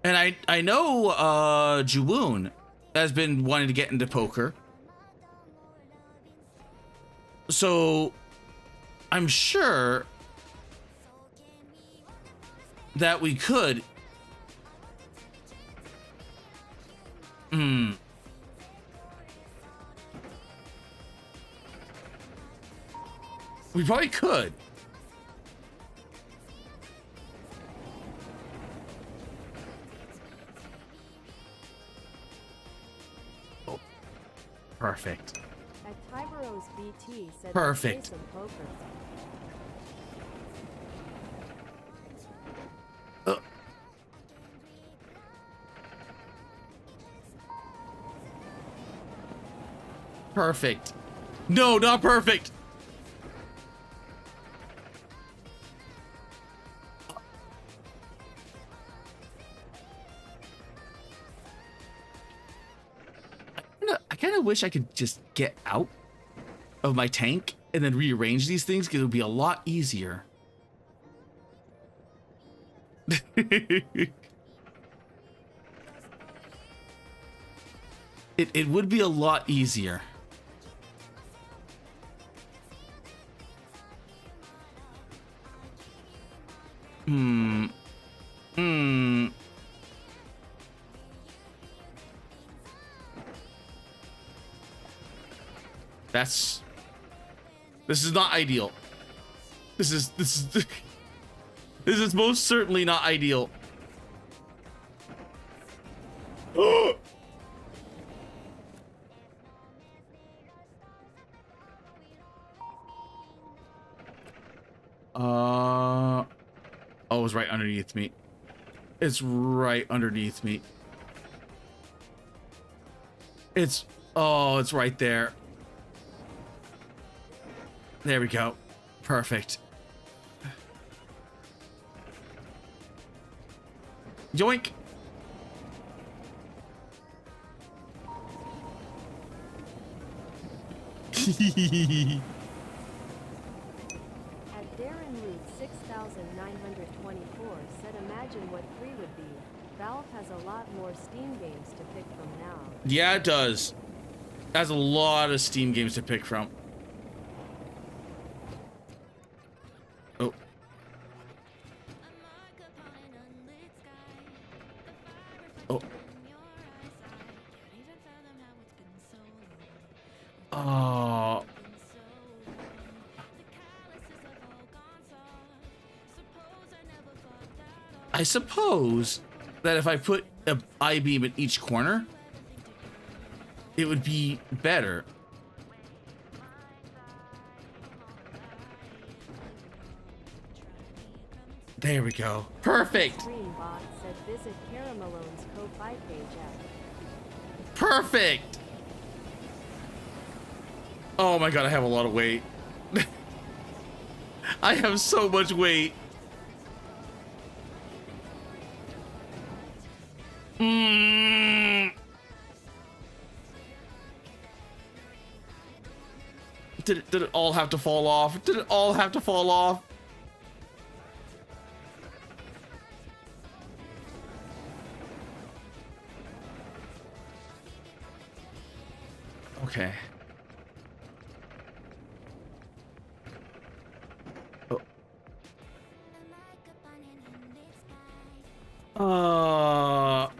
and I know Juwoon has been wanting to get into poker, so I'm sure that we could. We probably could. Oh, perfect. At Tiberos BT said Perfect. "Play some poker." Perfect. No, not perfect. I kind of wish I could just get out of my tank and then rearrange these things, because it would be a lot easier. It would be a lot easier. This is not ideal. This is most certainly not ideal. Oh, it's right underneath me. It's right underneath me. It's right there. There we go. Perfect. Yoink. At Darren Root 6924 said imagine what 3 would be. Valve has a lot more Steam games to pick from now. Yeah, it does. It has a lot of Steam games to pick from. Oh. Oh. Oh. I suppose that if I put an I-beam in each corner, it would be better. There we go. Perfect. Streambot said visit Kara Malone's Ko-Fi page at. Perfect. Oh my god, I have a lot of weight. I have so much weight. Did it all have to fall off? Did it all have to fall off? Okay. Oh.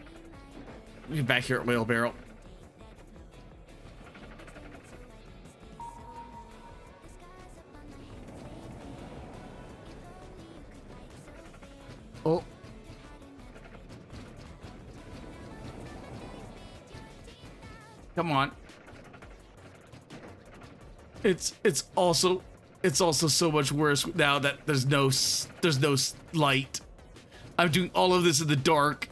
Get back here at Whale Barrel. Come on. It's also so much worse now that there's no light. I'm doing all of this in the dark.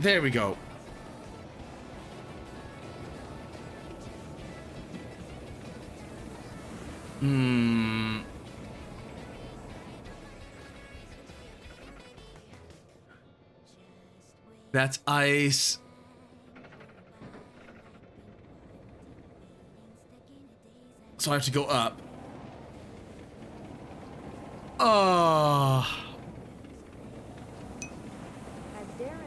There we go. That's ice. So I have to go up.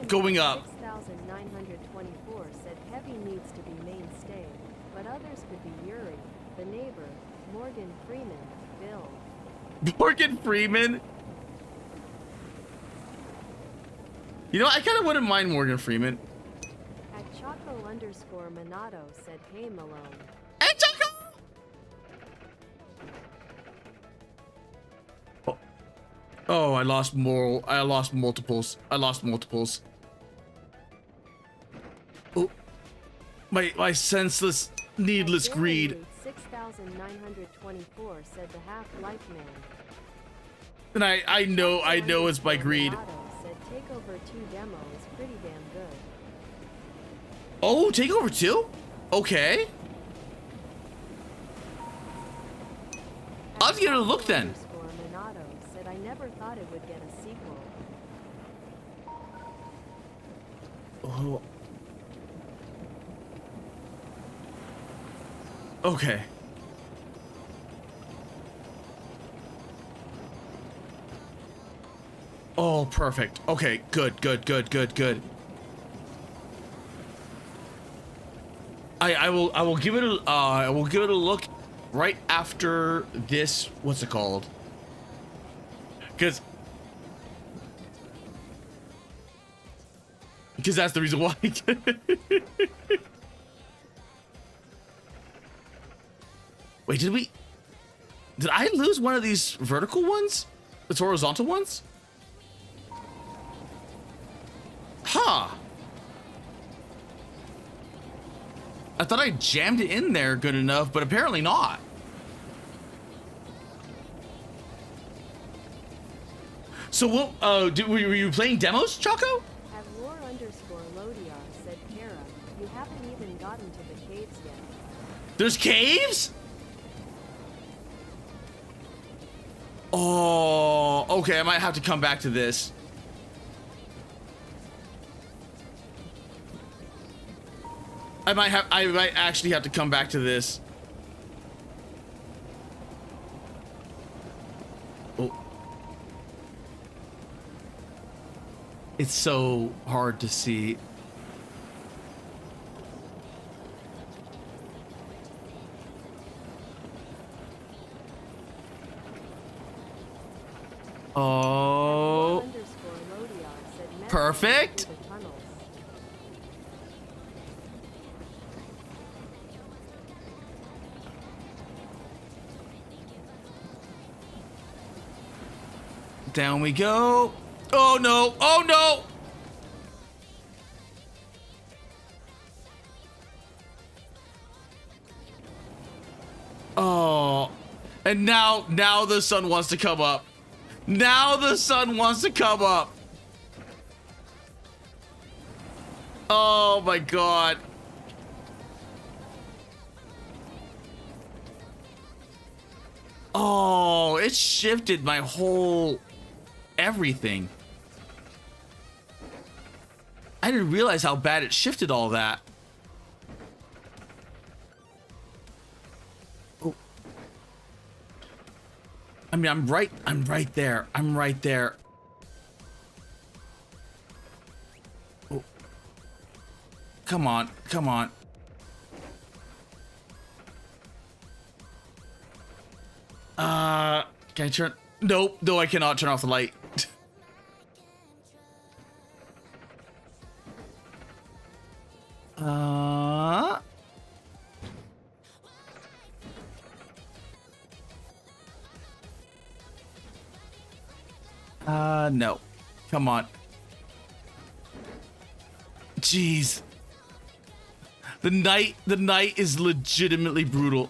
Going up. 6924 said heavy needs to be mainstay, but others could be Yuri, the neighbor, Morgan Freeman, Bill. Morgan Freeman? You know, I kind of wouldn't mind Morgan Freeman. At Choco_Minato said, hey Malone. Hey, Choco! Oh, I lost multiples. Oh, my senseless, needless greed. 6924 said the Half-Life Man. And I know it's my greed. Said Takeover 2 demo is pretty damn good. Oh, Takeover 2? Okay. I'll have to give it a look then. Minato said I never thought it would get a sequel. Oh. Okay. Oh, perfect. Okay, good. I will give it a look right after this. What's it called? Because that's the reason why. Wait, did I lose one of these vertical ones? It's horizontal ones? Huh. I thought I jammed it in there good enough, but apparently not. So what, were you playing demos, Choco? At War_Lodiar said Kara, you haven't even gotten to the caves yet. There's caves? Oh, okay, I might have to come back to this. I might actually have to come back to this. Oh. It's so hard to see. Oh. Perfect. Down we go. Oh no. Oh no. Oh. And now the sun wants to come up. Now the sun wants to come up. Oh my god. Oh, it shifted my whole everything. I didn't realize how bad it shifted all that. Oh. I mean, I'm right there. I'm right there. Oh. Come on. Come on. Can I turn? Nope. No, I cannot turn off the light. No. Come on. Jeez. The night is legitimately brutal.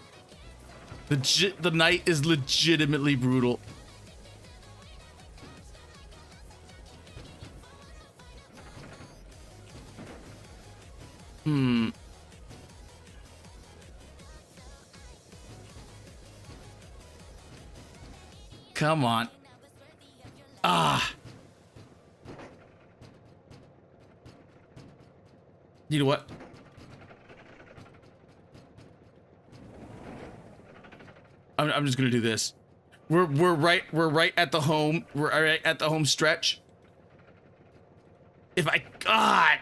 The night is legitimately brutal. Come on. Ah. You know what? I'm just gonna do this. We're right at the home. We're right at the home stretch. If I God.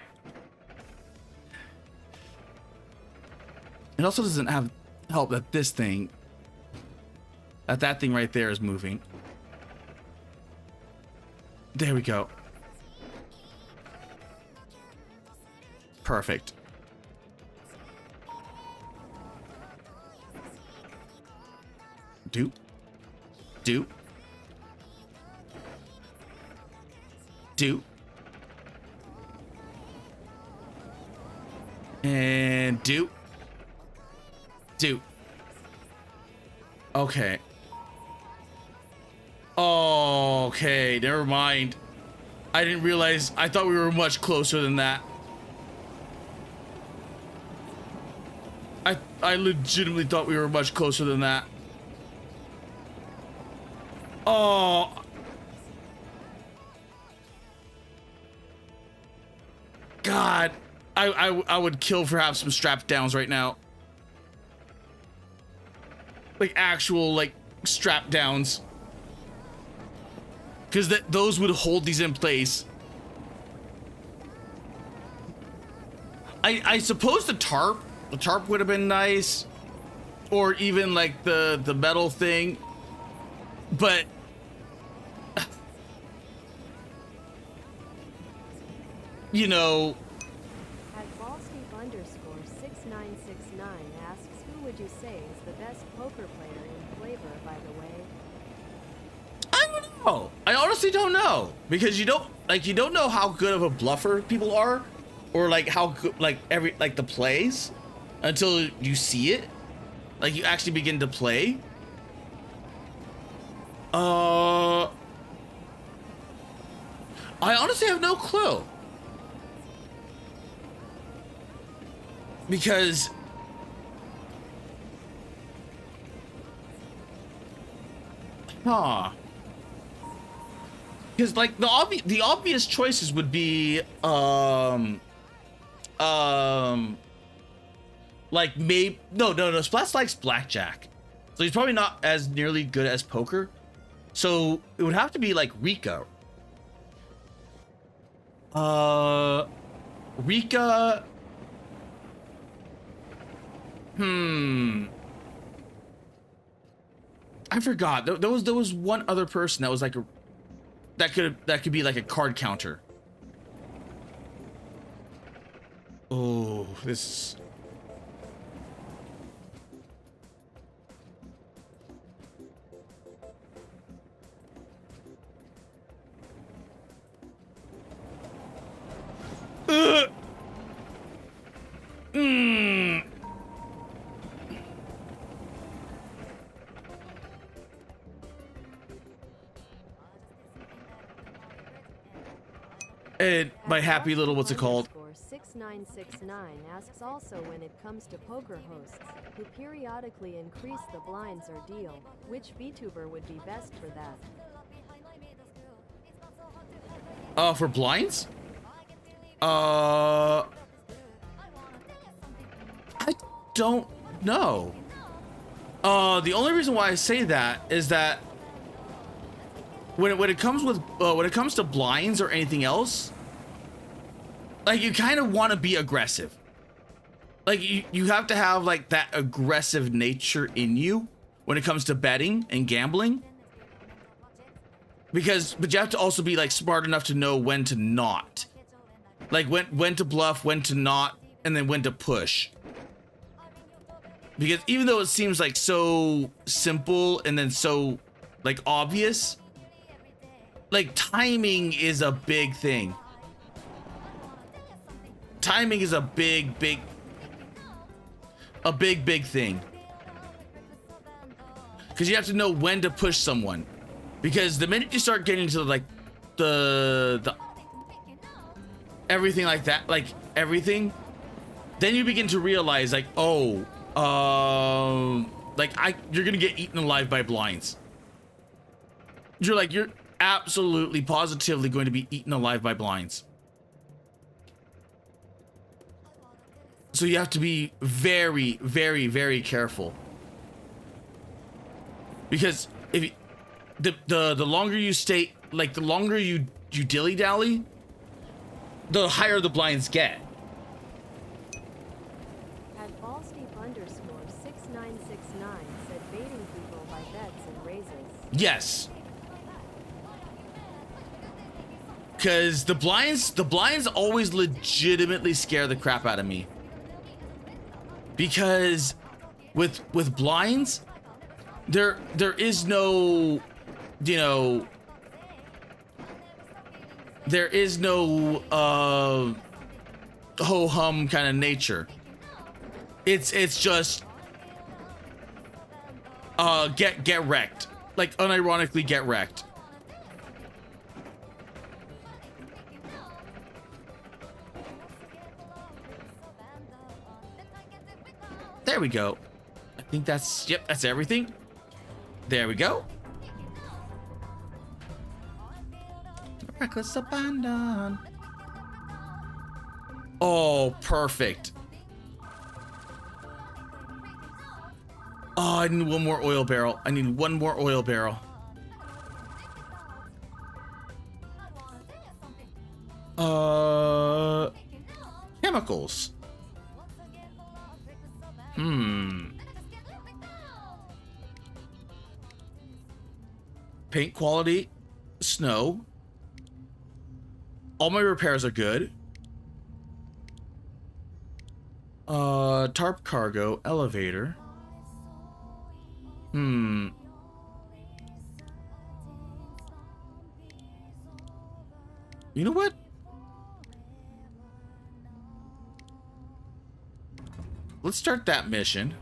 It also doesn't have help that this thing, that thing right there is moving. There we go. Perfect. Do. And do. Okay. Okay, never mind. I didn't realize. I thought we were much closer than that. I legitimately thought we were much closer than that. Oh. God. I would kill for having some strap downs right now. Like actual like strap downs. Because those would hold these in place. I suppose the tarp would have been nice. Or even like the metal thing. But you know, At ballsteep_6969 asks, who would you say is the best poker player in FlaVR, by the way? I don't know. I honestly don't know, because you don't know how good of a bluffer people are, or like how good like the plays until you see it, like you actually begin to play. I honestly have no clue, because because like the obvious choices would be like maybe no Splash likes blackjack, so he's probably not as nearly good as poker, so it would have to be like Rika. Rika. I forgot. There was one other person that was like that could be like a card counter. Oh, this. And my happy little, what's it called? 6969 asks also, when it comes to poker hosts who periodically increase the blinds or deal, which Vtuber would be best for that? For blinds? I don't know. The only reason why I say that is that when it comes to blinds or anything else, like you kind of want to be aggressive. Like you have to have like that aggressive nature in you when it comes to betting and gambling. But you have to also be like smart enough to know when to not. Like when to bluff, when to not, and then when to push. Because even though it seems like so simple and then so like obvious, like timing is a big thing. Timing is a big thing. Because you have to know when to push someone. Because the minute you start getting into like the everything like that, like everything, then you begin to realize like, oh, you're gonna get eaten alive by blinds. You're absolutely positively going to be eaten alive by blinds. So you have to be very, very, very careful. Because if you, the longer you stay, like the longer you dilly dally, the higher the blinds get. At ballsteep_6969 said baiting people by bets and raises. Yes. Because the blinds always legitimately scare the crap out of me. Because with blinds, there is no, you know, there is no ho hum kind of nature. It's just get wrecked, like unironically get wrecked. There we go. I think that's, yep, that's everything. There we go. Reckless abandon. Oh, perfect. Oh, I need one more oil barrel. I need one more oil barrel. Chemicals. Paint quality, snow. All my repairs are good. Tarp cargo, elevator. You know what? Let's start that mission.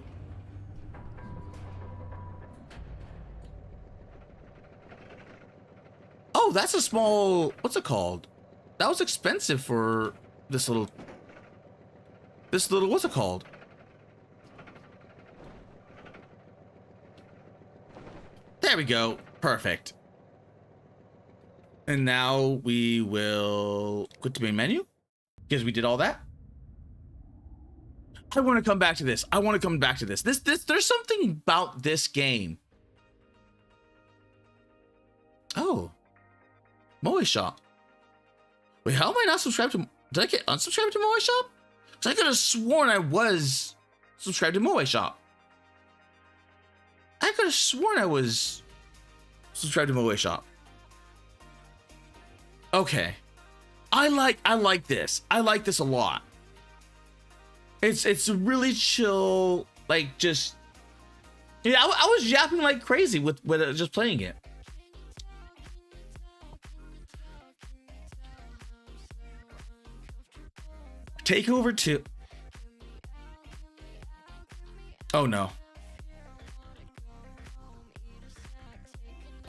Oh, that's a small, what's it called? That was expensive for this little, what's it called? There we go. Perfect. And now we will quit the main menu because we did all that. I want to come back to this. I want to come back to this. There's something about this game. Oh. Moe Shop. Wait, how am I not subscribed to... Did I get unsubscribed to Moe Shop? Because I could have sworn I was subscribed to Moe Shop. I could have sworn I was subscribed to Moe Shop. Okay. I like this. I like this a lot. It's really chill, like just... Yeah, I was yapping like crazy with just playing it. Takeover 2. Oh no.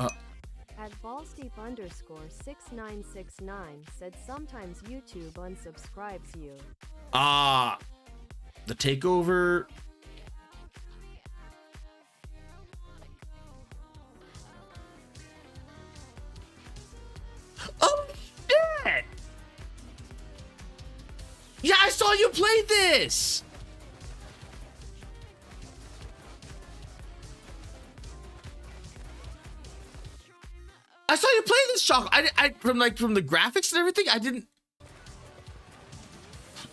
At ballsteep_6969 said sometimes YouTube unsubscribes you. The takeover. Oh shit! Yeah, I saw you play this. I saw you play this, Choc. I from the graphics and everything. I didn't.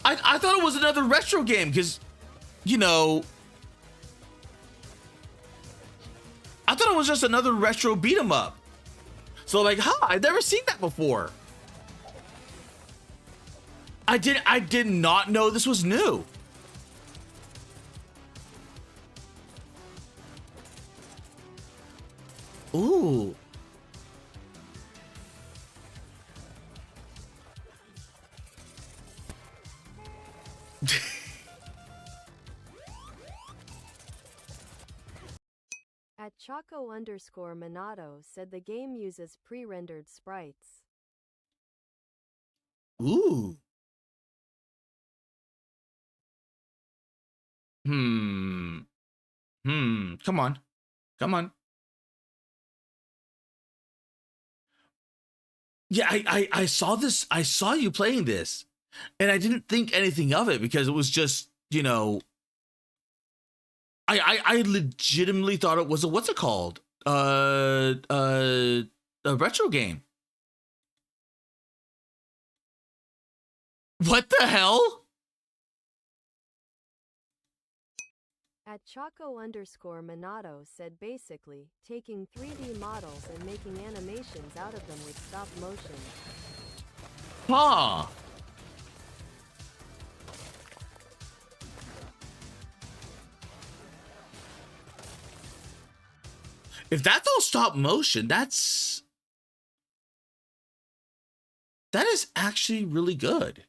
I thought it was another retro game because, you know, I thought it was just another retro beat 'em up. So like, I've never seen that before. I did not know this was new. Ooh. At Choco_Minato said the game uses pre-rendered sprites. Ooh. Come on. Come on. Yeah, I saw this. I saw you playing this, and I didn't think anything of it because it was just, you know, I legitimately thought it was a, what's it called? A retro game. What the hell? At Choco_Minato said basically, taking 3D models and making animations out of them with stop motion. Huh. If that's all stop motion, that is actually really good.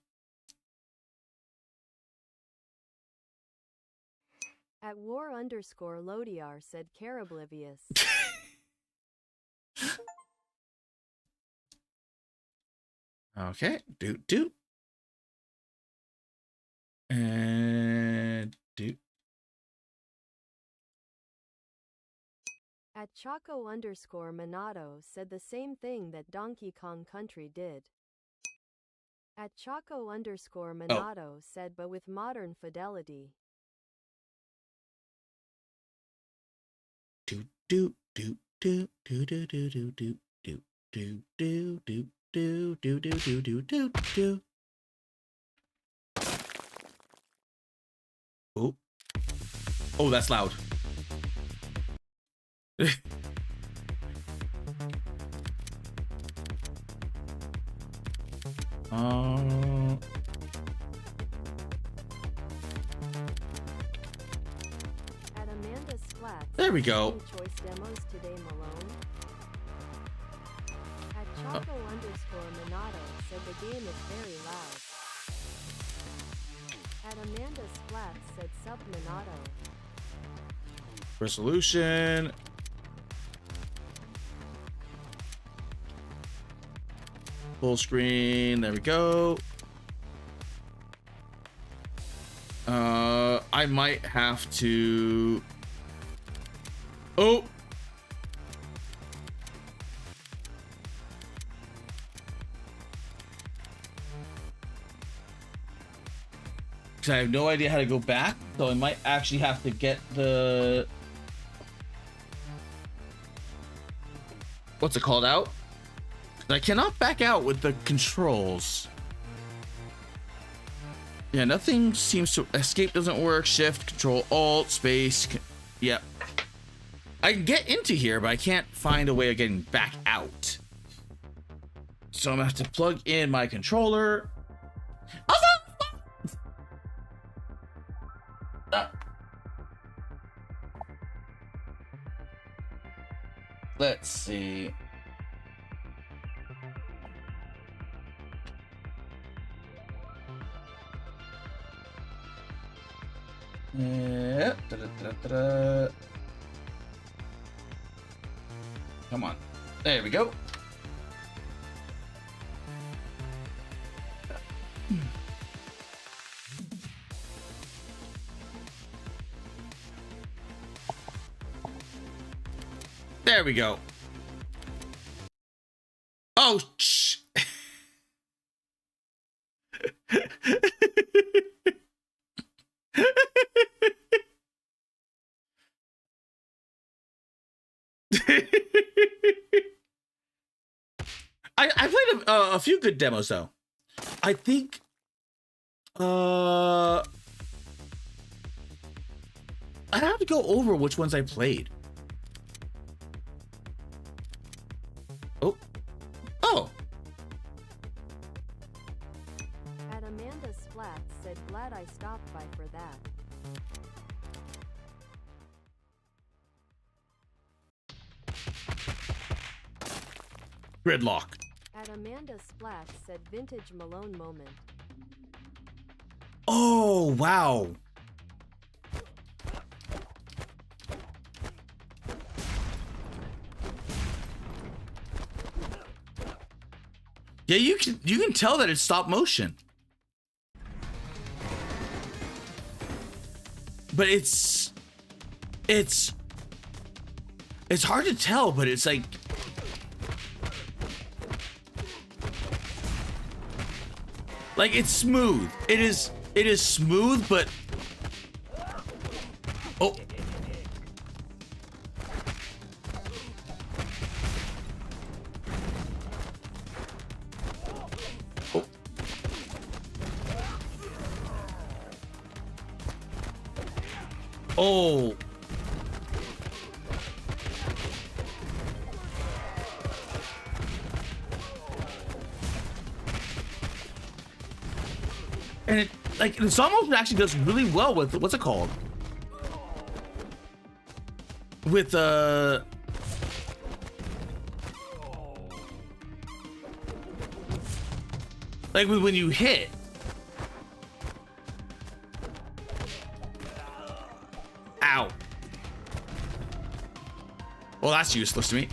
At War_Lodiar said Carablivious. Okay, do. And do. At Choco_Minato said the same thing that Donkey Kong Country did. At Choco_Minato said but with modern fidelity. Do do do do do do do do do do do do do do do do do do do. Oh. Oh, that's loud. At Amanda Splat. There we go. Choice demos today, Malone. At Choco_Minato said the game is very loud. At Amanda Splat said sub Minato. Resolution. Full screen. There we go. I might have to. Oh. Because I have no idea how to go back, so I might actually have to get the. What's it called out? I cannot back out with the controls. Yeah, nothing seems to. Escape doesn't work. Shift, Control, Alt, Space. Yep. I can get into here, but I can't find a way of getting back out. So I'm gonna have to plug in my controller. Let's see. Yeah. Come on. There we go. There we go. Oh, shh. I played a few good demos though. I think I have to go over which ones I played. Oh. At Amanda Splat said glad I stopped by for that. Gridlock. At Amanda Splat said vintage Malone moment. Oh, wow. Yeah, you can tell that it's stop motion. But it's hard to tell, but it's like it's smooth. It is smooth, but oh. Oh. And it like the stop motion actually does really well with what's it called? With like when you hit. Ow. Well, that's useless to me.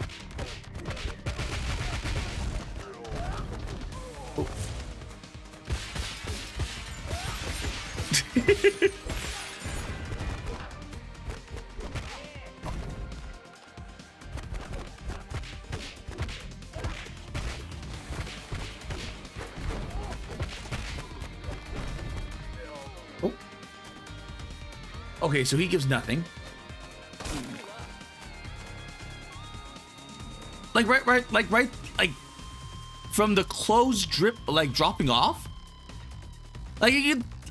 Oh. Oh. Okay, so he gives nothing. Like from the clothes drip, like dropping off. Like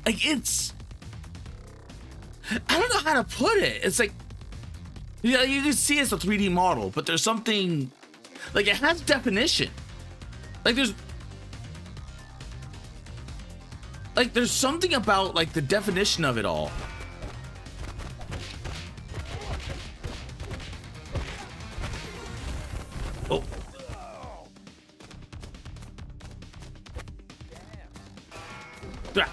it's. I don't know how to put it. It's like, yeah, you can see it's a 3D model, but there's something, like it has definition. Like there's something about like the definition of it all. Oh. Ah.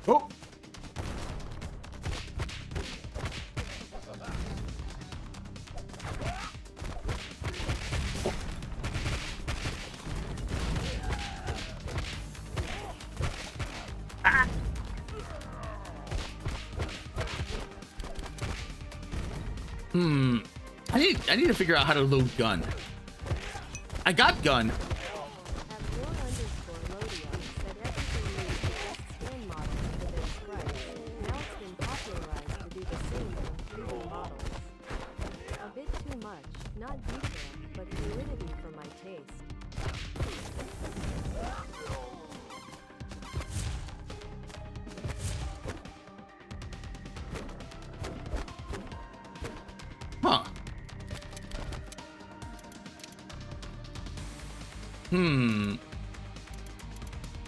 Oh. Ah. I need to figure out how to load gun. I got gun. Huh.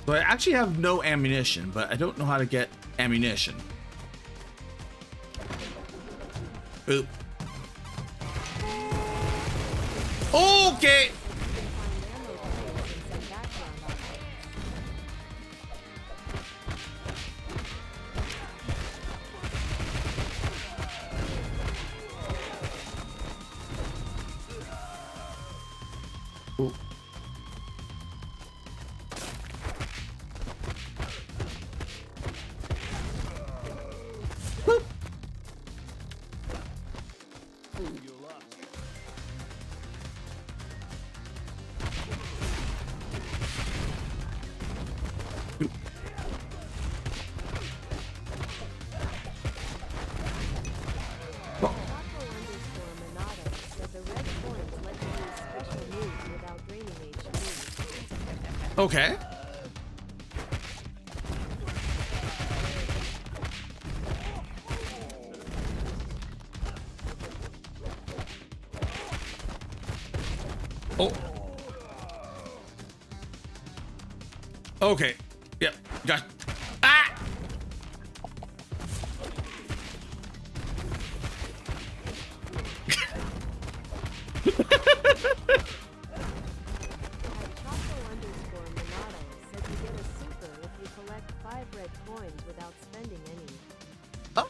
So I actually have no ammunition, but I don't know how to get ammunition. Oop. Okay. Ooh. Boop. Okay. Oh. Okay. Yep. Got. Ah.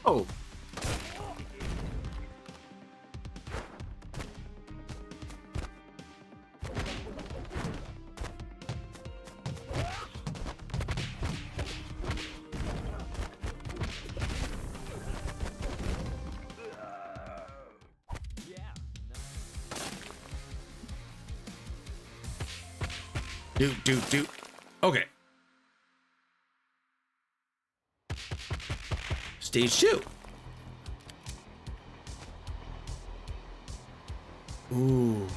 Oh. Doot. Okay. Stage 2. Ooh.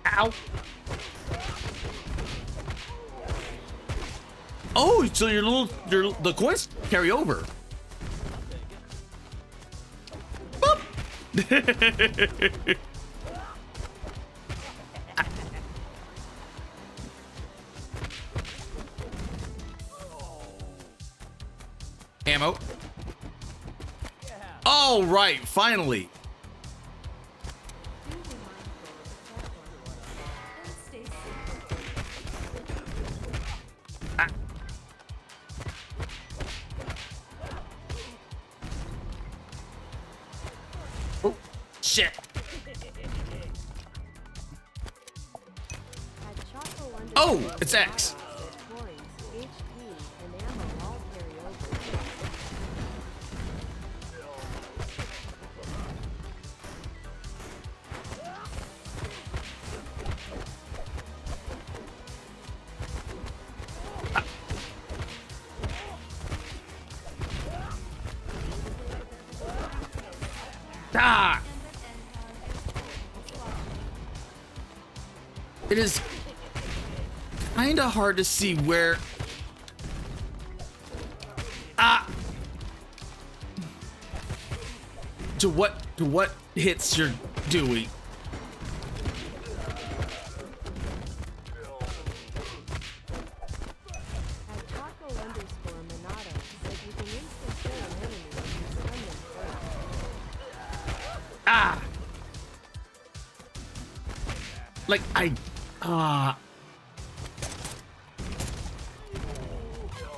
Ow. Oh, so the coins carry over. Boop. Ammo. All right, finally. Ah. Oh, shit. Oh, it's X. Ah! It is kind of hard to see where. Ah! To what hits you're doing. Ah! Like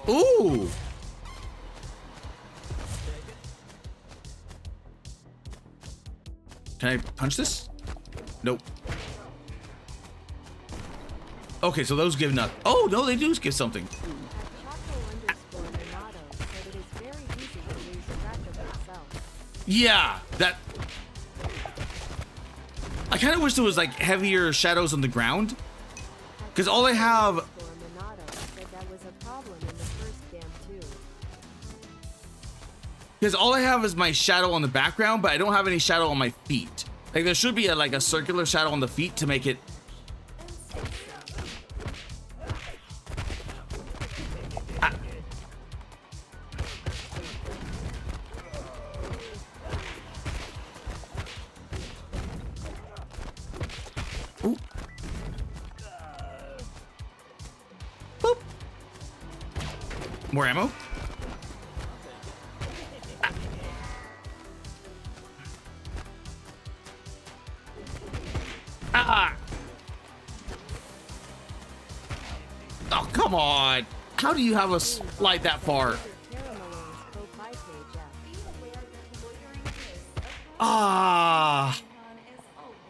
Ooh! Can I punch this? Nope. Okay, so those give nothing. Oh, no, they do give something. Yeah, that... I kind of wish there was like heavier shadows on the ground, because all I have. Because all I have is my shadow on the background, but I don't have any shadow on my feet. Like there should be like a circular shadow on the feet to make it. Ah. Ooh. Boop. More ammo. Ah. Oh, come on. How do you have a slide that far? Ah.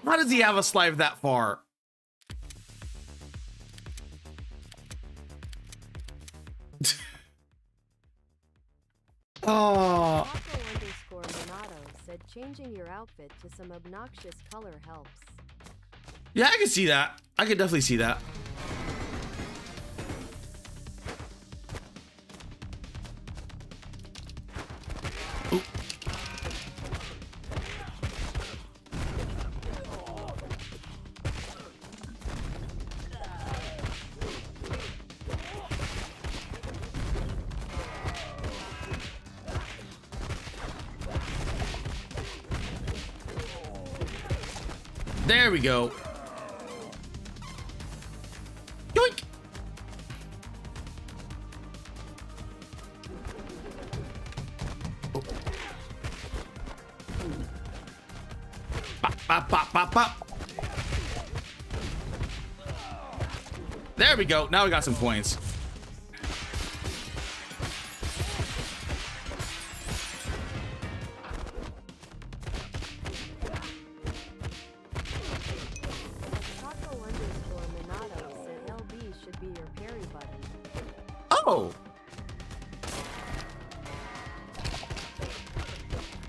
How does he have a slide that far? Oh. Said changing your outfit to some obnoxious color helps. Yeah, I can see that. I can definitely see that. Ooh. There we go. Yoink. Oh. Pop, pop, pop, pop, pop. There we go. Now we got some points.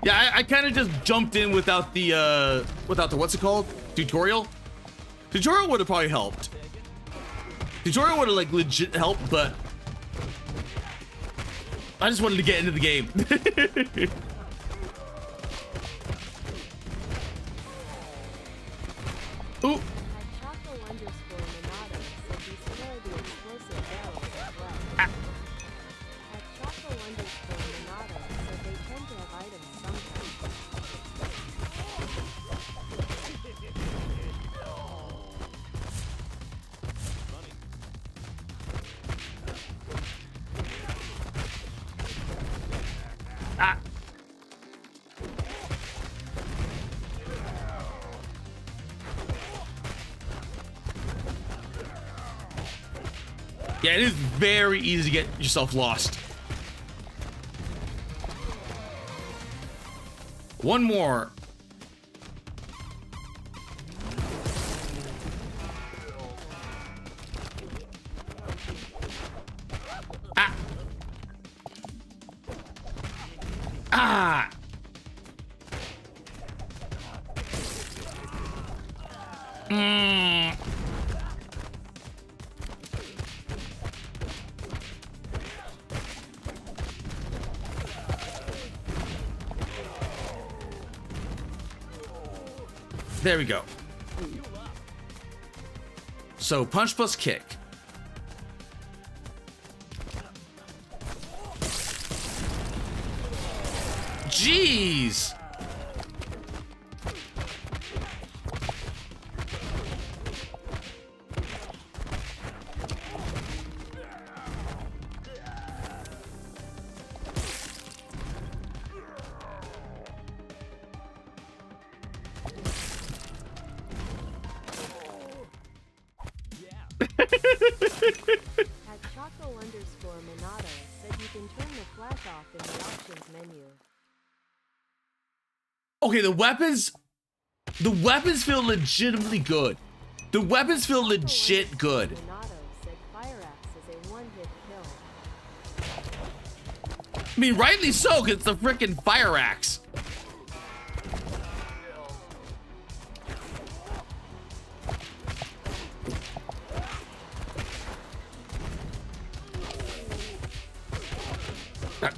Yeah, I kind of just jumped in without the what's it called? Tutorial? Tutorial would have probably helped. Tutorial would have like legit helped, but I just wanted to get into the game. Ooh. At Choco_Minato said he spared the explosive barrels of blood. At Choco_Minato said they tend to have items sometimes. Ah. Yeah, it is very easy to get yourself lost. One more. Ah. Ah. There we go. So punch plus kick. Jeez. At Choco_Minato said you can turn the flash off in the options menu. Okay, the weapons feel legitimately good. The weapons feel legit good. Minato said Fire Axe is a one-hit kill. I mean, rightly so, because it's the freaking fire axe.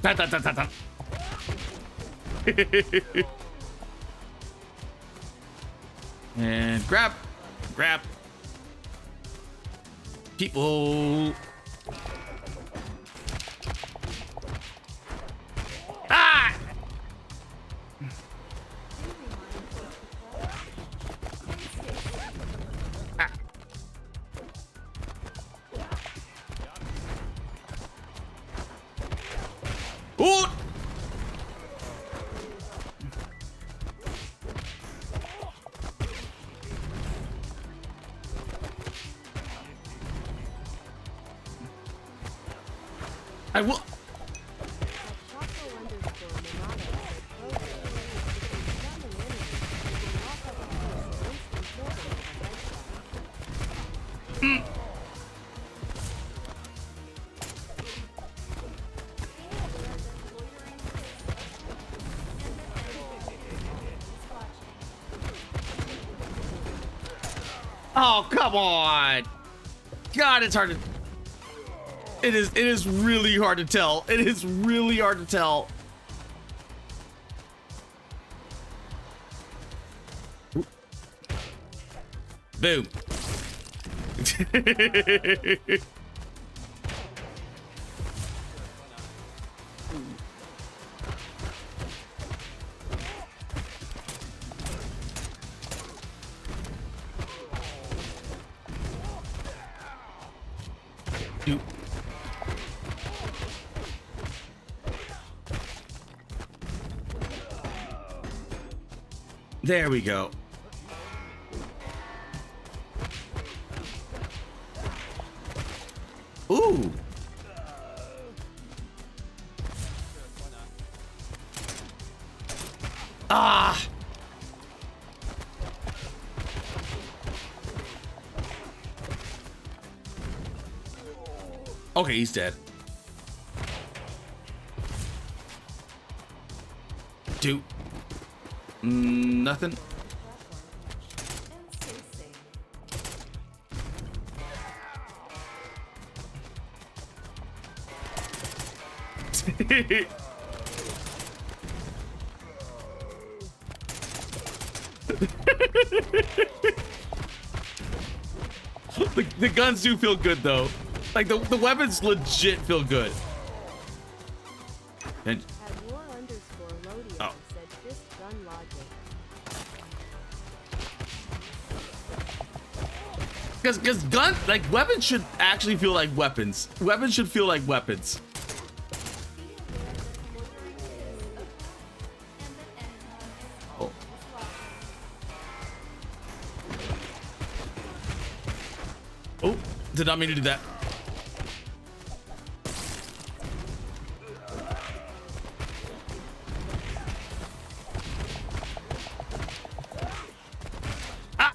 Ta, ta, ta, ta, ta. And grab. People. Ah! Ah. Ooh! I will. At Choco_Minato said Pro if you summon enemies, you can walk up close and instant kill them with a headshot. Oh, come on. God, it's hard to... It is really hard to tell. It is really hard to tell. Boom. Doop. There we go. Ooh. Ah. Okay, he's dead. Dude. Nothing. The guns do feel good though. Like the weapons legit feel good. And At war_Lodio Oh. said fist gun logic. because gun like weapons should actually feel like weapons. Weapons should feel like weapons. Oh. Oh, did not mean to do that. Ah!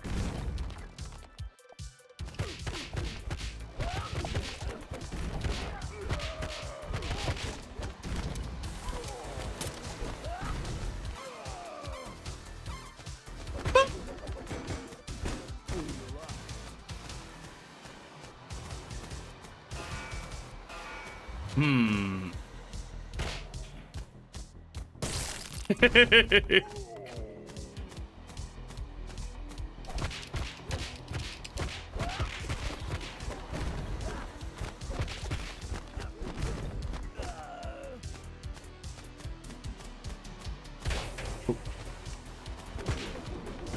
Hmm.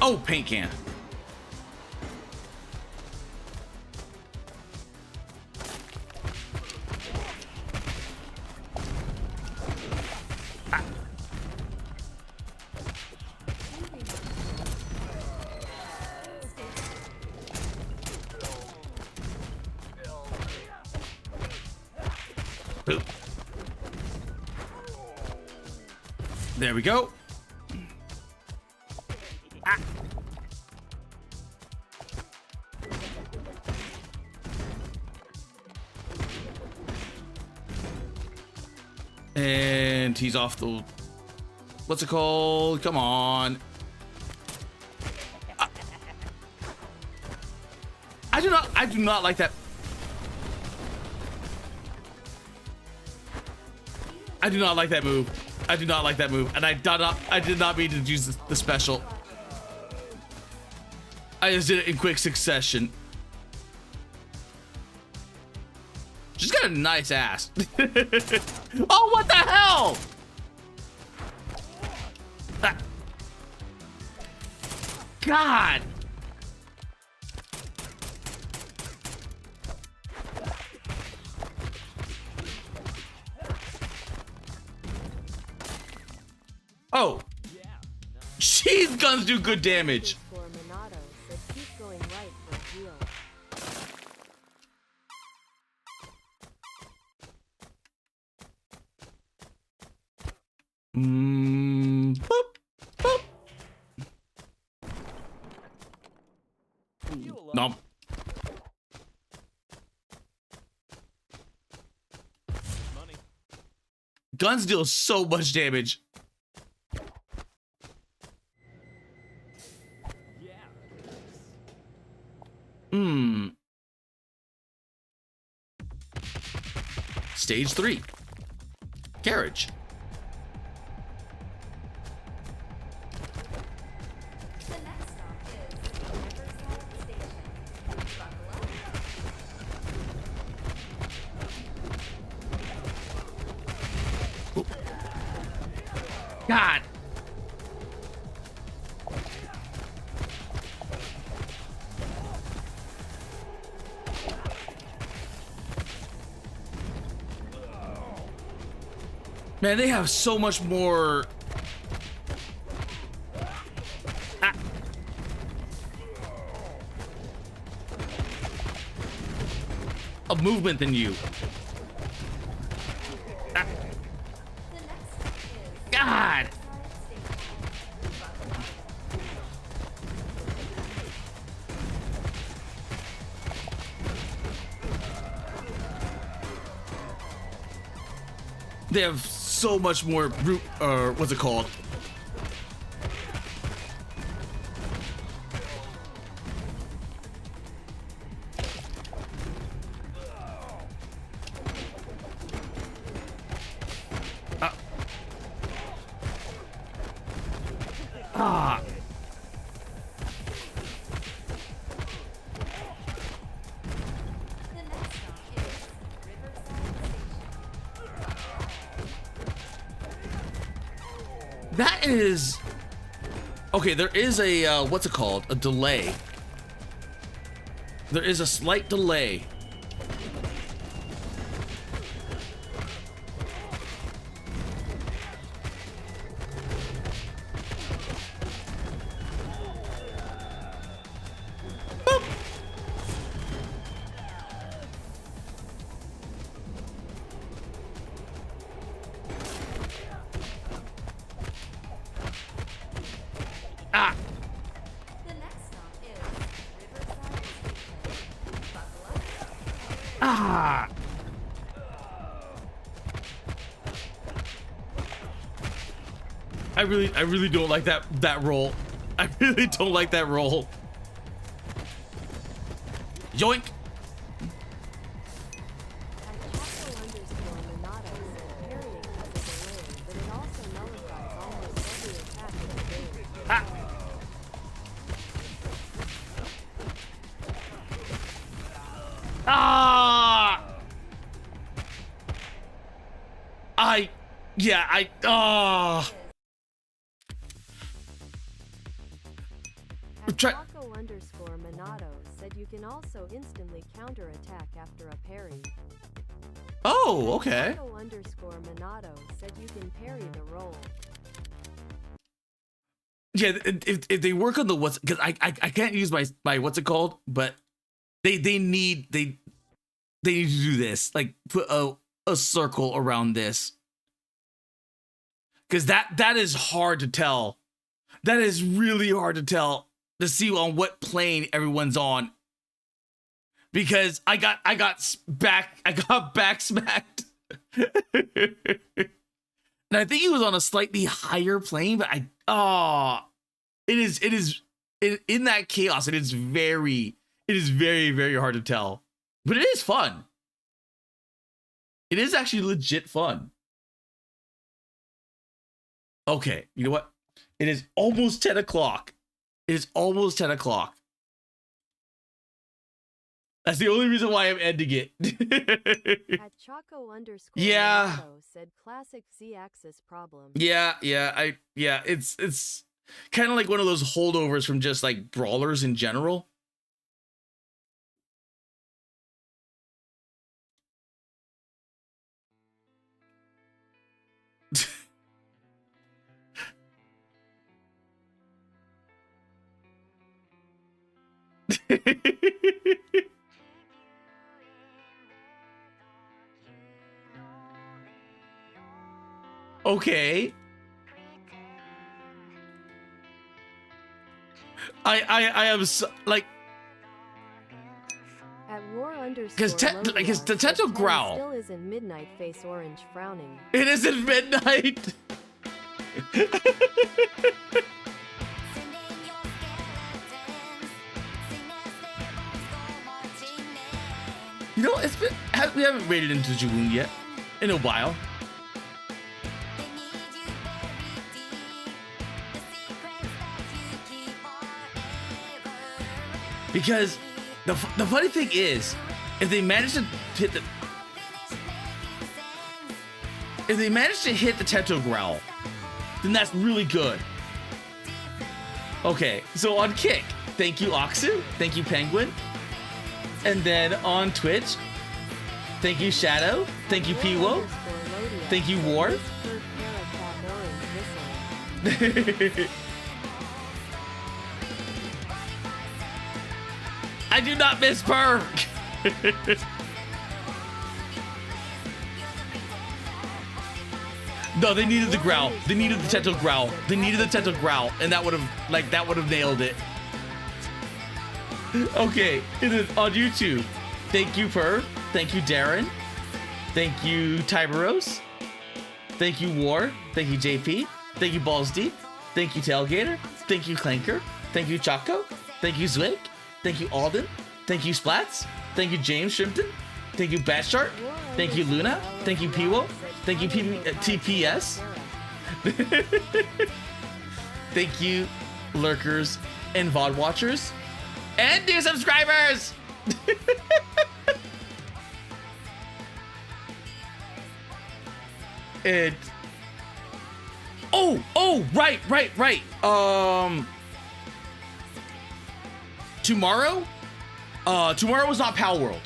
Oh, paint can. Boop. There we go. Ah. And he's off the... What's it called? Come on. I do not like that. I do not like that move. I do not like that move. And I did not mean to use the special. I just did it in quick succession. She's got a nice ass. Oh, what the hell? Ah. God. Oh. Cheese guns do good damage. Boop, boop. No. Guns deal so much damage. Stage 3. Carriage. God. Man, they have so much more of movement than you. God. They have so much more root, what's it called? That is... Okay, there is a, what's it called? A delay. There is a slight delay. Boop. Ah! The next stop is Riverside Street. Buckle up. Ah! I really don't like that roll. I really don't like that roll. Yoink! At Chaco_Minato said parrying has a delay, but it also nullifies almost every attack in the game. Ah! Ah! Ah! At Try- Chaco_Minato said you can also instantly counterattack after a parry. Oh, okay. Chaco_Minato said you can parry the roll. Yeah, if they work on the what's, because I can't use my what's it called, but they need to do this, like put a circle around this, because that is hard to tell. That is really hard to tell, to see on what plane everyone's on, because I got back smacked. And I think he was on a slightly higher plane, but it is in that chaos. It is very, very hard to tell, but it is fun. It is actually legit fun. Okay, you know what? It is almost 10 o'clock. It is almost 10 o'clock. That's the only reason why I'm ending it. At Chaco_Minato Yeah. said classic Z-axis problem. Yeah, it's kind of like one of those holdovers from just like brawlers in general. Okay. I am so, like, At War because the Teto growl. Still isn't midnight face orange frowning. It isn't midnight. You know, it's been, we haven't raided into Juwoon yet in a while. Because the funny thing is, if they manage to hit the Teto growl, then that's really good. Okay, so on Kick, thank you Oxu, thank you Penguin, and then on Twitch, thank you Shadow, thank you Piwo, thank you War. I do not miss Perk. No, they needed the growl. They needed the Teto growl. They needed the Teto growl, and that would have nailed it. Okay, it is on YouTube. Thank you, Perv. Thank you, Darren. Thank you, Tiberos. Thank you, War. Thank you, JP. Thank you, Balls Deep. Thank you, Tailgater. Thank you, Clanker. Thank you, Chaco. Thank you, Zwig. Thank you, Alden. Thank you, Splats. Thank you, James Shrimpton. Thank you, Batchart. Thank you, Luna. Thank you, Piwo. Thank you, TPS. Thank you, lurkers and VOD watchers. And new subscribers! And Oh, right. Tomorrow? Tomorrow is not Pal World.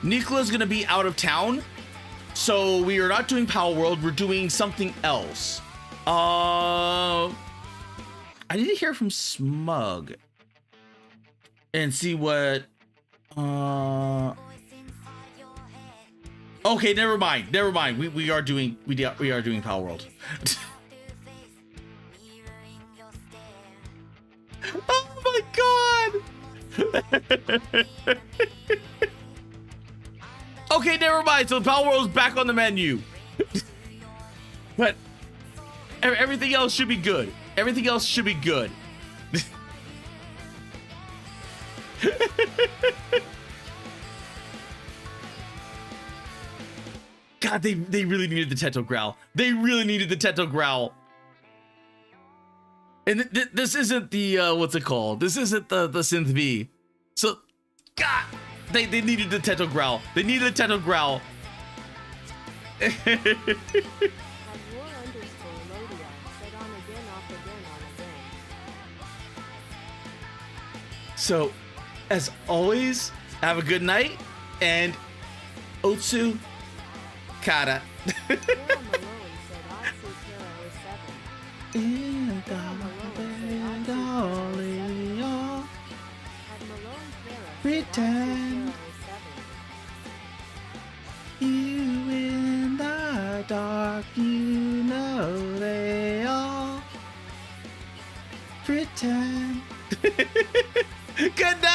Nicola's gonna be out of town, so we are not doing Pal World. We're doing something else. I need to hear from Smug and see what. Okay, never mind. We are doing Pal World. Oh my god! Okay, never mind. So Pal World's back on the menu. But everything else should be good. Everything else should be good. God, they really needed the Teto Growl. They really needed the Teto Growl. And this isn't the what's it called? This isn't the Synth V. So, God, they needed the Teto Growl. They needed the Teto Growl. So, as always, have a good night and Otsu Kara. Pretend you in the dark, you know they all pretend. Good night.